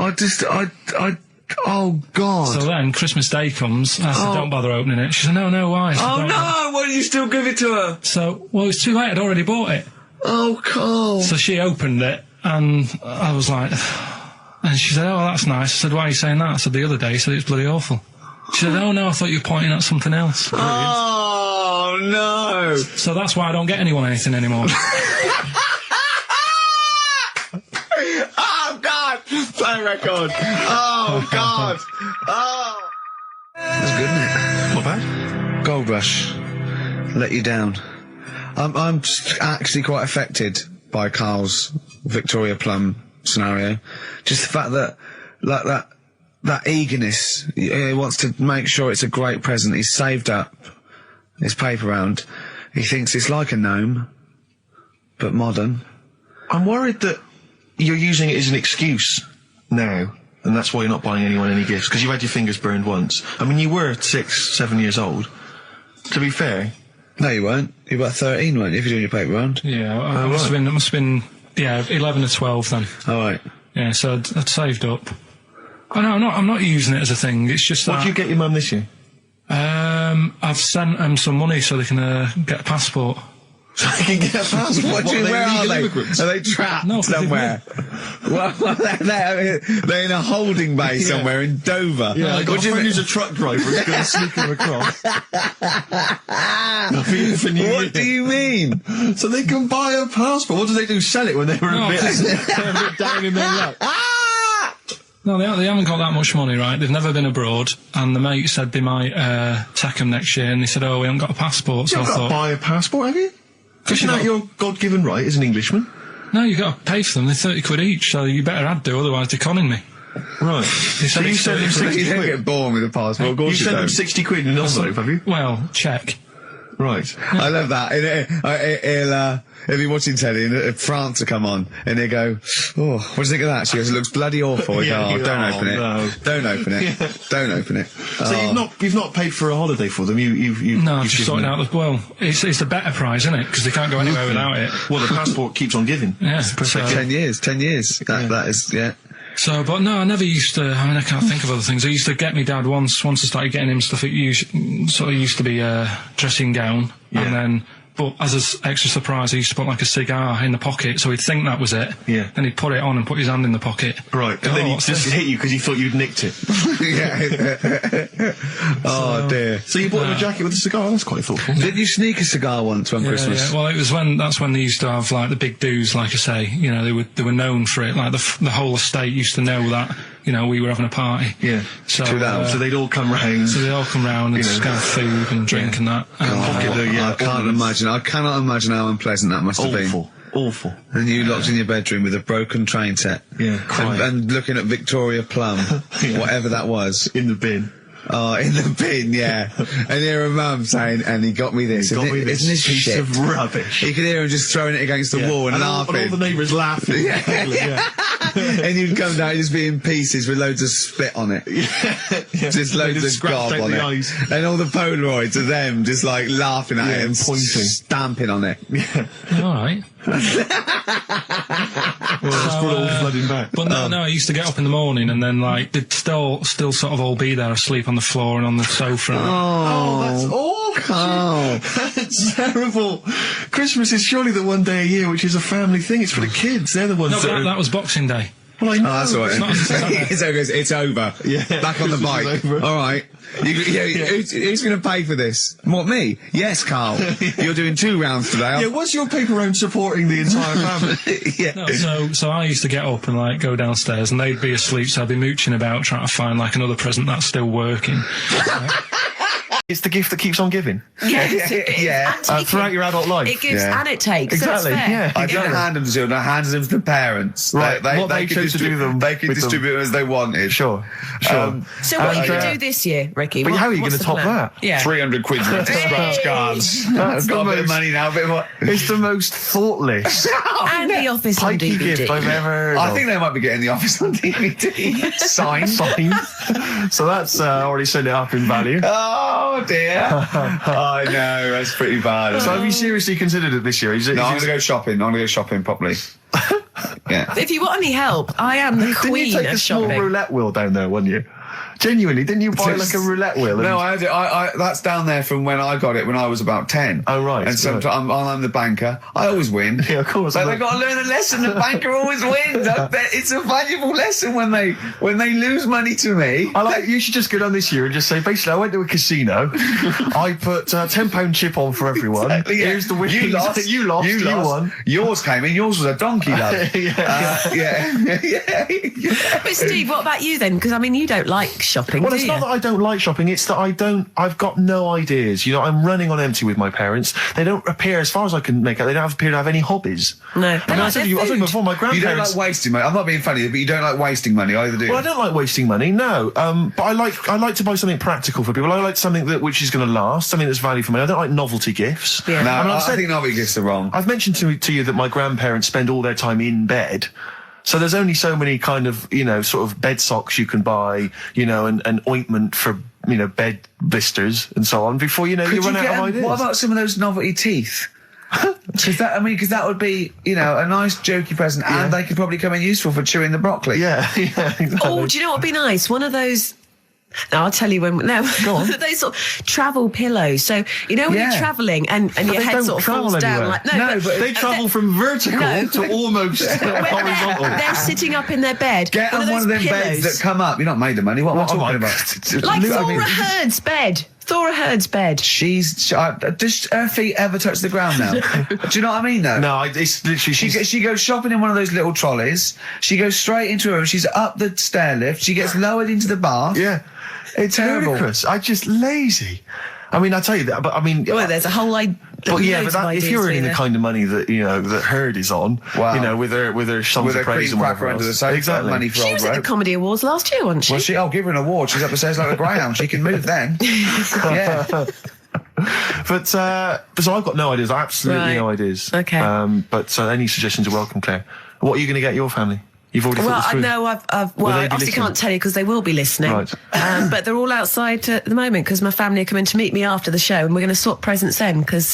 oh, God. So then Christmas Day comes, I said, don't bother opening it. She said, no, why? I said, Oh, no, why didn't you still give it to her? So, well, it's too late, I'd already bought it. Oh, Carl. So she opened it And I was like, and she said, oh, that's nice. I said, why are you saying that? I said, the other day, you said it's bloody awful. She said, oh no, I thought you were pointing at something else. Oh, no. So that's why I don't get anyone anything anymore. Oh, God. Play record. Oh, God. Oh. That's good, isn't it? Not bad. Gold Rush. Let you down. I'm actually quite affected by Carl's Victoria Plum scenario. Just the fact that, like, that eagerness, he wants to make sure it's a great present. He's saved up his paper round. He thinks it's like a gnome, but modern. I'm worried that you're using it as an excuse now, and that's why you're not buying anyone any gifts, because you've had your fingers burned once. I mean, you were 6, 7 years old. To be fair. No, you weren't. You were about 13, weren't you, if you're doing your paper round? Yeah, it must have been, 11 or 12 then. All right. Yeah, so I'd saved up. Oh no, I'm not using it as a thing. It's just What did you get your mum this year? I've sent them some money so they can get a passport. So they can get a passport? Where are they? Immigrants? Are they trapped somewhere? Well, they're in a holding bay somewhere in Dover. Yeah, I got a friend who's a truck driver who's going to sneak them across. What do you mean? So they can buy a passport. What do they do? Sell it when they were a bit down in their luck? No, they haven't got that much money, right? They've never been abroad, and the mate said they might take them next year, and they said, oh, we haven't got a passport, so I thought... You've got to buy a passport, have you? Isn't that your God-given right as an Englishman? No, you've got to pay for them. They're 30 quid each, so you better add do, otherwise they're conning me. Right. So you send them 60 You don't quid? get born with a passport, of course You send them 60 quid in an envelope, have you? Well, check. Right. I love that. He'll be watching telly and France will come on and he'll go, oh, what do you think of that? She goes, it looks bloody awful. I go, don't open it. No. Don't open it. Yeah. Don't open it. So you've not paid for a holiday for them? No, I've just sorted out well, it's the better prize, isn't it? Because they can't go anywhere without it. Well, the passport keeps on giving. Yeah. So 10 years. That is, yeah. So, but no, I never used to, I mean, I can't think of other things. I used to get my dad once I started getting him stuff, it used to be a dressing gown, and then, but as an extra surprise, I used to put like a cigar in the pocket, so he'd think that was it. Yeah. Then he'd put it on and put his hand in the pocket. Right, and then he'd just hit you because he thought you'd nicked it. Oh dear. So you bought him a jacket with a cigar? That's quite thoughtful. Did you sneak a cigar once on Christmas? Yeah. Well, that's when they used to have like the big do's, like I say. You know, they were known for it. Like the whole estate used to know that. You know, we were having a party. Yeah. So they'd all come round. So they'd all come round and just have food and drink and that. I cannot imagine how unpleasant that must have been. Awful. And you locked in your bedroom with a broken train set. Yeah, crying. And looking at Victoria Plum, whatever that was. In the bin. Oh, in the bin, yeah. And hear a mum saying, and he got me this. Isn't this piece shit? of rubbish. You could hear him just throwing it against the wall and laughing. And all the neighbours laughing. And you'd come down, just be in pieces with loads of spit on it. Just loads of gob on it. Eyes. And all the Polaroids of them just like laughing at it and pointing. Stamping on it. Yeah. Alright. Just put it all flooding back. But no, I used to get up in the morning and then like they'd still sort of all be there asleep on the floor and on the sofa. Oh, that's awful. That's terrible. Christmas is surely the one day a year which is a family thing. It's for the kids. They're the ones that was Boxing Day. Well, I know. Oh, that's all right. It's over. Yeah. Back on the bike. All right. Who's going to pay for this? What, me? Yes, Carl. You're doing 2 rounds today. Yeah, what's your paper round supporting the entire family? Yeah. No, so I used to get up and like go downstairs and they'd be asleep, so I'd be mooching about trying to find like another present that's still working. It's the gift that keeps on giving. Yes, throughout your adult life. It gives and it takes. Exactly. So it's fair. Yeah. I don't hand them to children, I hand them to the parents. Right. They chose to do them. They can distribute them as they wanted. Sure. So what are you going to do this year, Ricky? But how are you going to top that? Yeah. 300 quid worth of scratch cards. That's got a bit of money now, a bit more. It's the most thoughtless and the Office on pikey DVD. gift I've ever heard I of. think they might be getting the Office on DVD. Signed. So that's already sent it up in value. Oh dear. I know, that's pretty bad. So have you seriously considered it this year? I'm going to go shopping. I'm going to go shopping properly. Yeah. If you want any help, I am the queen Didn't you take of a small shopping. roulette wheel down there, wouldn't you? Genuinely, didn't you buy like a roulette wheel? No, I had it. That's down there from when I got it when I was about 10. Oh, right. And sometimes I'm the banker. I always win. Yeah, of course. But they've got to learn a lesson. The banker always wins. It's a valuable lesson when they lose money to me. You should just go down this year and just say, basically, I went to a casino. I put £10 chip on for everyone. Exactly, yeah. Here's the winnings. You lost. You won. Yours came in. Yours was a donkey, love. But Steve, what about you then? Because I mean, you don't like shopping. Well, do it's you? not that I don't like shopping. It's that I've got no ideas. You know, I'm running on empty with my parents. They don't appear, as far as I can make out, they don't appear to have any hobbies. No. I mean, I said to you before, my grandparents. You don't like wasting money. I'm not being funny, but you don't like wasting money either, do you? Well, I don't like wasting money, no. But I like to buy something practical for people. I like something which is going to last, something that's value for money. I don't like novelty gifts. Yeah. No, I think novelty gifts are wrong. I've mentioned to you that my grandparents spend all their time in bed. So there's only so many kind of, sort of bed socks you can buy, and ointment for, bed blisters and so on before, you run out of ideas. What about some of those novelty teeth? Because that would be, a nice jokey present, and they could probably come in useful for chewing the broccoli. Yeah, exactly. Oh, do you know what would be nice? One of those. No, I'll tell you when. No, one of those sort of travel pillows. So when you're travelling and your head sort of falls down. Like, but they travel from vertical to almost horizontal. They're sitting up in their bed. Get on one of them beds that come up. You're not made of money. What am I talking about? Like Thora Heard's bed. Thora Heard's bed. Does her feet ever touch the ground now? Do you know what I mean, though? No, it's literally... She goes shopping in one of those little trolleys. She goes straight into her room. She's up the stair lift. She gets lowered into the bath. Yeah. It's ludicrous. I'm just lazy. I mean, I tell you that, but I mean... Well, there's a whole idea. But if you're earning the kind of money that, that Heard is on, with her songs of praise and whatever under the else. sofa, exactly. money for she was at the Comedy Awards last year, wasn't she? Well, I'll give her an award. She's up the stairs like a greyhound. She can move then. Yeah. But so I've got no ideas. Absolutely no ideas. Okay. But any suggestions are welcome, Claire. What are you going to get your family? You've already thought this through? No, I obviously can't tell you because they will be listening. Right. But they're all outside at the moment because my family are coming to meet me after the show, and we're going to swap presents then because.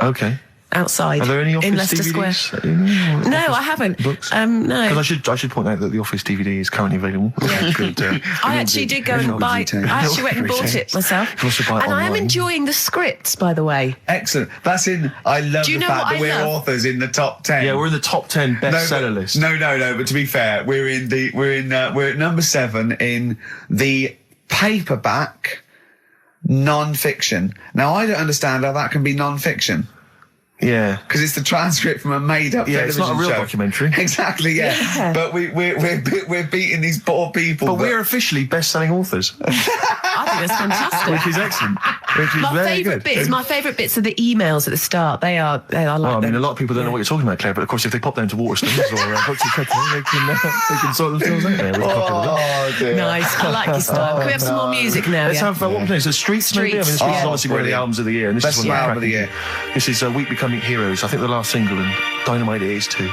Okay. Outside. Are there any Office in Leicester DVDs? Square? No, I haven't. Books? No. Because I should point out that the Office DVD is currently available. Yeah. I actually did go and buy. I actually went and bought it myself. And I am enjoying the scripts, by the way. Excellent. That's in. I love the fact that we're authors in the top 10. Yeah, we're in the top 10 bestseller list. No. But to be fair, we're at number 7 in the paperback non-fiction. Now I don't understand how that can be non-fiction. Yeah, because it's the transcript from a made-up television it's not a real show. documentary. Exactly, yeah. But we're beating these poor people. But we're officially best-selling authors. I think that's fantastic. Which is excellent. Which is very good. My favourite bits are the emails at the start. I like them. I mean, a lot of people don't know what you're talking about, Claire. But of course, if they pop down to Waterstones or Books and Kettle, they can sort themselves out there. Dear. Nice. I like your style. Can we have some more music now? Let's have what we're so Streets. Maybe. I mean, Streets is obviously one of the albums of the year, and this is one album of the year. This is Week Becoming Heroes. I think the last single, and Dynamite it is too.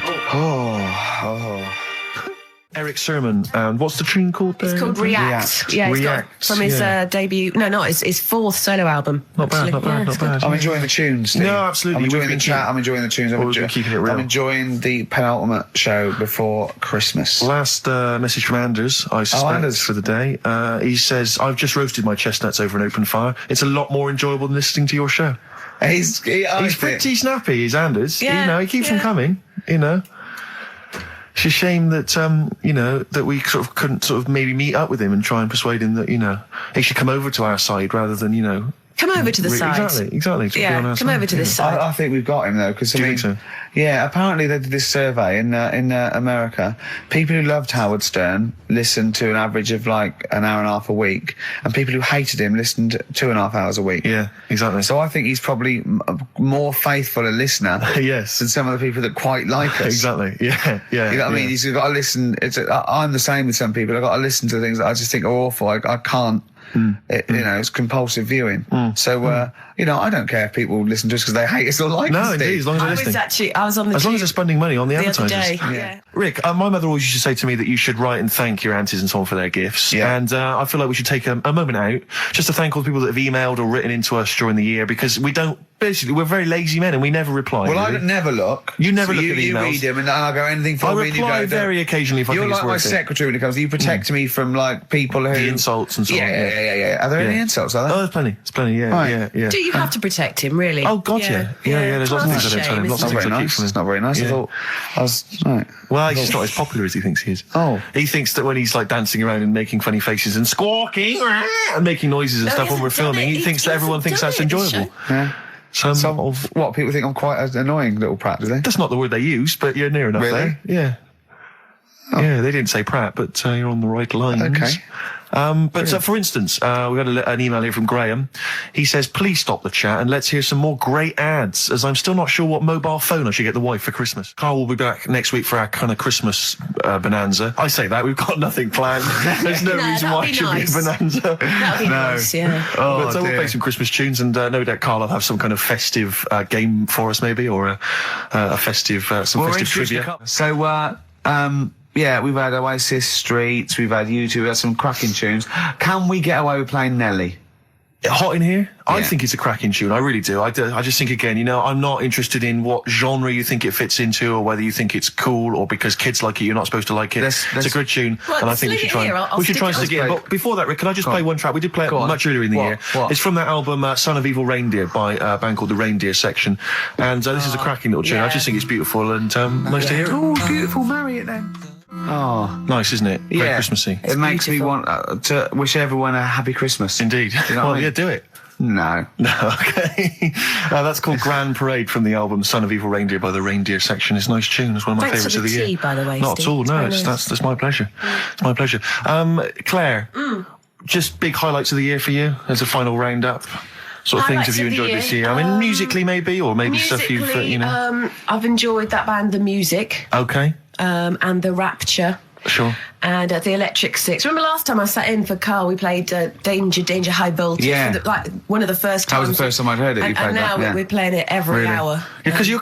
Eric Sermon, and what's the tune called there? It's called React. Yeah, it's got from his debut. No, not his fourth solo album. Not bad. I'm enjoying the tunes, Steve. No, absolutely. I'm enjoying the chat. I'm enjoying the tunes. Keeping it real. I'm enjoying the penultimate show before Christmas. Last message from Anders, I suspect, for the day. He says, I've just roasted my chestnuts over an open fire. It's a lot more enjoyable than listening to your show. He's pretty snappy, he's Anders. Yeah, he keeps them coming, It's a shame that, that we sort of couldn't sort of maybe meet up with him and try and persuade him that, he should come over to our side rather than, Come over to the side. Exactly. Yeah, come over to this side. I think we've got him, though, because, think so? Yeah, apparently they did this survey in America. People who loved Howard Stern listened to an average of like an hour and a half a week, and people who hated him listened 2.5 hours a week. Yeah, exactly. So I think he's probably more faithful a listener yes. than some of the people that quite like us. Exactly, yeah. You know what I mean? He's got to listen. I'm the same with some people. I've got to listen to things that I just think are awful. I can't. It's compulsive viewing. So You know, I don't care if people listen to us because they hate us or like us. No, indeed, as long as they're listening. I was on the as long as they're spending money on the advertisers. other day. Yeah. Rick, my mother always used to say to me that you should write and thank your aunties and so on for their gifts. Yeah. And I feel like we should take a moment out just to thank all the people that have emailed or written into us during the year, because we're very lazy men and we never reply. Well, really. I never look. You never look at You emails. read them and I go, anything for I me, and you reply go, very occasionally if I You're think it's like my worth it. secretary when it comes to you protect me from like people who The insults and so on. Yeah. Are there any insults? Are there? Oh, there's plenty. There's plenty. Yeah, Right. yeah. Do you have to protect him, really? Oh God, yeah. There's lots of Well, things I that's don't tell him. a Lots of shame, things I keep nice. from him. It's not very nice. Yeah. I thought I was right. Well, he's just not as popular as he thinks he is. Oh. He thinks that when he's like dancing around and making funny faces and squawking and making noises and No, stuff he when we're hasn't done filming, it. he He thinks that everyone thinks that's hasn't done it, enjoyable. Yeah. So, What people think I'm quite an annoying little prat, do they? that's not the word they use, but you're near enough Really? there. Yeah. Yeah, they didn't say Pratt, but you're on the right lines. Okay. But for instance, we got an email here from Graham. He says, please stop the chat and let's hear some more great ads, as I'm still not sure what mobile phone I should get the wife for Christmas. Carl will be back next week for our kind of Christmas bonanza. I say that, we've got nothing planned. There's no reason why it should be a bonanza. That'd be nice, yeah. But we'll play some Christmas tunes, and no doubt Carl will have some kind of festive game for us, maybe, or a festive, some festive trivia. So, yeah, we've had Oasis, Streets, we've had U2, we've had some cracking tunes. Can we get away with playing Nelly? Hot in here? I Yeah. think it's a cracking tune. I really do. I just think, again, you know, I'm not interested in what genre you think it fits into, or whether you think it's cool, or because kids like it, you're not supposed to like it. Let's- it's a good tune, Well, and I think we should try. I'll We should try and stick stick it in. But before that, Rick, can I just play one track? We did play it much earlier in the year. What? It's from that album, Son of Evil Reindeer, by a band called The Reindeer Section, and this is a cracking little tune. I just think it's beautiful and nice to hear it. Oh, beautiful. Marry it then. Oh, Nice, isn't it? Very yeah. Christmassy. It makes me want to wish everyone a happy Christmas. Indeed. You know what Well, I mean? yeah, do it. No. No, okay. That's called Grand Parade from the album Son of Evil Reindeer by the Reindeer Section. It's a nice tune. It's one of my Thanks favourites for of the the year. tea, by the way, Not Steve. at all, It's no. very It's, nice. that's my pleasure. It's my pleasure. Claire, just big highlights of the year for you as a final roundup. Sort of things Highlights have you of the enjoyed year? this year? I mean, musically maybe, or maybe stuff you've, you know. I've enjoyed that band, The Music, Okay, and The Rapture. sure. And the Electric Six. Remember last time I sat in for Carl, we played Danger High Voltage. Yeah. For like one of the first That times. was the first time I'd heard it, you And, played and now that, yeah. we're playing it every hour. Because you're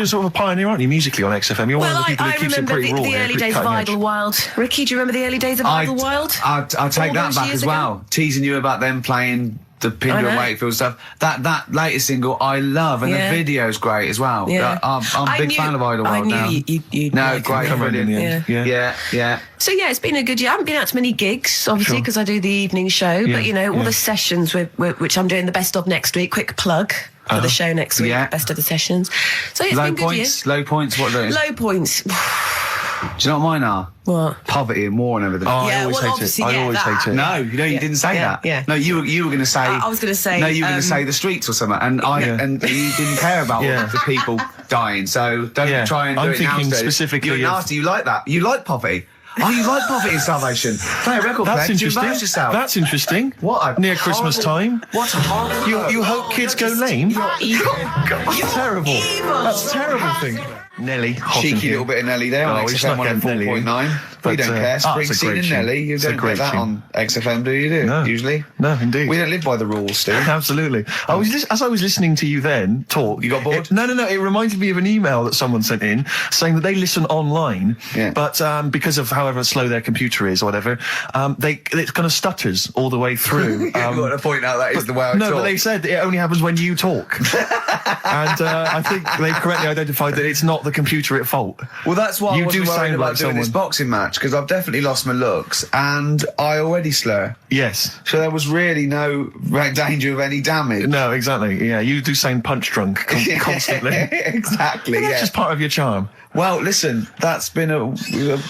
sort of a pioneer, aren't you, musically on XFM? You're one Well, of the people I who keeps it remember pretty raw the here, early pretty days of cutting edge. Idlewild. Ricky, do you remember the early days of Idlewild? I'd take All that those back years as ago? well. Teasing you about them playing the Pinder I and know. Wakefield stuff. That latest single I love, and Yeah. the video's great as well. Yeah. I'm a big fan of Idlewild I knew now. you'd No, like great, it. Come around in the end. Yeah. So yeah, it's been a good year. I haven't been out to many gigs, obviously, Sure. because I do the evening show. Yeah, But you know, all yeah. the sessions which I'm doing the best of next week. Quick plug for the show next week. Yeah. Best of the sessions. So yeah, it's Low been a good points. Low points. What are year. those? Low points. Do you know what mine are? What? Poverty and war and everything. Oh, I Yeah, always well, hate it. obviously, I yeah, always that. hate it. No, you know, you didn't say that. yeah. No, you were going to say. I was going to say. No, you were going to say the streets or something, and and you didn't care about Yeah. the people dying. So don't Yeah. try and do I'm it now. thinking Steve. specifically You're of- nasty. You like that. You like poverty. Oh, you like poverty and starvation. Play a record. That's Claire. Do you interesting. embarrass yourself? That's interesting. What a Near Christmas horrible- time. What a horrible. You hope kids go lame? Evil. That's terrible. That's a terrible thing. Nelly, hot in Cheeky here. little bit of Nelly there on Oh, we XFM snuck in Nelly. 104.9. But, We don't care. it's a great Springsteen and tune. Nelly. You It's a don't great get that tune. on XFM, do you? No. Usually. No, indeed. We don't live by the rules, Steve. Absolutely. As I was listening to you then talk, You got bored? No. It reminded me of an email that someone sent in saying that they listen online, Yeah. but because of however slow their computer is or whatever, it kind of stutters all the way through. You've got to point out that is the way I No, talk. but they said it only happens when you talk, and I think they correctly identified that it's not the computer at fault. Well, that's why You I wasn't do worried sound about like doing this someone- boxing match, because I've definitely lost my looks and I already slur. Yes. So there was really no danger of any damage. No, exactly. Yeah, you do sound punch drunk constantly. Exactly, But that's yeah. just part of your charm. Well, listen, that's been a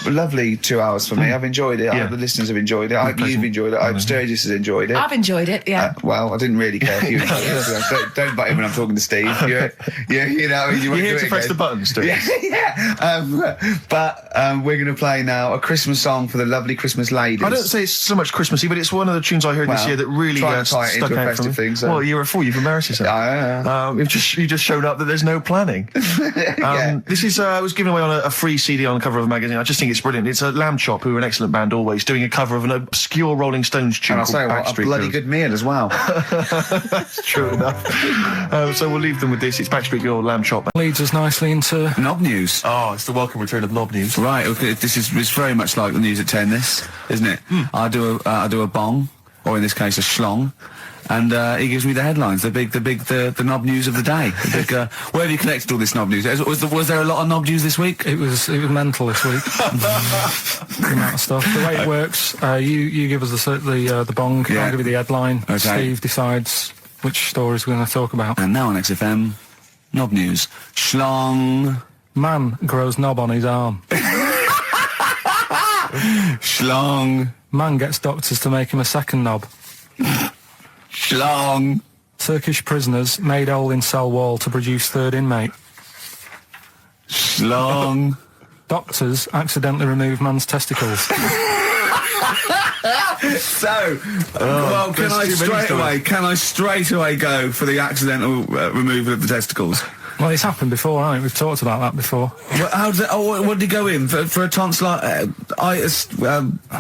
lovely 2 hours for me. I've enjoyed it. I Yeah. hope the listeners have enjoyed it. I hope you've enjoyed it. I hope Sturgis has enjoyed it. I've enjoyed it. Yeah. Well, I didn't really care if you enjoyed it. So don't butt in when I'm talking to Steve. You know, you won't You're here do to it press again. the buttons, do Yeah, yeah. But we're going to play now a Christmas song for the lovely Christmas ladies. I don't say it's so much Christmassy, but it's one of the tunes I heard this Well, year that really try and tie it stuck into a out for me. festive thing, so- Well, you're a fool. You've embarrassed yourself. Yeah. You just showed up that there's no planning. This is it was giving away on a free CD on the cover of a magazine. I just think it's brilliant. It's a Lamb Chop, who are an excellent band always, doing a cover of an obscure Rolling Stones tune And I'll called say what, a Backstreet bloody Girls. good meal as well. That's true enough. So we'll leave them with this. It's Backstreet Girl, Lamb Chop. Leads us nicely into Knob news. Oh, it's the welcome return of Knob News. Right, okay, it's very much like the news at 10, this, isn't it? I do a bong, or in this case a schlong, and he gives me the headlines, the knob news of the day. The big, where have you collected all this knob news? Was there a lot of knob news this week? it was mental this week. The amount of stuff. The way it works, you give us the bong. Yeah. I'll give you the headline. Okay. Steve decides which stories we're going to talk about. And now on XFM, knob news. Schlong. Man grows knob on his arm. Schlong. Man gets doctors to make him a second knob. Schlong. Turkish prisoners made hole in cell wall to produce third inmate. Schlong. Doctors accidentally remove man's testicles. So, well, can I straight away go for the accidental removal of the testicles? Well, it's happened before, hasn't it? We've talked about that before. Well, how did what did he go in for a tonsillitis? What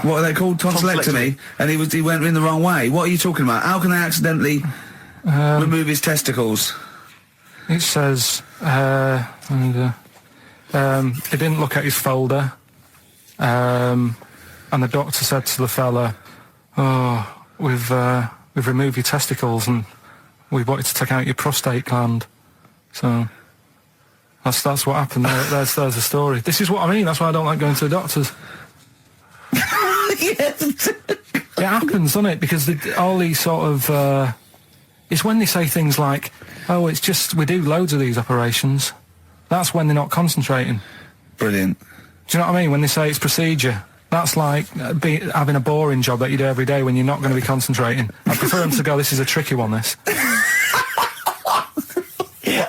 are they called? Tonsillectomy. And he went in the wrong way. What are you talking about? How can they accidentally remove his testicles? It says, he didn't look at his folder, and the doctor said to the fella, "Oh, we've removed your testicles and we wanted to take out your prostate gland." So that's what happened. There's the story. This is what I mean. That's why I don't like going to the doctors. It happens, doesn't it? Because all these sort of it's when they say things like, "Oh, it's just we do loads of these operations." That's when they're not concentrating. Brilliant. Do you know what I mean? When they say it's procedure, that's like having a boring job that you do every day when you're not going to be concentrating. I prefer them to go, "This is a tricky one, this."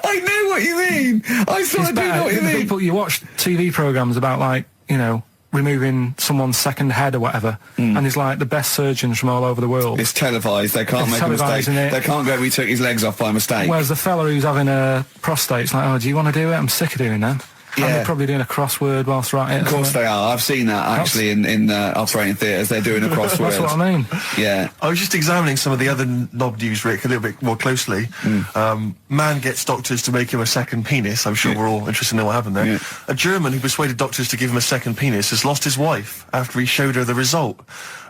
I know what you mean. I sort of do know what you mean. People, you watch TV programmes about, like, you know, removing someone's second head or whatever, and there's like the best surgeons from all over the world. It's televised. They can't make a mistake. They can't go, "We took his legs off by mistake." Whereas the fella who's having a prostate's like, "Oh, do you want to do it? I'm sick of doing that." Yeah. And they're probably doing a crossword whilst writing it. Of course they are. I've seen that actually in operating theatres. They're doing a crossword. That's what I mean. Yeah. I was just examining some of the other knob news, Rick, a little bit more closely. Man gets doctors to make him a second penis. I'm sure we're all interested in knowing what happened there. Yeah. A German who persuaded doctors to give him a second penis has lost his wife after he showed her the result.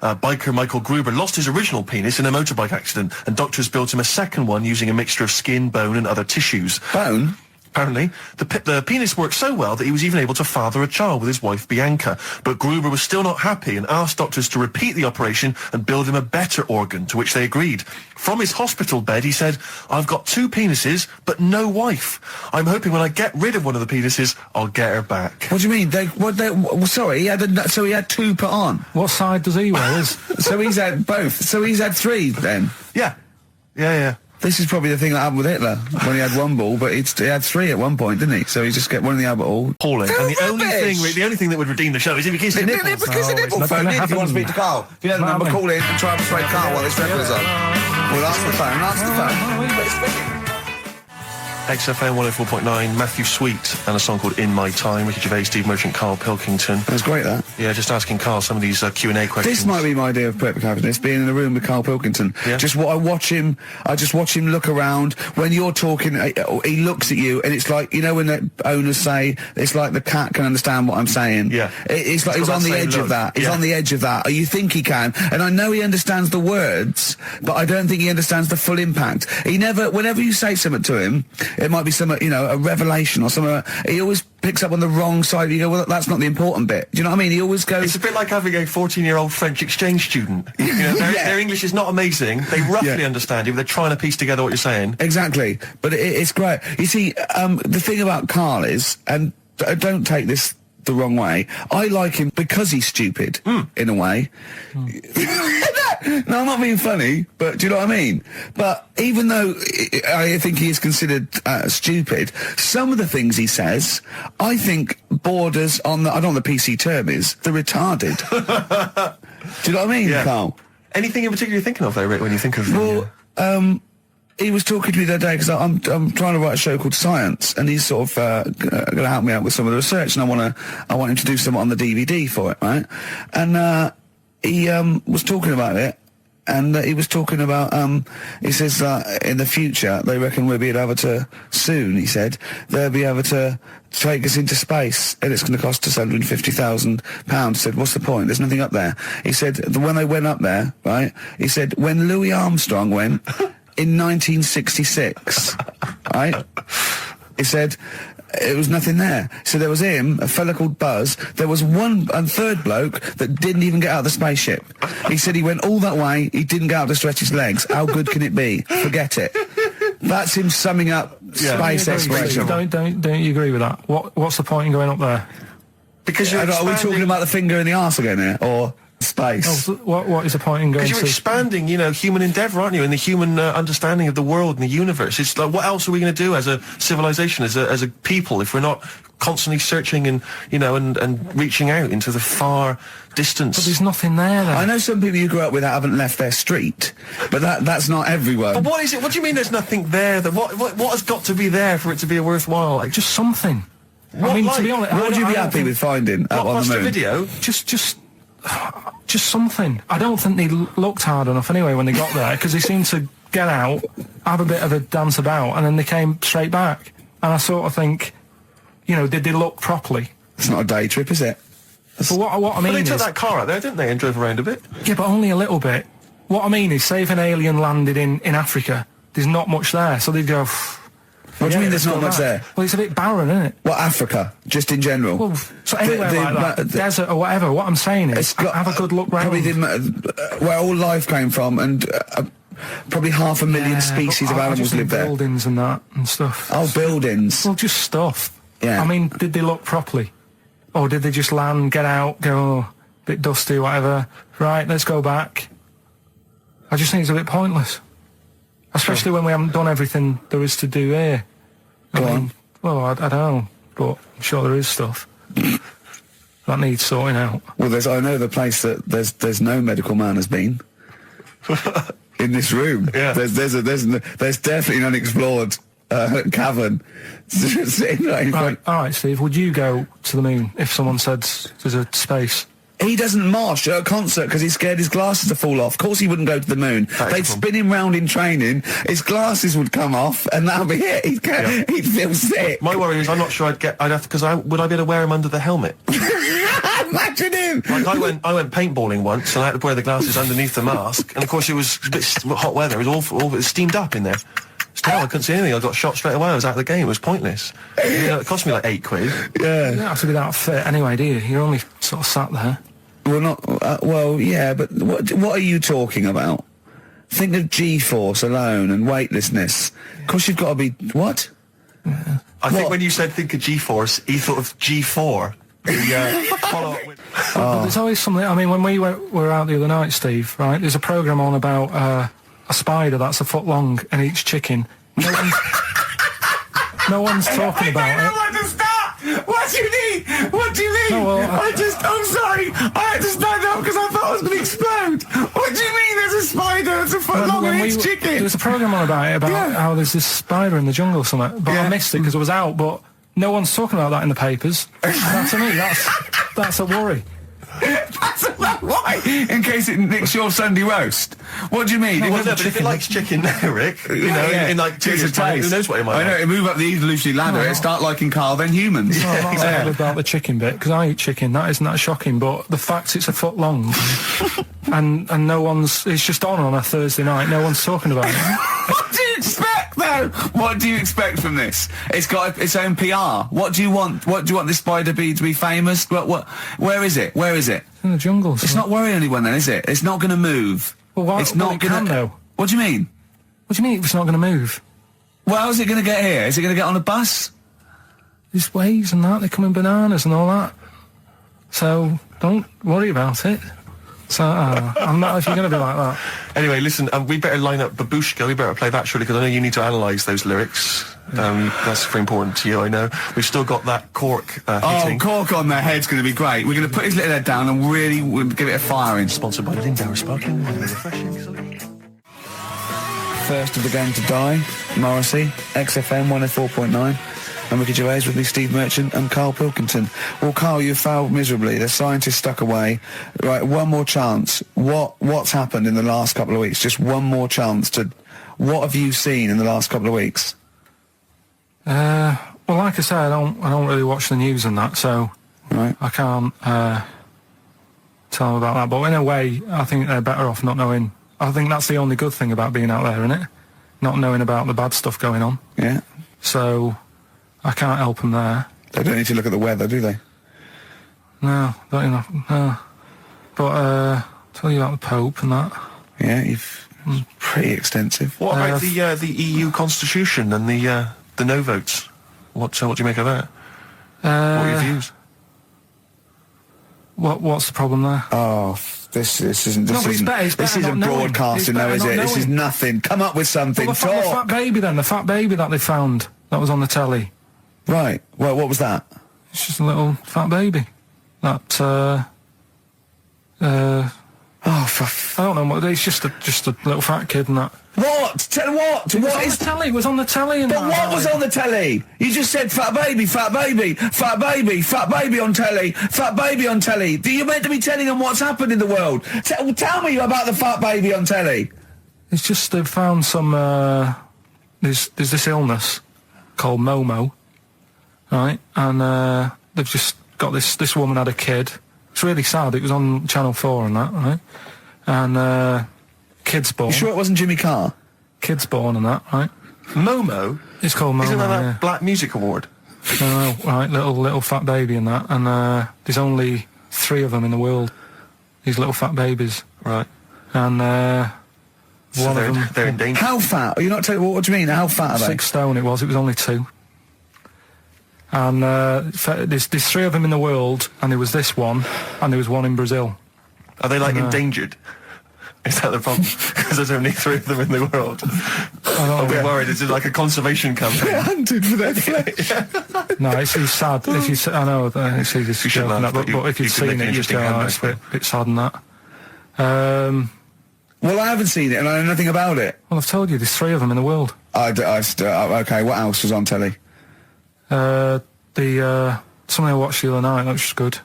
Biker Michael Gruber lost his original penis in a motorbike accident, and doctors built him a second one using a mixture of skin, bone and other tissues. Bone? Apparently, the penis worked so well that he was even able to father a child with his wife Bianca. But Gruber was still not happy and asked doctors to repeat the operation and build him a better organ, to which they agreed. From his hospital bed, he said, "I've got 2 penises, but no wife. I'm hoping when I get rid of one of the penises, I'll get her back." What do you mean? Sorry, he had 2 put on. What side does he wear? So he's had both. So he's had 3 then. Yeah. Yeah. This is probably the thing that happened with Hitler when he had 1 ball, but he had 3 at one point, didn't he? So he just get one in the other ball. Appalling. And the only thing that would redeem the show is if he kissed the nipples. Because the nipple phone in if you want to speak to Carl. If you know the number, call in and try and persuade Carl while this record's on. We'll answer the phone. XFM 104.9, Matthew Sweet, and a song called In My Time, Ricky Gervais, Steve Merchant, Karl Pilkington. That was great, that. Yeah, just asking Carl some of these Q&A questions. This might be my idea of perfect happiness, being in a room with Karl Pilkington. Yeah. I just watch him look around. When you're talking, he looks at you, and it's like, you know when the owners say, it's like the cat can understand what I'm saying. Yeah. It's like he's on the edge of that. He's on the edge of that. You think he can. And I know he understands the words, but I don't think he understands the full impact. Whenever you say something to him, it might be something, you know, a revelation or something, he always picks up on the wrong side. You go, well, that's not the important bit. Do you know what I mean? He always goes... It's a bit like having a 14-year-old French exchange student. You know, their English is not amazing. They roughly understand you, but they're trying to piece together what you're saying. Exactly. But it's great. You see, the thing about Karl is, and don't take this the wrong way, I like him because he's stupid, in a way. No, I'm not being funny, but do you know what I mean? But even though I think he is considered stupid, some of the things he says, I think borders on I don't know what the PC term is, the retarded. Do you know what I mean, Karl? Anything in particular you're thinking of, though, Rick, when you think of... Well, he was talking to me the other day because I'm trying to write a show called Science, and he's sort of going to help me out with some of the research, and I want him to do something on the DVD for it, right? And he was talking about it, and he was talking about he says that in the future they reckon we'll be able to soon. He said they'll be able to take us into space, and it's going to cost us £150,000. He said, what's the point? There's nothing up there. He said when they went up there, right? He said when Louis Armstrong went. In 1966, right? He said it was nothing there. So there was him, a fella called Buzz. There was one and third bloke that didn't even get out of the spaceship. He said he went all that way. He didn't get out to stretch his legs. How good can it be? Forget it. That's him summing up space exploration. Don't you agree with that? What's the point in going up there? Because are we talking about the finger in the arse again here, or? Space. Oh, what is the point in going? Because you're expanding, human endeavour, aren't you, and the human understanding of the world and the universe. It's like, what else are we going to do as a civilization, as a people, if we're not constantly searching and and reaching out into the far distance? But there's nothing there. Then. I know some people you grew up with that haven't left their street, but that's not everyone. But what is it? What do you mean? There's nothing there? That what has got to be there for it to be a worthwhile? Like just something. I mean, to be honest, what would you be happy with finding out on the moon? Video? Just something. I don't think they looked hard enough anyway when they got there, because they seemed to get out, have a bit of a dance about, and then they came straight back. And I sort of think, did they look properly? It's not a day trip, is it? But what I mean they is... took that car out there, didn't they, and drove around a bit? Yeah, but only a little bit. What I mean is, say if an alien landed in Africa, there's not much there, so they'd go... What do you mean there's not much there? Well, it's a bit barren, isn't it? What, Africa? Just in general? Well, so anywhere like that, desert or whatever, what I'm saying is, have a good look round. Probably where all life came from, and probably 500,000 species of animals live there. Buildings and that, and stuff. Oh, buildings. Well, just stuff. Yeah. I mean, did they look properly? Or did they just land, get out, go, bit dusty, whatever, right, let's go back? I just think it's a bit pointless. Especially when we haven't done everything there is to do here. Go on. Well, I don't know, but I'm sure there is stuff that needs sorting out. Well, I know the place that there's no medical man has been in this room. Yeah. There's definitely an unexplored cavern sitting right in front. All right, Steve. Would you go to the moon if someone said there's a space? He doesn't march at a concert because he's scared his glasses to fall off. Of course he wouldn't go to the moon. They'd spin him round in training, his glasses would come off, and that'll be it. He'd feel sick. My worry is I'm not sure would I be able to wear him under the helmet? Imagine him! Like I went paintballing once, and I had to wear the glasses underneath the mask, and of course it was a bit hot weather, it was awful, it was steamed up in there. Still, I couldn't see anything. I got shot straight away. I was out of the game. It was pointless. It cost me like £8. Yeah. You don't have to be that fit anyway, do you? You're only sort of sat there. Well, not... well, yeah, but what are you talking about? Think of G-force alone and weightlessness. Of course you've got to be... What? Yeah. I think when you said think of G-force, he thought of G4. Follow up with... But there's always something... I mean, when we were out the other night, Steve, right, there's a programme on about a spider that's a foot long and eats chicken. No one's talking about it. What do you mean? What do you mean? No, well, I'm sorry. I had to stand up because I thought I was going to explode. What do you mean there's a spider that's a foot long and eats chicken? There was a programme on about it, how there's this spider in the jungle or something. But I missed it because it was out, but no one's talking about that in the papers. That, to me, that's a worry. Why? In case it nicks your Sunday roast. What do you mean? Well, no, but if it likes chicken now, Rick, in like 2 years' time, who knows what it might like. I know, it move up the evolutionary ladder, it start liking Carl, then humans. No, I'm not saying about the chicken bit, because I eat chicken, that isn't that shocking, but the fact it's a foot long, and no one's, it's just on a Thursday night, no one's talking about it. What do you expect, though? What do you expect from this? It's got its own PR. What do you want? What do you want this spider bee to be famous? Where is it? Where is it? In the jungle. It's not worrying anyone then, is it? It's not going to move. Well, why? It's not going to... What do you mean? What do you mean it's not going to move? Well, how's it going to get here? Is it going to get on a bus? There's waves and that, they come in bananas and all that. So, don't worry about it. So, I'm not if you're going to be like that. Anyway, listen, we better line up Babushka. We better play that, surely, because I know you need to analyse those lyrics. That's very important to you, I know. We've still got that cork hitting. Cork on their head's going to be great. We're going to put his little head down and really give it a firing. Sponsored by Lindauer Sparkling Wine. Refreshing. first of the gang to die, Morrissey, XFM 104.9. I'm Ricky Gervais, with me Steve Merchant and Karl Pilkington. Well, Karl, you failed miserably. The scientists stuck away. Right, one more chance. What's happened in the last couple of weeks? Just one more chance to... What have you seen in the last couple of weeks? Well, like I say, I don't really watch the news and that, so right. I can't tell them about that. But in a way, I think they're better off not knowing. I think that's the only good thing about being out there, isn't it? Not knowing about the bad stuff going on. Yeah. So I can't help them there. They don't need to look at the weather, do they? No, don't enough. No. But tell you about the Pope and that. Yeah, you've pretty extensive. What about the EU Constitution and the no votes? What do you make of that? What are your views? What's the problem there? Oh, this isn't broadcasting, though, is it? This is nothing. Come up with something. Well, the fat baby, then, the fat baby that they found that was on the telly. Right. Well, what was that? It's just a little fat baby. That I don't know what. It's just a little fat kid and that. What? Tell what? It was on the telly. But what was on the telly? You just said fat baby, fat baby, fat baby, fat baby on telly, fat baby on telly. You're meant to be telling them what's happened in the world. Tell me about the fat baby on telly. It's just they've found some. There's this illness called Momo, right? And they've just got this woman had a kid. It's really sad. It was on Channel 4 and that, right? And kid's born. You sure it wasn't Jimmy Carr? Kid's born and that, right? Momo? It's called Momo. Isn't that yeah. Black Music Award? No, right, little fat baby and that. And there's only 3 of them in the world. These little fat babies. Right. And so one of them... They're in danger. How fat? Are you not telling what do you mean? How fat are they? 6 stone it was only 2. And there's 3 of them in the world, and there was this one, and there was one in Brazil. Are they like endangered? Is that the problem? Because there's only 3 of them in the world. Are we worried? Is it like a conservation campaign? They're hunted for their flesh. No, it's sad. If you, I know it's easy to joke and that, but if you've seen it, you'd go, it's a bit sad and that. Well, I haven't seen it, and I know nothing about it. Well, I've told you, there's 3 of them in the world. Okay, what else was on telly? Something I watched the other night, that was just good.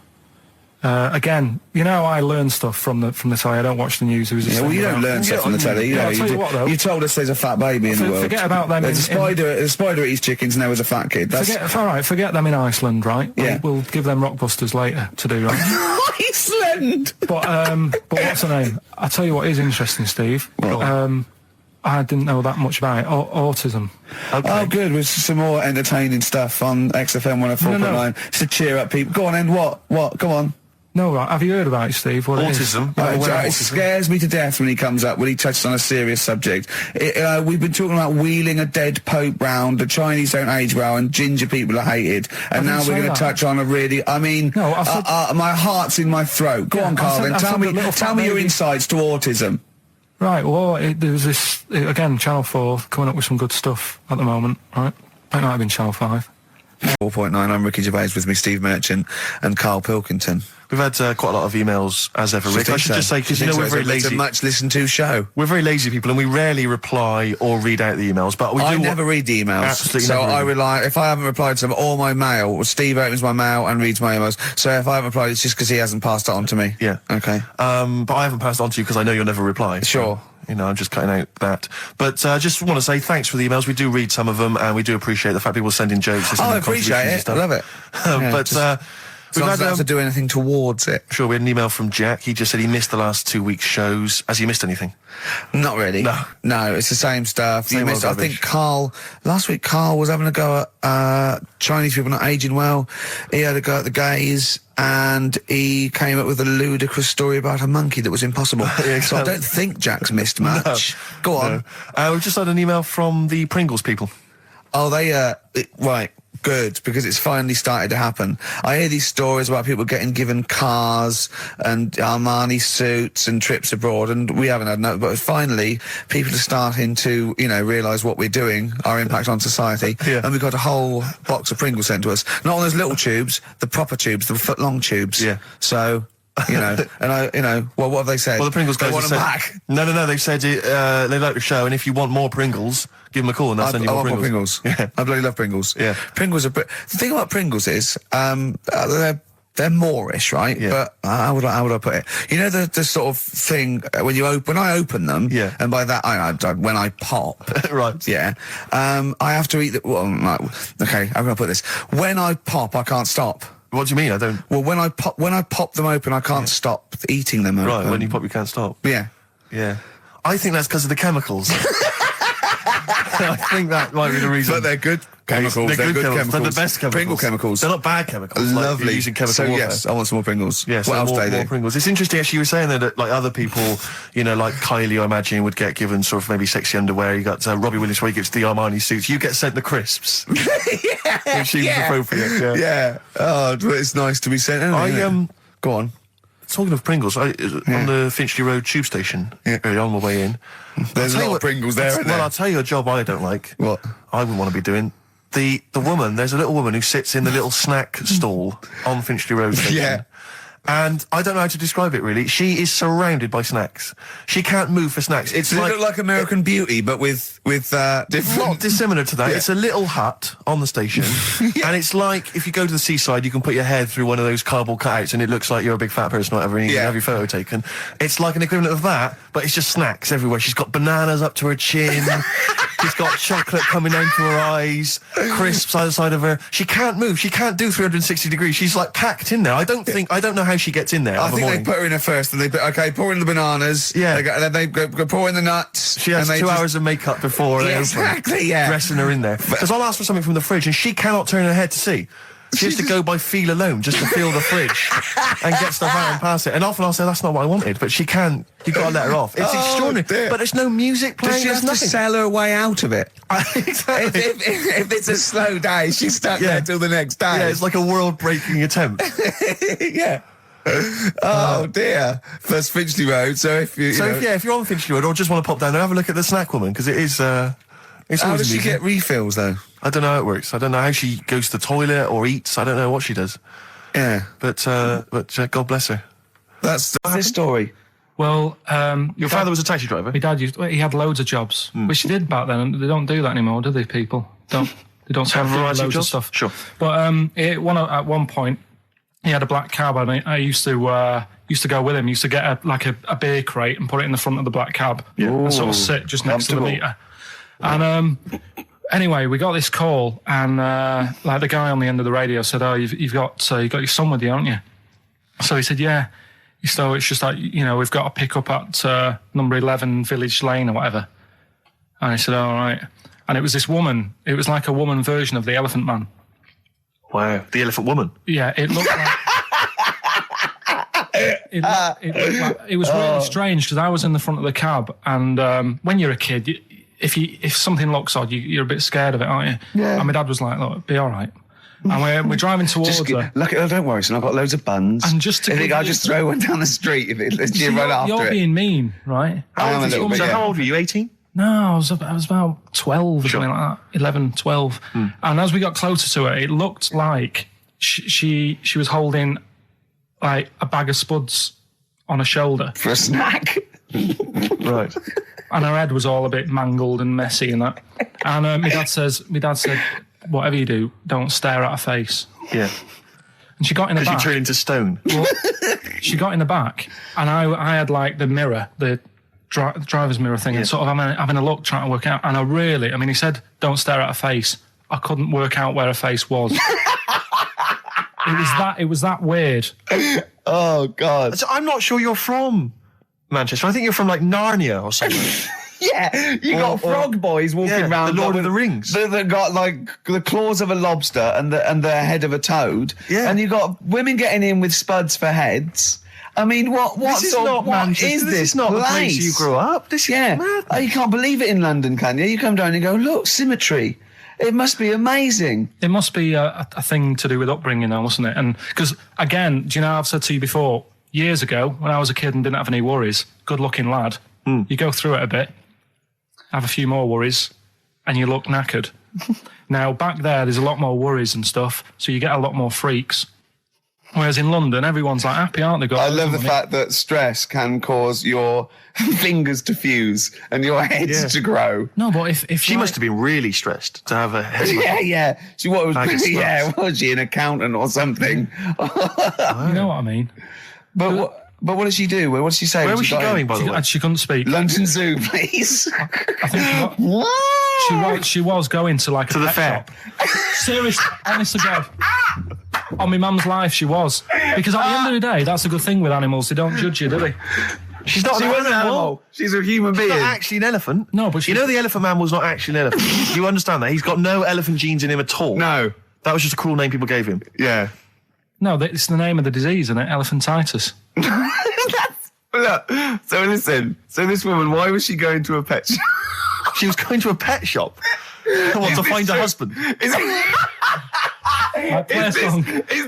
Again, you know, I learn stuff from the telly. I don't watch the news. Well, you don't learn stuff from the telly. You told us there's a fat baby in the world. Forget about them. There's a spider eats chickens, and there was a fat kid. Forget them in Iceland, right? Yeah. We'll give them Rockbusters later to do, right? Iceland! But what's the name? I'll tell you what is interesting, Steve. I didn't know that much about it. Autism. Okay. Oh, good. With some more entertaining stuff on XFM 104.9. Just to cheer up people. Go on, then. What? Go on. No, right. Have you heard about it, Steve? What autism? It scares me to death when he comes up, when he touches on a serious subject. We've been talking about wheeling a dead pope round, the Chinese don't age well, and ginger people are hated. And now we're going to touch on a really... I mean, my heart's in my throat. Go on, Karl, then. Tell me your insights to autism. Right, well, there was this... Again, Channel 4 coming up with some good stuff at the moment, right? It might have been Channel 5. 4.9, I'm Ricky Gervais, with me Steve Merchant and Karl Pilkington. We've had quite a lot of emails, as ever, Rick. I should just say, because we're very lazy. It's a much listened to show. We're very lazy people, and we rarely reply or read out the emails, but we do... I never read the emails. Absolutely. So I rely... If I haven't replied to them, or my mail, Steve opens my mail and reads my emails. So if I haven't replied, it's just because he hasn't passed it on to me. Yeah. Okay. But I haven't passed it on to you because I know you'll never reply. Sure. You know, I'm just cutting out that. But just want to say thanks for the emails. We do read some of them, and we do appreciate the fact people send in jokes. I appreciate it. I love it. But... We've had to do anything towards it. Sure, we had an email from Jack. He just said he missed the last 2 weeks' shows. Has he missed anything? Not really. No, it's the same stuff. Same I think last week Karl was having a go at Chinese people not aging well. He had a go at the gays, and he came up with a ludicrous story about a monkey that was impossible. Yeah, so I don't think Jack's missed much. No. Go on. No. We've just had an email from the Pringles people. Oh, right. Good, because it's finally started to happen. I hear these stories about people getting given cars and Armani suits and trips abroad, and we haven't had no, but finally people are starting to, realise what we're doing, our impact on society, and we've got a whole box of Pringles sent to us. Not on those little tubes, the proper tubes, the foot-long tubes. Yeah. So... you know. And what have they said? Well, the Pringles guys they want have them said, back. No, they've said they like the show, and if you want more Pringles, give them a call and they'll send you more I want Pringles. more Pringles. Yeah. I bloody love Pringles. Yeah. Pringles are... The thing about Pringles is, they're Moorish, right? Yeah. But how would I put it? You know the sort of thing when I open them, Yeah. and by that when I pop, Right. yeah, I have to eat the. Well, right, okay, how can I put this? When I pop, I can't stop. What do you mean? I don't... Well, when I pop them open, I can't stop eating them. Right, open. when you pop, you can't stop. Yeah. Yeah. I think that's because of the chemicals. I think that might be the reason. But they're good chemicals. They're good chemicals. They're the best chemicals. Pringle chemicals. They're not bad chemicals. Lovely. Like using chemical so warfare. yes, I want some more Pringles. Yes, what else more, do they more do? Pringles. It's interesting, actually, you were saying that like other people, you know, like Kylie, I imagine, would get given sort of maybe sexy underwear. You got Robbie Williams where he gets the Armani suits. You get sent the crisps. Yeah, which seems appropriate. Yeah. Yeah. Oh, but it's nice to be sent. Go on. Talking of Pringles, on the Finchley Road tube station, early on the way in, there's a lot of Pringles there, isn't there? Well, I'll tell you a job I don't like. What? I wouldn't want to be doing. The woman, there's a little woman who sits in the little snack stall on Finchley Road station. Yeah. And I don't know how to describe it, really. She is surrounded by snacks. She can't move for snacks. It's Does it look like American Beauty, but with different... Not dissimilar to that. Yeah. It's a little hut on the station. And it's like, if you go to the seaside, you can put your head through one of those cardboard cutouts and it looks like you're a big fat person or whatever, and you can have your photo taken. It's like an equivalent of that, but it's just snacks everywhere. She's got bananas up to her chin. She's got chocolate coming down to her eyes, crisps either side of her. She can't move. She can't do 360 degrees. She's like packed in there. I don't know how she gets in there. I think they put her in there first, and pour in the bananas. Yeah. And then they go pour in the nuts. She has 2 hours of makeup before they exactly, yeah. dressing her in there. Because I'll ask for something from the fridge, and she cannot turn her head to see. She has to go by feel alone, just to feel the fridge and get stuff out and pass it. And often I'll say, that's not what I wanted, but she can't. You've got to let her off. It's extraordinary. Dear. But there's no music playing. Does she have to sell her way out of it? Exactly. If it's a slow day, she's stuck there till the next day. Yeah, it's like a world-breaking attempt. Yeah. Oh dear. That's Finchley Road. So if if you're on Finchley Road or just want to pop down there, have a look at the snack woman, because it is. It's how always does she amusing. get refills though? I don't know how it works. I don't know how she goes to the toilet or eats. I don't know what she does. Yeah. But God bless her. That's this story. Well, Your father was a taxi driver? my dad he had loads of jobs, which he did back then. And they don't do that anymore, do they? People they don't Have a variety of loads of jobs? stuff. Sure. But at one point, he had a black cab, and I used to go with him. Used to get a beer crate and put it in the front of the black cab and sort of sit just next to the meter. And anyway, we got this call, and like the guy on the end of the radio said, "Oh, you've got your son with you, haven't you?" So he said, "Yeah." So it's just like, we've got to pick up at number 11 Village Lane or whatever. And he said, "All right." And it was this woman. It was like a woman version of the Elephant Man. Wow, the Elephant Woman. Yeah, it looked like. It was really strange, because I was in the front of the cab, and when you're a kid, if something looks odd, you're a bit scared of it, aren't you? Yeah. And my dad was like, "Look, be all right." And we're driving towards her. Don't worry, son, I've got loads of buns. And just I'll just throw one down the street if you run after it. You're being mean, right? How old were you? 18? No, I was about 12 or something like that. 11, 12. And as we got closer to her, it looked like she was holding like a bag of spuds on her shoulder. For a snack. Right. And her head was all a bit mangled and messy and that. And my dad said, "Whatever you do, don't stare at her face." Yeah. And she got in the back. Because you turned into stone. Well, she got in the back, and I had like the mirror, the driver's mirror thing, and sort of having a look, trying to work out. And he said, "Don't stare at her face." I couldn't work out where her face was. It was that weird. Oh God. So I'm not sure you're from Manchester. I think you're from like Narnia or something. Yeah, you got frog boys walking around. The Lord of the Rings. They've got like the claws of a lobster and the head of a toad. Yeah. And you got women getting in with spuds for heads. I mean, what is not Manchester. Is this? This is not the place you grew up. This is mad. Oh, you can't believe it in London, can you? You come down and go, look, symmetry. It must be amazing. It must be a thing to do with upbringing, though, mustn't it? And because again, do you know, I've said to you before, years ago when I was a kid and didn't have any worries, good-looking lad, you go through it a bit, have a few more worries, and you look knackered. Now, back there's a lot more worries and stuff, so you get a lot more freaks. Whereas in London, everyone's like happy, aren't they? I love the fact that stress can cause your fingers to fuse and your heads to grow. No, but if she must have been really stressed to have a head. Yeah. She what was she an accountant or something? You know what I mean? But what did she do? What did she say? Where was she going, by the way? She couldn't speak. London Zoo, please. I think she was going to like to the fair. Shop. Seriously, honest to God. On my mum's life, she was. Because at the end of the day, that's a good thing with animals. They don't judge you, do they? She's not an animal. She's a human being. She's not actually an elephant. No, but you know the elephant man was not actually an elephant. You understand that? He's got no elephant genes in him at all. No. That was just a cruel name people gave him. Yeah. No, it's the name of the disease, isn't it? Elephantitis. Look, so listen. So this woman, why was she going to a pet shop? She was going to a pet shop. What, to find a husband? Is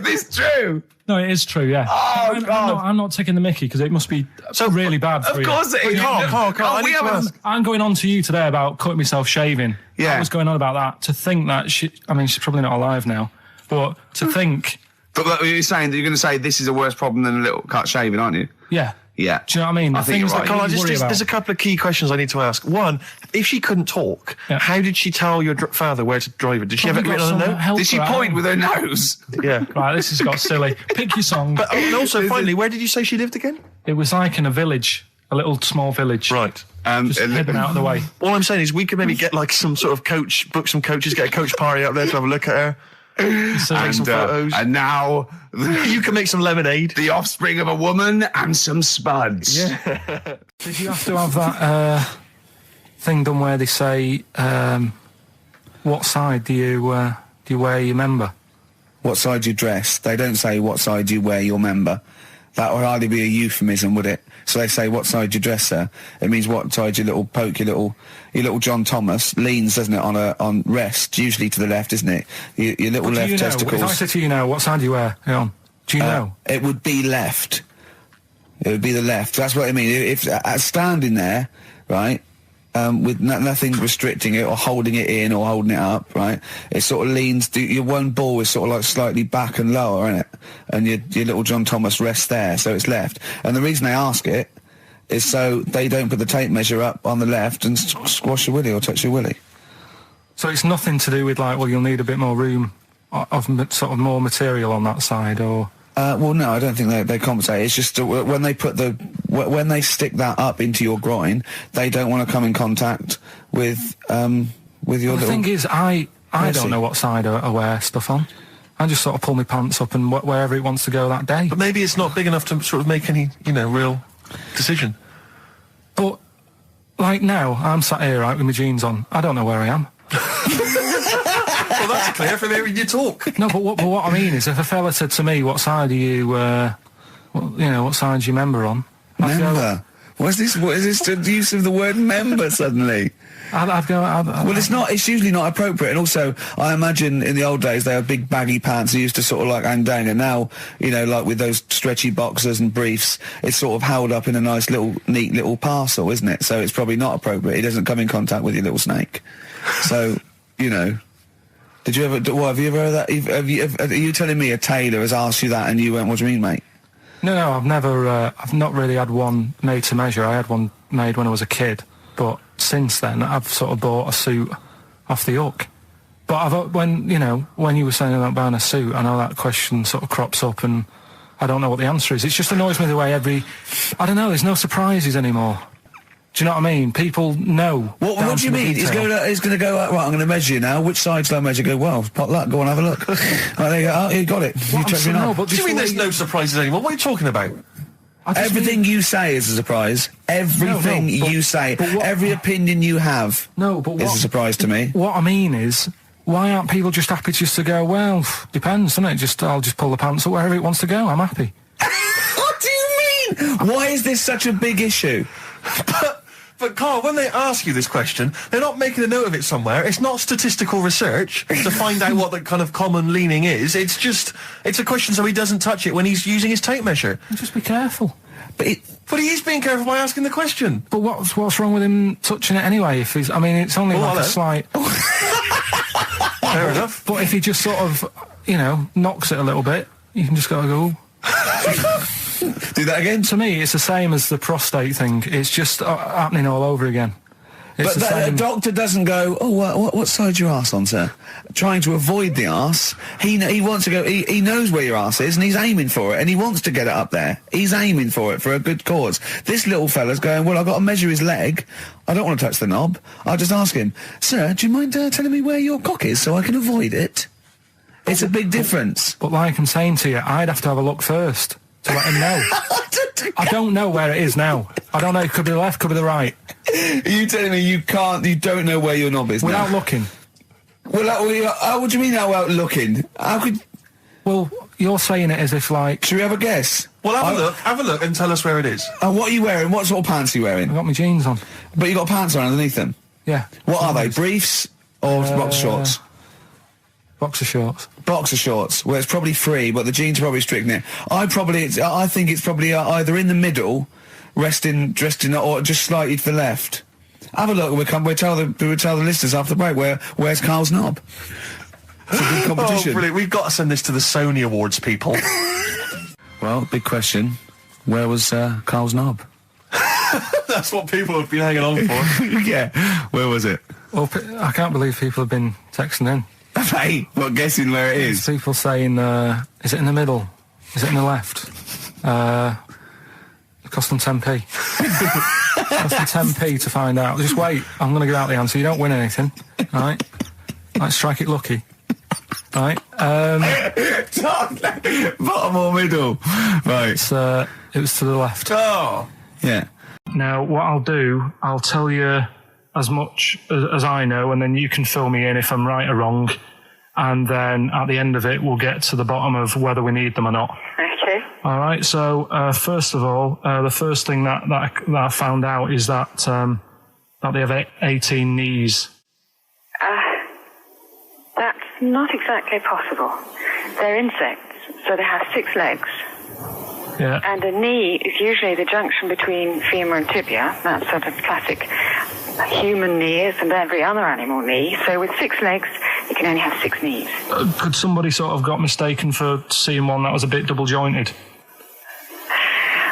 this true? No, it is true, yeah. Oh, God. I'm not taking the mickey because it must be really bad for you. Of course it is. Carl, I'm going on to you today about cutting myself shaving. Yeah. I was going on about that. To think that she's probably not alive now, but to think... But you're saying that you're going to say this is a worse problem than a little cut shaving, aren't you? Yeah. Yeah. Do you know what I mean? I think you're right. Carl, there's a couple of key questions I need to ask. One, if she couldn't talk, how did she tell your father where to drive it? Did she have it written on a note? Did she point with her nose? Yeah. Right, this has got silly. Pick your song. But also, finally, where did you say she lived again? It was like in a village, a little small village. Right. Just hidden out of the way. All I'm saying is we could maybe get like some sort of coach, book some coaches, get a coach party up there to have a look at her. Take some photos. And now you can make some lemonade. The offspring of a woman and some spuds. Yeah. Did you have to have that thing done where they say what side do you wear your member? What side you dress? They don't say what side you wear your member. That would hardly be a euphemism, would it? So they say what side you dress, sir. It means what side your little poke, your little John Thomas leans, doesn't it, on rest, usually to the left, isn't it? Your little left testicles. If I said to you now, what side do you wear? Hang on. Do you know? It would be left. It would be the left. That's what I mean. If standing there, right, with nothing restricting it or holding it in or holding it up, right, it sort of leans, your one ball is sort of like slightly back and lower, isn't it? And your little John Thomas rests there, so it's left. And the reason they ask it is so they don't put the tape measure up on the left and squash your willy or touch your willy. So it's nothing to do with like, well, you'll need a bit more room of sort of more material on that side, or... Well, no, I don't think they compensate. It's just when they when they stick that up into your groin, they don't want to come in contact with your little... The thing is, I don't know what side I wear stuff on. I just sort of pull my pants up and wherever it wants to go that day. But maybe it's not big enough to sort of make any, real decision. But, like now, I'm sat here, right, with my jeans on. I don't know where I am. Well, that's clear from hearing you talk. No, but what I mean is, if a fella said to me, "What side are you? What side's your member on?" Member. What is this? What is this? The use of the word member suddenly? I'd go. Well, it's not. It's usually not appropriate. And also, I imagine in the old days they had big baggy pants that used to sort of like hang down. And now, like with those stretchy boxers and briefs, it's sort of held up in a nice little, neat little parcel, isn't it? So it's probably not appropriate. It doesn't come in contact with your little snake. So, Did you ever? What, have you ever heard that? Are you telling me a tailor has asked you that and you went, "What do you mean, mate?" No, I've never. I've not really had one made to measure. I had one made when I was a kid, but since then I've sort of bought a suit off the hook. But when you were saying about buying a suit, I know that question sort of crops up, and I don't know what the answer is. It just annoys me the way I don't know. There's no surprises anymore. Do you know what I mean? People know. What do you mean? He's going to go, right, I'm going to measure you now. Which side shall I measure? Go, well, pot luck, go and have a look. Right, there you go. Oh, you got it. You checked me out. What do you mean there's no surprises anymore? What are you talking about? Everything you say is a surprise. Everything you say. Every opinion you have is a surprise to me. What I mean is, why aren't people just happy just to go, well, depends, doesn't it? I'll just pull the pants up wherever it wants to go. I'm happy. What do you mean? Why is this such a big issue? But Carl, when they ask you this question, they're not making a note of it somewhere. It's not statistical research to find out what the kind of common leaning is. It's a question so he doesn't touch it when he's using his tape measure. Just be careful. But he is being careful by asking the question. But what's wrong with him touching it anyway? If he's, it's only a slight... Fair enough. But if he just sort of, knocks it a little bit, You can just gotta go. Do that again? To me, it's the same as the prostate thing. It's just happening all over again. It's But the doctor doesn't go, oh, what side's your arse on, sir? Trying to avoid the arse. He wants to go, he knows where your arse is and he's aiming for it and he wants to get it up there. He's aiming for it for a good cause. This little fella's going, well, I've got to measure his leg. I don't want to touch the knob. I'll just ask him, sir, do you mind telling me where your cock is so I can avoid it? It's a big difference. But like I'm saying to you, I'd have to have a look first to let him know. I don't know where it is now. I don't know. It could be the left, could be the right. Are you telling me you don't know where your knob is without now? looking? Well, what do you mean without looking? How could... Well, you're saying it as if like... Should we have a guess? Well, have a look and tell us where it is. What are you wearing? What sort of pants are you wearing? I've got my jeans on. But you got pants on underneath them? Yeah. What are they? Briefs or boxer shorts? Boxer shorts. Boxer shorts. Well, it's probably free, but the jeans are probably strict in it. I think it's probably either in the middle, dressed in, or just slightly to the left. Have a look. We'll tell the listeners after the break where's Carl's knob. It's a good competition. Oh, brilliant! We've got to send this to the Sony Awards people. Well, big question. Where was Carl's knob? That's what people have been hanging on for. Yeah. Where was it? Well, I can't believe people have been texting in. Hey, what, guessing where it is? People saying, is it in the middle? Is it in the left? It cost them 10p. It cost them 10p to find out. Just wait, I'm going to give out the answer. You don't win anything, right? Like, strike it lucky. Right? Bottom or middle? Right. It was to the left. Oh! Yeah. Now, what I'll do, I'll tell you as much as I know, and then you can fill me in if I'm right or wrong. And then at the end of it, we'll get to the bottom of whether we need them or not. Okay. All right. So first of all, the first thing that I found out is that they have 18 knees. That's not exactly possible. They're insects, so they have 6 legs. Yeah. And a knee is usually the junction between femur and tibia. That's sort of classic human knee is and every other animal knee. So with 6 legs, you can only have 6 knees. Could somebody sort of got mistaken for seeing one that was a bit double jointed?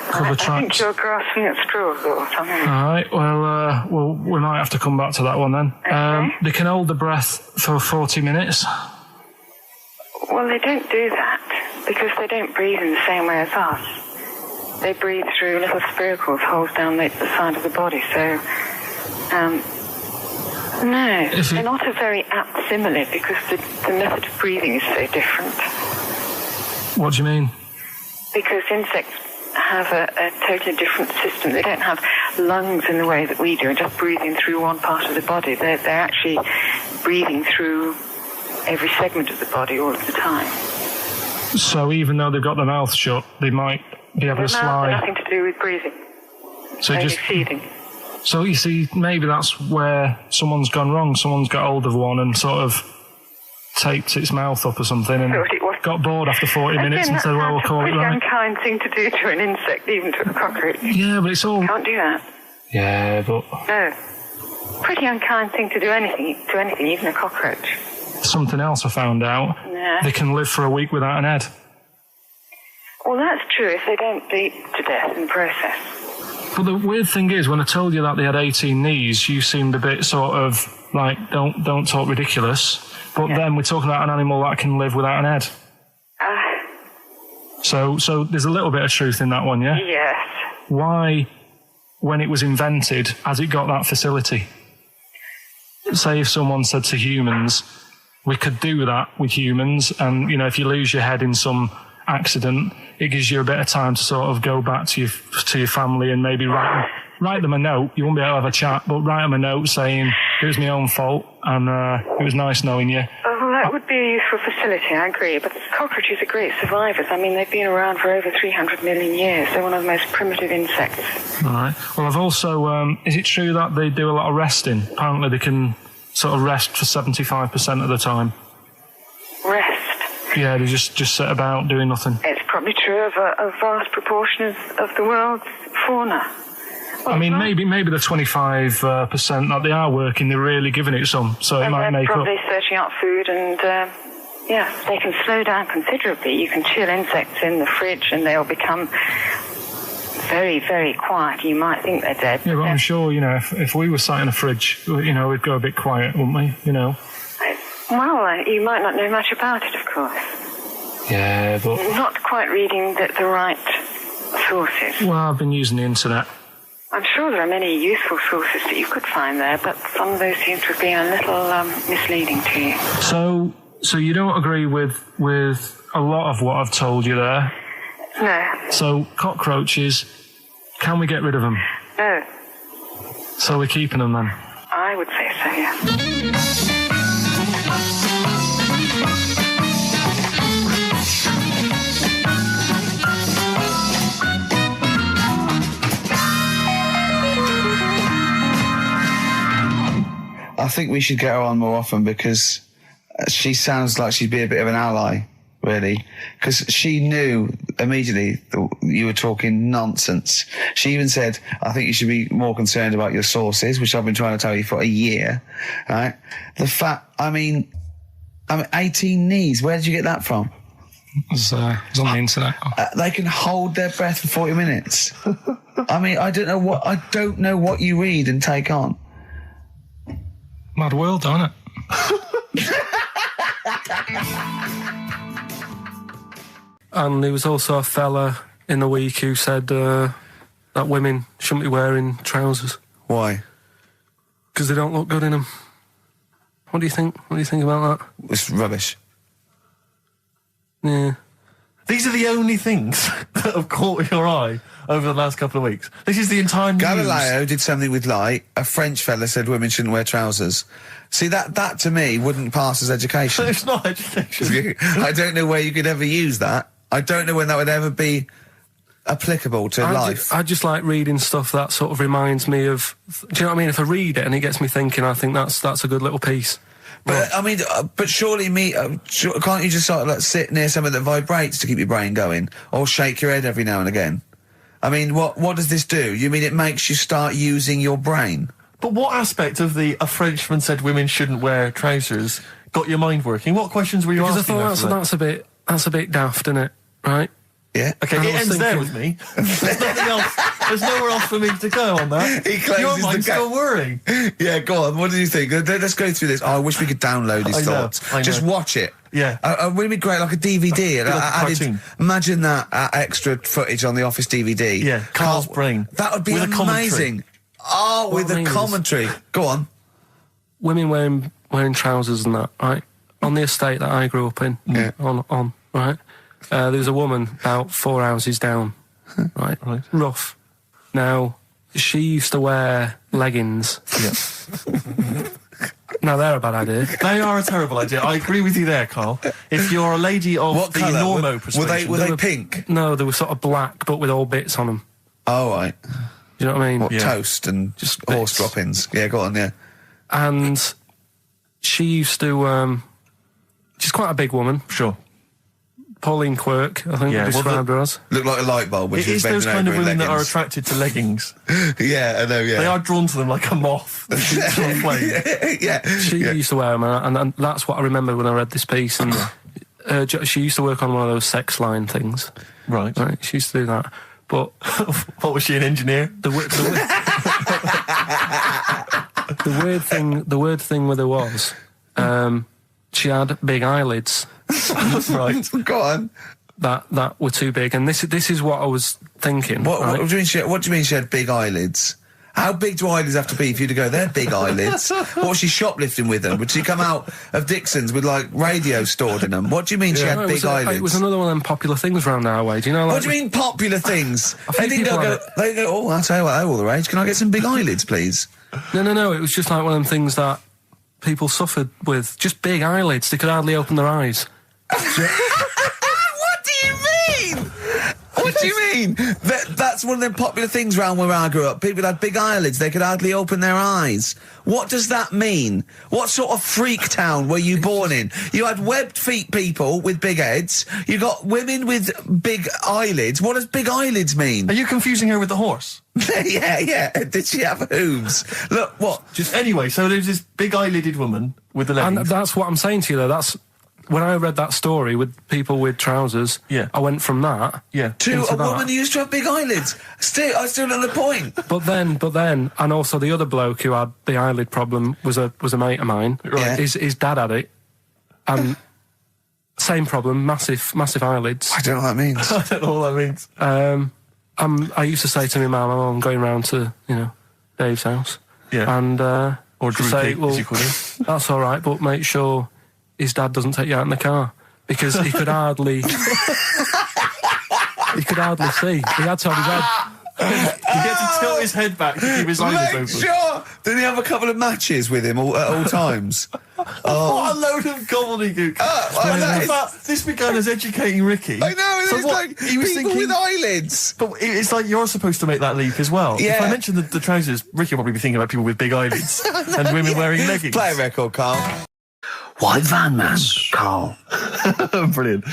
I think you're grasping at straws or something. All right. Well, we might have to come back to that one then. Okay. They can hold the breath for 40 minutes. Well, they don't do that because they don't breathe in the same way as us. They breathe through little spiracles, holes down the side of the body. So, no, they're not a very apt simile because the method of breathing is so different. What do you mean? Because insects have a totally different system. They don't have lungs in the way that we do, and just breathing through one part of the body. They're actually breathing through every segment of the body all of the time. So even though they've got their mouth shut, they might be able to slide. Nothing to do with breathing. So only just feeding. So you see, maybe that's where someone's gone wrong. Someone's got hold of one and sort of taped its mouth up or something and got bored after 40 minutes and said, well, we'll call it right. It's a pretty unkind thing to do to an insect, even to a cockroach. Yeah, but it's all... Can't do that. Yeah, but... No. Pretty unkind thing to do anything, even a cockroach. Something else I found out. Yeah. They can live for a week without an head. Well, that's true if they don't bleed to death in the process. But the weird thing is, when I told you that they had 18 knees, you seemed a bit sort of like, don't talk ridiculous. But then we're talking about an animal that can live without an head. So there's a little bit of truth in that one, yeah? Yes. Why, when it was invented, has it got that facility? Say if someone said to humans, we could do that with humans, and, you know, if you lose your head in some accident, it gives you a bit of time to sort of go back to your family and maybe write them a note. You won't be able to have a chat, but write them a note saying, it was my own fault, and it was nice knowing you. Well, that would be a useful facility, I agree, but cockroaches are great survivors. I mean, they've been around for over 300 million years. They're one of the most primitive insects. All right. Well, I've also... is it true that they do a lot of resting? Apparently they can sort of rest for 75% of the time. Rest? Yeah, they just sit about doing nothing. It's probably true of a vast proportion of the world's fauna. Well, I mean, maybe the 25% that they are working, they're really giving it some, so it might make up. Probably searching out food and Yes, they can slow down considerably. You can chill insects in the fridge and they'll become very, very quiet. You might think they're dead. Yeah, but I'm sure, you know, if we were sat in a fridge, you know, we'd go a bit quiet, wouldn't we? You know. Well, you might not know much about it, of course. Yeah, but... Not quite reading the right sources. Well, I've been using the internet. I'm sure there are many useful sources that you could find there, but some of those seem to have been a little misleading to you. So you don't agree with a lot of what I've told you there? No. So, cockroaches, can we get rid of them? No. So we're keeping them then? I would say so, yeah. I think we should get her on more often because she sounds like she'd be a bit of an ally, really. Because she knew immediately that you were talking nonsense. She even said, I think you should be more concerned about your sources, which I've been trying to tell you for a year, right? The fact, I mean 18 knees, where did you get that from? It was on the internet. They can hold their breath for 40 minutes. I mean, I don't know what you read and take on. Mad world, don't it? And there was also a fella in the week who said that women shouldn't be wearing trousers. Why? Because they don't look good in them. What do you think? What do you think about that? It's rubbish. Yeah. These are the only things that have caught your eye over the last couple of weeks. This is the entire news. Galileo did something with light. A French fella said women shouldn't wear trousers. See, that to me wouldn't pass as education. It's not education. I don't know where you could ever use that. I don't know when that would ever be applicable to life. I just like reading stuff that sort of reminds me of... Do you know what I mean? If I read it and it gets me thinking, I think that's a good little piece. But, I mean, but surely can't you just sort of like sit near something that vibrates to keep your brain going? Or shake your head every now and again? I mean, what does this do? You mean it makes you start using your brain? But what aspect of a Frenchman said women shouldn't wear trousers got your mind working? What questions were you asking? Because I thought that's a bit daft, isn't it? Right? Yeah. Okay, it ends there with me. There's nothing else. There's nowhere else for me to go on that. He closes your mind's still worrying. Yeah, go on. What do you think? Let's go through this. Oh, I wish we could download his thoughts. I know. Just watch it. Yeah. Wouldn't it be great, like a DVD? Like a cartoon. Imagine that extra footage on the Office DVD. Yeah, Carl's brain. That would be with amazing. Oh, with a commentary. Go on. Women wearing trousers and that, right? On the estate that I grew up in, on right? There was a woman about 4 houses down, right? Rough. Now, she used to wear leggings. Yeah. Now, they're a bad idea. They are a terrible idea. I agree with you there, Carl. If you're a lady of what the colour? normo persuasion... Were they pink? No, they were sort of black, but with all bits on them. Oh, right. Do you know what I mean? What, toast and just horse droppings? Yeah, go on, yeah. And she used to... she's quite a big woman. Sure. Pauline Quirk, I think they described her as. Looked like a light bulb when it she was is those kind of women that are leggings. attracted to leggings. Yeah, I know, yeah. They are drawn to them like a moth. Yeah. She used to wear them, and that's what I remember when I read this piece. And she used to work on one of those sex line things. Right. She used to do that. But what was she, an engineer? The weird thing with her was she had big eyelids. Right. Go on. that were too big, and this is what I was thinking. What do you mean she had big eyelids? How big do eyelids have to be for you to go, they're big eyelids? What was she shoplifting with them? Would she come out of Dixon's with, like, radio stored in them? What do you mean she had big eyelids? It was another one of them popular things around our way, do you know? Like, what do you mean popular things? They go, oh, I'll tell you what, they're all the rage. Can I get some big eyelids, please? No, it was just like one of them things that people suffered with. Just big eyelids. They could hardly open their eyes. What do you mean? What do you mean? That's one of them popular things round where I grew up. People had big eyelids. They could hardly open their eyes. What does that mean? What sort of freak town were you born in? You had webbed feet people with big heads. You got women with big eyelids. What does big eyelids mean? Are you confusing her with the horse? Yeah. Did she have hooves? Look, what? Anyway, so there's this big eyelided woman with the leggings. And that's what I'm saying to you, though. when I read that story with people with trousers, I went from that to a woman who used to have big eyelids. I still know the point. But then, and also the other bloke who had the eyelid problem was a mate of mine. Right. His dad had it, and same problem, massive eyelids. I don't know what that means. I don't know what that means. I used to say to my mum, I'm going round to Dave's house, and or to say, Droopy, well, as you call him. that's all right, but make sure his dad doesn't take you out in the car, because he could hardly see. He had to have his head. He had to tilt his head back to keep his eyes open. Make sure! Did he have a couple of matches with him at all times? What a load of gobbledygook. This began as educating Ricky. I know, it's like he was people with eyelids. But it's like you're supposed to make that leap as well. Yeah. If I mention the trousers, Ricky will probably be thinking about people with big eyelids and women wearing leggings. Play a record, Carl. White Van Man, Carl. Brilliant.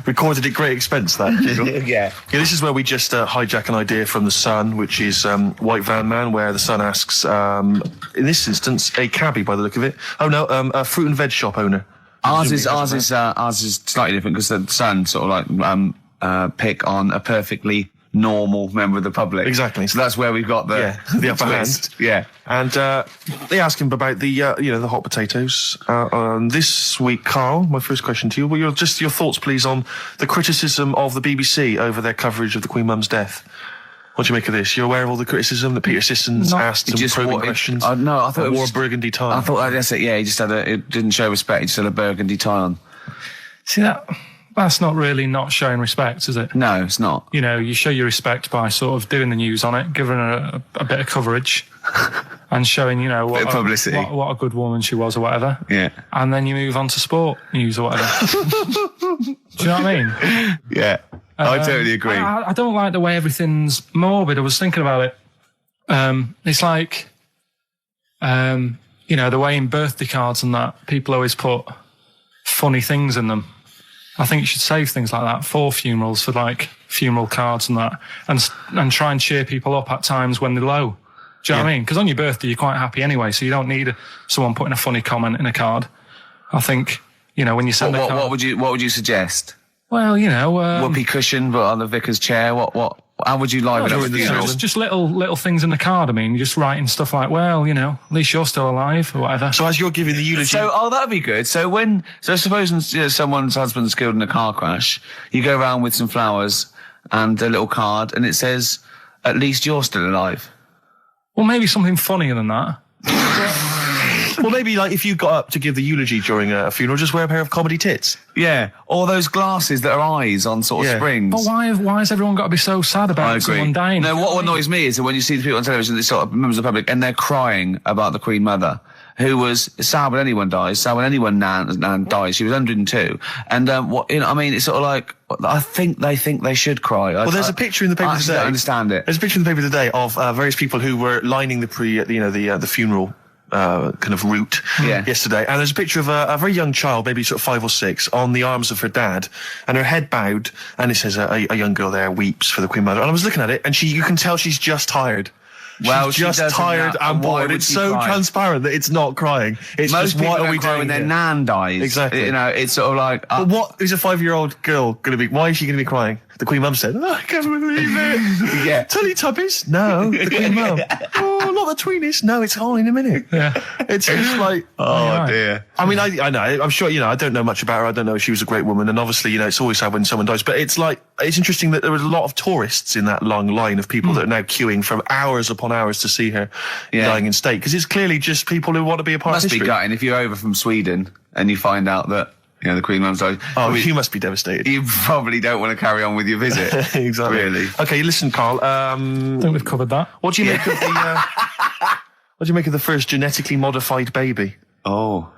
Recorded at great expense, that jingle. Yeah. This is where we just hijack an idea from The Sun, which is White Van Man, where The Sun asks, in this instance, a cabbie by the look of it. Oh no, a fruit and veg shop owner. Ours is slightly different because the Sun sort of like pick on a perfectly normal member of the public. Exactly. So that's where we've got the upper twist. hand. Yeah. And they ask him about the the hot potatoes. This week, Carl, my first question to you, well, your thoughts, please, on the criticism of the BBC over their coverage of the Queen Mum's death. What do you make of this? You're aware of all the criticism that Peter Sissons asked some probing questions? No, I thought it wore was a burgundy tie. I thought that's it. Yeah, he just had it didn't show respect. He just had a burgundy tie on. See, that's not really not showing respect, is it? No, it's not. You show your respect by sort of doing the news on it, giving her a bit of coverage, and showing, what bit of publicity. What a good woman she was or whatever. Yeah. And then you move on to sport news or whatever. Do you know what I mean? Yeah. I totally agree. I don't like the way everything's morbid. I was thinking about it. It's like, the way in birthday cards and that, people always put funny things in them. I think you should save things like that for funerals, for like funeral cards and that, and try and cheer people up at times when they're low. Do you know what I mean? Because on your birthday, you're quite happy anyway, so you don't need someone putting a funny comment in a card. I think, when you send a card... What would you suggest? Well, whoopee cushion, but on the vicar's chair. How would you liven up the funeral? Just little things in the card. I mean, you're just writing stuff like, well, at least you're still alive or whatever. So as you're giving the eulogy... So, that'd be good. So suppose someone's husband's killed in a car crash, you go around with some flowers and a little card, and it says, at least you're still alive. Well, maybe something funnier than that. Well, maybe like if you got up to give the eulogy during a funeral, just wear a pair of comedy tits. Yeah, or those glasses that are eyes on sort of springs. But why has everyone got to be so sad about someone dying? No, what annoys me is that when you see the people on television, they sort of members of the public, and they're crying about the Queen Mother, who was sad when anyone dies, sad when anyone nan dies. She was 102, and it's sort of like I think they should cry. Well, there's a picture in the paper today. I don't understand it. There's a picture in the paper today of various people who were lining the the funeral kind of route yesterday, and there's a picture of a very young child, maybe sort of 5 or 6, on the arms of her dad, and her head bowed, and it says a young girl there weeps for the Queen Mother. And I was looking at it, and you can tell she's just tired. Well, she's just tired and bored. It's so transparent that it's not crying. It's most just, what are we doing when their nan dies? Exactly. It's sort of like... But what is a 5-year-old girl going to be? Why is she going to be crying? The Queen Mum said, I can't believe it. Yeah. Teletubbies? No. The Queen Mum. Oh, not the Tweenies? No, it's all in a minute. Yeah. It's just like... Oh, dear. I mean, I know. I'm sure, I don't know much about her. I don't know if she was a great woman. And obviously, it's always sad when someone dies. But it's like, it's interesting that there was a lot of tourists in that long line of people that are now queuing for hours upon hours to see her dying in state. Because it's clearly just people who want to be a part of history. Must be gutting if you're over from Sweden and you find out that the Queen Mum's died. Oh, you must be devastated. You probably don't want to carry on with your visit. Exactly. Really. Okay, listen, Carl. I think we've covered that. What do you make of the? What do you make of the first genetically modified baby? Oh,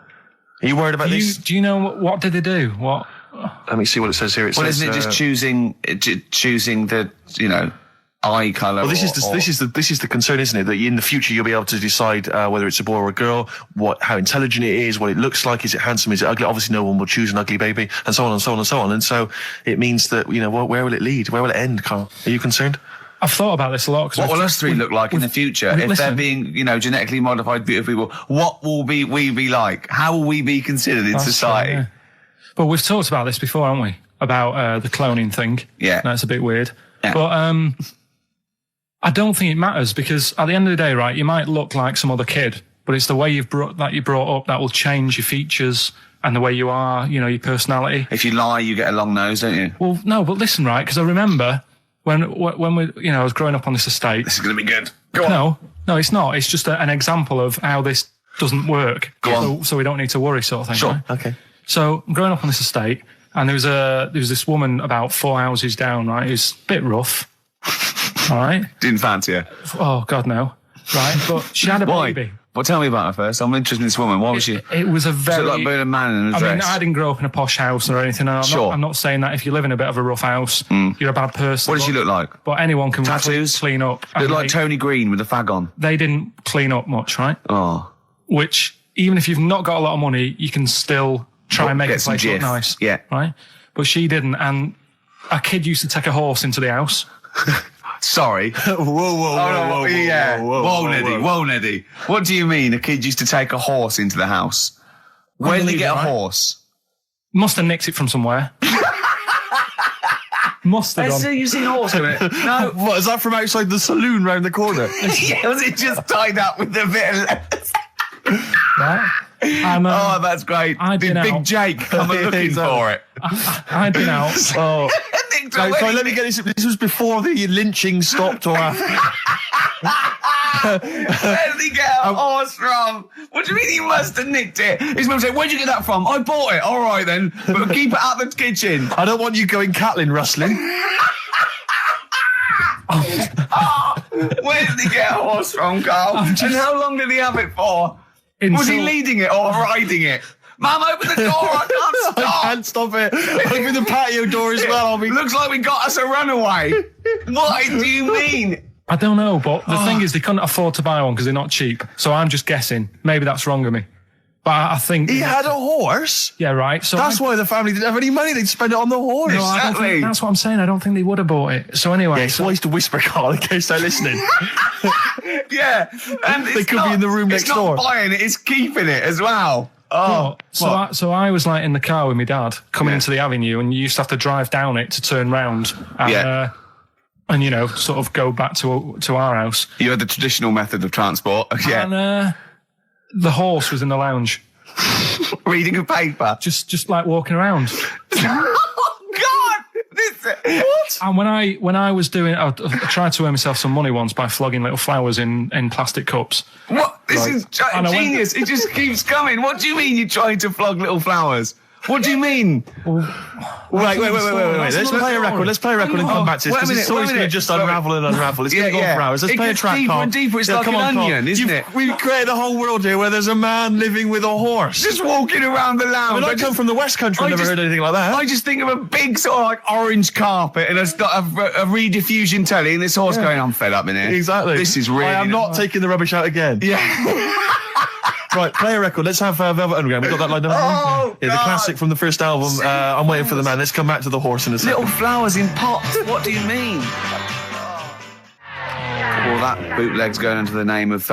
are you worried about this? Do you know what did they do? What? Let me see what it says here. Isn't it just choosing the eye colour? Well, this is the concern, isn't it? That in the future you'll be able to decide whether it's a boy or a girl, how intelligent it is, what it looks like, is it handsome, is it ugly? Obviously, no one will choose an ugly baby, and so on and so on and so on. And so it means that where will it lead? Where will it end, Carl? Are you concerned? I've thought about this a lot. What will us three look like in the future if they're being, genetically modified beautiful people? What will we be like? How will we be considered in society? Right, But we've talked about this before, haven't we? About the cloning thing. Yeah. That's a bit weird. Yeah. But I don't think it matters because at the end of the day, right, you might look like some other kid, but it's the way you brought up that will change your features and the way you are, you know, your personality. If you lie, you get a long nose, don't you? Well, no, but listen, right, because I remember when we, you know, I was growing up on this estate. This is going to be good. Go on. No, it's not. It's just an example of how this doesn't work. Go on. So we don't need to worry, sort of thing. Sure. Right? Okay. So I'm growing up on this estate, and there was this woman about 4 houses down, right, who's a bit rough. All right. Didn't fancy her. Oh God, no. Right, but she had a Why? baby. Well, tell me about her first. I'm interested in this woman. Why was she? It was a Was very. it like being a man in a I dress? mean, I didn't grow up in a posh house or anything. And I'm not saying that if you live in a bit of a rough house, you're a bad person. What does she look like? But anyone can Tattoos? clean up. Look like Tony Green with a fag on. They didn't clean up much, right? Oh. Which, even if you've not got a lot of money, you can still try and make get the some place look jiff. nice. Yeah. Right? But she didn't. And a kid used to take a horse into the house. Sorry. Whoa, Yeah. Whoa, Neddy. whoa. Whoa, Neddy. What do you mean a kid used to take a horse into the house? Where did they get a Unbelievable, right? horse? Must have nicked it from somewhere. Must have done. You seen a horse in it? No. What, is that from outside the saloon round the corner? Yeah, was it just tied up with a bit of lettuce? Right? And, Oh, that's great. I'd Did been Big out. Jake come and looking for it? I'd been out. Oh. Nicked Sorry, away. let me get this. This was before the lynching stopped or after. Where did he get a horse from? What do you mean he must have nicked it? His mum said, where'd you get that from? I bought it. All right then, but keep it out of the kitchen. I don't want you going cattling rustling. Where did he get a horse from, Carl? And how long did he have it for? Was he leading it or riding it? Mum, open the door, I can't stop. I can't stop it. Open the patio door as well. Looks like we got us a runaway. What do you mean? I don't know, but the thing is, they couldn't afford to buy one because they're not cheap. So I'm just guessing. Maybe that's wrong of me. But I think... He had a horse? Yeah, right. So That's why the family didn't have any money. They'd spend it on the horse. No, I don't think, that's what I'm saying. I don't think they would have bought it. So anyway... Yeah, it's wise to whisper, Carl, in case they're listening. Yeah. And They could be in the room next door. It's not buying it, it's keeping it as well. Oh, so I was like in the car with my dad coming into the avenue, and you used to have to drive down it to turn round and, and you know, sort of go back to our house. You had the traditional method of transport. Yeah. And the horse was in the lounge. Reading a paper. Just like walking around. Oh, God! What? And when I was doing, I tried to earn myself some money once by flogging little flowers in plastic cups. What? This is And I went- genius. It just keeps coming. What do you mean you're trying to flog little flowers? What do you mean? Wait. Let's play a record. Let's play a record and come back to this, because the story's going to just unravel and unravel. It's going to go on for hours. Let's play a track, deeper Carl. and deeper. It's like come an on, Carl. onion, isn't it? We've created a whole world here where there's a man living with a horse. Just walking around the lounge. I come from the West Country. I've never heard anything like that. I just think of a big sort of like orange carpet and a rediffusion telly and this horse going, I'm fed up in here. Exactly. This is really... I am not taking the rubbish out again. Yeah. Right, play a record. Let's have Velvet Underground. We got that lined up. Oh, yeah, the God. classic from the first album. I'm waiting for the man. Let's come back to the horse in a second. Little flowers in pots. What do you mean? Well, that bootleg's going under the name of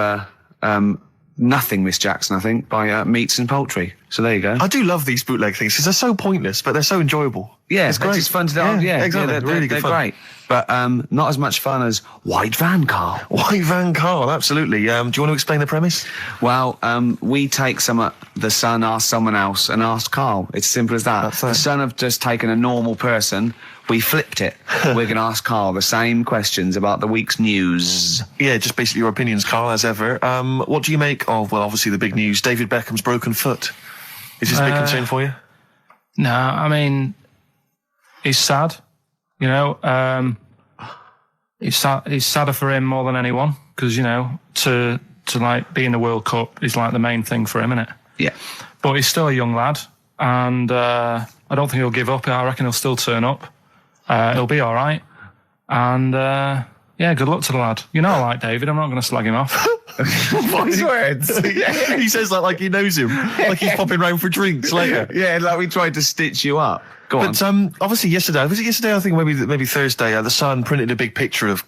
Nothing, Miss Jackson, I think, by Meats and Poultry. So there you go. I do love these bootleg things because they're so pointless, but they're so enjoyable. Yeah, it's great. It's fun to do. Yeah, exactly. Yeah, really good they're fun. great. But not as much fun as White Van Carl. White Van Carl, absolutely. Do you want to explain the premise? Well, we take the Sun asks someone else and asked Carl. It's simple as that. The Sun have just taken a normal person. We flipped it. We're going to ask Carl the same questions about the week's news. Yeah, just basically your opinions, Carl, as ever. What do you make of, well, obviously the big news, David Beckham's broken foot? Is this a big concern for you? No, I mean, he's sad. You know, it's sadder for him more than anyone because, you know, to like be in the World Cup is like the main thing for him, isn't it? Yeah. But he's still a young lad, and I don't think he'll give up. I reckon he'll still turn up. He'll be all right, and Yeah, good luck to the lad. You know I like David, I'm not going to slag him off. Wise words. He says that like he knows him, like he's popping round for drinks later. Yeah, like we tried to stitch you up. Go on. But obviously yesterday, was it yesterday? I think maybe Thursday. The Sun printed a big picture of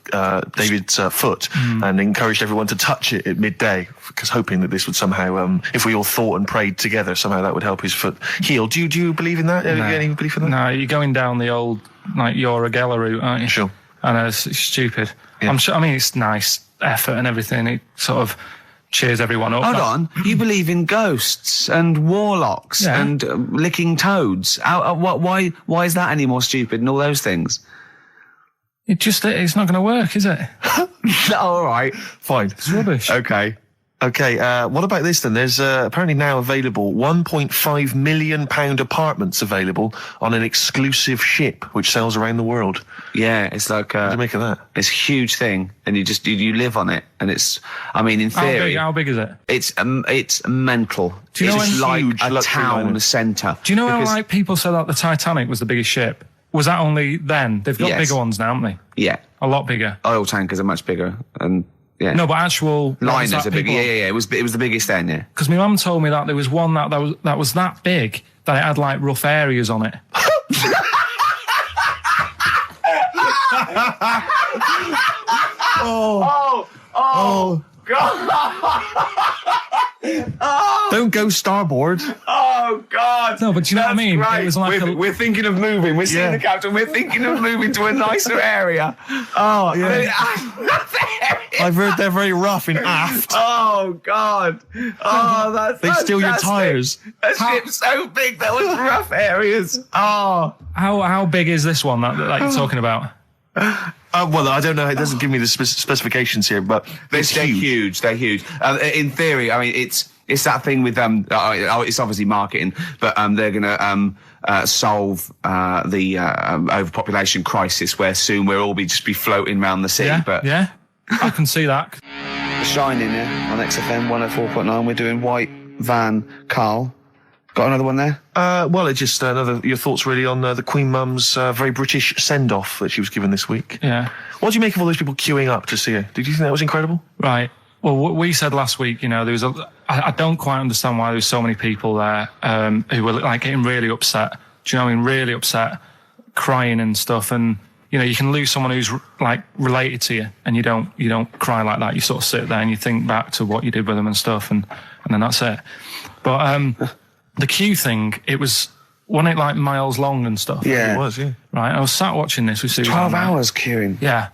David's foot and encouraged everyone to touch it at midday, because hoping that this would somehow, if we all thought and prayed together, somehow that would help his foot heal. Do you believe in that? No. Any belief in that? No, you're going down the old like Yoragella route, aren't you? Sure. And it's stupid. Yeah. I'm sure. I mean, it's nice effort and everything. It sort of cheers everyone up. Hold on, you believe in ghosts and warlocks and licking toads? Why is that any more stupid than all those things? It's not going to work, is it? All right, fine. It's rubbish. Okay. What about this then? There's apparently now available £1.5 million apartments available on an exclusive ship which sails around the world. Yeah, it's like what do you make of that? It's a huge thing, and you live on it, and it's. I mean, in theory, how big is it? It's mental. Do you know it's like huge a town centre. Do you know how like people said that the Titanic was the biggest ship? Was that only then? They've got bigger ones now, haven't they? Yeah, a lot bigger. Oil tankers are much bigger, and. Yeah. No, but actual liners are big. Yeah. It was the biggest then. Yeah. Because my mum told me that there was one that was that big that it had like rough areas on it. Oh God! Don't go starboard. Oh God! No, but do you know what I mean? Right. It was like we're thinking of moving. We're seeing the captain. We're thinking of moving to a nicer area. Oh yeah. I've heard they're very rough in aft. Oh God! Oh, they steal your tyres. A ship's so big that was rough areas. Oh, how big is this one that you're talking about? Well, I don't know. It doesn't give me the specifications here, but they're huge. They're huge. In theory, I mean, it's that thing with it's obviously marketing, but they're going to solve the overpopulation crisis, where soon we'll all just be floating around the sea. Yeah, but yeah, I can see that. Shining, on XFM 104.9. We're doing White Van Karl. Got another one there? Well, it's just your thoughts really on the Queen Mum's very British send-off that she was given this week. Yeah. What do you make of all those people queuing up to see her? Did you think that was incredible? Right. Well, what we said last week, there was I don't quite understand why there was so many people there who were like getting really upset. Do you know what I mean? Really upset, crying and stuff. And you can lose someone who's like related to you, and you don't cry like that. You sort of sit there and you think back to what you did with them and stuff, and then that's it. But the queue thing, wasn't it like miles long and stuff? Yeah. It was, yeah. Right, I was sat watching this with Susan. 12 hours queuing. Yeah.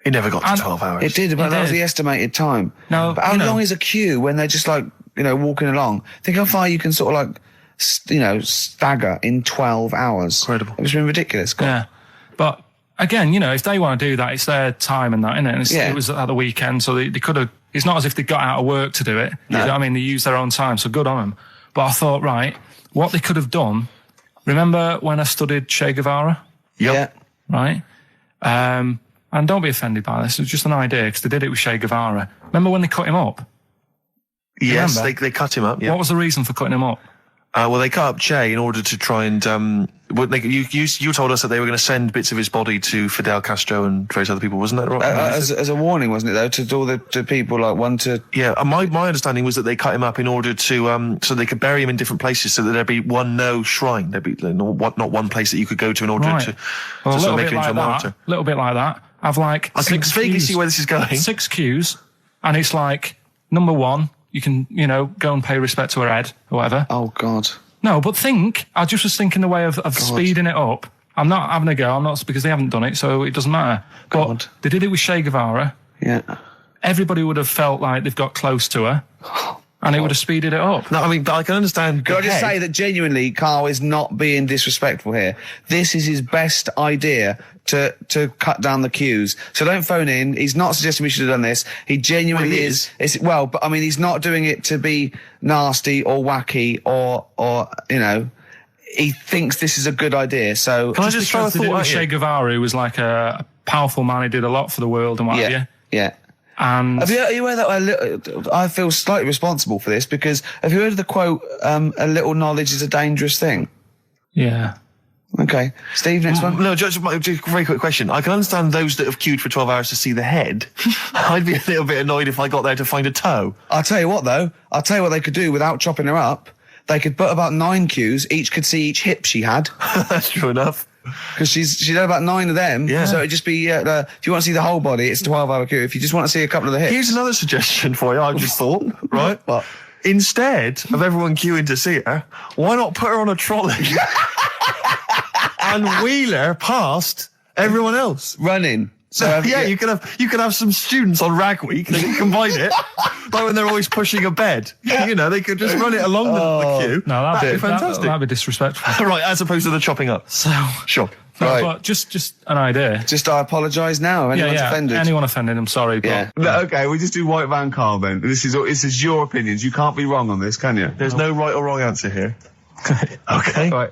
It never got to 12 hours. It did, but that was the estimated time. No, but how long is a queue when they're just like, walking along? Think how far you can sort of like, stagger in 12 hours. Incredible. It's been ridiculous. Yeah. But again, if they want to do that, it's their time and that, isn't it? And it was at the weekend, so they could have, it's not as if they got out of work to do it. No. You know what I mean? They used their own time, so good on them. But I thought, right, what they could have done, remember when I studied Che Guevara? Yep. Yeah. Right? And don't be offended by this, it's just an idea, because they did it with Che Guevara. Remember when they cut him up? Yes, they cut him up, yeah. What was the reason for cutting him up? Well, they cut up Che in order to try and... you told us that they were going to send bits of his body to Fidel Castro and various other people, wasn't that right? As a warning, wasn't it, though, to all the people, like, one to... Yeah, my understanding was that they cut him up in order to... so they could bury him in different places, so that there'd be one shrine. There'd be not one place that you could go to in order to sort of make him into a martyr. A little bit like that. I've like... I can vaguely see where this is going. 6 queues, and it's like, number 1... You can, go and pay respect to her head or whatever. Oh, God. No, but I just was thinking the way of speeding it up. I'm not having a go. I'm not, because they haven't done it, so it doesn't matter. God. But they did it with Che Guevara. Yeah. Everybody would have felt like they've got close to her. And it would have speeded it up. No, I mean, but I can understand. Can I just say that genuinely, Karl is not being disrespectful here. This is his best idea to cut down the queues. So don't phone in. He's not suggesting we should have done this. He genuinely is. But I mean, he's not doing it to be nasty or wacky or he thinks this is a good idea. So can I just throw a thought at Che Guevara, who was like a powerful man, he did a lot for the world and what have you. Yeah. And are you aware that I feel slightly responsible for this, because have you heard of the quote, a little knowledge is a dangerous thing? Yeah. Okay. Steve, next one. No, just a very quick question. I can understand those that have queued for 12 hours to see the head. I'd be a little bit annoyed if I got there to find a toe. I'll tell you what, though. I'll tell you what they could do without chopping her up. They could put about 9 queues. Each could see each hip she had. That's true enough. Because she'd had about 9 of them. Yeah. So it'd just be, if you want to see the whole body, it's a 12-hour queue. If you just want to see a couple of the hips. Here's another suggestion for you, I just thought, right? What? Instead of everyone queuing to see her, why not put her on a trolley and wheel her past everyone else? Running. So you could have some students on Rag Week and they can combine it, like when they're always pushing a bed. You know, they could just run it along the queue. No, that'd be fantastic. That'd be disrespectful. Right, as opposed to the chopping up. So sure. No, Right. but just an idea. Just I apologise now. If anyone's offended. Anyone offended, I'm sorry. But Yeah. No, okay, we just do White Van Carl then. This is your opinions. You can't be wrong on this, can you? There's no right or wrong answer here. Okay. Right.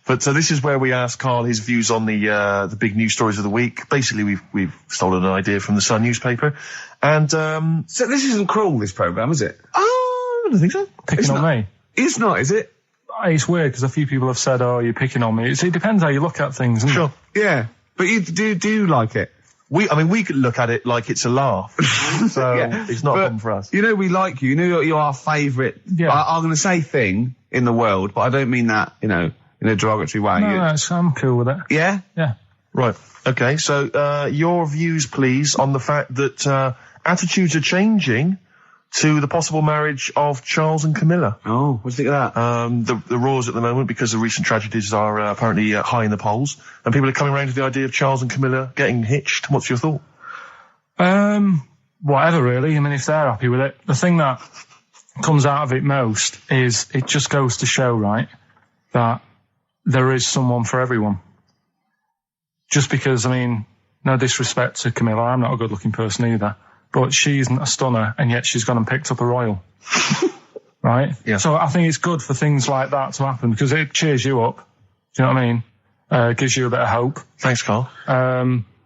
But so this is where we ask Karl his views on the big news stories of the week. Basically, we've stolen an idea from the Sun newspaper, and So this isn't cruel, this programme, is it? I don't think so. picking on me. It's not, is it? It's weird because a few people have said, "Oh, you're picking on me." It depends how you look at things. Isn't Sure. Yeah. But you do like it. We could look at it like it's a laugh, so it's not a problem for us. You know, we like you. You know, you're our favourite. Yeah. I'm going to say thing in the world, but I don't mean that, in a derogatory way. No, I'm cool with it. Yeah? Yeah. Right. Okay. So your views, please, on the fact that attitudes are changing to the possible marriage of Charles and Camilla. Oh, what do you think of that? The roars at the moment, because the recent tragedies are apparently high in the polls, and people are coming around to the idea of Charles and Camilla getting hitched. What's your thought? Whatever, really. I mean, if they're happy with it. The thing that comes out of it most is it just goes to show, right, that there is someone for everyone. Just because, I mean, no disrespect to Camilla, I'm not a good-looking person either, but she isn't a stunner, and yet she's gone and picked up a royal. Right? Yeah. So I think it's good for things like that to happen, because it cheers you up. Do you know what I mean? Gives you a bit of hope. Thanks, Karl.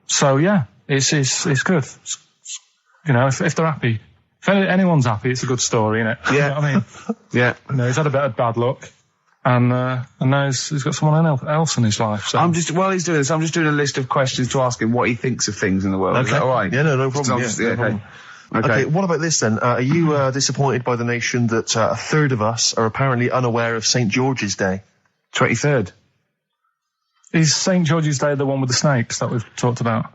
So yeah, it's good. You know, if they're happy, if anyone's happy, it's a good story, isn't it? Yeah. You know what I mean? Yeah. You know, he's had a bit of bad luck, and now he's got someone else in his life. So While he's doing this, I'm just doing a list of questions to ask him what he thinks of things in the world. Okay. Is that all right? Yeah, no problem. No problem. Okay, what about this then? Are you disappointed by the nation that a third of us are apparently unaware of St. George's Day? 23rd. Is St. George's Day the one with the snakes that we've talked about?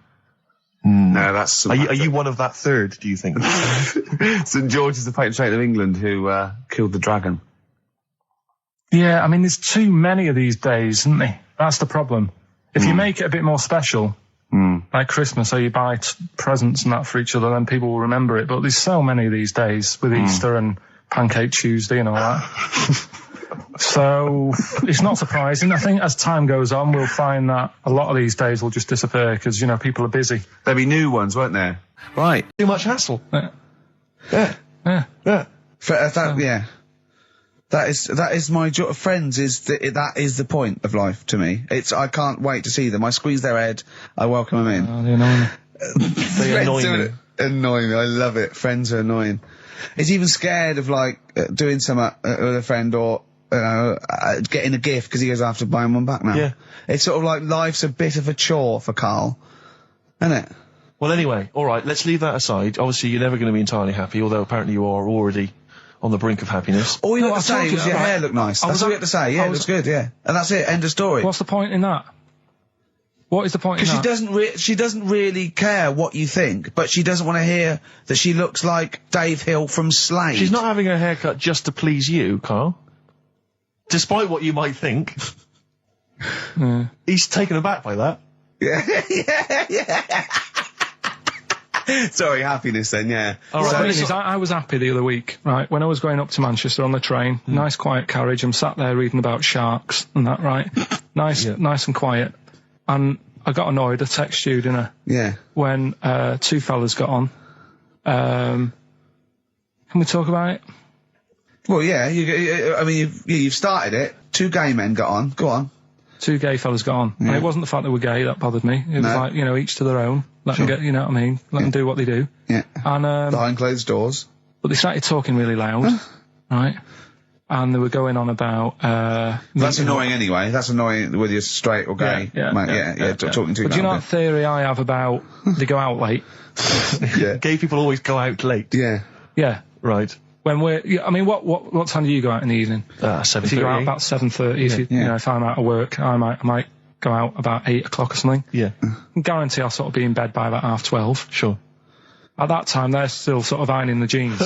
No, that's... Are you one of that third, do you think? St. George is the patron saint of England who killed the dragon. Yeah, I mean, there's too many of these days, isn't there? That's the problem. If you make it a bit more special, like Christmas, so you buy presents and that for each other, then people will remember it. But there's so many of these days with Easter and Pancake Tuesday and all that. So it's not surprising. I think as time goes on, we'll find that a lot of these days will just disappear because, you know, people are busy. There'll be new ones, won't there? Right. Too much hassle. Yeah. Yeah. Yeah. Yeah. Yeah. That is my joy. Friends that is the point of life to me. I can't wait to see them. I squeeze their head. I welcome them in. Oh, they annoy me. They annoy me. Annoy me. I love it. Friends are annoying. It's even scared of doing something with a friend or getting a gift because he goes after buying one back now. Yeah. It's sort of like life's a bit of a chore for Karl, isn't it? Well, anyway, all right, let's leave that aside. Obviously, you're never going to be entirely happy, although apparently you are already on the brink of happiness. All you No, have to I say told is you your that, hair right? looked nice. I That's was all you at- have to say. Yeah, it looks good, yeah. And that's it. End of story. What's the point in that? What is the point in Because that? she doesn't really care what you think, but she doesn't want to hear that she looks like Dave Hill from Slade. She's not having her haircut just to please you, Karl. Despite what you might think. He's taken aback by that. Yeah. Sorry, happiness then, yeah. All right. So the thing is, I was happy the other week, right? When I was going up to Manchester on the train, nice quiet carriage, I'm sat there reading about sharks and that, right? Nice and quiet. And I got annoyed, I texted you, didn't I? Yeah. When two fellas got on. Can we talk about it? Well, yeah, you've started it. Two gay men got on. Go on. Two gay fellas got on. And it wasn't the fact they were gay that bothered me. It was like, you know, each to their own. Let them get, you know what I mean? Let them do what they do. Yeah. And, Behind closed doors. but they started talking really loud, right? and they were going on about. That's annoying anyway. That's annoying whether you're straight or gay. Talking to you. But do you know what theory I have about they go out late? Gay people always go out late. Yeah. Right. When I mean, what time do you go out in the evening? 7:30. If you go out about 7:30, you know, if I'm out of work, I might go out about 8 o'clock or something. Yeah. I guarantee I'll sort of be in bed by about 12:30. Sure. At that time, they're still sort of ironing the jeans,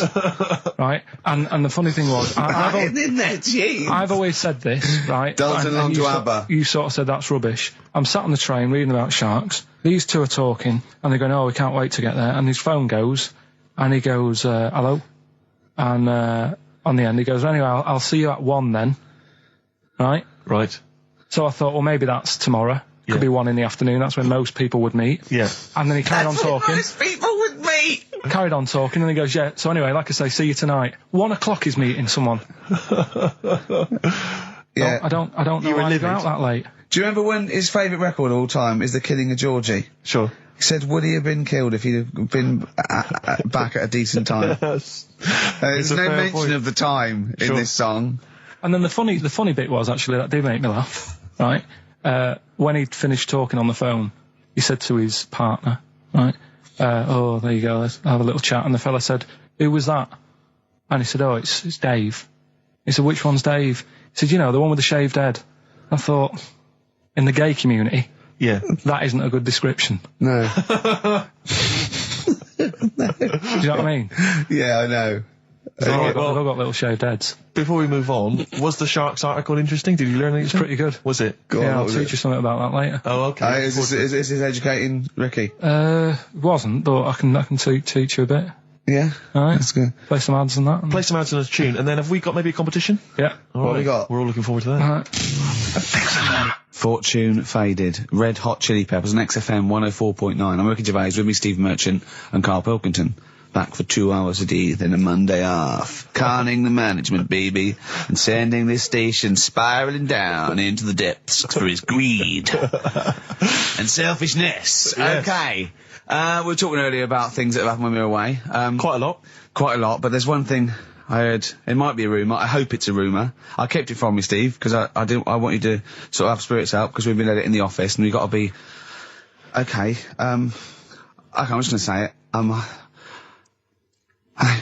right? And the funny thing was, ironing their jeans. I've always said this, right? Dancing along to ABBA. You sort of said that's rubbish. I'm sat on the train reading about sharks. These two are talking, and they're going, "Oh, we can't wait to get there." And his phone goes, and he goes, "Hello," and on the end he goes, "Anyway, I'll see you at 1 then," right? Right. So I thought, well, maybe that's tomorrow. Could be 1 in the afternoon. That's when most people would meet. Yeah. And then he carried on talking. Most people would meet. Carried on talking, and he goes, "Yeah. So anyway, like I say, see you tonight. 1 o'clock is meeting someone." Yeah. I don't know why you go out that late. Do you remember when his favourite record of all time is The Killing of Georgie? Sure. He said, would he have been killed if he'd have been back at a decent time? Yes. There's no mention of the time in this song. And then the funny bit was, actually, that did make me laugh, right? When he'd finished talking on the phone, he said to his partner, right, "Oh, there you go, let's have a little chat." And the fella said, "Who was that?" And he said, "Oh, it's Dave." He said, "Which one's Dave?" He said, "You know, the one with the shaved head." I thought, in the gay community, that isn't a good description. No. Do you know what I mean? Yeah, I know. They've all got little shaved heads. Before we move on, was the Sharks article interesting? Did you learn anything? It's pretty good. Was it? I'll teach you something about that later. Oh, okay. Is this educating Ricky? It wasn't, but I can teach you a bit. Yeah. Alright. That's good. Play some ads and that. Play some ads and a tune, and then have we got maybe a competition? Yeah. All What right. have we got? We're all looking forward to that. Alright. Fortune Faded, Red Hot Chili Peppers, and XFM 104.9. I'm Ricky Gervais, with me Steve Merchant and Karl Pilkington. Back for 2 hours a day, then a Monday off. Carning the management, baby, and sending this station spiralling down into the depths for his greed and selfishness. Yes. Okay. We were talking earlier about things that have happened when we were away. Quite a lot. But there's one thing I heard. It might be a rumour. I hope it's a rumour. I kept it from you, Steve, because I want you to sort of have spirits up, because we've been at it in the office, and we've got to be... Okay. I'm just going to say it. I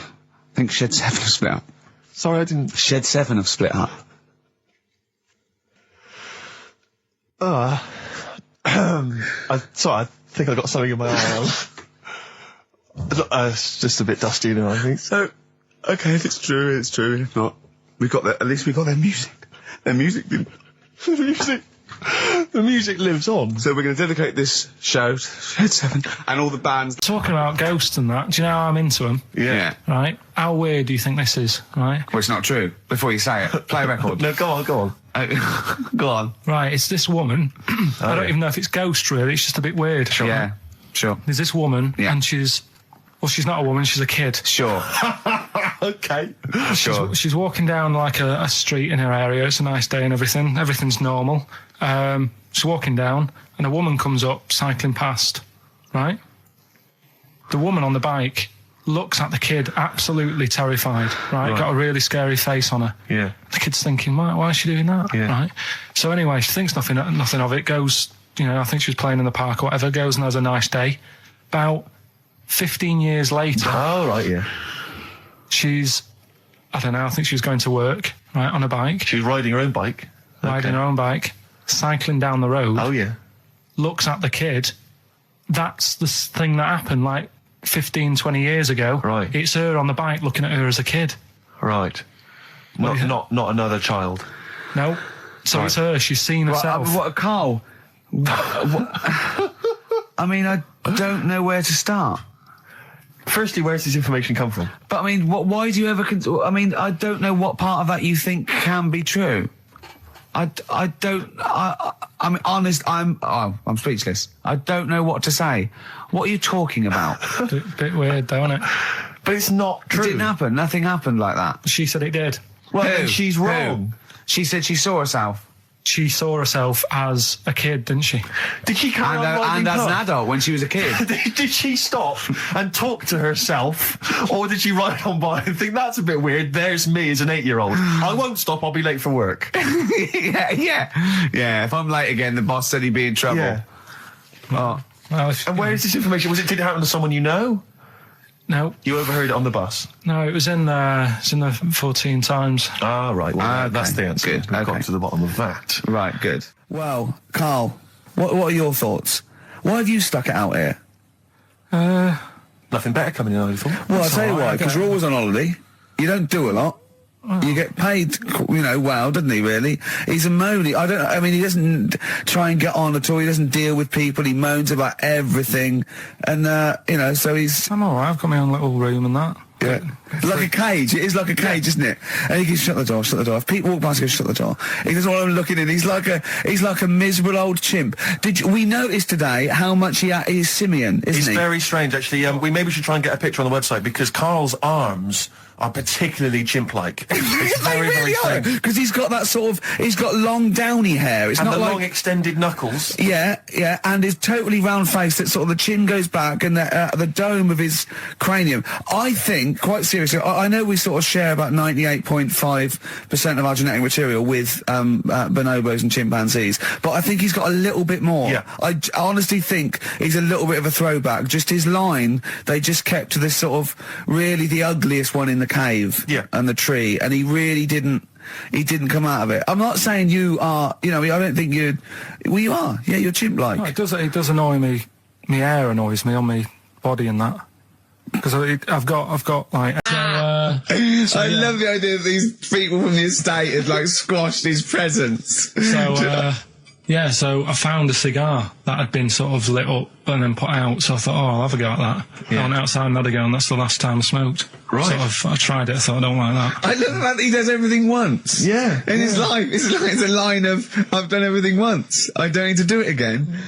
think Shed 7 have split up. Sorry, I didn't... Shed 7 have split up. I think I got something in my eye. It's just a bit dusty, you know, I think. So, okay, if it's true, it's true. If not, at least we got their music. Their music didn't... The music lives on. So we're going to dedicate this show to Shed 7 and all the bands. Talking about ghosts and that, do you know how I'm into them? Yeah. Right? How weird do you think this is, right? Well, it's not true. Before you say it, play a record. No, go on. Go on. Right, it's this woman. I don't even know if it's ghost, really. It's just a bit weird. Sure. Yeah, sure. There's this woman, and she's not a woman, she's a kid. Sure. Okay. Sure. She's walking down like a street in her area. It's a nice day and everything. Everything's normal. She's walking down, and a woman comes up, cycling past, right? The woman on the bike looks at the kid, absolutely terrified, right? Got a really scary face on her. Yeah. The kid's thinking, why is she doing that, Yeah. right? So anyway, she thinks nothing of it, goes, you know, I think she was playing in the park or whatever, goes and has a nice day. About 15 years later... Oh, right, yeah. She's, I don't know, I think she was going to work, right, on a bike. She was riding her own bike. Riding her own bike, cycling down the road. Oh, yeah. Looks at the kid. That's the thing that happened, like, 15, 20 years ago. Right. It's her on the bike looking at her as a kid. Right. Not another child. No. So Right. it's her. She's seen herself. What, Carl? I mean, I don't know where to start. Firstly, where's this information come from? But I mean, why do you ever... I mean, I don't know what part of that you think can be true. I mean, honest, I'm speechless. I don't know what to say. What are you talking about? Bit weird, though, isn't it? But it's not true. It didn't happen. Nothing happened like that. She said it did. Well, Who? then she's wrong. Who? She said she saw herself. she saw herself as a kid, didn't she? Did she carry on riding And as an pup? adult when she was a kid. Did she stop and talk to herself, or did she ride on by and think that's a bit weird? There's me as an 8-year-old. I won't stop. I'll be late for work. Yeah. If I'm late again, the boss said he'd be in trouble. Yeah. Oh. Well, And where is this information? Did it happen to someone you know? No. You overheard it on the bus? No, it was in the 14 Times. Ah, right. Well, Okay. that's the answer. Good. We've got Okay. to the bottom of that. Right, good. Well, Carl, what are your thoughts? Why have you stuck it out here? Nothing better coming in, I thought. Well, I'll tell you why, because you're always on holiday. You don't do a lot. You get paid, well, doesn't he, really? He's a moany. He doesn't try and get on at all. He doesn't deal with people. He moans about everything. And, so he's... I'm alright, I've got my own little room and that. Yeah. Like a cage. It is like a cage, isn't it? And he goes, shut the door, shut the door. If people walk past, he goes, shut the door. He doesn't want them looking in. He's like a miserable old chimp. We noticed today how much he's simian, isn't he? It's very strange, actually. Maybe we should try and get a picture on the website, because Carl's arms are particularly chimp-like. It's very, very strange. Because he's got that he's got long downy hair. It's and not the like long extended knuckles. Yeah, and his totally round face that sort of the chin goes back and the dome of his cranium. I think, quite seriously, I know we sort of share about 98.5% of our genetic material with bonobos and chimpanzees, but I think he's got a little bit more. Yeah. I honestly think he's a little bit of a throwback. Just his line, they just kept to this sort of really the ugliest one in the cave and the tree, and he really didn't come out of it. I'm not saying you are, I don't think you are. Yeah, you're chimp-like. No, it does annoy me. My hair annoys me on my body and that. Because I've got like... I love the idea that these people from the estate had, like, squashed his presence. So I found a cigar that had been sort of lit up and then put out, so I thought, I'll have a go at that. I went outside and had a go, and that's the last time I smoked. Right. I tried it, I thought, I don't like that. I love the fact that he does everything once. Yeah. In his life. It's a line of, I've done everything once. I don't need to do it again.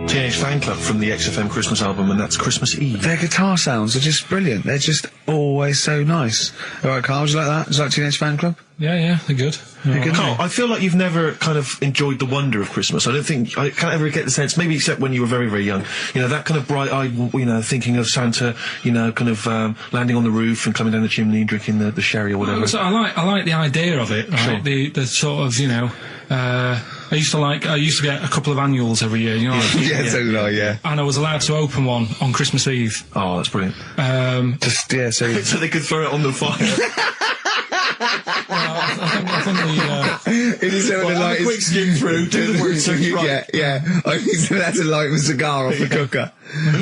Teenage Fan Club from the XFM Christmas album, and that's Christmas Eve. Their guitar sounds are just brilliant. They're just always so nice. All right, Carl, would you like that? Is that Teenage Fan Club? Yeah, they're good. Carl, I feel like you've never kind of enjoyed the wonder of Christmas. I can't ever get the sense, maybe except when you were very, very young, that kind of bright-eyed, thinking of Santa, kind of landing on the roof and coming down the chimney and drinking the sherry or whatever. So I like the idea of it, right? Sure. The sort of, I used to get a couple of annuals every year, So did I, yeah. And I was allowed to open one on Christmas Eve. Oh, that's brilliant. So they could throw it on the fire. I think it is have a quick skim through, do the word search right. Yeah. I think that's to light a cigar off the cooker.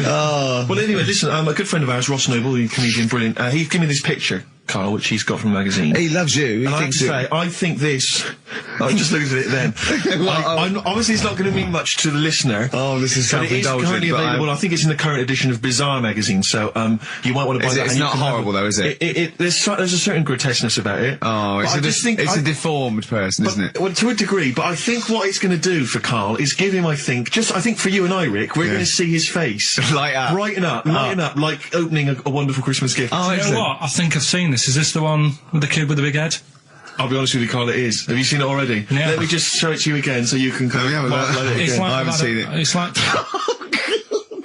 Oh. Well, anyway, listen, a good friend of ours, Ross Noble, the comedian, brilliant, he gave me this picture, Carl, which he's got from a magazine. He loves you. I think this... I just looked at it then. Obviously, it's not going to mean much to the listener. Oh, this is self-indulgent. It is currently available. I think it's in the current edition of Bizarre magazine, so you might want to buy that. It's not horrible, though, is it? There's a certain grotesqueness about it. Oh, it's a deformed person, isn't it? Well, to a degree, but I think what it's going to do for Carl is give him, I think for you and I, Rick, we're going to see his face light up, lighten up, like opening a wonderful Christmas gift. Oh, you know what? I think I've seen this. Is this the one with the kid with the big head? I'll be honest with you, Carl, it is. Have you seen it already? Yeah. Let me just show it to you again so you can kind of highlight it again. I haven't seen it. It's like...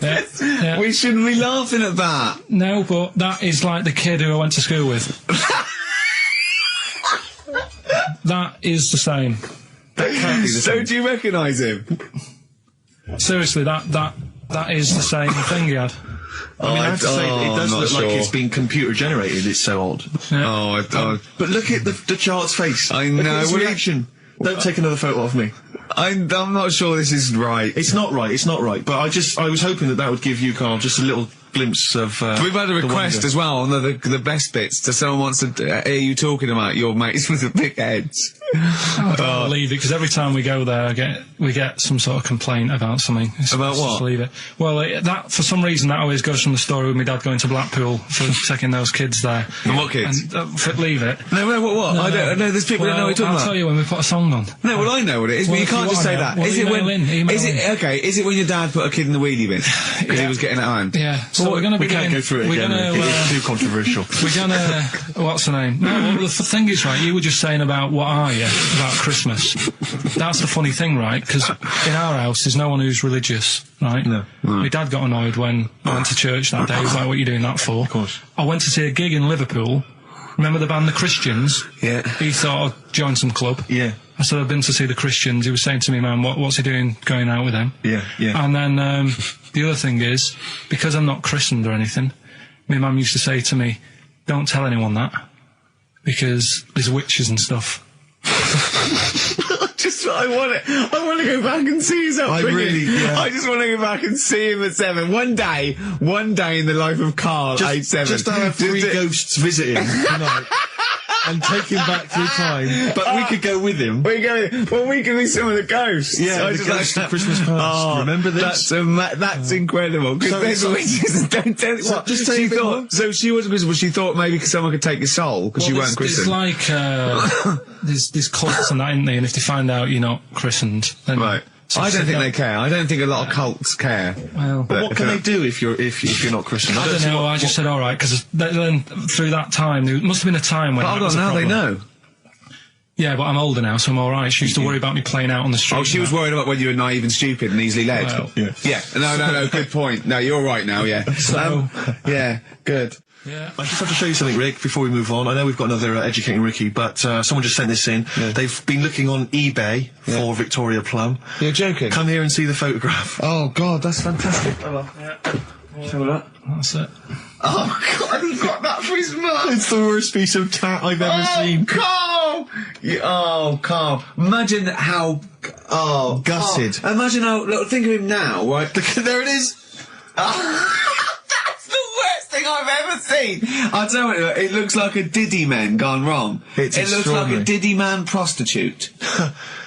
Yeah. We shouldn't be laughing at that. No, but that is like the kid who I went to school with. That is the same. That can't be the same. So do you recognise him? Seriously, that is the same thing he had. I mean, I have to say, it does look like it's been computer generated. It's so odd. Yeah. But look at the child's face. I know. Look at his reaction. Don't take another photo of me. I'm not sure this is right. It's not right. But I was hoping that would give you, Carl, just a little glimpse of. We've had a request as well on the best bits. Someone wants to hear you talking about your mates with the big heads. I don't believe it, because every time we go there, we get some sort of complaint about something. About what? Just leave it. Well, that for some reason that always goes from the story with my dad going to Blackpool for taking those kids there. And what kids? And, leave it. No, what? No, I don't know. There's people who don't know what you're talking about. I'll tell you when we put a song on. No, well, I know what it is, but you can't just say that. Well, Is it when your dad put a kid in the wheelie bin because he was getting out of hand? Yeah. So we're going to be. We can't go through it again. It's too controversial. We're going to. What's the name? No, well, the thing is, right, you were just saying about what are you? you about Christmas. That's the funny thing, right? Because in our house, there's no one who's religious, right? No. My dad got annoyed when I went to church that day. He was like, what are you doing that for? Of course. I went to see a gig in Liverpool. Remember the band The Christians? Yeah. He thought I'd join some club. Yeah. I said, I've been to see The Christians. He was saying to me, man, what's he doing going out with them? Yeah, yeah. And then the other thing is, because I'm not christened or anything, my mum used to say to me, don't tell anyone that, because there's witches and stuff. I want to go back and see his upbringing. I just want to go back and see him at 7. One day in the life of Karl, age 7. Just have 3 ghosts visiting tonight. And take him back through time. But we could go with him. We could be some of the ghosts. Yeah, the ghosts of Christmas past. Oh, remember this? That's incredible. Because don't tell me what. Just she thought. So she wasn't Christian, but she thought maybe someone could take your soul because you weren't christened. It's like there's cults and that, isn't there? And if they find out you're not christened, then right. I don't think they care. I don't think a lot of cults care. Well, but what can they do if you're not Christian? I don't know. I just said all right because then through that time there must have been a time when. But hold on, now they know. Yeah, but I'm older now, so I'm all right. She used to worry about me playing out on the street. Oh, she was worried about whether you were naive and stupid and easily led. Well, yeah. No. Good point. No, you're right now. Yeah. So yeah, good. Yeah. I just have to show you something, Rick, before we move on. I know we've got another Educating Ricky, but someone just sent this in. Yeah. They've been looking on eBay for Victoria Plum. You're joking? Come here and see the photograph. Oh, God, that's fantastic. Show that. That's it. Oh, God, he got that for his mum. It's the worst piece of tat I've ever seen. Carl! Carl. Imagine how... Oh, gutted. Oh, imagine how... Look, think of him now, right? There it is. That's the worst thing I've ever seen. I'll tell you, it looks like a Diddy man gone wrong. It looks like a Diddy man prostitute.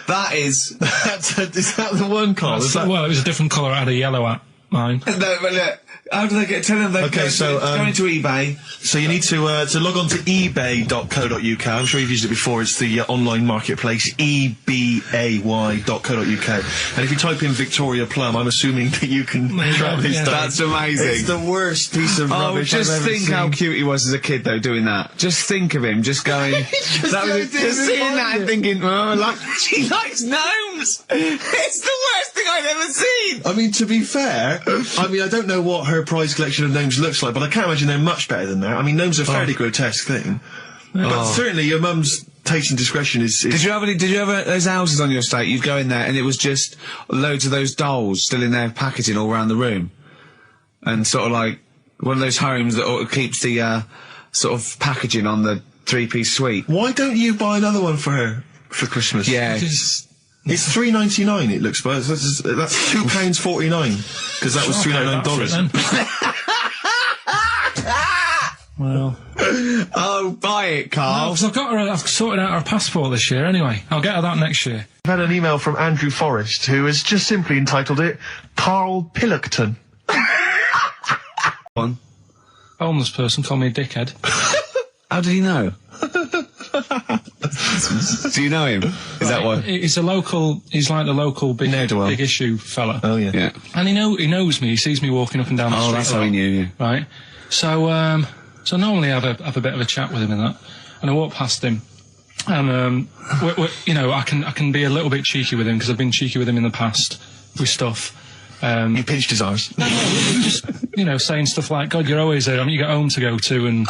That is... Is that the one, Carl? Well, it was a different colour. I had a yellow at mine. No, but look, how do they get... Tell them they okay, so, go into eBay. So you need to log on to ebay.co.uk. I'm sure you've used it before. It's the online marketplace, ebay.co.uk. And if you type in Victoria Plum, I'm assuming that you can track this down. That's amazing. It's the worst piece of rubbish just I've ever think seen. how cute he was as a kid, though, doing that. Just think of him, just going... just seeing that and thinking, oh, she likes gnomes! It's the worst thing I've ever seen! I mean, to be fair, I don't know what her prize collection of gnomes looks like, but I can't imagine they're much better than that. I mean, gnomes are a fairly grotesque thing. But certainly your mum's taste and discretion is... Did you have those houses on your estate? You'd go in there and it was just loads of those dolls still in their packaging all around the room. And sort of like one of those homes that keeps the sort of packaging on the 3-piece suite. Why don't you buy another one for her for Christmas? Yeah. It's $3.99. It looks, but that's £2.49 because that was $399. Well, oh, buy it, Carl. No, 'cause I've sorted out her passport this year. Anyway, I'll get her that next year. I've had an email from Andrew Forrest, who has just simply entitled it Karl Pilkington. One homeless person called me a dickhead. How did he know? Do you know him? Is that what? He's he's like the local big issue fella. Oh yeah. And he knows me. He sees me walking up and down the street. Oh, that's how he knew you. Right. So normally I have a bit of a chat with him and that, and I walk past him, and I can be a little bit cheeky with him because I've been cheeky with him in the past with stuff. You pinched his arse. No, just saying stuff like, "God, you're always there. I mean, you got home to go to," and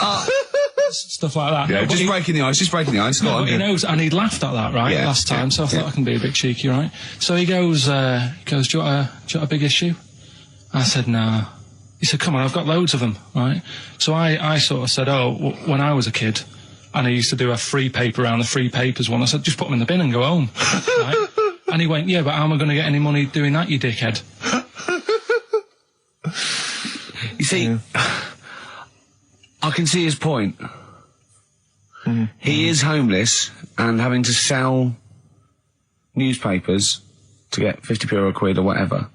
stuff like that. Yeah, no, just breaking the ice. No, but he knows, and he'd laughed at that last time, so I thought I can be a bit cheeky, right? So he goes, "Do you want a big issue?" I said, "No." He said, "Come on, I've got loads of them," right? So I sort of said, when I was a kid, and I used to do a free paper around the free papers one, I said, just put them in the bin and go home. Right? And he went, "Yeah, but how am I going to get any money doing that, you dickhead?" You see, I can see his point. He is homeless and having to sell newspapers to get 50p or a quid or whatever.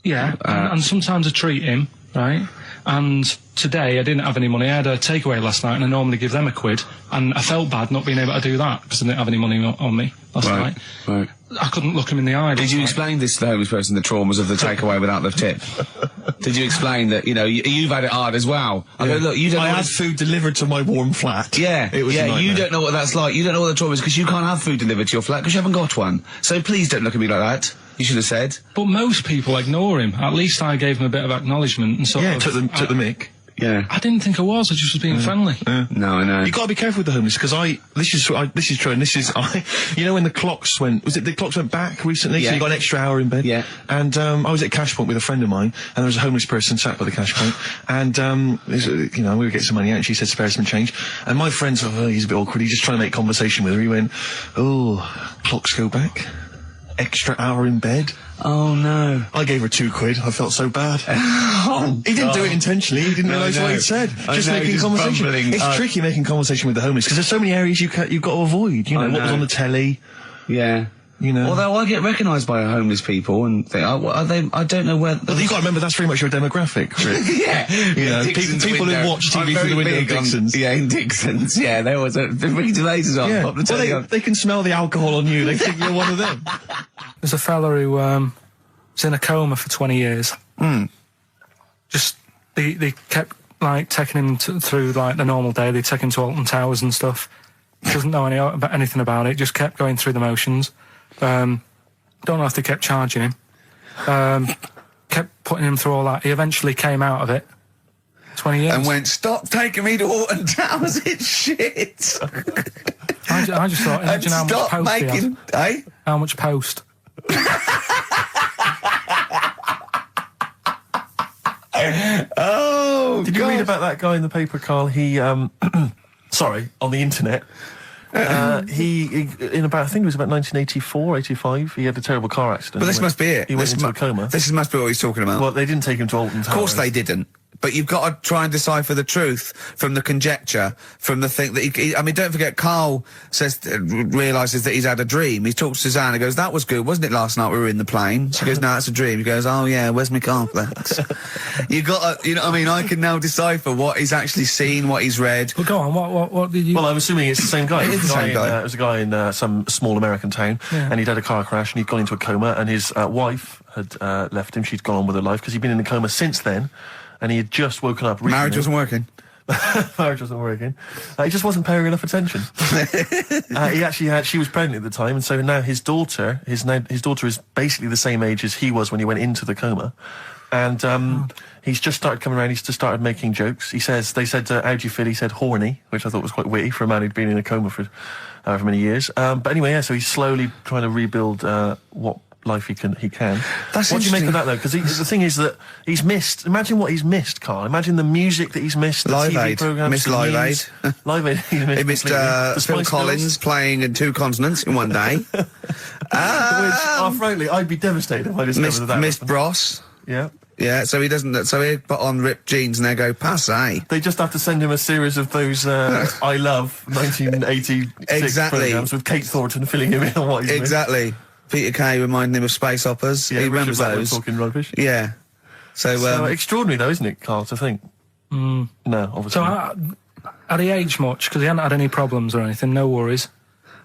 Yeah, and sometimes I treat him, right? And today I didn't have any money. I had a takeaway last night, and I normally give them £1, and I felt bad not being able to do that because I didn't have any money on me last night. Right. I couldn't look him in the eye. Did you explain this to the homeless person, the traumas of the takeaway without the tip? Did you explain that, you've had it hard as well? I go, look, you don't know. I had food delivered to my warm flat. Yeah, it was a nightmare. You don't know what that's like. You don't know what the trauma is because you can't have food delivered to your flat because you haven't got one. So please don't look at me like that. You should have said. But most people ignore him. At least I gave him a bit of acknowledgement and sort of... took the mick. Yeah. I didn't think I was. I just was being friendly. Yeah. No, I know. You got to be careful with the homeless because this is true, and this is when the clocks went back recently, so you got an extra hour in bed. Yeah. And I was at Cash Point with a friend of mine, and there was a homeless person sat by the Cash Point, and we were getting some money out, and she said spare some change, and my friend's he's a bit awkward. He's just trying to make conversation with her. He went, "Oh, clocks go back. Extra hour in bed." Oh no. I gave her £2. I felt so bad. He didn't do it intentionally. He didn't realise what he said. Just making conversation. It's tricky making conversation with the homeless because there's so many areas you've got to avoid. What was on the telly. Yeah. Although I get recognised by homeless people and think, I don't know where... But you've got to remember that's very much your demographic, Rick. Yeah. People who watch TV through the window of Dixon's. In Dixon's, yeah. There was Ricky Gervais as well. Yeah. Well, they can smell the alcohol on you. They think you're one of them. There's a fella who was in a coma for 20 years. Just, they kept, taking him through, the normal day. They take him to Alton Towers and stuff. Doesn't know anything about it. Just kept going through the motions. Don't know if they kept charging him. Kept putting him through all that. He eventually came out of it. 20 years. And went, stop taking me to Alton Towers, it's shit. I just thought, imagine how much post he had. Eh? How much post? Oh, Did you read about that guy in the paper, Carl? He, sorry, on the internet. He in about, I think it was about 1984, 85, he had a terrible car accident. But this must be it. He went into a coma. This must be what he's talking about. Well, they didn't take him to Alton Towers. Of course they didn't. But you've got to try and decipher the truth from the conjecture, from the thing that I mean, don't forget, Karl realises that he's had a dream. He talks to Suzanne and goes, that was good, wasn't it, last night we were in the plane? She goes, no, it's a dream. He goes, oh yeah, where's my car, thanks? You've got to, I mean, I can now decipher what he's actually seen, what he's read. Well, go on, what did you... Well, I'm assuming it's the same guy. It is the same guy. It was a guy in some small American town, and he'd had a car crash and he'd gone into a coma, and his wife had left him. She'd gone on with her life because he'd been in a coma since then. And he had just woken up recently. Marriage wasn't working. Marriage wasn't working. He just wasn't paying enough attention. She was pregnant at the time, and so now his daughter is basically the same age as he was when he went into the coma. And he's just started coming around. He's just started making jokes. They said, how do you feel? He said, horny, which I thought was quite witty for a man who'd been in a coma for however many years. But anyway, so he's slowly trying to rebuild what life he can. That's what do you make of that though? Because the thing is that he's missed. Imagine what he's missed, Carl. Imagine the music that he's missed. The Live TV Aid. programs. Missed Live Aid. Live Aid. He missed Phil Collins playing in 2 continents in one day. Which, frankly, I'd be devastated if I discovered that. Missed Bros. Yeah. Yeah, so he doesn't. So he put on ripped jeans and they go passe. They just have to send him a series of those I Love 1986 programs with Kate Thornton filling him in on what he's exactly. Peter Kay reminding him of space operas. Yeah, he remembers those. Talking rubbish. Yeah. So extraordinary though, isn't it, Carl, to think? No, obviously. So had he aged much? Because he hadn't had any problems or anything, no worries.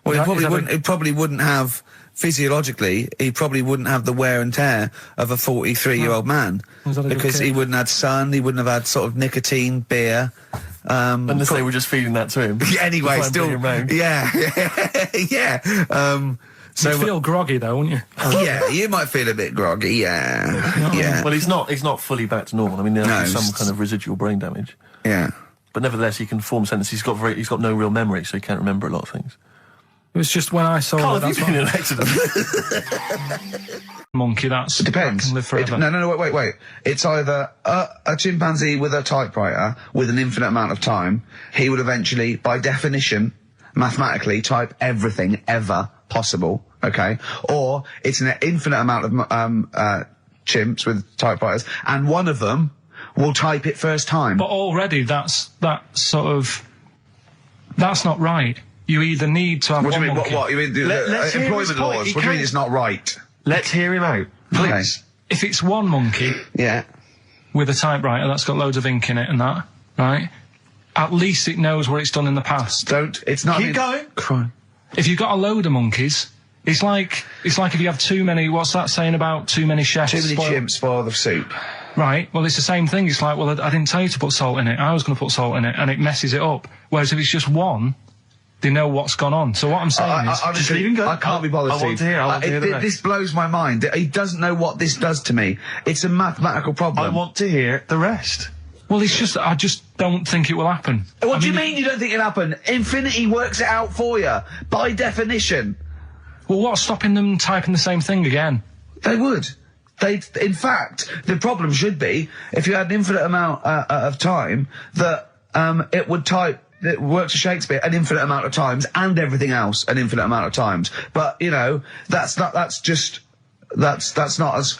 Well, he probably wouldn't have, physiologically, he probably wouldn't have the wear and tear of a 43-year-old man. Because he wouldn't have had sun, he wouldn't have had sort of nicotine, beer. Unless they were just feeding that to him. Anyway, still. Yeah. Yeah. So you'd feel groggy though, wouldn't you? Yeah, you might feel a bit groggy, yeah. Yeah. Well, he's not fully back to normal. I mean, there's some kind of residual brain damage. Yeah. But nevertheless, he can form sentences. He's got no real memory, so he can't remember a lot of things. It was just when I saw Carl, have you been in an accident? Monkey, that's... It depends. No, wait. It's either a chimpanzee with a typewriter with an infinite amount of time, he would eventually, by definition, mathematically, type everything ever possible, okay? Or it's an infinite amount of chimps with typewriters, and one of them will type it first time. But already that's not right. You either need to have what one do you mean? monkey. What? You mean employment laws? What do you mean it's not right? Let's hear him out. Okay. If it's one monkey, yeah, with a typewriter that's got loads of ink in it and that, right? At least it knows what it's done in the past. It's not... Keep going. Crying. If you've got a load of monkeys, it's like if you have too many, what's that saying about too many chefs? Too many chimps spoil the soup. Right, well, it's the same thing. It's like, well, I didn't tell you to put salt in it. I was going to put salt in it, and it messes it up. Whereas if it's just one, they know what's gone on. So what I'm saying is... Just leave him go. I can't be bothered, I want to hear the rest. This blows my mind. He doesn't know what this does to me. It's a mathematical problem. I want to hear the rest. Well, it's just, I just don't think it will happen. What do you mean you don't think it'll happen? Infinity works it out for you, by definition. Well, what's stopping them typing the same thing again? They would. In fact, the problem should be, if you had an infinite amount of time, that it would type, it works for Shakespeare an infinite amount of times, and everything else an infinite amount of times. But, you know, that's not as...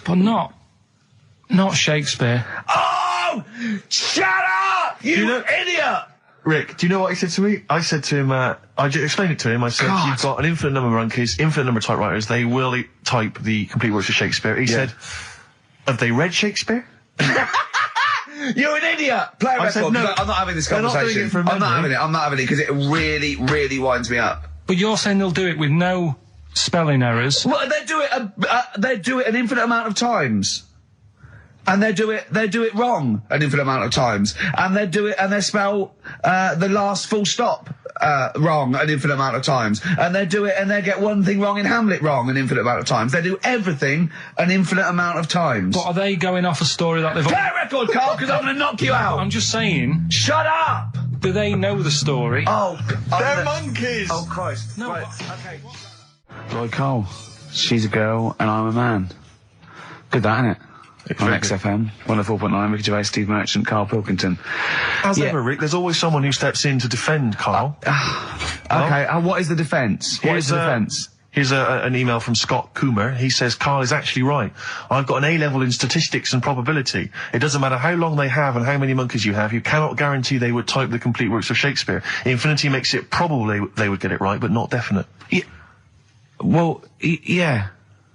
But not Shakespeare. Oh! Shut up! You idiot! Rick, do you know what he said to me? I said to him, I explained it to him. I said, you've got an infinite number of monkeys, infinite number of typewriters. They will type the complete works of Shakespeare. He said, have they read Shakespeare? You're an idiot! Play a record. Said, no, I'm not having this conversation. I'm not having it because it really, really winds me up. But you're saying they'll do it with no spelling errors. Well, they do it an infinite amount of times. And they do it wrong an infinite amount of times. And they spell the last full stop wrong an infinite amount of times. And they do it and they get one thing wrong in Hamlet wrong an infinite amount of times. They do everything an infinite amount of times. But are they going off a story that they've... Play a record, Carl, because I'm going to knock you out. I'm just saying... Shut up! Do they know the story? Oh, they're monkeys! Oh, Christ. No, right. Okay. Right, Carl. She's a girl and I'm a man. Good that, innit? On XFM, 104.9, Ricky Gervais, Steve Merchant, Karl Pilkington. As ever, Rick, there's always someone who steps in to defend Carl. Okay, what is the defence? What is the defence? Here's an email from Scott Coomer. He says, Carl is actually right. I've got an A-level in statistics and probability. It doesn't matter how long they have and how many monkeys you have. You cannot guarantee they would type the complete works of Shakespeare. Infinity makes it probable they would get it right, but not definite. Yeah. Well, yeah.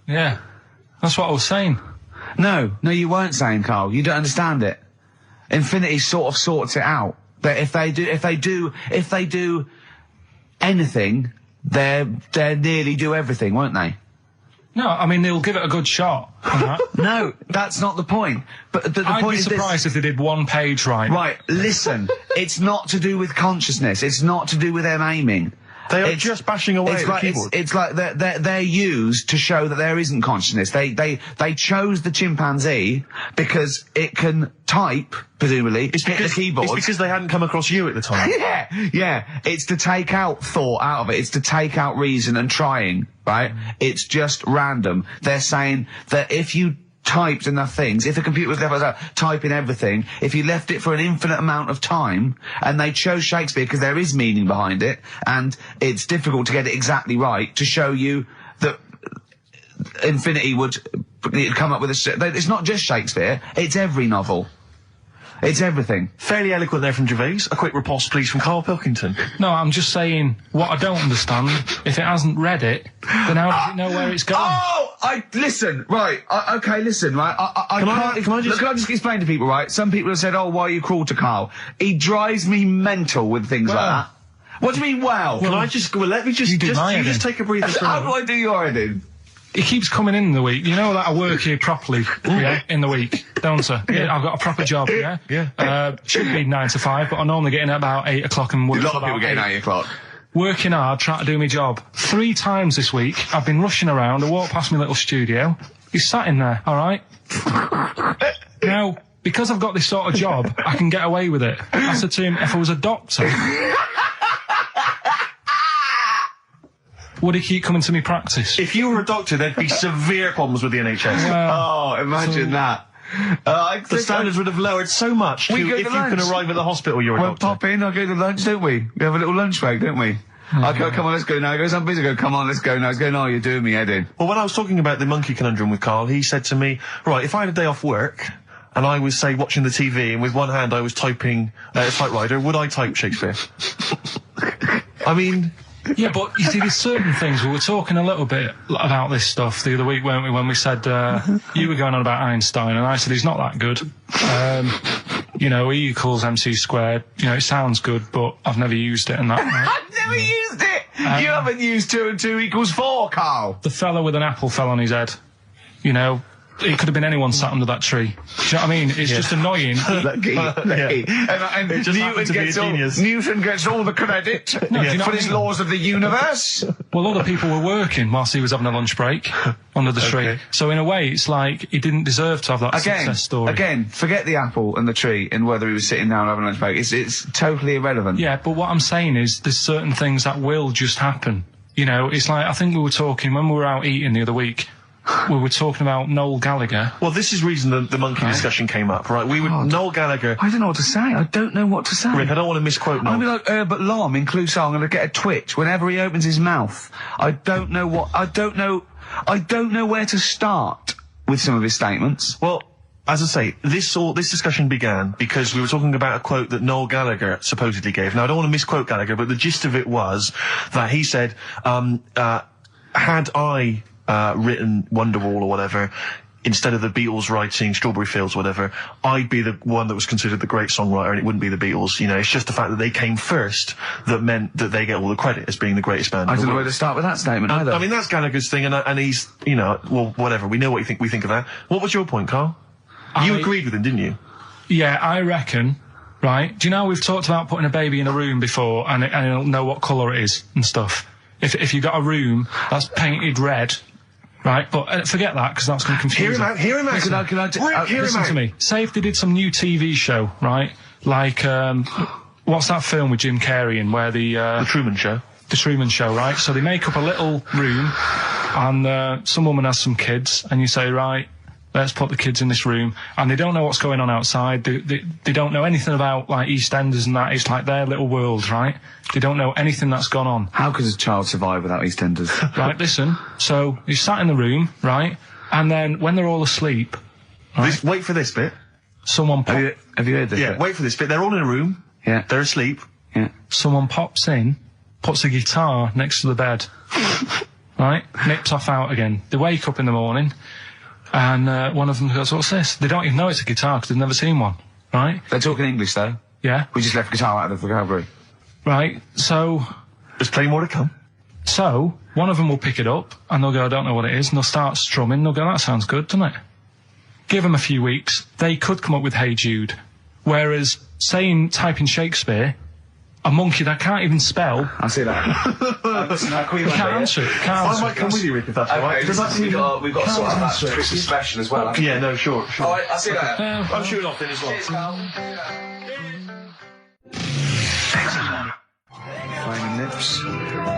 Yeah. That's what I was saying. No, you weren't saying, Carl. You don't understand it. Infinity sort of sorts it out. That if they do anything, they nearly do everything, won't they? No, I mean they'll give it a good shot. No, that's not the point. But the I'd point be is surprised if they did one page right. Right, listen. It's not to do with consciousness. It's not to do with them aiming. They are just bashing away at the keyboard. It's like they're used to show that there isn't consciousness. They chose the chimpanzee because it can type, presumably, hit the keyboard. It's because they hadn't come across you at the time. Yeah. It's to take out thought out of it. It's to take out reason and trying, right? It's just random. They're saying that if you typed enough things, if the computer was left typing everything, if you left it for an infinite amount of time, and they chose Shakespeare because there is meaning behind it, and it's difficult to get it exactly right, to show you that Infinity would come up with it's not just Shakespeare, it's every novel. It's everything. Fairly eloquent there from Gervais. A quick riposte, please, from Karl Pilkington. No, I'm just saying, what I don't understand, if it hasn't read it, then how does it know where it's going? Listen, right, listen, right, can I just explain to people, right? Some people have said, why are you cruel to Karl? He drives me mental with things like that. What do you mean, wow? Let me just take a breather. How do I do your editing? He keeps coming in the week. You know that I work here properly, in the week, don't I? Yeah, I've got a proper job, Yeah. Should be 9 to 5, but I normally get in at about 8 o'clock and work. A lot of people getting 8 o'clock. Working hard, trying to do my job. 3 times this week, I've been rushing around. I walked past my little studio. He's sat in there, all right? Now, because I've got this sort of job, I can get away with it. I said to him, if I was a doctor, would he keep coming to me practice? If you were a doctor, there'd be severe problems with the NHS. Imagine that. The standards would have lowered so much if you can arrive at the hospital, you're a doctor. Pop in, I'll go to lunch, don't we? We have a little lunch break, don't we? I go, come on, let's go now. He goes, I'm busy. I go, come on, let's go now. He's going, you're doing me head in. Well, when I was talking about the monkey conundrum with Karl, he said to me, right, if I had a day off work, and I was, say, watching the TV, and with one hand I was typing a typewriter, would I type Shakespeare? I mean... Yeah, but you see, there's certain things. We were talking a little bit about this stuff the other week, weren't we? When we said you were going on about Einstein, and I said he's not that good. You know, E equals MC squared. You know, it sounds good, but I've never used it. And that. I've never used it. You haven't used 2 and 2 equals 4, Carl. The fella with an apple fell on his head. You know. It could have been anyone sat under that tree. Do you know what I mean? It's just annoying. Lucky. And Newton gets all the credit for his laws of the universe. Well, other people were working whilst he was having a lunch break under the tree. So in a way, it's like he didn't deserve to have that success story. Again, forget the apple and the tree and whether he was sitting down having a lunch break. It's totally irrelevant. Yeah, but what I'm saying is there's certain things that will just happen. You know, it's like, I think we were talking when we were out eating the other week. We were talking about Noel Gallagher. Well, this is the reason the monkey discussion came up, right? Noel Gallagher. I don't know what to say. I don't know what to say. Rick, I don't want to misquote Noel. I'll be like Herbert Lom in Clouseau. I'm going to get a twitch whenever he opens his mouth. I don't know where to start with some of his statements. Well, as I say, this discussion began because we were talking about a quote that Noel Gallagher supposedly gave. Now, I don't want to misquote Gallagher, but the gist of it was that he said, had I written Wonderwall or whatever, instead of the Beatles writing Strawberry Fields or whatever, I'd be the one that was considered the great songwriter and it wouldn't be the Beatles. You know, it's just the fact that they came first that meant that they get all the credit as being the greatest band. I don't know where to start with that statement either. I mean, that's Gallagher's thing and he's, you know, well, whatever. We know what we think of that. What was your point, Carl? You agreed with him, didn't you? Yeah, I reckon, right? Do you know we've talked about putting a baby in a room before and it'll know what colour it is and stuff? If you've got a room that's painted red, right, but forget that because that's going to confuse him. Hear him out. Listen to me. Say if they did some new TV show, right? Like, what's that film with Jim Carrey in where The Truman Show. The Truman Show, right? So they make up a little room and some woman has some kids and you say, right, let's put the kids in this room, and they don't know what's going on outside. They don't know anything about, like, EastEnders and that. It's like their little world, right? They don't know anything that's gone on. How could a child survive without EastEnders? Right, listen. So, he's sat in the room, right? And then, when they're all asleep... Right, wait for this bit. Someone Have you heard this bit? Wait for this bit. They're all in a room. Yeah. They're asleep. Yeah. Someone pops in, puts a guitar next to the bed. Right? Nips off out again. They wake up in the morning... And one of them goes, what's this? They don't even know it's a guitar because they've never seen one, right? They're talking English, though. Yeah. We just left guitar out of the vocabulary. Right, so... There's plenty more to come. So, one of them will pick it up, and they'll go, I don't know what it is, and they'll start strumming, they'll go, that sounds good, doesn't it? Give them a few weeks, they could come up with Hey Jude. Whereas, typing Shakespeare... A monkey that can't even spell. I see that. You can't answer it. I might come with you, Rick, if that's all right. We've got to sort out that Christmas special as well. Yeah, no, sure. All right, I see that. I'm shooting off then as well. Cheers, Carl. Flaming Lips.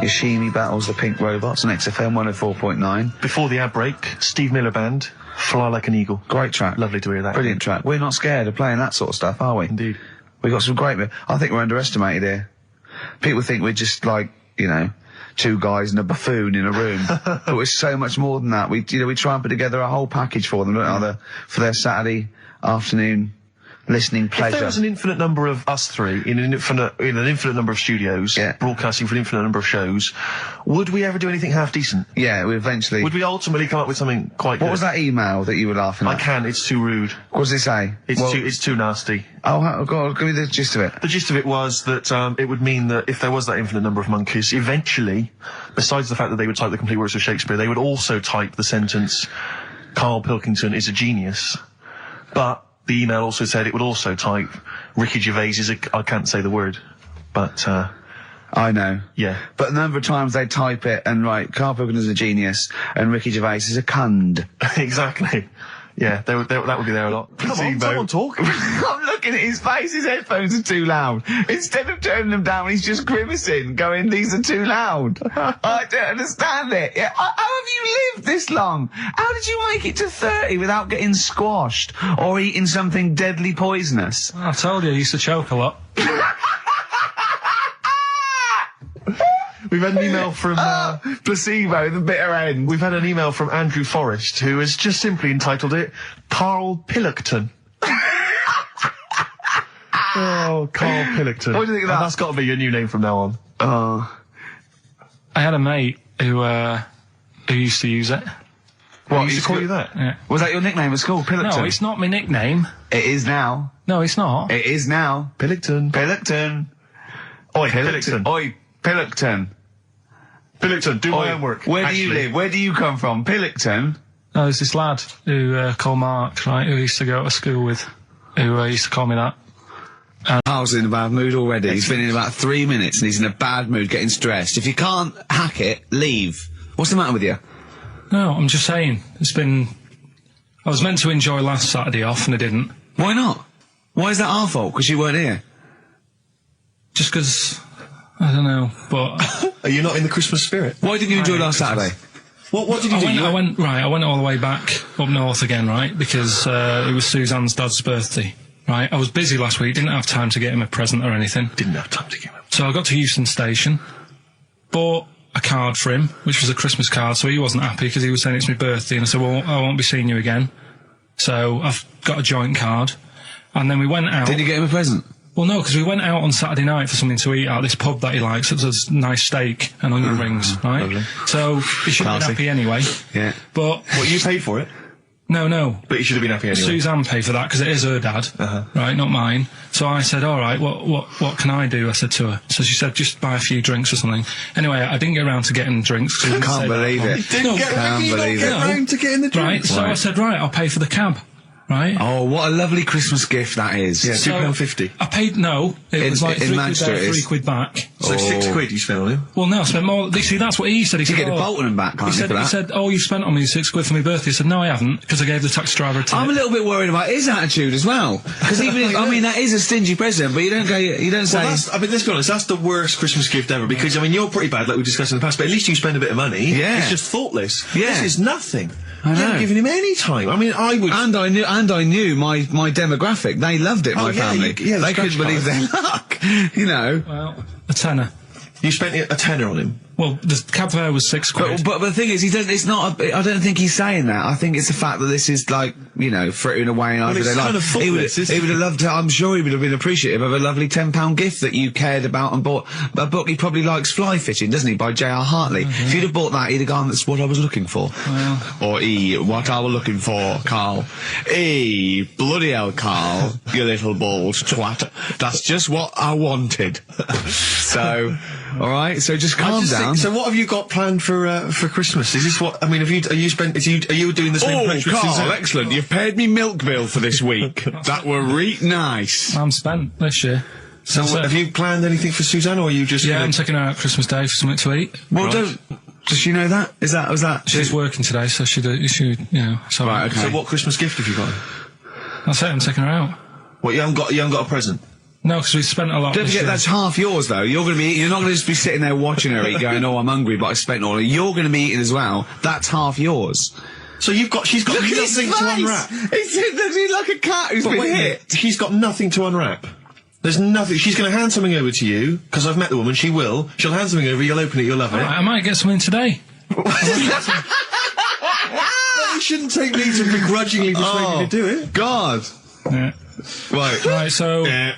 Yoshimi battles the Pink Robots on XFM 104.9. Before the ad break, Steve Miller Band, Fly Like an Eagle. Great track. Lovely to hear that. Brilliant track. We're not scared of playing that sort of stuff, are we? Indeed. We got some great... I think we're underestimated here. People think we're just like, you know, two guys and a buffoon in a room. But we're so much more than that. We try and put together a whole package for them, don't we? For their Saturday afternoon listening pleasure. If there was an infinite number of us three in an infinite number of studios, broadcasting for an infinite number of shows, would we ever do anything half decent? Yeah, we eventually... Would we ultimately come up with something quite good? What was that email that you were laughing at? I can't, it's too rude. What does it say? It's too nasty. Oh, go on, give me the gist of it. The gist of it was that it would mean that if there was that infinite number of monkeys, eventually, besides the fact that they would type the complete works of Shakespeare, they would also type the sentence, Karl Pilkington is a genius. But the email also said it would also type, Ricky Gervais is I can't say the word, but, I know. Yeah. But the number of times they type it and write, Karl Pilkington is a genius, and Ricky Gervais is a cund. Exactly. Yeah, that would be there a lot. Come on, someone talk. I'm looking at his face, his headphones are too loud. Instead of turning them down, he's just grimacing, going, these are too loud. I don't understand it. Yeah, how have you lived this long? How did you make it to 30 without getting squashed or eating something deadly poisonous? I told you, I used to choke a lot. We've had an email from... placebo, the bitter end. We've had an email from Andrew Forrest, who has just simply entitled it, Karl Pilkington. Oh, Karl Pilkington. What do you think of that? That's got to be your new name from now on. I had a mate who used to use it. What, he used to call you that? Yeah. Was that your nickname at school, Pilkington? No, it's not my nickname. It is now. No, it's not. It is now. Pilkington. Pilkington. Oi, Pilkington. Oi, Pilkington. Pilkington, do my homework. Where do you live? Where do you come from? Pilkington? No, there's this lad who called Mark, right, who I used to go to school with, who used to call me that. Carl's in a bad mood already. He's been in about 3 minutes and he's in a bad mood, getting stressed. If you can't hack it, leave. What's the matter with you? No, I'm just saying. I was meant to enjoy last Saturday off and I didn't. Why not? Why is that our fault? Because you weren't here? Just because, I don't know, but... Are you not in the Christmas spirit? Why didn't you enjoy last Saturday? What did you do? I went all the way back up north again, right, because it was Suzanne's dad's birthday, right? I was busy last week, didn't have time to get him a present or anything. Didn't have time to get him. So I got to Euston Station, bought a card for him, which was a Christmas card, so he wasn't happy because he was saying it's my birthday, and I said, well, I won't be seeing you again. So I've got a joint card, and then we went out. Did you get him a present? Well, no, because we went out on Saturday night for something to eat at this pub that he likes. It was a nice steak and onion rings, right? Lovely. So he should have been happy anyway. Yeah. But... What, you paid for it? No. But you should have been happy anyway. Suzanne paid for that because it is her dad, right, not mine. So I said, all right, what can I do? I said to her. So she said, just buy a few drinks or something. Anyway, I didn't get around to getting drinks. I can't believe it. Can't believe it. Around to getting the drinks. Right, so I said, right, I'll pay for the cab. Right. Oh, what a lovely Christmas gift that is. Yeah, So, £2.50. I paid, no, it was like in £3 Manchester there, it is. £3 back. So £6 you spent on him? Well, no, I spent more. See, that's what he said. He You said, get the Bolton and back, can't you, for that? He said, oh, you spent on me £6 for my birthday. I said, no, I haven't, because I gave the taxi driver a tip. I'm a little bit worried about his attitude as well. Because even if, I mean, that is a stingy present, but you don't say... Well, I mean, let's be honest, that's the worst Christmas gift ever, because, I mean, you're pretty bad, like we discussed in the past, but at least you spend a bit of money. Yeah. It's just thoughtless. Yeah. This is nothing. I know. You haven't given him any time. I mean, I would... And I knew my demographic. They loved it, my family. They couldn't believe their luck. You know. Well, a tenner. You spent a tenner on him? Well, the cab fare was £6. But the thing is, I don't think he's saying that. I think it's the fact that this is like, you know, frittering away and over their life. He would have loved to, I'm sure he would have been appreciative of a lovely £10 gift that you cared about and bought. A book he probably likes Fly Fishing, doesn't he, by J.R. Hartley. If you'd have bought that, he'd have gone, that's what I was looking for. Well. Or what I was looking for, Carl. Bloody hell, Carl, you little bald twat. That's just what I wanted. So, alright, so just calm down. So what have you got planned for Christmas? Is this what, I mean, are you doing the same approach with Carl, Suzanne? excellent. You've paid me milk bill for this week. That were nice. I'm spent this year. So have you planned anything for Suzanne, or are you just... Yeah, I'm taking her out Christmas Day for something to eat. Well, does she know that? Was that? She's working today, so she, you know, so... Right, okay. So what Christmas gift have you got? That's it, I'm taking her out. What, you haven't got a present? No, because we spent a lot. Don't forget, that's half yours, though. You're not going to just be sitting there watching her eat, going, "Oh, I'm hungry, but I spent all." You're going to be eating as well. That's half yours. So she's got nothing to unwrap. He's like a cat who's been hit. She's got nothing to unwrap. There's nothing. She's going to hand something over to you, because I've met the woman. She will. She'll hand something over. You'll open it. You'll love it. I might get something today. You shouldn't take me to begrudgingly persuade you to do it. God. Yeah. Right, so... Yeah.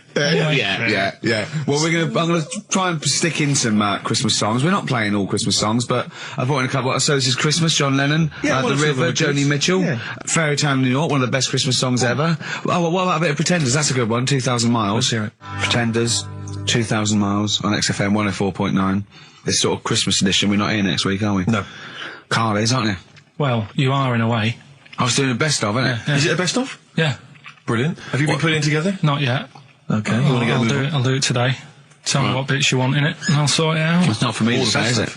Well, I'm gonna try and stick in some Christmas songs. We're not playing all Christmas songs, but I've brought in a couple. So this is Christmas, John Lennon, The River, Joni Mitchell, Fairy Tale in New York, one of the best Christmas songs ever. Oh, what about a bit of Pretenders? That's a good one, 2,000 Miles. Let's hear it. Pretenders, 2,000 Miles on XFM 104.9. This sort of Christmas edition. We're not here next week, are we? No. Carl is, aren't you? Well, you are in a way. I was doing a best of, innit? Yeah. Is it a best of? Yeah. Brilliant. Have you been putting together? Not yet. Okay. You want to get I'll do it today. Tell me what bits you want in it, and I'll sort it out. It's not for me to say, is it?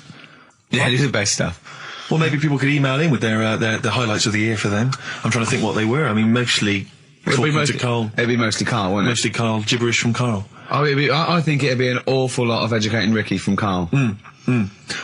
Yeah, it is the best stuff. Well, maybe people could email in with their highlights of the year for them. I'm trying to think what they were. I mean, mostly talking to Carl. It'd be mostly Carl, wouldn't it? Mostly Carl, gibberish from Carl. Oh, I think it'd be an awful lot of educating Ricky from Carl.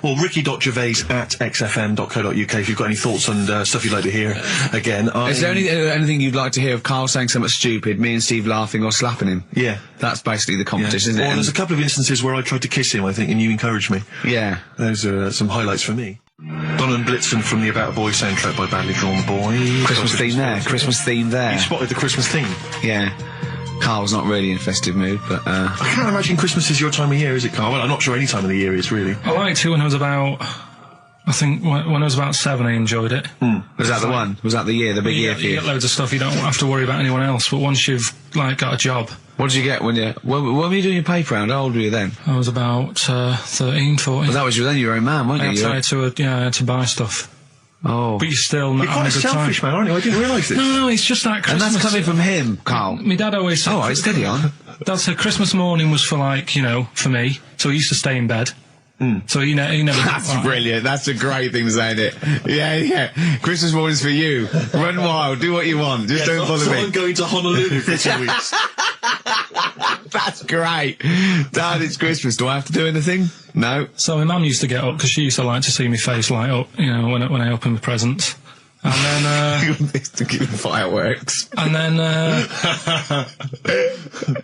Well, ricky.gervais@xfm.co.uk if you've got any thoughts on stuff you'd like to hear. Again, is there anything you'd like to hear of Carl saying something stupid, me and Steve laughing or slapping him? Yeah. That's basically the competition, isn't it? Well, there's a couple of instances where I tried to kiss him, I think, and you encouraged me. Yeah. Those are some highlights for me. Don and Blitzen from the About a Boy soundtrack by Badly Drawn Boy. Christmas theme there. You spotted the Christmas theme. Yeah. Carl's not really in a festive mood, but I can't imagine Christmas is your time of year, is it, Carl? Well, I'm not sure any time of the year is, really. I liked it when I was about... I think when I was about 7, I enjoyed it. Was that the one? Was that the year, the big year for you? You get loads of stuff, you don't have to worry about anyone else, but once you've, like, got a job... What did you get when were you doing your paper round? How old were you then? I was about 13, 14. Well, that was then you were a man, weren't you? I had to buy stuff. Oh. But you're still not You're quite having a good selfish, time. man, aren't you? I didn't realise this. No, it's just that Christmas... And that's coming from him, Carl. My dad always said... Oh, right, steady on. Dad said Christmas morning was for, like, you know, for me, so he used to stay in bed. So he never... That's brilliant. That's a great thing to say, isn't it? Yeah. Christmas morning's for you. Run wild. Do what you want. Just don't bother me. I'm going to Honolulu for 2 weeks. That's great. Dad, it's Christmas. Do I have to do anything? No. So my mum used to get up, because she used to like to see my face light up, you know, when I opened the presents. And then, to give fireworks. And then, then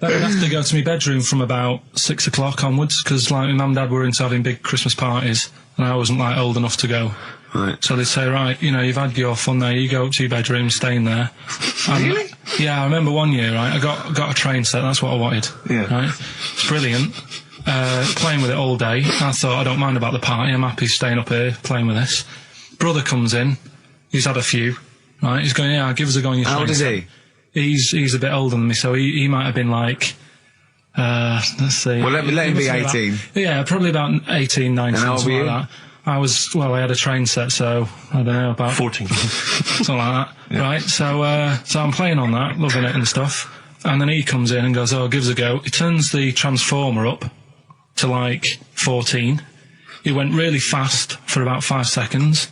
I'd have to go to my bedroom from about 6 o'clock onwards, because, like, my mum and dad were into having big Christmas parties, and I wasn't, like, old enough to go. Right. So they'd say, right, you know, you've had your fun there, you go up to your bedroom, stay in there. Really? Yeah, I remember one year, right, I got a train set, that's what I wanted. Yeah. Right? It's brilliant. Playing with it all day. I thought, I don't mind about the party, I'm happy staying up here, playing with this. Brother comes in. He's had a few, right? He's going, yeah, give us a go on your train. How old is he? He's a bit older than me, so he might have been like, let's see. Well, let him be 18. Yeah, probably about 18, 19, and how old were you? like that. I had a train set, so, I don't know, about... 14. Something like that, yeah. Right? So I'm playing on that, loving it and stuff, and then he comes in and goes, oh, give us a go. He turns the transformer up to, like, 14. He went really fast for about 5 seconds,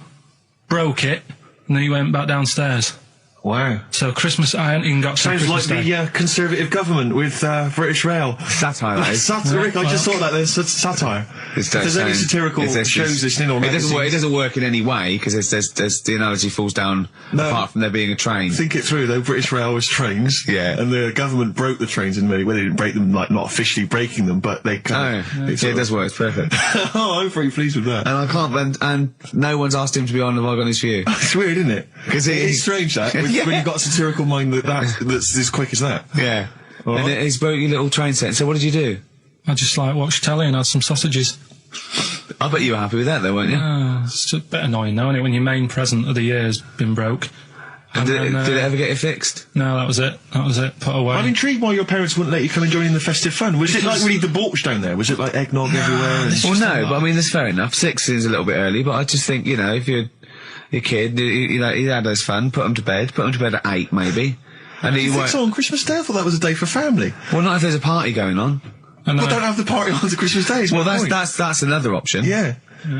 broke it, and then he went back downstairs. Wow. So Christmas, I hadn't even got to Sounds Christmas like Day. the Conservative government with British Rail. Satire, that is. Rick, I just thought that there's satire. If there's any satirical shows listening or it doesn't work in any way, because there's the analogy falls down apart from there being a train. Think it through, though. British Rail was trains. Yeah. And the government broke the trains in many ways. They didn't break them, like, not officially breaking them, but they kind of... Yeah, it does work. It's perfect. Oh, I'm very pleased with that. And I can't... And no one's asked him to be on Have I Got News For You. It's weird, isn't it? Because it's strange, that, when you've got a satirical mind that's as quick as that. Yeah. And he's broke your little train set. So what did you do? I just, like, watched telly and had some sausages. I bet you were happy with that, though, weren't you? It's a bit annoying, though, isn't it, when your main present of the year has been broke. And did it ever get it fixed? No, that was it. Put away. I'm intrigued why your parents wouldn't let you come and join in the festive fun. Was it like really debauched down there? Was it like eggnog everywhere? Well, no, but I mean, that's fair enough. 6 is a little bit early, but I just think, you know, if you're a kid, you know, he had his fun, put him to bed at 8, maybe. And you think so on Christmas Day? I thought that was a day for family. Well, not if there's a party going on. Well, don't have the party on Christmas Day. Well, that's another option. Yeah.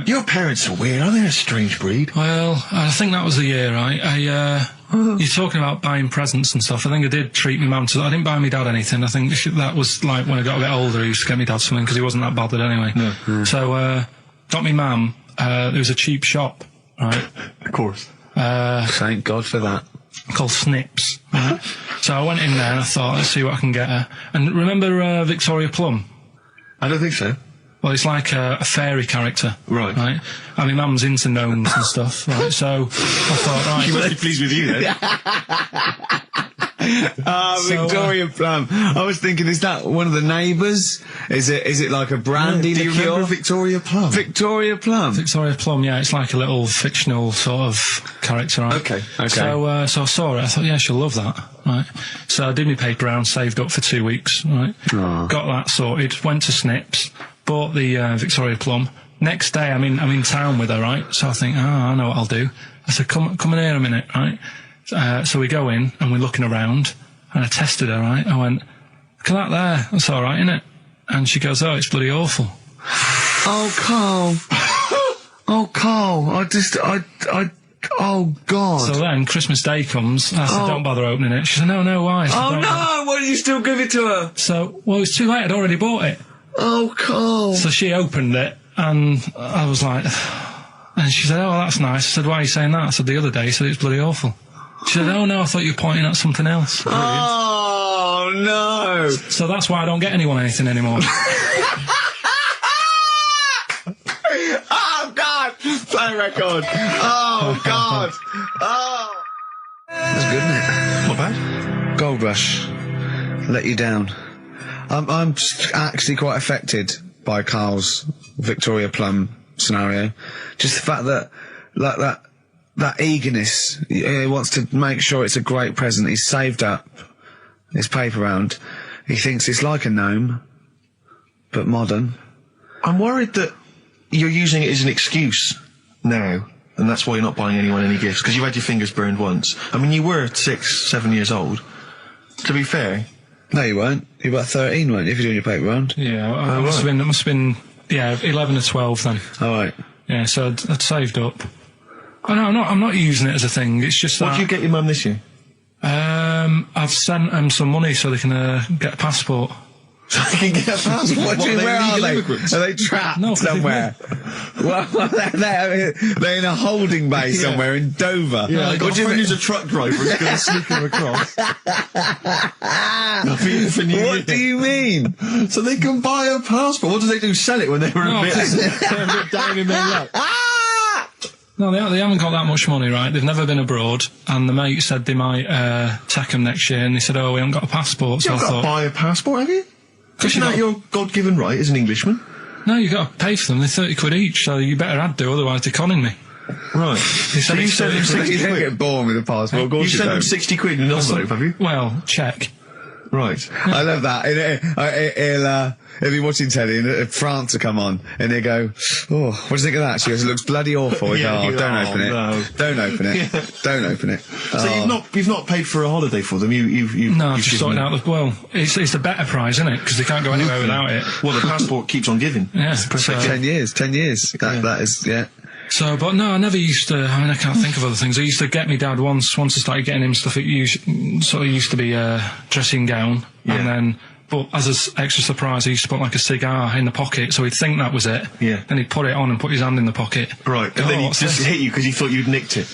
Your parents are weird, aren't they? A strange breed. Well, I think that was the year, right? You're talking about buying presents and stuff. I think I did treat my mum to... I didn't buy my dad anything. I think that was, like, when I got a bit older, he used to get me dad something, because he wasn't that bothered anyway. No. So, got me mum, there was a cheap shop, right? Of course. Thank God for that. Called Snips, right? So I went in there and I thought, let's see what I can get her. And remember Victoria Plum? I don't think so. Well, it's like a fairy character. Right. Right? I mean, Mum's into gnomes and stuff, right? So I thought, right... She must be pleased with you, then. Victoria Plum. I was thinking, is that one of the neighbours? Is it like a brandy liqueur? Do you remember Victoria Plum? Victoria Plum? Victoria Plum, yeah, it's like a little fictional sort of character, right? Okay. So I saw it, I thought, yeah, she'll love that, right? So I did my paper round, saved up for 2 weeks, right? Oh. Got that sorted, went to Snips, bought the Victoria Plum. Next day, I'm in town with her, right? So I think, I know what I'll do. I said, come in here a minute, right? So we go in, and we're looking around, and I tested her, right? I went, look at that there, that's alright, innit? And she goes, oh, it's bloody awful. Oh, Carl. Oh, Carl, oh, God. So then, Christmas Day comes, I said, don't bother opening it. She said, no, why? I said, Oh, no, why did you still give it to her? So, well, it was too late, I'd already bought it. Oh, Carl. So she opened it, and I was like... And she said, oh, that's nice. I said, why are you saying that? I said, the other day, you said it's bloody awful. She said, oh, no, I thought you were pointing at something else. Oh, no. So that's why I don't get anyone anything anymore. Oh, God. Play record. Oh, God. Oh. That's good, isn't it? Not bad. Gold Rush. let you down. I'm actually quite affected by Carl's Victoria Plum scenario. Just the fact that, like, that eagerness, he wants to make sure it's a great present. He's saved up his paper round. He thinks it's like a gnome, but modern. I'm worried that you're using it as an excuse now, and that's why you're not buying anyone any gifts, because you had your fingers burned once. I mean, you were 6, 7 years old. To be fair. No, you weren't. You were about 13, weren't you, if you're doing your paper round? Yeah, I must have been, 11 or 12 then. All right. Yeah, so I'd saved up. Oh, no, I'm not using it as a thing. It's just that. What did you get your mum this year? I've sent them some money so they can get a passport. So they can get a passport? What do you mean, where are they? Immigrants? Are they trapped somewhere? Well, they're in a holding bay somewhere in Dover. Yeah, I got a friend who's a truck driver who's going to sneak them across. What do you mean? So they can buy a passport. What do they do? Sell it when they're a bit down in their luck? No, they haven't got that much money, right? They've never been abroad, and the mate said they might take them next year, and they said, oh, we haven't got a passport, so You've got to buy a passport, have you? Isn't that your God-given right as an Englishman? No, you've got to pay for them. They're 30 quid each, so you better had to, otherwise they're conning me. Right. So you sent them 60 You don't quid? get born with a passport, of course You sent them 60 quid in an envelope, have you? Well, check. Right. I love that. He'll be watching telly and France will come on and he'll go, oh, what do you think of that? She goes, it looks bloody awful. Yeah, Don't open it. no. Don't open it. Don't open it. So you've not paid for a holiday for them. No, I've just sorted out it's the better prize, isn't it? Because they can't go anywhere without it. Well, the passport keeps on giving. Yeah. So 10 years. That is, yeah. So, but no, I never used to, I can't think of other things. I used to get me dad once I started getting him stuff, it used to be a dressing gown, and then, but as an extra surprise, I used to put like a cigar in the pocket, so he'd think that was it. Yeah. Then he'd put it on and put his hand in the pocket. Right, and then he'd just hit you because he thought you'd nicked it.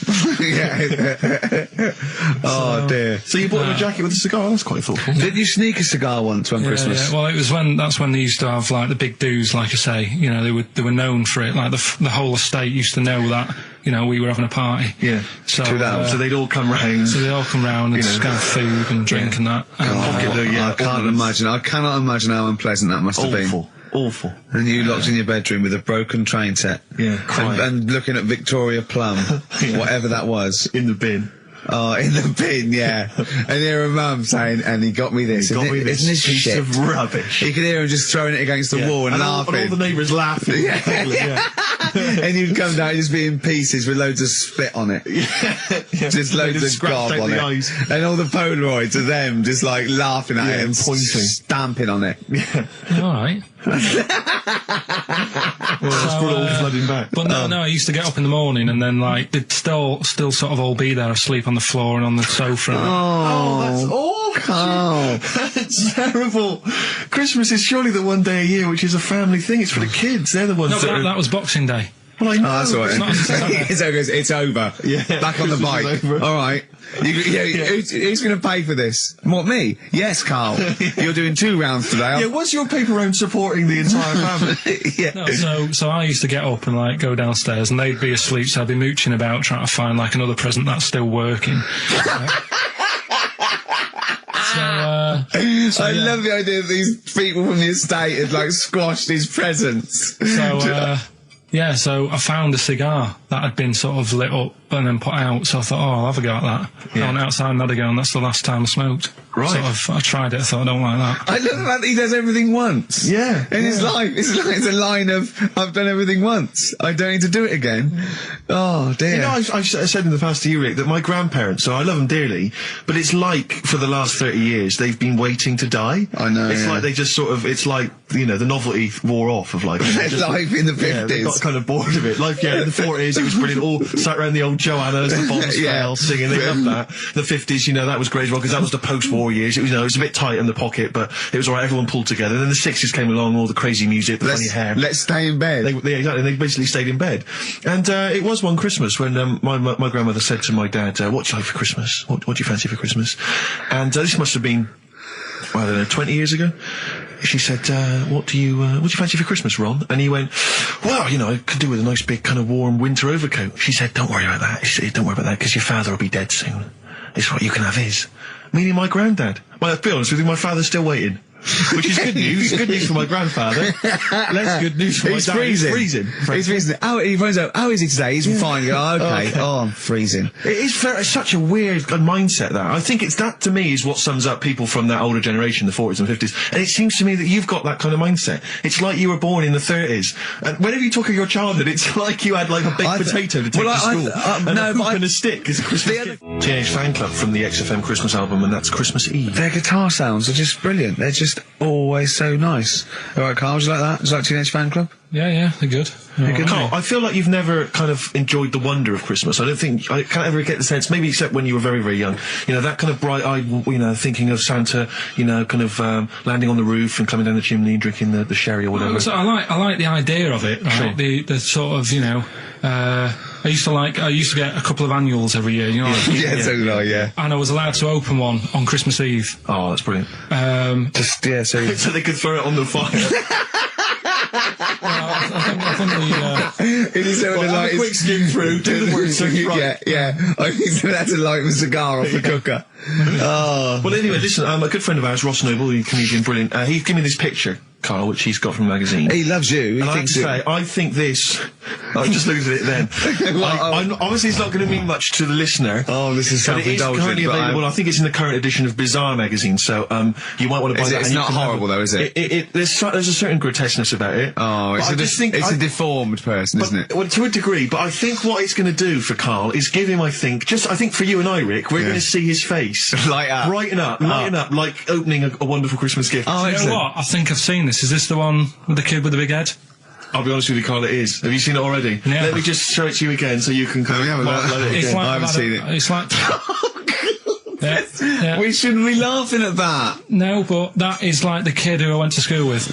Dear. So you bought him a jacket with a cigar? That's quite thoughtful. Did you sneak a cigar once on Christmas? Yeah. Well, that's when they used to have like the big do's, like I say. You know, they were known for it. Like the whole estate used to know that. You know, we were having a party. Yeah. So they'd all come round. So they'd all come round and just have food and drink and that. I cannot imagine how unpleasant that must have been. Awful. And you locked in your bedroom with a broken train set. Yeah, crying. And looking at Victoria Plum, whatever that was. In the bin. Oh, in the bin, yeah. And hear a mum saying, and he got me this. Isn't this piece shit of rubbish? You could hear him just throwing it against the wall and laughing. And all the neighbours laughing. And you'd come down just be in pieces with loads of spit on it. Just loads of gob on it. Eyes. And all the Polaroids of them just like laughing at it and pointing. Stamping on it. All right. Flooding back. But no, I used to get up in the morning and then like they'd still sort of all be there asleep on the floor and on the sofa. That's awful. Oh. That's terrible. Christmas is surely the one day a year which is a family thing. It's for the kids. They're the ones that was Boxing Day. Well, I know. Oh, that's all right. It's over. Yeah. Back on the bike. All right. Who's going to pay for this? What, me? Yes, Carl. You're doing 2 rounds today. Yeah, what's your paper round supporting the entire family? No, so I used to get up and like go downstairs and they'd be asleep, so I'd be mooching about trying to find like another present that's still working. I love the idea that these people from the estate had like squashed his presents. So I found a cigar that had been sort of lit up and then put out, so I thought, I'll have a go at that. I went outside and had a go, and that's the last time I smoked. Right. I tried it, I thought, I don't like that. I love the fact that he does everything once. Yeah. In his life, it's a line of, I've done everything once. I don't need to do it again. Oh, dear. You know, I've said in the past to you, Rick, that my grandparents, so I love them dearly, but it's like, for the last 30 years, they've been waiting to die. I know, It's like they just sort of, it's like, you know, the novelty wore off of life. Life in the 50s. Yeah, they got kind of bored of it. Life, in the 40s, it was brilliant. All sat around the old Joanna's, the Bondsdale, singing. They loved that. The 50s, you know, that was great as well, because that was the post-war years. It was, you know, it was a bit tight in the pocket, but it was alright. Everyone pulled together. And then the 60s came along, all the crazy music, the funny hair. Let's stay in bed. Exactly. They basically stayed in bed. And it was one Christmas when my grandmother said to my dad, what do you like for Christmas? What do you fancy for Christmas? And this must have been, I don't know, 20 years ago. She said, what do you fancy for Christmas, Ron? And he went, well, you know, I could do with a nice big kind of warm winter overcoat. She said, don't worry about that. She said, don't worry about that, because your father will be dead soon. It's right, you can have his. Meaning my granddad. Well, to be honest with you, my father's still waiting. Which is good news. Good news for my grandfather. Less good news for my dad. He's freezing. He's freezing. He finds out, how is he today? He's fine. Oh, okay. Oh, I'm freezing. It's such a weird mindset, that. I think that, to me, is what sums up people from that older generation, the 40s and 50s. And it seems to me that you've got that kind of mindset. It's like you were born in the 30s. And whenever you talk of your childhood, it's like you had, like, a baked potato to take to school. And a hoop and a stick as a Christmas gift. Teenage Fan Club from the XFM Christmas album, and that's Christmas Eve. Their guitar sounds are just brilliant. They're just always so nice. All right, Carl, do you like that? Do you like Teenage Fan Club? Yeah, they're good. Carl, I feel like you've never kind of enjoyed the wonder of Christmas. I can't ever get the sense, maybe except when you were very, very young, you know, that kind of bright-eyed, you know, thinking of Santa, you know, kind of landing on the roof and coming down the chimney and drinking the sherry or whatever. So I like the idea of it, right? Sure. The sort of, you know, I used to get a couple of annuals every year, you know. Yeah, so did I, yeah. And I was allowed to open one on Christmas Eve. Oh, that's brilliant. So they could throw it on the fire. I think it is a quick skim through, do the work so right. Yeah. I think that's to light a cigar off the cooker. Oh. Well, anyway, listen, a good friend of ours, Ross Noble, the comedian, brilliant, he gave me this picture, Carl, which he's got from a magazine. He loves you. I think this... I'm just looking at it then. Obviously, it's not going to mean much to the listener. Oh, this is self-indulgent. But it is currently available. I think it's in the current edition of Bizarre magazine, so you might want to buy that. It's not horrible, though, is it? There's a certain grotesqueness about it. Oh, it's a deformed person, isn't it? Well, to a degree, but I think what it's going to do for Carl is give him, I think for you and I, Rick, we're going to see his face light up, brighten up, like opening a wonderful Christmas gift. Oh, you know what? I think I've seen this. Is this the one with the kid with the big head? I'll be honest with you, Carl, it is. Have you seen it already? Yeah. Let me just show it to you again so you can kind of load it again. I haven't seen it. It's like... yeah. We shouldn't be laughing at that. No, but that is like the kid who I went to school with.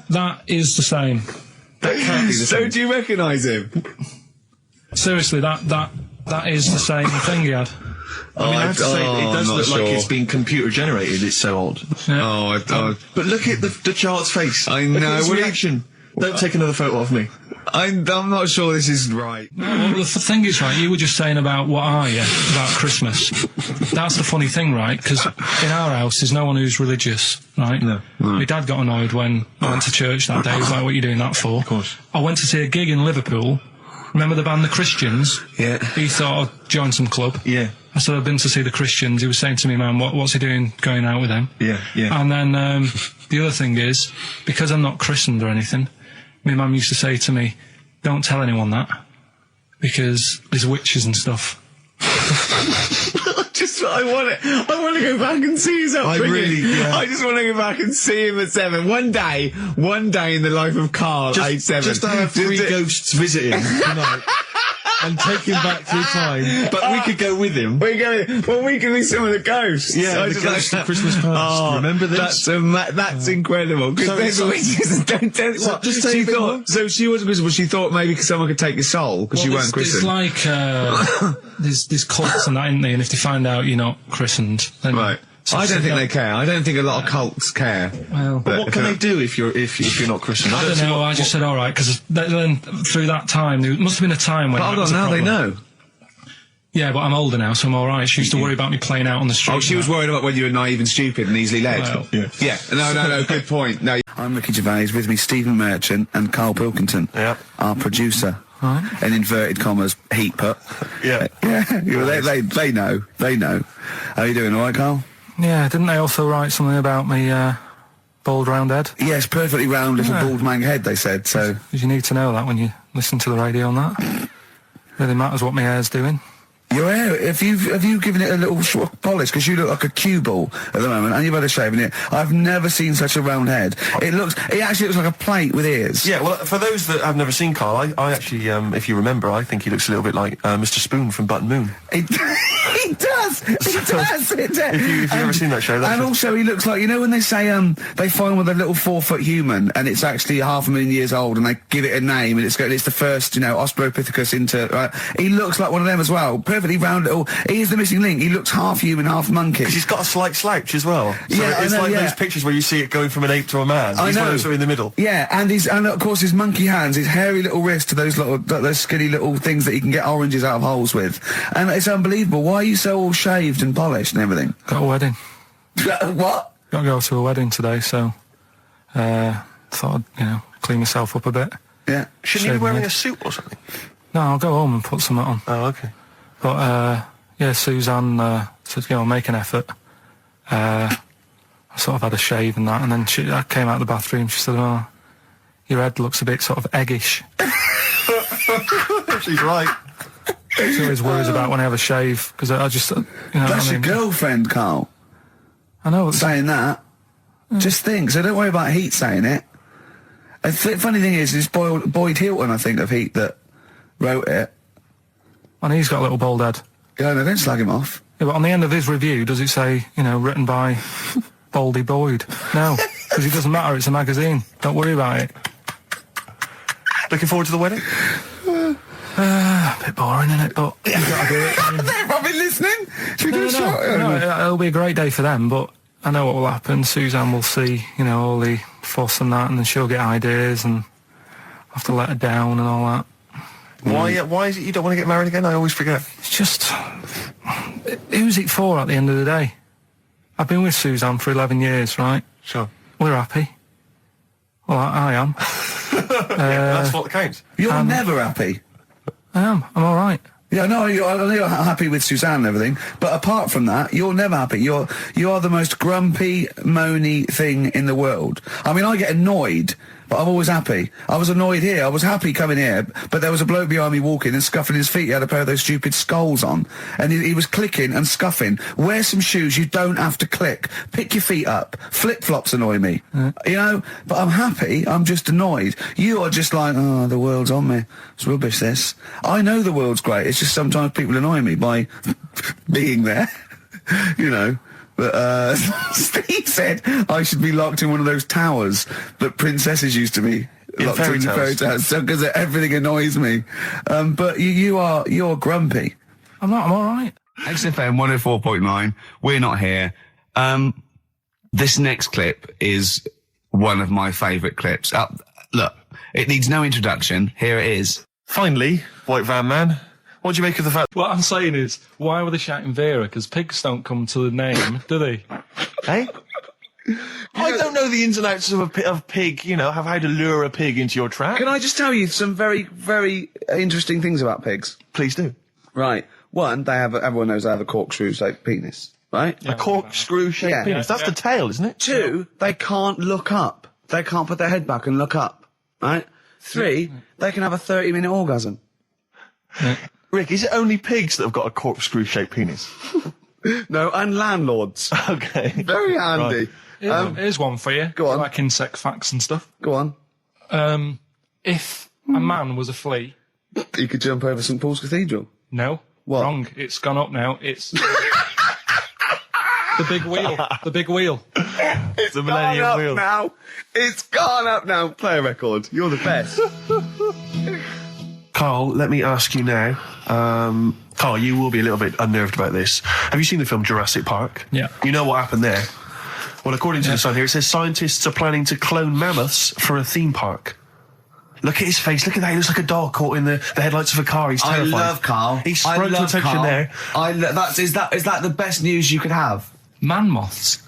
That is the same. That can't be the same. So do you recognise him? Seriously, that is the same thing he had. I mean, I have to say, it does look like it's been computer generated. It's so odd. Yeah. But look at the child's face. I know. Look at his reaction. Don't take another photo of me. I'm not sure this is right. No, well, the thing is, right, you were just saying about what are you, about Christmas. That's the funny thing, right? Because in our house, there's no one who's religious, right? No. My dad got annoyed when I went to church that day. He was like, what are you doing that for? Of course. I went to see a gig in Liverpool. Remember the band The Christians? Yeah. He thought I'd join some club. Yeah. I said, I've been to see The Christians. He was saying to me, man, what's he doing going out with them? Yeah. And then the other thing is, because I'm not christened or anything, my mum used to say to me, don't tell anyone that, because there's witches and stuff. I want to go back and see his upbringing. I just want to go back and see him at 7. One day in the life of Carl, age 7. Just to have 3 ghosts visit him tonight. And take him back through time. But we could go with him. We can be some of the ghosts. Yeah, the ghosts of Christmas past. Oh, remember this? That's incredible. Because there's witches. Don't tell what. Just say so she wasn't Christian, but she thought maybe someone could take your soul because you weren't christened. It's like there's cults and that, isn't there? And if they find out you're not christened, then right. I don't think they care. I don't think a lot of cults care. Well, but what can they do if you're not Christian? I don't know. I just said all right because then through that time there must have been a time when. But hold on, now they know. Yeah, but I'm older now, so I'm all right. She used to worry about me playing out on the street. Oh, she was worried about when you were naive and stupid and easily led. Well, yeah. No. Good point. No. I'm Ricky Gervais. With me, Stephen Merchant and Karl Pilkington. Yeah. Our producer. In inverted commas, heat put. Yeah. They know. How are you doing? All right, Karl? Yeah, didn't they also write something about me, bald round head? Yes, perfectly round little bald man head, they said, so... You need to know that when you listen to the radio on that. Really matters what my hair's doing. Your hair, have you given it a little polish? Because you look like a cue ball at the moment, and you've had a shave in it. I've never seen such a round head. It actually looks like a plate with ears. Yeah, well, for those that have never seen Carl, I actually, if you remember, I think he looks a little bit like Mr. Spoon from Button Moon. He does. If you've ever seen that show, and also he looks like, you know when they say they find with a little 4-foot human and it's actually 500,000 years old and they give it a name and it's the first, Australopithecus into. He looks like one of them as well. Perfectly perfectly round little. He's the missing link. He looks half human, half monkey. Because he's got a slight slouch as well. So Yeah, it's I know, like yeah. those pictures where you see it going from an ape to a man. I He's one know. of those in the middle. Yeah, and of course his monkey hands, his hairy little wrist to those skinny little things that he can get oranges out of holes with. And it's unbelievable. Why are you so all shaved and polished and everything? Got a wedding. What? Got to go to a wedding today, so thought I'd, clean myself up a bit. Yeah. Shouldn't you be wearing a suit or something? No, I'll go home and put something on. Oh, okay. But Suzanne said, make an effort. I sort of had a shave and that, and then I came out of the bathroom. She said, "Oh, your head looks a bit sort of eggish." She's right. She always worries about when I have a shave because I just, That's your girlfriend, Carl. I know. Saying that. Just think. So don't worry about Heat saying it. The funny thing is, it's Boyd Hilton, I think, of Heat that wrote it. And he's got a little bald head. Yeah, no, don't slag him off. Yeah, but on the end of his review, does it say, written by Baldy Boyd? No, because it doesn't matter. It's a magazine. Don't worry about it. Looking forward to the wedding? A bit boring, isn't it? But you got to do it. They're probably listening. Should we do a shot? It'll be a great day for them, but I know what will happen. Suzanne will see, all the fuss and that, and then she'll get ideas, and I'll have to let her down and all that. Why is it you don't want to get married again? I always forget. It's just... Who's it for at the end of the day? I've been with Suzanne for 11 years, right? Sure. We're happy. Well, I am. That's what counts. You're never happy. I am. I'm all right. Yeah, no, I know you're happy with Suzanne and everything, but apart from that, you're never happy. You are the most grumpy, moany thing in the world. I mean, I get annoyed, but I'm always happy. I was annoyed here. I was happy coming here, but there was a bloke behind me walking and scuffing his feet. He had a pair of those stupid skulls on, and he was clicking and scuffing. Wear some shoes you don't have to click. Pick your feet up. Flip-flops annoy me. But I'm happy. I'm just annoyed. You are just like, oh, the world's on me. It's rubbish, this. I know the world's great. It's just sometimes people annoy me by being there, But Steve said I should be locked in one of those towers that princesses used to be locked in fairy tales, because everything annoys me. But you're grumpy. I'm not. I'm all right. XFM 104.9. We're not here. This next clip is one of my favourite clips. Look, it needs no introduction. Here it is. Finally, White Van Man. What do you make of the fact... What I'm saying is, why were they shouting Vera? Because pigs don't come to the name, do they? Hey? I don't know the ins and outs of pig, how to lure a pig into your trap. Can I just tell you some very, very interesting things about pigs? Please do. Right. One, everyone knows they have a corkscrew-shaped penis, right? A corkscrew-shaped penis. That's the tail, isn't it? Two, they can't look up. They can't put their head back and look up, right? Three, they can have a 30-minute orgasm. Rick, is it only pigs that have got a corkscrew-shaped penis? No, and landlords. Okay. Very handy. Right. Here's one for you. Go on. Like insect facts and stuff. Go on. If a man was a flea... You could jump over St Paul's Cathedral. No. What? Wrong. It's gone up now. It's... the big wheel. The big wheel. It's the Millennium Wheel. Now. It's gone up now. Play a record. You're the best. Carl, let me ask you now. Carl, you will be a little bit unnerved about this. Have you seen the film Jurassic Park? Yeah. You know what happened there? Well, according to the Sun here, it says scientists are planning to clone mammoths for a theme park. Look at his face. Look at that. He looks like a dog caught in the headlights of a car. He's terrified. I love Carl. He sprung to attention Carl. there. Is that the best news you could have? Man moths.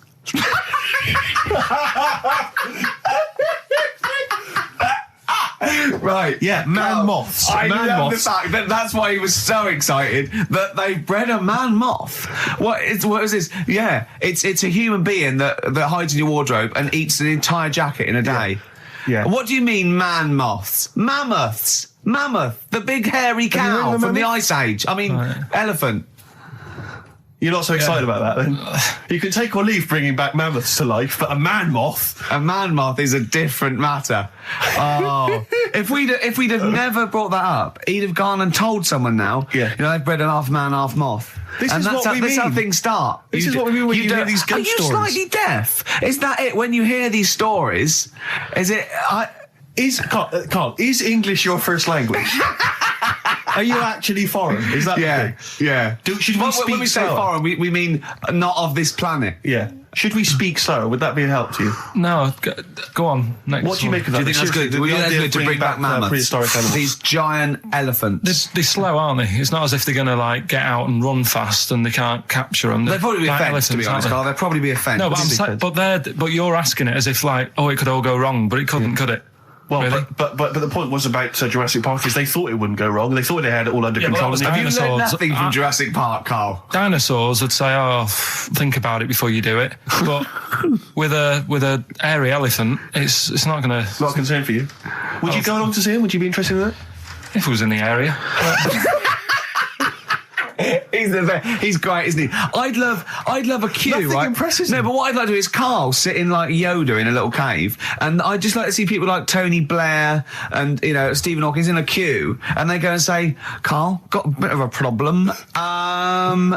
Right. Yeah, man moths. I man love moths. the fact that that's why he was so excited that they bred a man moth. What is this? Yeah, it's a human being that hides in your wardrobe and eats an entire jacket in a day. Yeah. What do you mean, man moths? Mammoths. Mammoth, the big hairy cow from the Ice Age. I mean, elephant. You're not so excited about that, then? You can take or leave bringing back mammoths to life, but a man moth... A man moth is a different matter. Oh. If we'd have never brought that up, he'd have gone and told someone now, they've bred an half man, half moth. This is how things start. This is what we mean when you hear these ghost stories. Are you slightly deaf? Is that it? When you hear these stories, is it... Carl, is English your first language? Are you actually foreign? Is that the thing? Yeah. Should we speak when we say slower? foreign, we mean not of this planet. Yeah. Should we speak slower? Would that be a help to you? No, go on. Next What do you one. make of Do that? you think that's good? The Do you think idea that's of good to bring back mammoths? prehistoric animals. These giant elephants. They're slow, aren't they? It's not as if they're going to like get out and run fast and they can't capture them. They'd probably be a like fence, to be elephants, honest, aren't Carl. They'd probably be a fence. they? No, but you're asking it as if like, oh, it could all go wrong, but it couldn't, could it? Well, Really? but the point was about Jurassic Park is they thought it wouldn't go wrong. They thought they had it all under Yeah, but control. that was and they Have you didn't. learned Dinosaurs. nothing from Jurassic Park, Carl? Dinosaurs would say, oh, think about it before you do it. But with a hairy elephant, it's not going to... Not a concern for you. Would you go along to see him? Would you be interested in that? If it was in the area. He's great, isn't he? I'd love a queue, Nothing right? impresses No, him. but what I'd like to do is Carl sitting like Yoda in a little cave, and I'd just like to see people like Tony Blair and Stephen Hawkins in a queue, and they go and say, "Carl, got a bit of a problem." And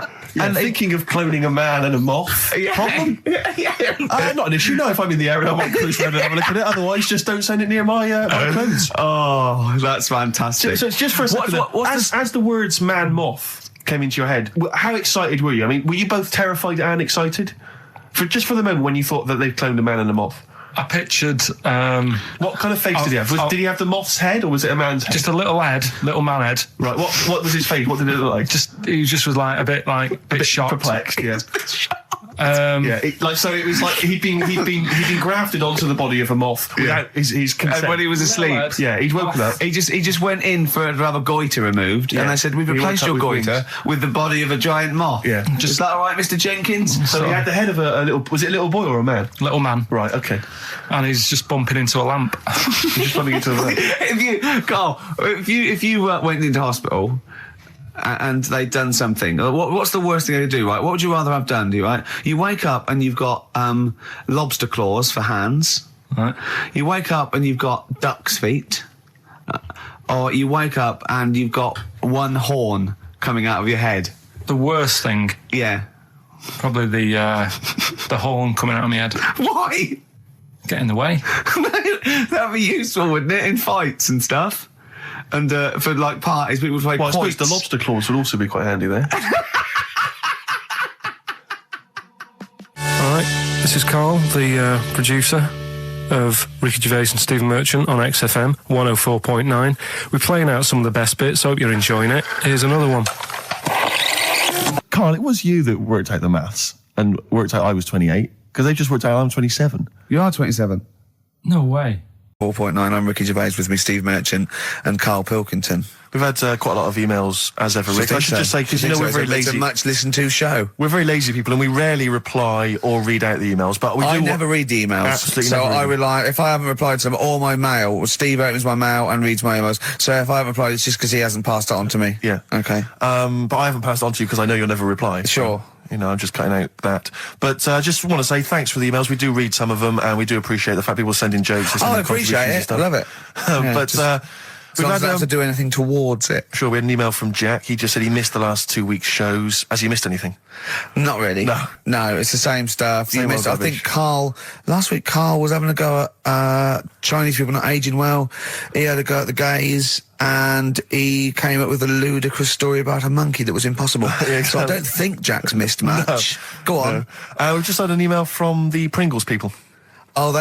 thinking of cloning a man and a moth. Problem? Not an issue. No, if I'm in the area, I might cruise around and have a look at it. Otherwise, just don't send it near my clothes. Oh, that's fantastic. So it's just for a second. As the words man moth came into your head, how excited were you? I mean, were you both terrified and excited? For the moment when you thought that they'd cloned a man and a moth? I pictured... what kind of face did he have? Did he have the moth's head or was it a man's head? Just a little man head. Right, what was his face? What did it look like? He just was like a bit shocked. Perplexed, yeah. It was like he'd been grafted onto the body of a moth without his consent. And when he was asleep, he'd woken up. He just went in to have a goiter removed, and they said, "We've replaced your goiter with the body of a giant moth." Yeah, is that all right, Mr. Jenkins? So he had the head of a little. Was it a little boy or a man? Little man. Right. Okay. And he's just bumping into a lamp. He's just bumping into a lamp. If you went into hospital and they'd done something, what's the worst thing they could do, right? What would you rather have done, right? You wake up and you've got lobster claws for hands. Right. You wake up and you've got duck's feet. Or you wake up and you've got one horn coming out of your head. The worst thing? Yeah. Probably the horn coming out of my head. Why? Get in the way. That'd be useful, wouldn't it, in fights and stuff? And for like parties, people would play Well, I quoits. suppose the lobster claws would also be quite handy there. All right, this is Carl, the producer of Ricky Gervais and Stephen Merchant on XFM 104.9. We're playing out some of the best bits. Hope you're enjoying it. Here's another one. Carl, it was you that worked out the maths and worked out I was 28 because they just worked out I'm 27. You are 27. No way. 4.9, I'm Ricky Gervais, with me Steve Merchant and Karl Pilkington. We've had quite a lot of emails, as ever, Rick. I should just say, because we're very lazy. It's a much listened to show. We're very lazy people, and we rarely reply or read out the emails. But I never read the emails. Absolutely so never I read rely, if I haven't replied to them, or my mail, Steve opens my mail and reads my emails. So if I haven't replied, it's just because he hasn't passed it on to me. Yeah. Okay. But I haven't passed it on to you because I know you'll never reply. Sure. So, I'm just cutting out that. But just want to say thanks for the emails. We do read some of them, and we do appreciate the fact people send in jokes. I appreciate it. I love it. But as long as I have to do anything towards it. Sure, we had an email from Jack. He just said he missed the last 2 weeks' shows. Has he missed anything? Not really. No, it's the same stuff. Same I think last week Carl was having a go at Chinese people not aging well. He had a go at the gays, and he came up with a ludicrous story about a monkey that was impossible. Yeah, exactly. So I don't think Jack's missed much. No. Go on. No. We've just had an email from the Pringles people. Oh,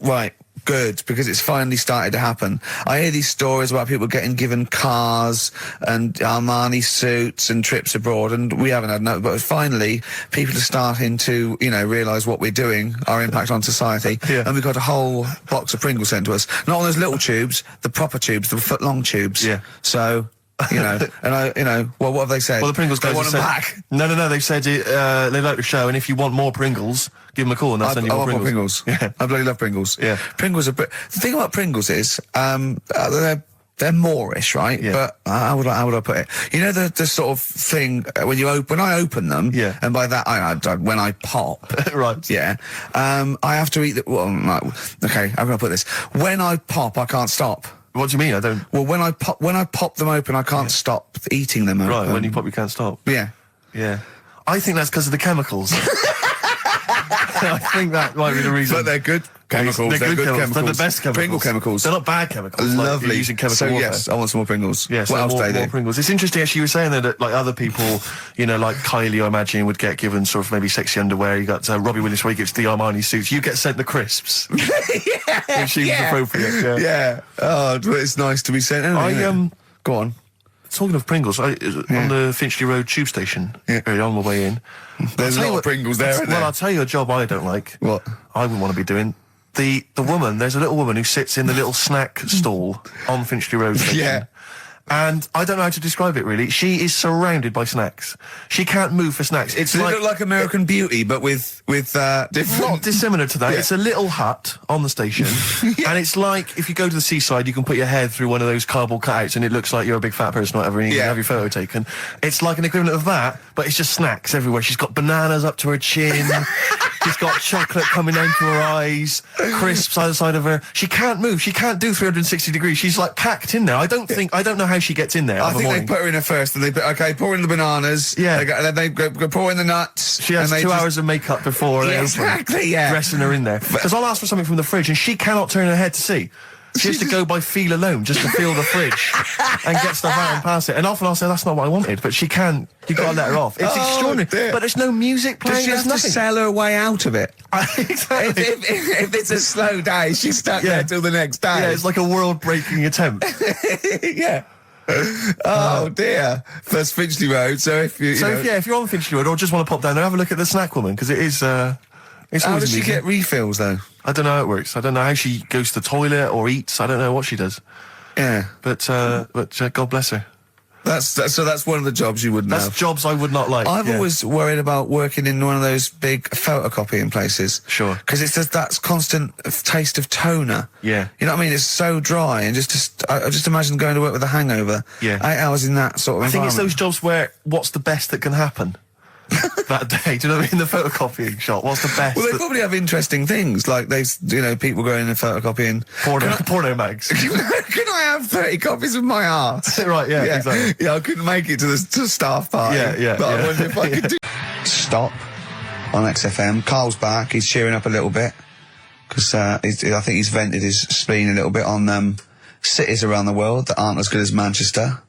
right. Good, because it's finally started to happen. I hear these stories about people getting given cars and Armani suits and trips abroad, and we haven't had no, but finally people are starting to, realise what we're doing, our impact on society, and we've got a whole box of Pringles sent to us. Not on those little tubes, the proper tubes, the foot-long tubes. Yeah. So... and what have they said? Well, the Pringles guys they want them back. No, they've said they like the show, and if you want more Pringles, give them a call and they'll send you more Pringles. Yeah. I bloody love Pringles. Yeah. Pringles are... The thing about Pringles is, they're Moorish, right? Yeah. But how would I put it? You know the sort of thing when I open them, yeah. And by that when I pop, right? Yeah. I have to eat the. Well, okay, how can I put this? When I pop, I can't stop. What do you mean? I don't. Well, when I pop them open, I can't stop eating them. Right. When you pop, you can't stop. Yeah. Yeah. I think that's because of the chemicals. I think that might be the reason. But they're good. Chemicals, They're good chemicals. They're the best chemicals. Pringle chemicals. They're not bad chemicals. Like Lovely. you're using chemical so warfare. yes, I want some more Pringles. Yes, what else more, do they more do? Pringles. It's interesting, actually, you were saying that like other people, you know, like Kylie, I imagine, would get given sort of maybe sexy underwear. You got Robbie Williams where he gets the Armani suits. You get sent the crisps. Yeah, Which seems appropriate. Yeah. Oh, but it's nice to be sent. Go on. Talking of Pringles, on the Finchley Road tube station, on my way in, there's a lot of Pringles there, isn't there? Well, I'll tell you a job I don't like. What? I wouldn't want to be doing. The woman, there's a little woman who sits in the little snack stall on Finchley Road station. Yeah. And I don't know how to describe it, really. She is surrounded by snacks. She can't move for snacks. Does it look like American Beauty, but with different... Not dissimilar to that. Yeah. It's a little hut on the station. And it's like, if you go to the seaside, you can put your head through one of those cardboard cutouts and it looks like you're a big fat person or whatever, and you can have your photo taken. It's like an equivalent of that, but it's just snacks everywhere. She's got bananas up to her chin. She's got chocolate coming down to her eyes, crisps either side of her. She can't move. She can't do 360 degrees. She's like packed in there. I don't know how she gets in there. I think they put her in there first, and they put, pour in the bananas. Yeah. Then they go pour in the nuts. She has 2 hours of makeup before they exactly, dressing her in there. Because I'll ask for something from the fridge, and she cannot turn her head to see. She has to go by feel alone, just to feel the fridge, and get stuff out and pass it. And often I'll say, that's not what I wanted, but she can't. You've got to let her off. It's extraordinary. Dear. But there's no music playing. Does she have to sell her way out of it? Exactly. If it's a slow day, she's stuck there till the next day. Yeah, it's like a world-breaking attempt. Yeah. Oh dear. That's Finchley Road. So if if you're on Finchley Road or just want to pop down there, have a look at the snack woman, because it is. It's how always does she amusing. get refills though? I don't know how it works. I don't know how she goes to the toilet or eats. I don't know what she does. Yeah. But God bless her. So that's one of the jobs you wouldn't have. That's jobs I would not like. I've always worried about working in one of those big photocopying places. Sure. Because it's just that constant taste of toner. Yeah. You know what I mean? It's so dry, and I just imagine going to work with a hangover. Yeah. 8 hours in that sort of I think it's environment. those jobs where what's the best that can happen that day? Do you know what I mean? The photocopying shop. What's the best? Well, they probably have interesting things, like people going and photocopying porno mags. Can I have 30 copies of my art? Right, yeah, exactly. Yeah, I couldn't make it to the staff party. Yeah. But I wonder if I could do... Stop on XFM. Carl's back. He's cheering up a little bit, because I think he's vented his spleen a little bit on cities around the world that aren't as good as Manchester.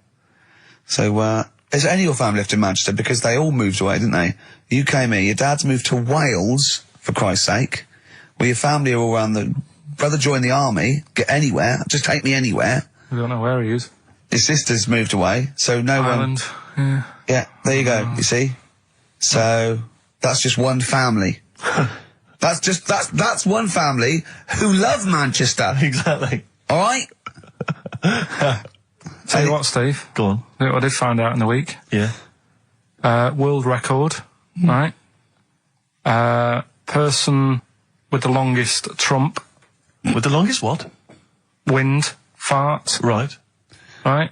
So, is any of your family left in Manchester? Because they all moved away, didn't they? You came here. Your dad's moved to Wales, for Christ's sake. Well, your family are all around brother joined the army. Get anywhere. Just take me anywhere. We don't know where he is. His sister's moved away, so no Ireland. one... Yeah, there you go, you see? So, that's just one family. That's one family who love Manchester. Exactly. All right? Tell you what, Steve. Go on. Look what I did find out in the week. Yeah. World record, right? Person with the longest trump. With the longest what? Wind. Fart. Right. Right?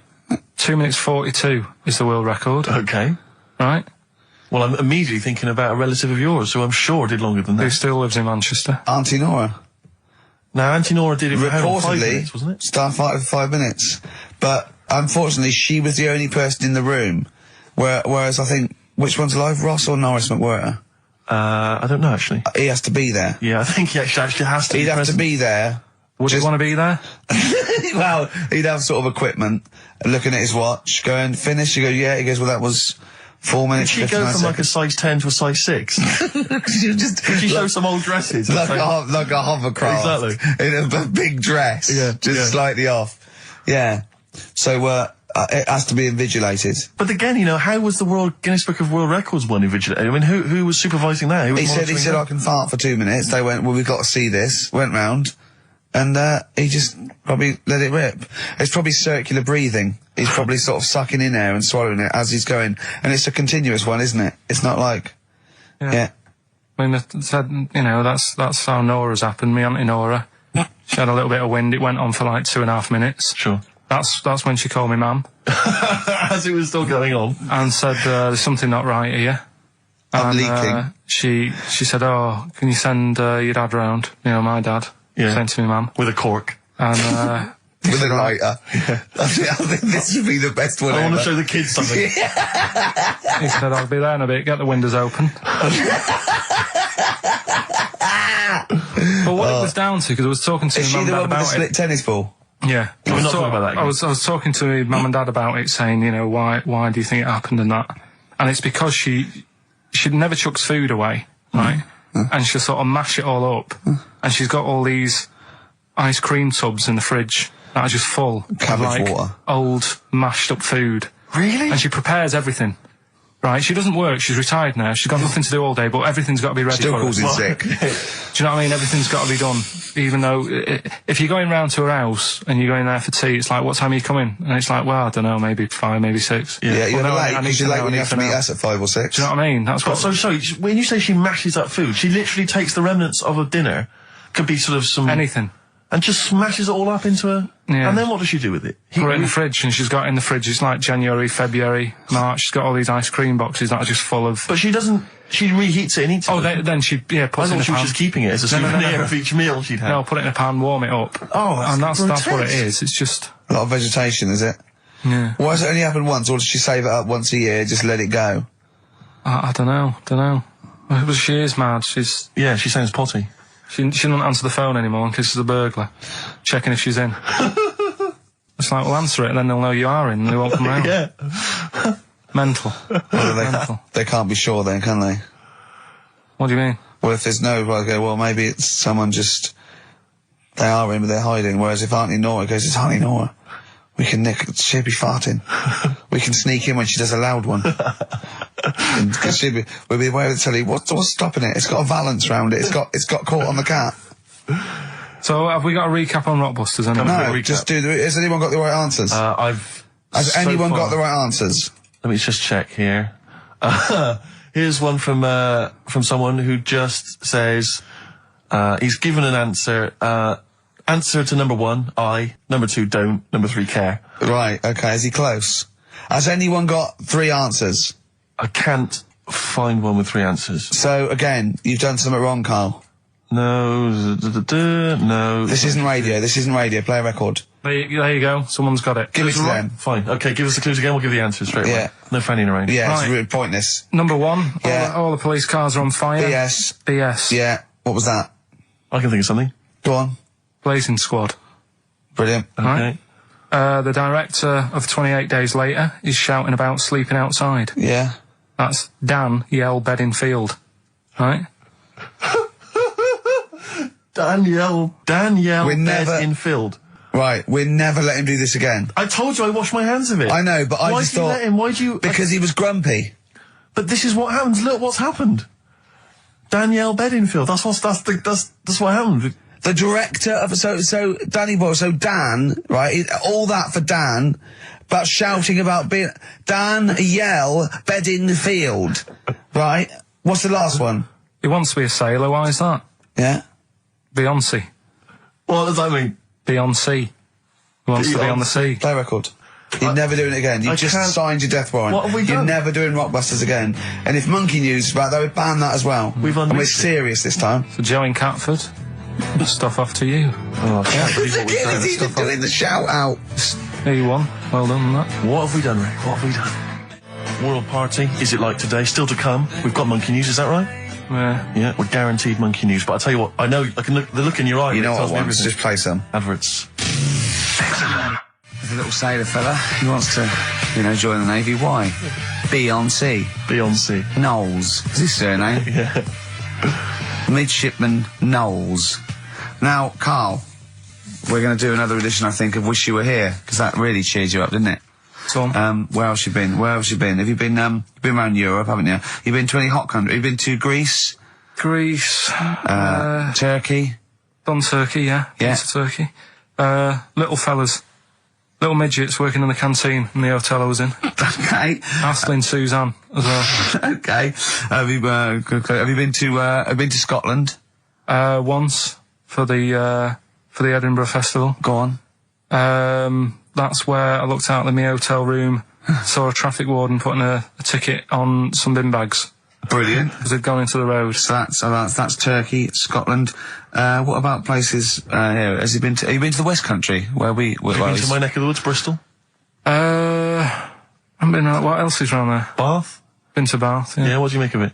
2 minutes 42 is the world record. Okay. Right? Well, I'm immediately thinking about a relative of yours who I'm sure did longer than that. Who still lives in Manchester. Auntie Nora. Now, Auntie Nora did it for how long? 5 Reportedly, minutes, wasn't it? Starfighter for 5 minutes. But, unfortunately, she was the only person in the room. Whereas I think, which one's alive, Ross or Norris McWhirter? I don't know, actually. He has to be there. Yeah, I think he actually has to He'd be have present. to be there. Would you want to be there? Well, he'd have sort of equipment, looking at his watch, going, finish? You go, yeah. He goes, well, that was 4 minutes, Did she go 59 from like a seconds. size 10 to a size 6? Did she show some old dresses? Like a hovercraft. Exactly. In a big dress. Yeah, Just slightly off. Yeah. So, it has to be invigilated. But again, you know, how was the Guinness Book of World Records one invigilated? I mean, who was supervising that? Who was He said, monitoring I can fart for 2 minutes. They went, well, we've got to see this. Went round. And, he just probably let it rip. It's probably circular breathing. He's probably sort of sucking in air and swallowing it as he's going. And it's a continuous one, isn't it? It's not like... Yeah. I mean, I said, you know, that's how Nora's happened. Me Auntie Nora. She had a little bit of wind. It went on for like 2.5 minutes. Sure. That's when she called me mum. As it was still going on. And said, there's something not right here. I'm and, leaking. She said, oh, can you send your dad round? You know, my dad. Yeah. Sent to me mum. With a cork. And, with a lighter. Yeah. I think this would be the best one I ever. want to show the kids something. he said, I'll be there in a bit, get the windows open. But what it was down to, because I was talking to Is my she mum the and one dad with the about split it. tennis ball? Yeah. We're not talking about that again. I was talking to my mum and dad about it, saying, you know, why do you think it happened and that? And it's because she never chucks food away, right? And she'll sort of mash it all up. And she's got all these ice cream tubs in the fridge that are just full Cabbage of, like, water. old, mashed up food. Really? And she prepares everything. Right, she doesn't work, she's retired now, she's got nothing to do all day, but everything's got to be ready Still for calls her. in sick. Do you know what I mean? Everything's got to be done. Even though, if you're going round to her house and you're going there for tea, it's like, what time are you coming? And it's like, well, I don't know, maybe 5, maybe 6. Yeah, you're Well, no, late, I need because to you're late know, when you I have to need meet know. us at 5 or 6. Do you know what I mean? That's what... So sorry, when you say she mashes up food, she literally takes the remnants of a dinner, could be sort of some... Anything. And just smashes it all up into a... Yeah. And then what does she do with it? Put it in the fridge, and she's got in the fridge, it's like January, February, March, she's got all these ice cream boxes that are just full of... But she doesn't... She reheats it and eats it. Oh, then she, puts I it in thought a she was pan. just keeping it as a souvenir of each meal she'd had. No, put it in a pan, warm it up. Oh, and that's what it grotesque. is, it's just... A lot of vegetation, is it? Yeah. Why does it only happen once, or does she save it up once a year, just let it go? I don't know. Well, she is mad, she's... Yeah, she sounds potty. She doesn't answer the phone anymore in case there's a burglar. Checking if she's in. It's like, well, answer it and then they'll know you are in and they won't come round. Yeah. Mental. Mental. They can't be sure then, can they? What do you mean? Well, if there's no, well, I go, well, maybe it's someone just... They are in, but they're hiding, whereas if Auntie Nora goes, it's Auntie Nora. We can nick... She'll be farting. We can sneak in when she does a loud one. Because we'll be aware of the telly. What's stopping it? It's got a valance round it. It's got caught on the cat. So, have we got a recap on Rockbusters? No, just do the... Has anyone got the right answers? Has anyone got the right answers? Let me just check here. Here's one from someone who just says, he's given an answer, answer to number 1, I, number 2, don't, number 3, care. Right, okay, is he close? Has anyone got 3 answers? I can't find one with 3 answers. So, again, you've done something wrong, Carl. No, no. This isn't radio, play a record. There you go, someone's got it. Give it to them. Fine, okay, give us the clues again, we'll give the answers straight away. Yeah. No fanning around. Yeah, Right. it's really pointless. Number 1, Yeah. all the police cars are on fire. BS. Yeah, what was that? I can think of something. Go on. Blazing Squad. Brilliant. Okay. The director of 28 Days Later is shouting about sleeping outside. Yeah. That's Dan Yell Bedingfield. Right? Danielle We're never- Bedingfield. Right, we're never letting him do this again. I told you I washed my hands of it. I know, but I Why just did you thought... let him? Why do you... Because he was grumpy. But this is what happens. Look what's happened. Danielle Bedingfield. That's what happened. The director of... So Danny Boyle, so Dan, right, all that for Dan, but shouting about being... Dan Yell Bedingfield, right? What's the last one? He wants to be a sailor, why is that? Yeah? Beyonce. What does that mean? Beyonce. He wants to be on the sea. Play record. You're never doing it again. You've just signed your death warrant. What have we You're done? never doing Rockbusters again. And if Monkey News is back, they would ban that as well. And we're serious this time. So Joe in Catford, stuff off to you. Oh, I can't believe what we've Again, done. he's even doing the shout out. There you won. Well done on that. What have we done, Ray? What have we done? World Party, is it like today? Still to come. We've got Monkey News, is that right? Yeah. Yeah, we're guaranteed Monkey News. But I'll tell you what, I know, I can look, the look in your eye. You know tells what I me want? everything. Just play some. Adverts. There's a little sailor fella who wants to, join the Navy. Why? Beyonce. Knowles. Is his surname? Yeah. Midshipman Knowles. Now, Carl, we're going to do another edition, I think, of Wish You Were Here, because that really cheered you up, didn't it? So, where else you been? Have you been, you've been around Europe, haven't you? You've been to any hot country? You've been to Greece? Turkey? Done Turkey, yeah. Yeah. Been to Turkey. Little fellas. Little midgets working in the canteen in the hotel I was in. Okay. Astley Suzanne as well. Okay. Have you been to Scotland? Once for the Edinburgh Festival. Go on. That's where I looked out in my hotel room, saw a traffic warden putting a ticket on some bin bags. Brilliant. Because they'd gone into the road. So that's Turkey, Scotland. What about places here? Have you been to the West Country where Have you been to my neck of the woods, Bristol? I haven't been around. What else is around there? Bath? Been to Bath, yeah. Yeah, what do you make of it?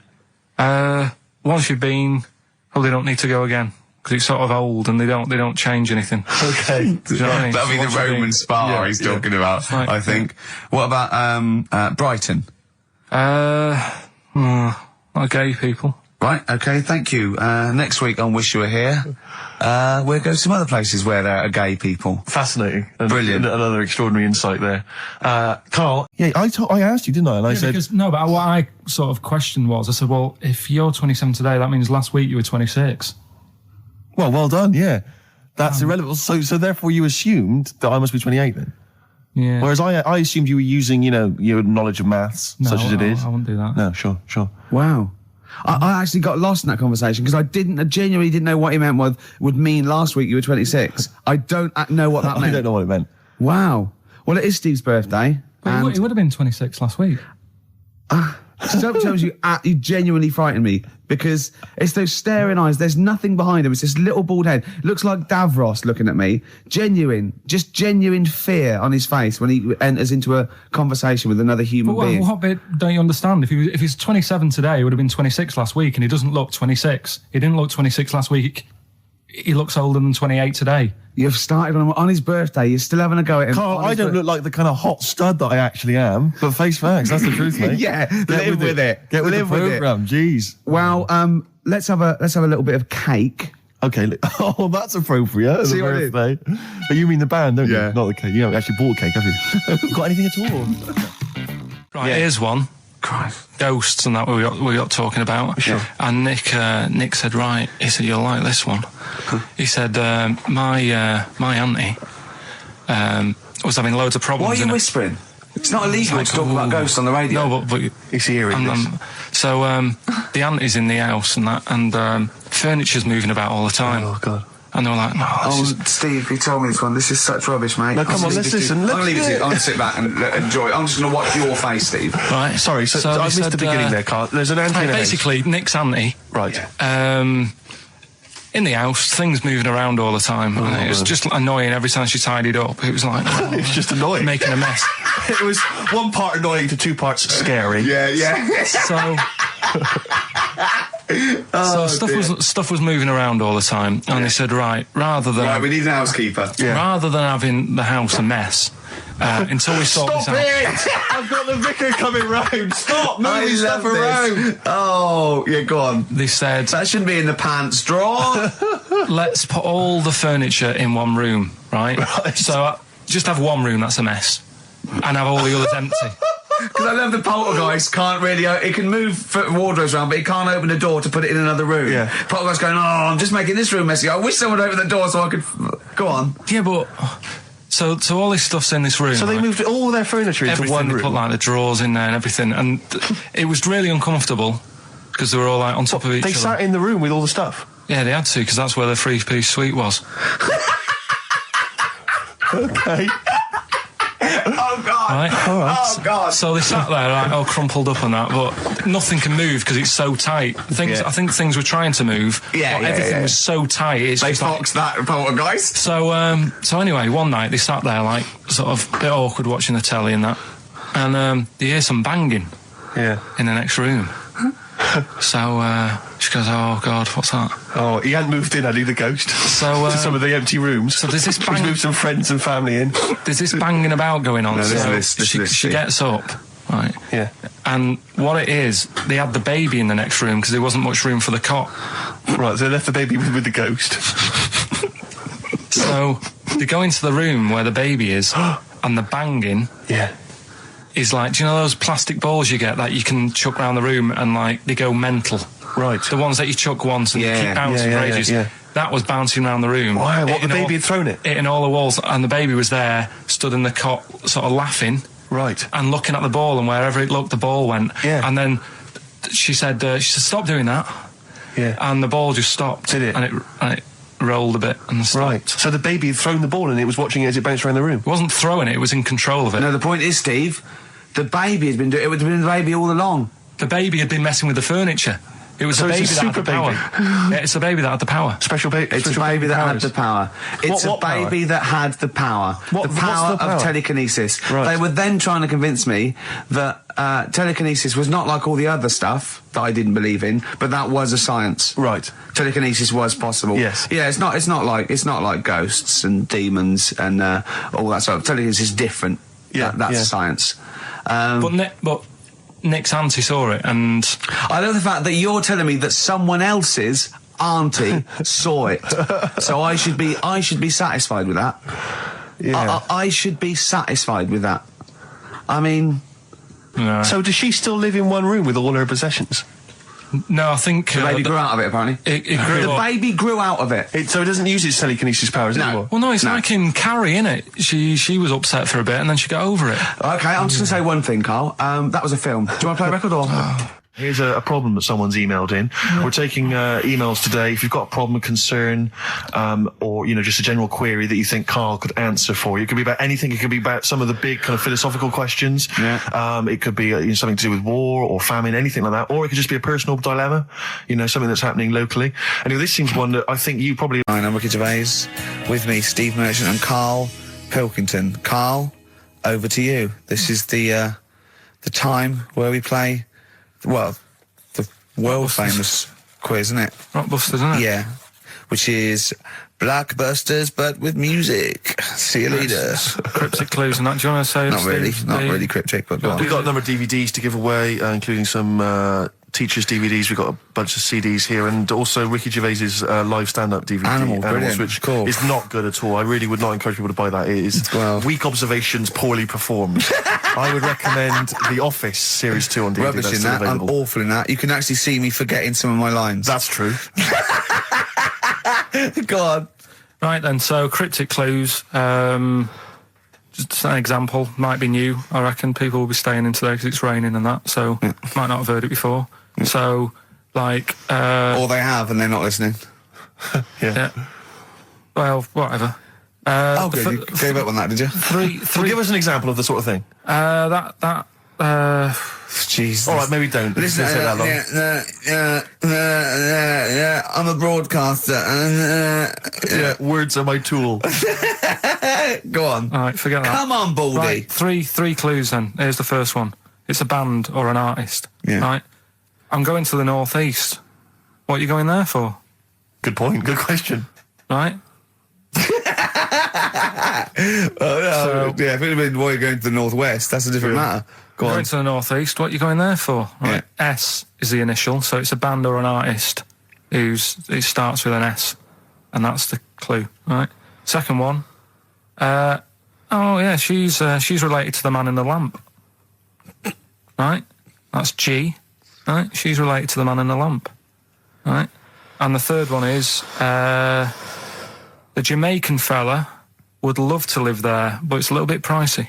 Once you've been, oh, they don't need to go again. Because it's sort of old and they don't change anything. Okay. Do you know what I mean? That'll be the Roman spa he's talking about, I think. What about Brighton? Not gay people. Right, okay, thank you. Next week on Wish You Were Here, we'll go to some other places where there are gay people. Fascinating. Brilliant. Another extraordinary insight there. Carl, yeah, I asked you, didn't I? And I said... But what I sort of questioned was, I said, well, if you're 27 today, that means last week you were 26. Well done, yeah. That's irrelevant. So therefore you assumed that I must be 28 then? Yeah. Whereas I assumed you were using, your knowledge of maths, such as it is. I wouldn't do that. No, sure. Wow. I actually got lost in that conversation because I genuinely didn't know what he meant would mean last week you were 26. I don't know what that meant. I don't know what it meant. Wow. Well, it is Steve's birthday. But he would have been 26 last week. Sometimes you genuinely frighten me because it's those staring eyes. There's nothing behind him. It's this little bald head. Looks like Davros looking at me. Genuine fear on his face when he enters into a conversation with another human being. What bit don't you understand? If he's 27 today, he would have been 26 last week, and he doesn't look 26. He didn't look 26 last week. He looks older than 28 today. You've started on his birthday. You're still having a go at him. Carl, I don't look like the kind of hot stud that I actually am, but face facts, that's the truth, mate. Yeah, live with it. Get with the programme, jeez. Well, let's have a little bit of cake. Okay, oh, that's appropriate. See the what I birthday. But you mean the band, don't Yeah. you? Not the cake. You haven't actually bought cake, have you? Got anything at all? Right, here's one. Ghosts and that we got talking about. Sure. And Nick said, right, he said, you'll like this one. He said, my auntie was having loads of problems. Why are you whispering? It's not illegal to talk about ghosts on the radio. No, but it's hearing this. So the auntie's in the house and that, and furniture's moving about all the time. Oh, God. And they were like, no, Steve, he told me this one. This is such rubbish, mate. No, come on, let's listen. I'm going to leave it to you. I'm going to sit back and enjoy it. I'm just going to watch your face, Steve. Right. Sorry, so I missed the beginning there, Carl. There's an auntie in the house. Basically, Nick's auntie. Right. In the house, things moving around all the time. And it was just annoying every time she tidied up. It was like... it was just annoying. Making a mess. It was one part annoying to two parts scary. Yeah. So stuff was moving around all the time, and they said, right, we need an housekeeper. Rather than having the house a mess, until we sort this out. Stop it! I've got the vicar coming round. Stop moving stuff around. Oh, yeah, go on. They said that shouldn't be in the pants drawer. Let's put all the furniture in one room, right? So just have one room that's a mess, and have all the others empty. Because I love the poltergeist can't really... It can move wardrobes around, but it can't open a door to put it in another room. Yeah. Poltergeist going, I'm just making this room messy. I wish someone would open the door so I could... Go on. Yeah, but... So all this stuff's in this room. So they moved all their furniture into one room? They put, like, the drawers in there and everything. And it was really uncomfortable, because they were all, like, on top of each other. They sat in the room with all the stuff? Yeah, they had to, because that's where the three-piece suite was. Okay. Oh, God. Right? All right. Oh, God. So they sat there, like, all crumpled up and that, but nothing can move because it's so tight. I think things were trying to move, but everything was so tight. They foxed that poltergeist. So anyway, one night they sat there, like, sort of a bit awkward watching the telly and that, and they hear some banging in the next room. So she goes, oh, God, what's that? Oh, he hadn't moved in, had he, the ghost? So to some of the empty rooms. So there's this He's moved some friends and family in. There's this banging about going on. No, so she gets up, right? Yeah. And what it is, they had the baby in the next room because there wasn't much room for the cot. Right, so they left the baby with the ghost. So they go into the room where the baby is, and the banging is like, do you know those plastic balls you get that you can chuck around the room and, like, they go mental? Right. The ones that you chuck once and they keep bouncing for ages. Yeah. That was bouncing around the room. Wow, what, the baby had thrown it? Hitting all the walls, and the baby was there, stood in the cot, sort of laughing. Right. And looking at the ball, and wherever it looked, the ball went. Yeah. And then she said, stop doing that. Yeah. And the ball just stopped. Did it? And it rolled a bit and stopped. Right. So the baby had thrown the ball and it was watching it as it bounced around the room? It wasn't throwing it, it was in control of it. No, the point is, Steve, the baby had been doing it. It would have been the baby all along. The baby had been messing with the furniture. It was So a it's a baby that had super the power. Yeah, it's a baby that had the power. Special baby. It's a baby that had the power. It's What a baby that had the power. What- the power what's the power? of telekinesis. Right. They were then trying to convince me that telekinesis was not like all the other stuff that I didn't believe in, but that was a science. Right. Telekinesis was possible. Yes. Yeah, it's not like ghosts and demons and all that sort of. Telekinesis is different. Yeah, That's yeah. science. But Nick's auntie saw it, and I love the fact that you're telling me that someone else's auntie saw it. So I should be satisfied with that. Yeah. I should be satisfied with that. I mean, no. So does she still live in one room with all her possessions? No, I think the baby grew out of it, apparently. It grew The up. baby grew out of it. So it doesn't use its telekinesis powers No. anymore? Well, no, it's No. like in Carrie, innit? She was upset for a bit, and then she got over it. Okay, I'm just going to say one thing, Carl. That was a film. Do you want to play a record or...? Here's a problem that someone's emailed in. We're taking emails today. If you've got a problem, a concern, or, just a general query that you think Karl could answer for you. It could be about anything. It could be about some of the big kind of philosophical questions. Yeah. It could be something to do with war or famine, anything like that. Or it could just be a personal dilemma, something that's happening locally. Anyway, this seems one that I think you probably... I'm Ricky Gervais. With me, Steve Merchant and Karl Pilkington. Karl, over to you. This is the time where we play... Well, the world-famous quiz, isn't it? Rockbusters, isn't it? Yeah. Which is Blockbusters, but with music. See you later. Cryptic clues and that. Do you want to say? Not really. Steve, Not the- really cryptic, but go on. We've got a number of DVDs to give away, including some teachers' DVDs. We've got a bunch of CDs here, and also Ricky Gervais's live stand-up DVD, Animal, brilliant. which Cool. is not good at all. I really would not encourage people to buy that. It is weak observations, poorly performed. I would recommend The Office Series 2 on DVD. Rubbish That's in still that. I'm available. awful in that. You can actually see me forgetting some of my lines. That's true. Go on. Right then, so cryptic clues. Just an example, might be new. I reckon people will be staying in today because it's raining and that, so might not have heard it before. So, like... Or they have and they're not listening. yeah. Well, whatever. Good. You gave up on that, did you? Well, give us an example of the sort of thing. Jesus. All right, maybe don't. Listen, Don't say that long. I'm a broadcaster. Yeah, words are my tool. Go on. All right, forget that. Come on, Baldy. Right, three clues then. Here's the first one. It's a band or an artist. Yeah. Right? I'm going to the northeast. What are you going there for? Good point. Good question. Right? Yeah, if it had been why you're going to the northwest, that's a different matter. Go Going on. to the northeast. What are you going there for? Right. Yeah. S is the initial, so it's a band or an artist it starts with an S, and that's the clue. Right. Second one. She's related to the man in the lamp. Right. That's G. Right. She's related to the man in the lamp. Right. And the third one is the Jamaican fella would love to live there, but it's a little bit pricey.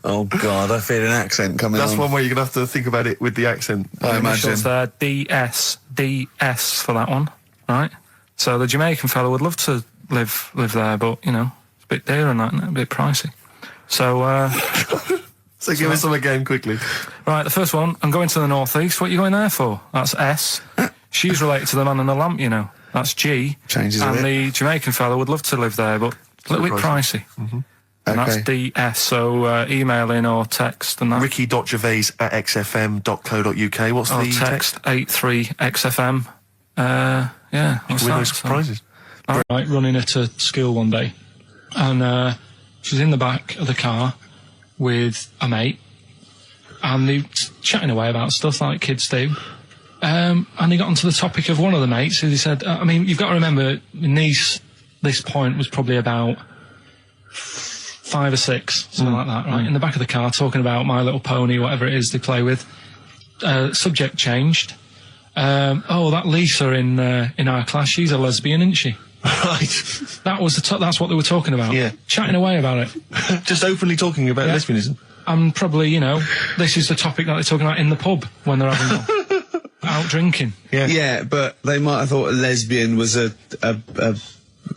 Oh, God, I feel an accent coming That's on. one where you're going to have to think about it with the accent. I imagine. Initials there, DS for that one, right? So the Jamaican fella would love to live there, but, it's a bit dear and that, isn't it? A bit pricey. So, So give us some again quickly. right, the first one, I'm going to the northeast. What are you going there for? That's S. She's related to the man in the lamp, That's G. Changes a and bit. the Jamaican fella would love to live there, but a little bit pricey. Mm-hmm. And Okay. that's DS, so email in or text and that. Ricky.gervais@xfm.co.uk. What's Or the text 83XFM. Yeah. What's Win that? those prizes. Right, running her to school one day, and she's in the back of the car with a mate, and they're chatting away about stuff like kids do. And they got onto the topic of one of the mates, who they said, you've got to remember, niece, this point was probably about 5 or 6, something like that, right? In the back of the car, talking about My Little Pony, whatever it is they play with. Subject changed. That Lisa in our class, she's a lesbian, isn't she? Right. That was that's what they were talking about. Yeah. Chatting away about it. Just openly talking about lesbianism. And probably, this is the topic that they're talking about in the pub when they're having out drinking. Yeah. Yeah, but they might have thought a lesbian was a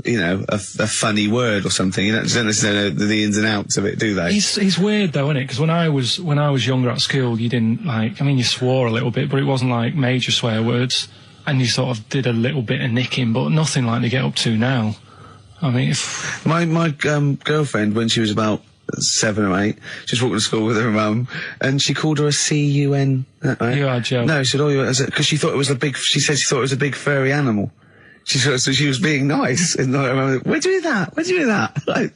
you know, a funny word or something. You don't necessarily know the ins and outs of it, do they? It's weird though, isn't it? Because when I was younger at school, you didn't like. I mean, you swore a little bit, but it wasn't like major swear words, and you sort of did a little bit of nicking, but nothing like they get up to now. I mean, if my girlfriend, when she was about 7 or 8, she was walking to school with her mum, and she called her a C-U-N. Right? You are joking. No, she said, because she thought it was she said she thought it was a big furry animal. So she was being nice, and I remember, where'd you do that? Where'd you do that? Like,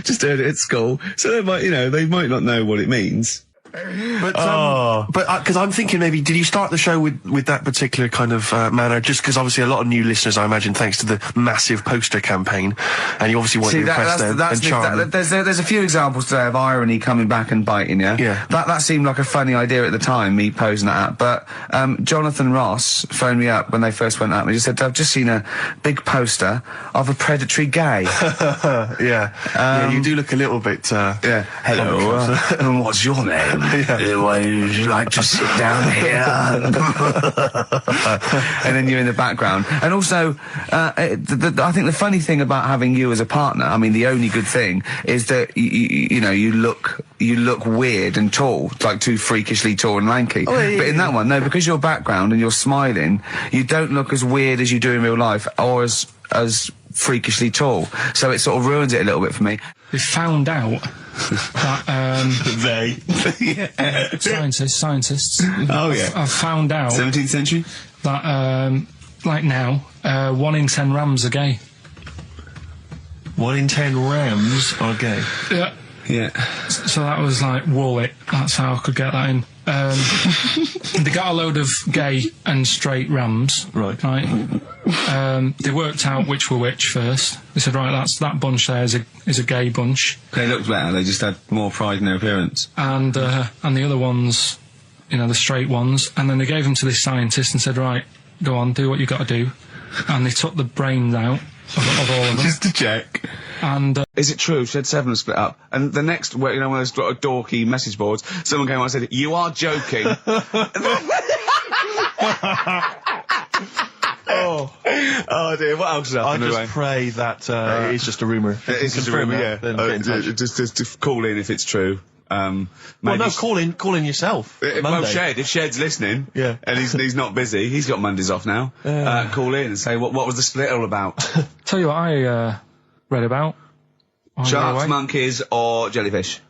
just heard it at school. So they might not know what it means. But because I'm thinking maybe, did you start the show with that particular kind of manner? Just because obviously a lot of new listeners, I imagine, thanks to the massive poster campaign, and you obviously want to impress them and charm them. There's a few examples today of irony coming back and biting you. Yeah. That seemed like a funny idea at the time, me posing that up. But Jonathan Ross phoned me up when they first went up and he just said, I've just seen a big poster of a predatory gay. Yeah, you do look a little bit. Yeah. Hello. And what's your name? Would you like to sit down here? And then you're in the background. And also, I think the funny thing about having you as a partner, I mean, the only good thing is that you look weird and tall, like too freakishly tall and lanky. Oh, yeah, but in that one, no, because your background and you're smiling, you don't look as weird as you do in real life, or as freakishly tall. So it sort of ruins it a little bit for me. they found out that scientists. Oh yeah. I've found out 17th century that like now 1 in 10 rams are gay. 1 in 10 rams are gay. Yeah. Yeah. So that was like Wallet. That's how I could get that in. They got a load of gay and straight rams. Right. They worked out which were which first. They said, right, that bunch there is a gay bunch. They looked better. They just had more pride in their appearance. And the other ones, the straight ones. And then they gave them to this scientist and said, right, go on, do what you got to do. And they took the brains out of all of them. Just to check. And is it true? She had 7 split up, and the next, one of those dorky message boards, someone came on and said, "You are joking." Oh dear! What else has happened? I just pray that it is just a rumour. It's just a rumour. Yeah. Just call in if it's true. Well, no, call in yourself. Well, Shed, if Shed's listening, yeah, and he's not busy, he's got Mondays off now. Call in and say what was the split all about? Tell you what I read about. Sharks, monkeys, or jellyfish?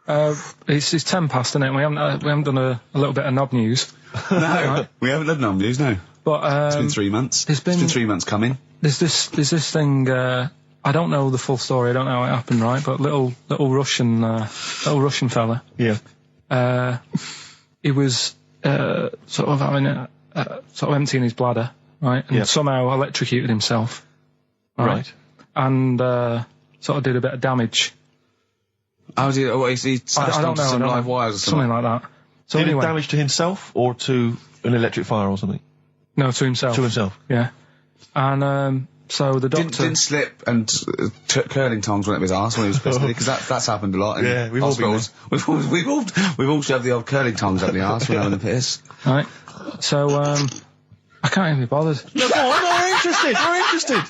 It's 10 past, isn't it? We haven't done a little bit of knob news. No, right? We haven't done knob news, no. But it's been 3 months. It's been 3 months coming. There's this thing. I don't know the full story. I don't know how it happened, right? But little Russian fella. Yeah. He was sort of having sort of emptying his bladder, right? And somehow electrocuted himself. Right. And sort of did a bit of damage. How did he smashed onto some live wires or something? Something like that. So did anyway, damage to himself or to an electric fire or something? No, to himself. To himself. Yeah. And so the doctor didn't slip and curling tongs went up his arse when he was pissed, because that's happened a lot. In we've all been there. We've all shoved the old curling tongs up the arse when having a piss. Right. So I can't even be bothered. No, go on, we're interested. We're interested.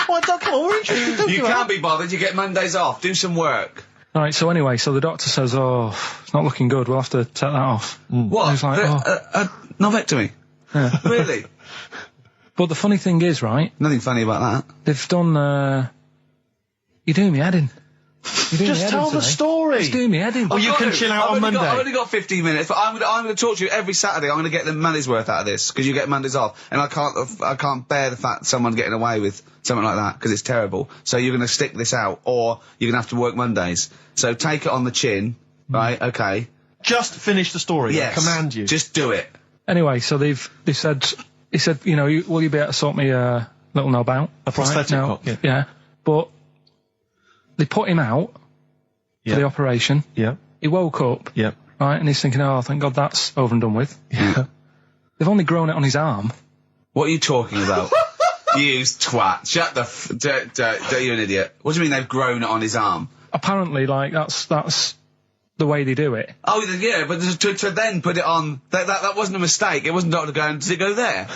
Well, come on, we're interested. You can't be bothered. You get Mondays off. Do some work. Right. So anyway, the doctor says, "Oh, it's not looking good. We'll have to take that off." What? And he's like, Novectomy. Yeah. Really? But the funny thing is, right? Nothing funny about that. They've done. You're doing me head in. Just tell the story. Just doing me head in. Oh, you can chill out on Monday. I've only got 15 minutes, but I'm going to talk to you every Saturday. I'm going to get the money's worth out of this, because you get Mondays off, and I can't bear the fact someone's getting away with something like that, because it's terrible. So you're going to stick this out, or you're going to have to work Mondays. So take it on the chin, right? Okay. Just finish the story. Yes. I command you. Just do it. Anyway, so they said, he said, will you be able to sort me a little knob out? A prosthetic cock, yeah. But they put him out for the operation. Yeah. He woke up. Yeah. Right, and he's thinking, oh, thank God that's over and done with. Yeah. They've only grown it on his arm. What are you talking about? You twat. Shut the you're an idiot. What do you mean they've grown it on his arm? Apparently, like, that's the way they do it. Oh, yeah, but to then put it on, that wasn't a mistake. It wasn't doctor going, does it go there?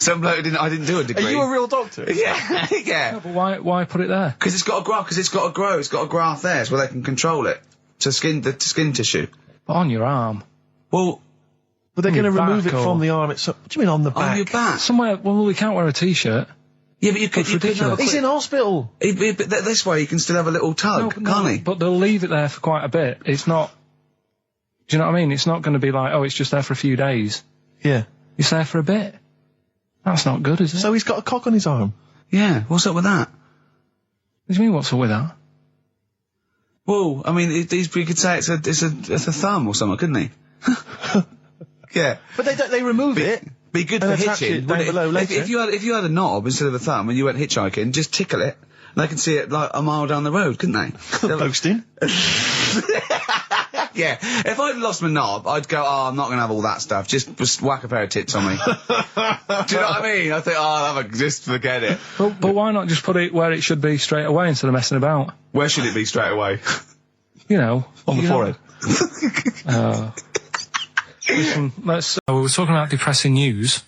Some bloke I didn't do a degree. Are you a real doctor? Yeah, yeah. No, but why put it there? Because it's got to grow. It's got a graft there, so they can control it to skin tissue. But on your arm. Well, but they're going to remove it or- from the arm itself. What do you mean on the back? on your back. Somewhere, well, we can't wear a t-shirt. Yeah, but you could. That's ridiculous. He's in hospital. But this way you can still have a little tug, can't he? But they'll leave it there for quite a bit. It's not... Do you know what I mean? It's not going to be like, oh, it's just there for a few days. Yeah. It's there for a bit. That's not good, is it? So he's got a cock on his arm. Yeah, what's up with that? What do you mean, what's up with that? Well, I mean, he could say it's a thumb or something, couldn't he? Yeah. But they remove it. Be good for And attach hitching. it down below later. If you had a knob instead of a thumb and you went hitchhiking, just tickle it, and they can see it like a mile down the road, couldn't they? Posting. Yeah. If I'd lost my knob, I'd go, oh, I'm not going to have all that stuff. Just whack a pair of tits on me. Do you know what I mean? I think, oh, I'll have just forget it. But why not just put it where it should be straight away instead of messing about? Where should it be straight away? You know. On the forehead. Listen, we were talking about depressing news,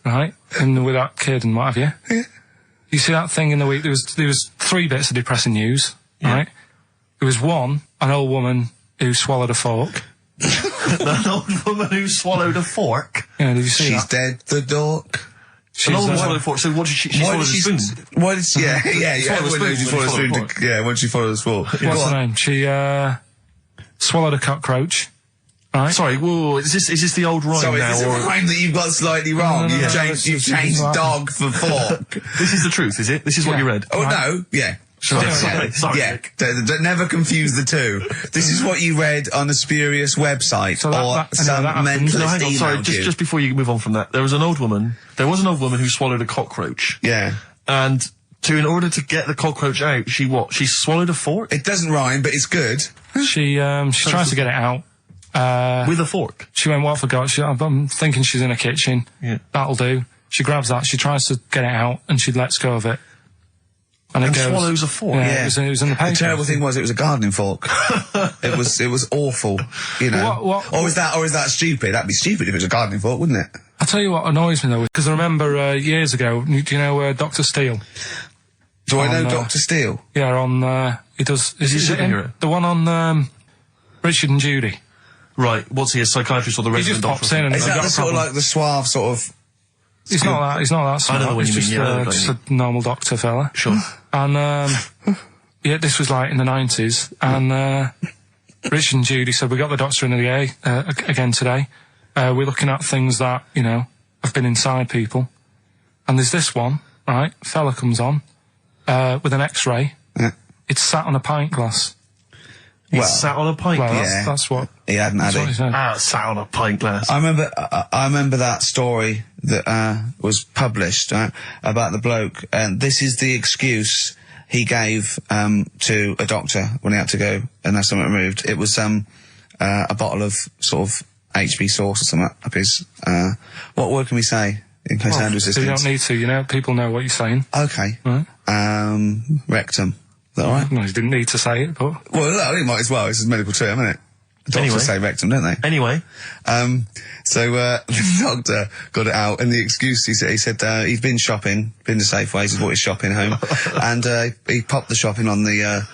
right? And with that kid and what have you. Yeah. You see that thing in the week? There was 3 bits of depressing news, right? There was one, an old woman who swallowed a fork. An old woman who swallowed a fork. Yeah, did you see She's that? dead, the dork. An old woman swallowed a fork. So what did she swallowed a spoon? Why did she... Yeah, everyone knows she swallowed a spoon. Yeah, when she swallowed a spoon. What's her name? She swallowed a cockroach. Right. Sorry, whoa, is this the old rhyme Sorry, now? is this a rhyme that you've got slightly wrong? No, You've changed it's dog for fork. This is the truth, is it? This is what you read? Oh, no, yeah. Sorry. Never confuse the two. This is what you read on a spurious website So or some mentalist No, hang on, sorry, emailed you. just before you move on from that, there was an old woman who swallowed a cockroach. Yeah. And in order to get the cockroach out, she swallowed a fork? It doesn't rhyme, but it's good. She tries to get it out. With a fork? She went, what for God? I'm thinking she's in a kitchen. Yeah. That'll do. She grabs that, she tries to get it out, and she lets go of it. And it goes, swallows a fork? Yeah. It was in the paper. The terrible thing was it was a gardening fork. it was awful, you know. Or is that stupid? That'd be stupid if it was a gardening fork, wouldn't it? I'll tell you what annoys me though, because I remember years ago, do you know Dr. Steele? Do I know Dr. Steele? Yeah, on, he does... Is he a superhero? The one on, Richard and Judy. Right, what's he, a psychiatrist or the resident He just pops in and Is they've that got the a sort of problem. like the suave sort of... He's not that smart. I know what He's you mean, just a normal doctor fella. Sure. And, yeah, this was like in the 90s, and, Rich and Judy said, we got the doctor in again today. We're looking at things that, you know, have been inside people. And there's this one, right? Fella comes on, with an X-ray. Yeah. It's sat on a pint glass. He sat on a pint glass? Yeah. That's what... He hadn't had it. Sat on a pint glass. I remember that story that was published about the bloke, and this is the excuse he gave to a doctor when he had to go and have something removed. It was a bottle of sort of HB sauce or something up his. What word can we say in case hand resistance? You don't need to. You know, people know what you're saying. Okay. Right. Rectum. Is that all right? No, he didn't need to say it, but... Well, no, he might as well. It's a medical term, isn't it? Doctors say rectum, don't they? Anyway. So the doctor got it out, and the excuse, he said he'd been shopping, been to Safeways, he bought his shopping home, and he popped the shopping on the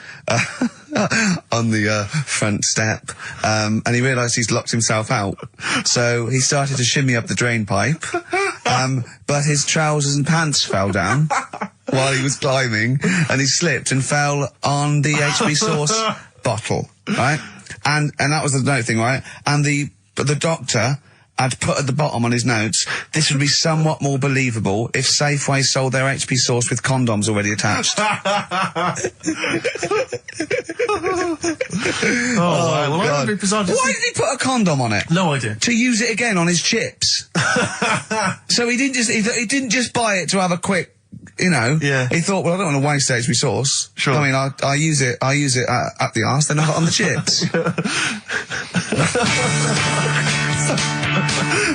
front step, and he realised he's locked himself out. So he started to shimmy up the drain pipe, but his trousers and pants fell down while he was climbing, and he slipped and fell on the HB sauce bottle, right? And that was the note thing, right? And the doctor had put at the bottom on his notes, this would be somewhat more believable if Safeway sold their HP sauce with condoms already attached. Wow. Well, God. Why did he put a condom on it? No idea. To use it again on his chips. So he didn't just buy it to have a quick, you know. Yeah. He thought, well, I don't want to waste HP sauce. Sure. I mean, I use it at the arse, then I got on the chips.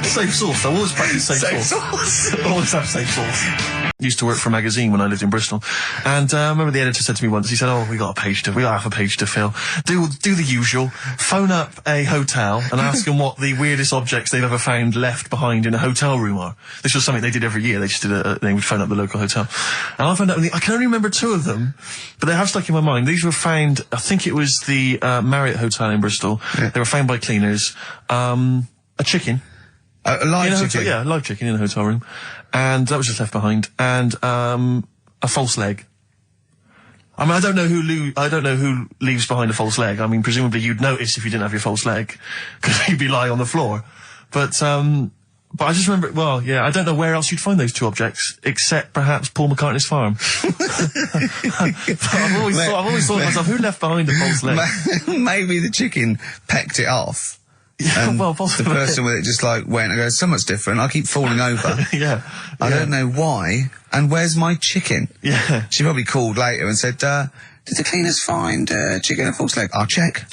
Safe sauce. I always practice safe Safe sauce. sauce. Always have safe sauce. used to work for a magazine when I lived in Bristol. And I remember the editor said to me once, he said, we got half a page to fill. Do the usual. Phone up a hotel and ask them what the weirdest objects they've ever found left behind in a hotel room are. This was something they did every year. They just they would phone up the local hotel. And I found out, I can only remember 2 of them, but they have stuck in my mind. These were found, I think it was the Marriott Hotel in Bristol. Yeah. They were found by cleaners. A chicken. A live chicken? Yeah, a live chicken in a hotel room. And that was just left behind. And a false leg. I mean, I don't know who leaves behind a false leg. I mean, presumably you'd notice if you didn't have your false leg, because you'd be lying on the floor. But I just remember, I don't know where else you'd find those 2 objects, except perhaps Paul McCartney's farm. I've always thought to myself, who left behind a false leg? Maybe the chicken pecked it off. Yeah, well, possibly. The person with it just went and goes, so much different, I keep falling over. Yeah. I don't know why, and where's my chicken? Yeah. She probably called later and said, did the cleaners find chicken and false leg? I'll check.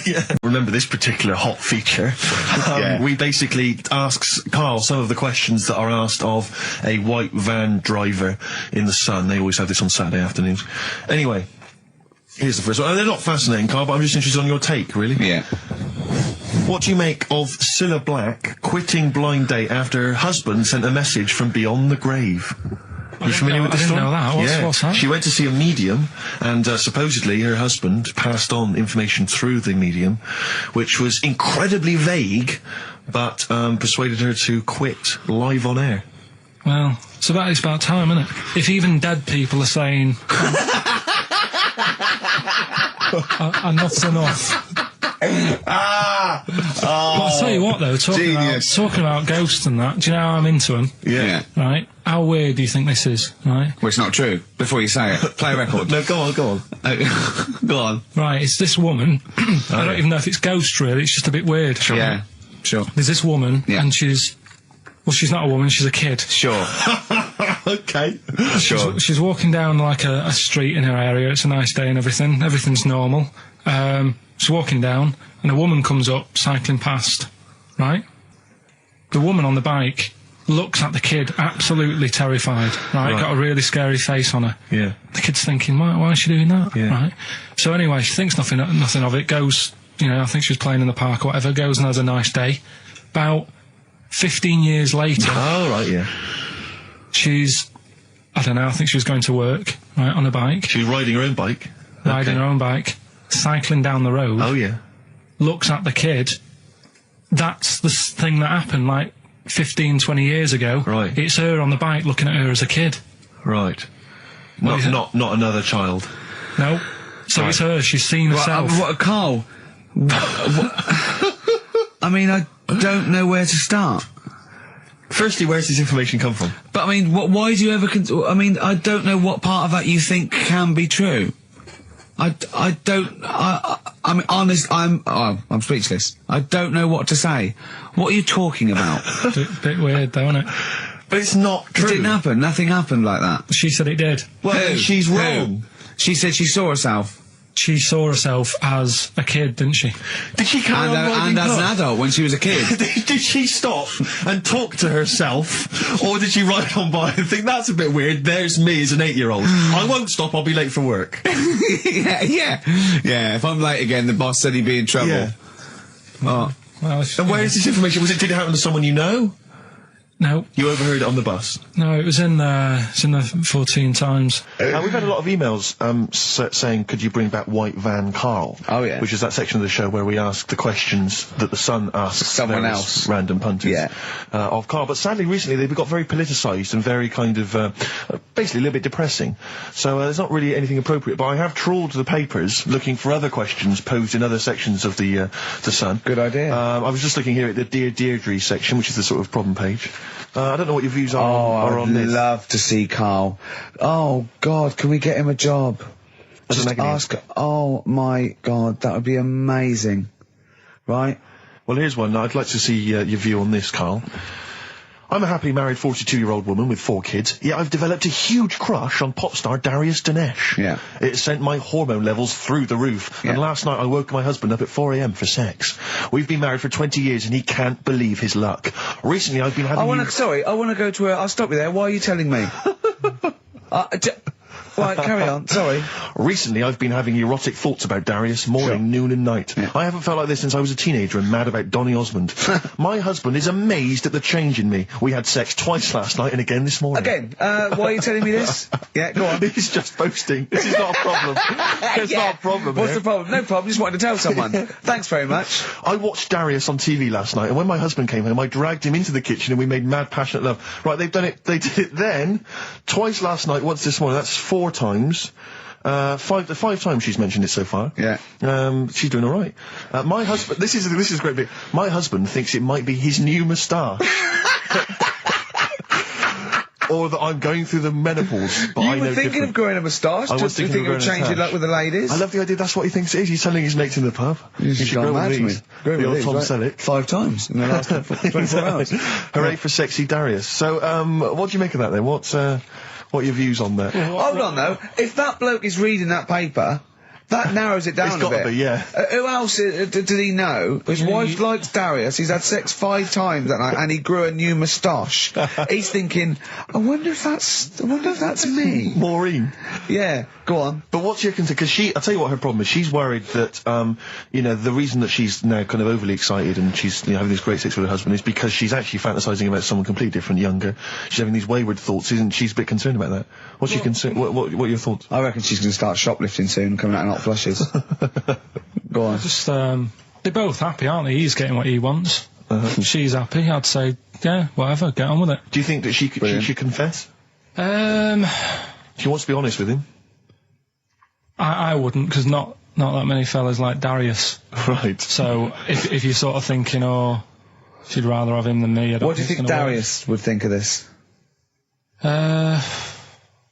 Yeah. Remember this particular hot feature? We basically ask Karl some of the questions that are asked of a white van driver in the Sun. They always have this on Saturday afternoons. Anyway, here's the first one. They're not fascinating, Karl, but I'm just interested on your take, really. Yeah. What do you make of Cilla Black quitting Blind Date after her husband sent a message from beyond the grave? Are you familiar with this story? I didn't know that. What's that? She went to see a medium, and supposedly her husband passed on information through the medium, which was incredibly vague, but persuaded her to quit live on air. Well, it's about time, isn't it? If even dead people are saying, enough's enough. But I'll tell you what, though, talking about ghosts and that, do you know how I'm into them? Yeah. Right? How weird do you think this is, right? Well, it's not true. Before you say it, play a record. No, go on. Go on. Right, it's this woman. I don't even know if it's ghost, really. It's just a bit weird. Sure. Yeah, sure. There's this woman, and she's not a woman, she's a kid. Sure. Okay. Sure. She's walking down, a street in her area. It's a nice day and everything. Everything's normal. She's walking down, and a woman comes up, cycling past, right? The woman on the bike looks at the kid, absolutely terrified, right? Got a really scary face on her. Yeah. The kid's thinking, why is she doing that? Yeah. Right? So anyway, she thinks nothing of it, goes, I think she was playing in the park or whatever, goes and has a nice day. About 15 years later... Oh, right, yeah. She's, I don't know, I think she was going to work, right, on a bike. She was riding her own bike? Riding her own bike. Cycling down the road. Oh, yeah. Looks at the kid. That's the thing that happened, 15, 20 years ago. Right. It's her on the bike looking at her as a kid. Right. Not another child. No. So It's her. She's seen herself. Karl? I mean, I don't know where to start. Firstly, where's this information come from? But, I mean, why do you ever... I don't know what part of that you think can be true. I mean, honest, I'm speechless. I don't know what to say. What are you talking about? Bit weird, though, isn't it? But it's not true. It didn't happen. Nothing happened like that. She said it did. Well, she's wrong. Who? She said she saw herself. She saw herself as a kid, didn't she? Did she carry on riding and as an adult when she was a kid. Did she stop and talk to herself, or did she ride on by and think, that's a bit weird, there's me as an 8-year-old. I won't stop, I'll be late for work. Yeah, if I'm late again, the boss said he'd be in trouble. Yeah. Well, and where is this information? Did it happen to someone you know? No. You overheard it on the bus? No, it was in the 14 Times. We've had a lot of emails saying, could you bring back White Van Karl? Oh, yeah. Which is that section of the show where we ask the questions that the Sun asks someone else. Random punters of Karl. But sadly, recently, they've got very politicised and very kind of, basically a little bit depressing. So there's not really anything appropriate. But I have trawled the papers looking for other questions posed in other sections of the Sun. Good idea. I was just looking here at the Dear Deirdre section, which is the sort of problem page. I don't know what your views are on this. I'd love to see Karl. Oh, God, can we get him a job? Just ask... Oh, my God, that would be amazing. Right? Well, here's one. I'd like to see your view on this, Karl. I'm a happily married 42-year-old woman with 4 kids, yet I've developed a huge crush on pop star Darius Dinesh. Yeah. It sent my hormone levels through the roof, and last night I woke my husband up at 4 a.m. for sex. We've been married for 20 years and he can't believe his luck. Recently I've been having... I want to go to I'll stop you there. Why are you telling me? Right, carry on. Sorry. Recently, I've been having erotic thoughts about Darius morning, noon and night. Yeah. I haven't felt like this since I was a teenager and mad about Donny Osmond. My husband is amazed at the change in me. We had sex twice last night and again this morning. Again, why are you telling me this? Yeah, go on. He's just boasting. This is not a problem. It's not a problem. What's here. the problem? No problem, just wanted to tell someone. Thanks very much. I watched Darius on TV last night, and when my husband came home, I dragged him into the kitchen and we made mad, passionate love. Right, they did it then, twice last night, once this morning. That's 4 times. Five times she's mentioned it so far. Yeah. She's doing all right. My husband, this is a great bit. My husband thinks it might be his new moustache. Or that I'm going through the menopause, but I know You were thinking different. of growing a moustache? I was thinking of changing luck with the ladies? I love the idea. That's what he thinks it is. He's telling his mates in the pub. You should gone grow mad with for me. these. Grow The with old these, Tom right? Selleck. 5 times in the last 24 hours. Hooray for sexy Darius. So, what do you make of that then? What are your views on that? Hold on though, if that bloke is reading that paper, that narrows it down It's a gotta bit. be, yeah. Who else did he know? His wife likes Darius, he's had sex 5 times that night, and he grew a new moustache. He's thinking, I wonder if that's me. Maureen. Yeah, go on. But what's your concern? Because I'll tell you what her problem is. She's worried that, the reason that she's now kind of overly excited and she's, having this great sex with her husband is because she's actually fantasizing about someone completely different, younger. She's having these wayward thoughts, isn't she's a bit concerned about that? What's your concern? What are your thoughts? I reckon she's going to start shoplifting soon and coming out in hot flushes. Go on. Just, they're both happy, aren't they? He's getting what he wants. She's happy. I'd say, yeah, whatever, get on with it. Do you think that she should confess? She wants to be honest with him. I wouldn't, because not that many fellas like Darius. Right. So if you're sort of thinking, oh, she'd rather have him than me, I don't What do you think it's gonna Darius would think of this?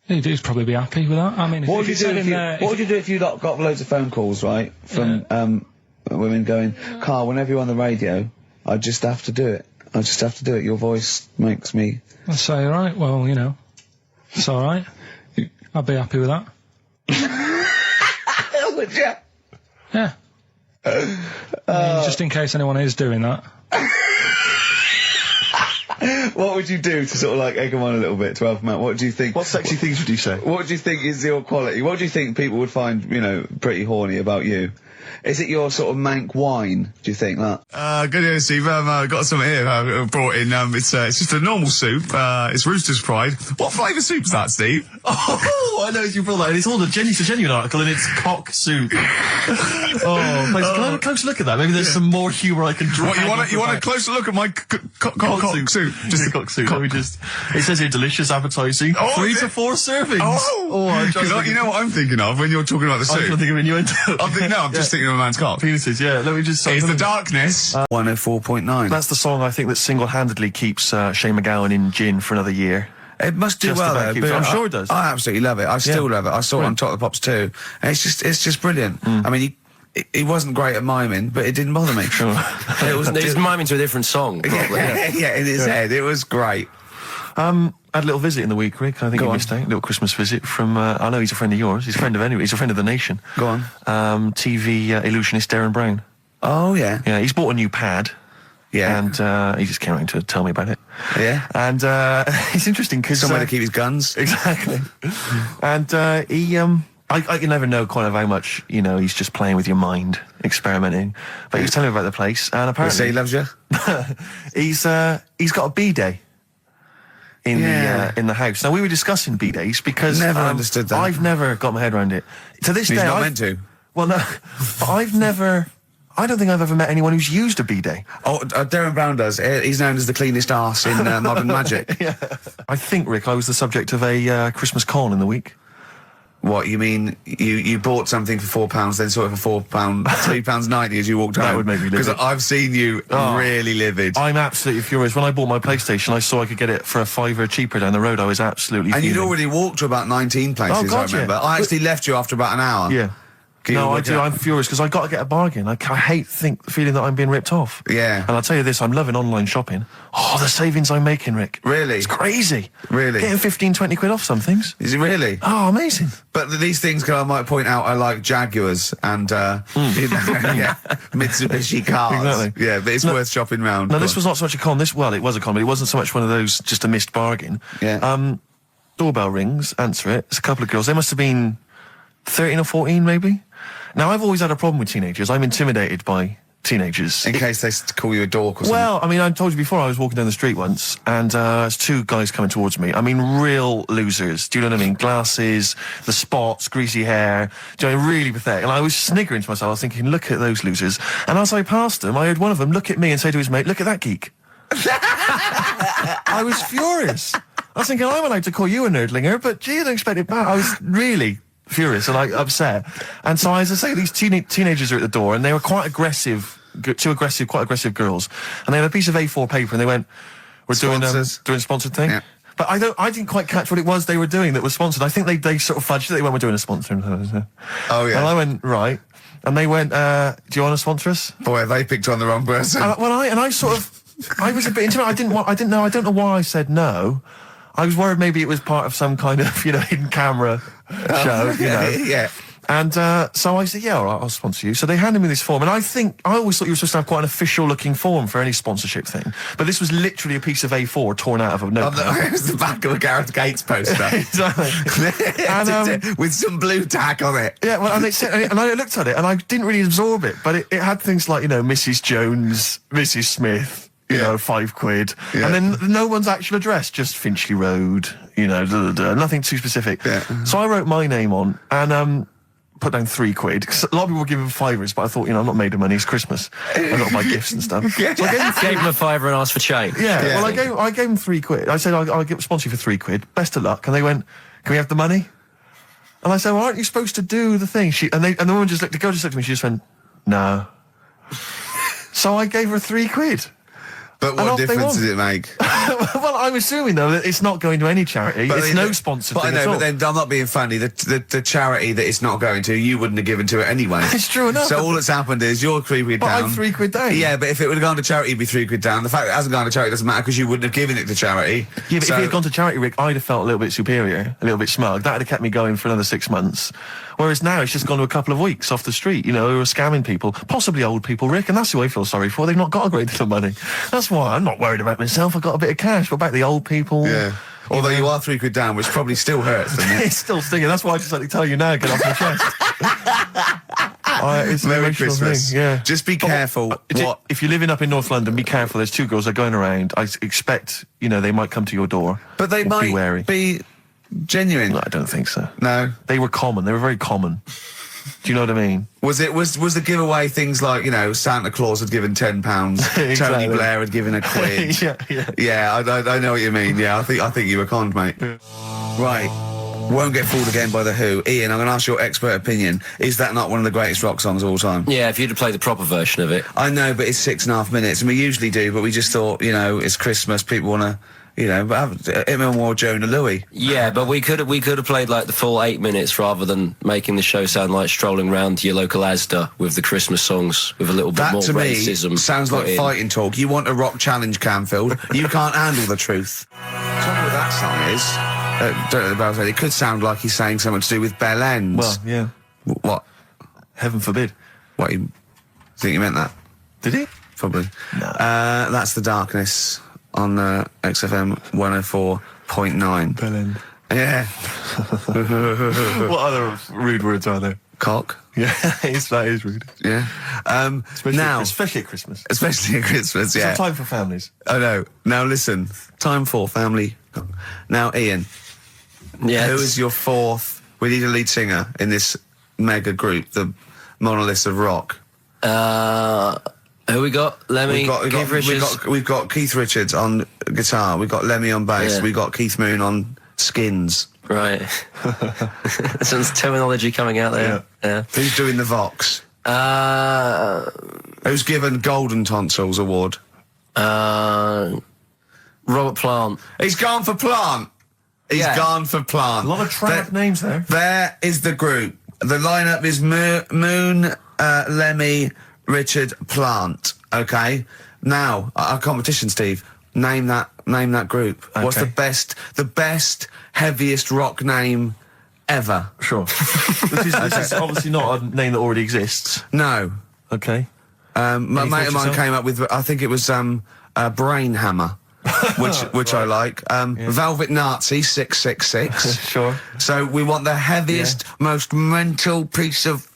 He'd probably be happy with that. I mean, What would you do if you got loads of phone calls, right, from women going, Karl, whenever you're on the radio, I just have to do it. I just have to do it. Your voice makes me... I'd say, alright, well, it's alright. I'd be happy with that. Would you? Yeah. I mean, just in case anyone is doing that. What would you do to sort of like egg them on a little bit to help them out? What do you think? What sexy things would you say? What do you think is your quality? What do you think people would find, pretty horny about you? Is it your sort of mank wine, do you think, that? Good evening, Steve. Got some here brought in. It's just a normal soup. It's Rooster's Pride. What flavour soup's that, Steve? Oh, I know you brought that in. It's all a genuine article and it's cock soup. Can I have a close look at that? Maybe there's some more humour I can draw. What, you want a closer look at my cock soup? Just a cock soup. Let me just... It says here, delicious, appetising. 3 to 4 servings. Because you know what I'm thinking of when you're talking about the soup? I'm thinking of innuendo. I'm just thinking of a man's cock. Penises, yeah. Let me just... It's the darkness. 104.9. That's the song I think that single-handedly keeps Shane McGowan in gin for another year. It must do well, though. But I'm sure it does. I absolutely love it. I still love it. I saw it on Top of the Pops too. And it's just brilliant. I mean, he wasn't great at miming, but it didn't bother me. It was miming to a different song, probably. Yeah, in his head. It was great. I had a little visit in the week, Rick. I think you missed out. A little Christmas visit from, I know he's a friend of yours. He's a friend of he's a friend of the nation. Go on. TV illusionist Darren Brown. Oh, yeah. Yeah, he's bought a new pad. Yeah. And he just came around to tell me about it. Yeah. And it's interesting because... Somewhere to keep his guns. Exactly. And I can never know kind of how much, he's just playing with your mind, experimenting. But he was telling me about the place, and apparently... Say he loves you? he's got a B-day in the house. Now, we were discussing B-days because... Never understood that. I've never got my head around it. To this day... He's not meant to. Well, no, but I don't think I've ever met anyone who's used a B-day. Oh, Darren Brown does. He's known as the cleanest arse in Modern Magic. Yeah. I think, Rick, I was the subject of a Christmas con in the week. What, you mean you bought something for £4, then saw it for £3.90 as you walked home? That would make me livid. Because I've seen you really livid. I'm absolutely furious. When I bought my PlayStation, I saw I could get it for a £5 cheaper down the road. I was absolutely And fuming. you'd already walked to about 19 places, God, I remember. I actually left you after about an hour. Yeah. No, I do. I'm furious because I got to get a bargain. I hate feeling that I'm being ripped off. Yeah. And I'll tell you this, I'm loving online shopping. Oh, the savings I'm making, Rick. Really? It's crazy. Really? Getting 15, 20 quid off some things. Is it really? Oh, amazing. But these things, I might point out, are like Jaguars and, Mitsubishi cars. Exactly. Yeah, but it's worth shopping round. No, this was not so much a con. It was a con, but it wasn't so much one of those, just a missed bargain. Yeah. Doorbell rings, answer it. It's a couple of girls. They must have been 13 or 14, maybe. Now, I've always had a problem with teenagers. I'm intimidated by teenagers. In case they call you a dork or something. Well, I mean, I told you before, I was walking down the street once, and there's two guys coming towards me. I mean, real losers. Do you know what I mean? Glasses, the spots, greasy hair. Do you know, really pathetic. And I was sniggering to myself. I was thinking, look at those losers. And as I passed them, I heard one of them look at me and say to his mate, look at that geek. I was furious. I was thinking, I'm allowed to call you a nerdlinger, but gee, I don't expect it back. I was really furious and upset. And so, as I say, these teenagers are at the door, and they were quite aggressive, quite aggressive girls. And they had a piece of A4 paper, and they went, "We're doing a sponsored thing." Yeah. But I didn't quite catch what it was they were doing that was sponsored. I think they sort of fudged it. They went, "We're doing a sponsor." Oh yeah. And I went, right. And they went, "Do you want to sponsor us?" Boy, they picked on the wrong person. I was a bit intimidated. I don't know why I said no. I was worried maybe it was part of some kind of, hidden camera show, Yeah. And so I said, yeah, all right, I'll sponsor you. So they handed me this form, and I always thought you were supposed to have quite an official-looking form for any sponsorship thing. But this was literally a piece of A4 torn out of a notepad. It was the back of a Gareth Gates poster. Exactly. And, with some blue tack on it. Yeah, well, and it said, and I looked at it, and I didn't really absorb it, but it had things like, Mrs. Jones, Mrs. Smith, £5. Yeah. And then no one's actual address, just Finchley Road, nothing too specific. Yeah. So I wrote my name on and put down £3. 'Cause a lot of people were giving fivers, but I thought, I'm not made of money, it's Christmas. I've got to buy gifts and stuff. So I gave him a fiver and asked for change. Yeah. Well, I gave him £3. I said, I'll sponsor you for £3. Best of luck. And they went, can we have the money? And I said, well, aren't you supposed to do the thing? And the woman the girl just looked at me, she just went, no. So I gave her £3. But what difference does it make? Well, I'm assuming, though, that it's not going to any charity. It's no sponsored thing at all. But then, I'm not being funny. The charity that it's not going to, you wouldn't have given to it anyway. It's true enough. So all that's happened is you're £3 down. But I'm £3 down. Yeah, but if it would have gone to charity, it'd be £3 down. The fact that it hasn't gone to charity doesn't matter because you wouldn't have given it to charity. Yeah, but if it had gone to charity, Rick, I'd have felt a little bit superior, a little bit smug. That would have kept me going for another 6 months. Whereas now it's just gone to a couple of weeks off the street, who are scamming people, possibly old people, Rick, and that's who I feel sorry for. They've not got a great deal of money. That's why I'm not worried about myself. I've got a bit of cash. What about the old people? Yeah. Although you are £3 down, which probably still hurts, doesn't it? It's still stinging. That's why I just like to tell you now, get off my chest. It's Merry Christmas. Thing, yeah. Just be careful. If you're living up in North London, be careful. There's two girls that are going around. I expect, they might come to your door. But they might be wary. Be genuine. No, I don't think so. No. They were common. They were very common. Do you know what I mean? Was the giveaway things like, Santa Claus had given £10, exactly. Tony Blair had given £1? Yeah, I know what you mean. Yeah, I think you were conned, mate. Yeah. Right. Won't Get Fooled Again by The Who. Ian, I'm going to ask your expert opinion. Is that not one of the greatest rock songs of all time? Yeah, if you'd have played the proper version of it. I know, but it's 6.5 minutes, and we usually do, but we just thought, it's Christmas, people want to... but him and more Jonah Louis. Yeah, but we could have played like the full 8 minutes rather than making the show sound like strolling round your local Asda with the Christmas songs with a little bit more racism. That to me sounds like fighting talk. You want a rock challenge, Canfield. You can't handle the truth. Tell me what that song is. Don't know the Bells. It could sound like he's saying something to do with Bell Ends. Well, yeah. What? Heaven forbid. What? You think he meant that? Did he? Probably. No. That's The Darkness on XFM 104.9. Bellend. Yeah. What other rude words are there? Cock. Yeah, that is rude. Yeah. Especially at Christmas. Especially at Christmas, yeah. It's a time for families. I know. Now listen, time for family. Now, Ian. Yeah. Who is your fourth? We need a lead singer in this mega group, the monoliths of rock. Who we got? Lemmy, Keith Richards. We've got Keith Richards on guitar. We've got Lemmy on bass. Yeah. We've got Keith Moon on skins. Right. Some terminology coming out there. Yeah. Who's doing the Vox? Who's given Golden Tonsils Award? Robert Plant. He's gone for Plant. He's gone for Plant. A lot of trad names there. There is the group. The lineup is Moon, Lemmy, Richard, Plant. Okay. Now, our competition, Steve. Name that group. Okay. What's the best, heaviest rock name ever? Sure. This is obviously not a name that already exists. No. Okay. My mate of mine came up with, I think it was Brain Hammer. which I like. Velvet Nazi 666. Sure. So we want the heaviest, most mental piece of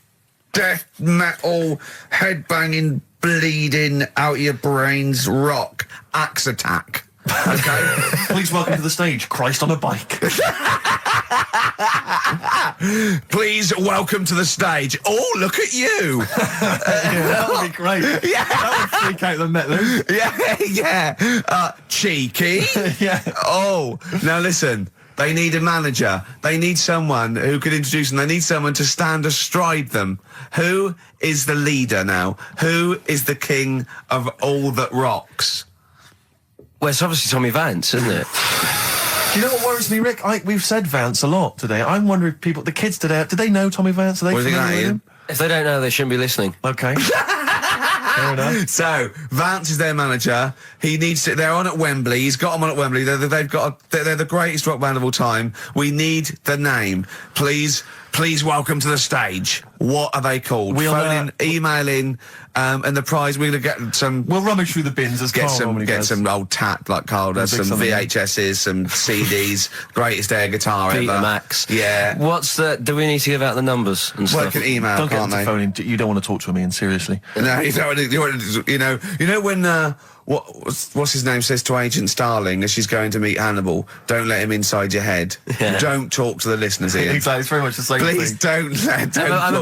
death metal, headbanging, bleeding out your brains rock. Axe Attack. Okay. Please welcome to the stage, Christ on a bike. Please welcome to the stage. Oh, look at you. That would be great. Yeah. That would freak out the metal. Yeah. Cheeky. Yeah. Oh, now listen. They need a manager. They need someone who could introduce them. They need someone to stand astride them. Who is the leader now? Who is the king of all that rocks? Well, it's obviously Tommy Vance, isn't it? Do you know what worries me, Rick? We've said Vance a lot today. I'm wondering if the kids today, do they know Tommy Vance? Are they familiar with him? If they don't know, they shouldn't be listening. Okay. Fair enough. So, Vance is their manager. He needs to, they're on at Wembley. He's got them on at Wembley. They're the greatest rock band of all time. We need the name. Please welcome to the stage. What are they called? Phone in, email in, and the prize, we're going to get some... We'll rummage through the bins as Carl normally does. Some old tat like Carl does, some VHSs, some CDs, greatest air guitar Peter ever. Max. Yeah. Do we need to give out the numbers and Well, stuff? can email, Don't get can't them to they? phone in. You don't want to talk to him, Ian, seriously. No, you don't want to, you know when, what's his name says to Agent Starling as she's going to meet Hannibal, don't let him inside your head. Yeah. Don't talk to the listeners, Ian. Exactly, it's very much the same Please thing.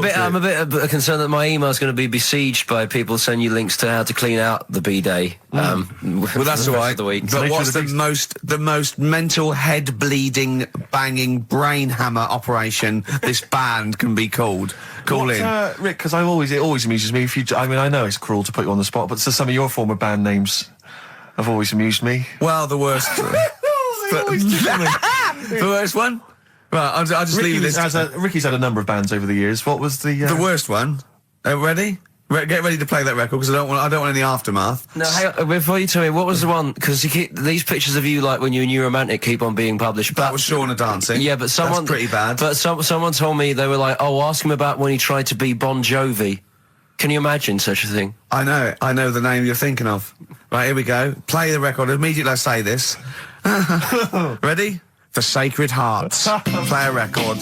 I'm a bit concerned that my email's going to be besieged by people sending you links to how to clean out the bidet. Well, that's all right. The week. But what's the most mental head bleeding, banging brain hammer operation this band can be called? Call in, Rick. Because it always amuses me. I know it's cruel to put you on the spot, but some of your former band names have always amused me. Well, the worst. The worst one. Right, I'll just leave this. Ricky's had a number of bands over the years. What was the worst one? Ready? Get ready to play that record because I don't want any aftermath. No, hang on, before you tell me, what was the one? Because these pictures of you, like when you're a new romantic, keep on being published. But that was Shauna dancing. Yeah, but that's pretty bad. But someone told me, they were like, "Oh, ask him about when he tried to be Bon Jovi." Can you imagine such a thing? I know the name you're thinking of. Right, here we go. Play the record immediately. I say this. Ready? The Sacred Hearts. Play a record.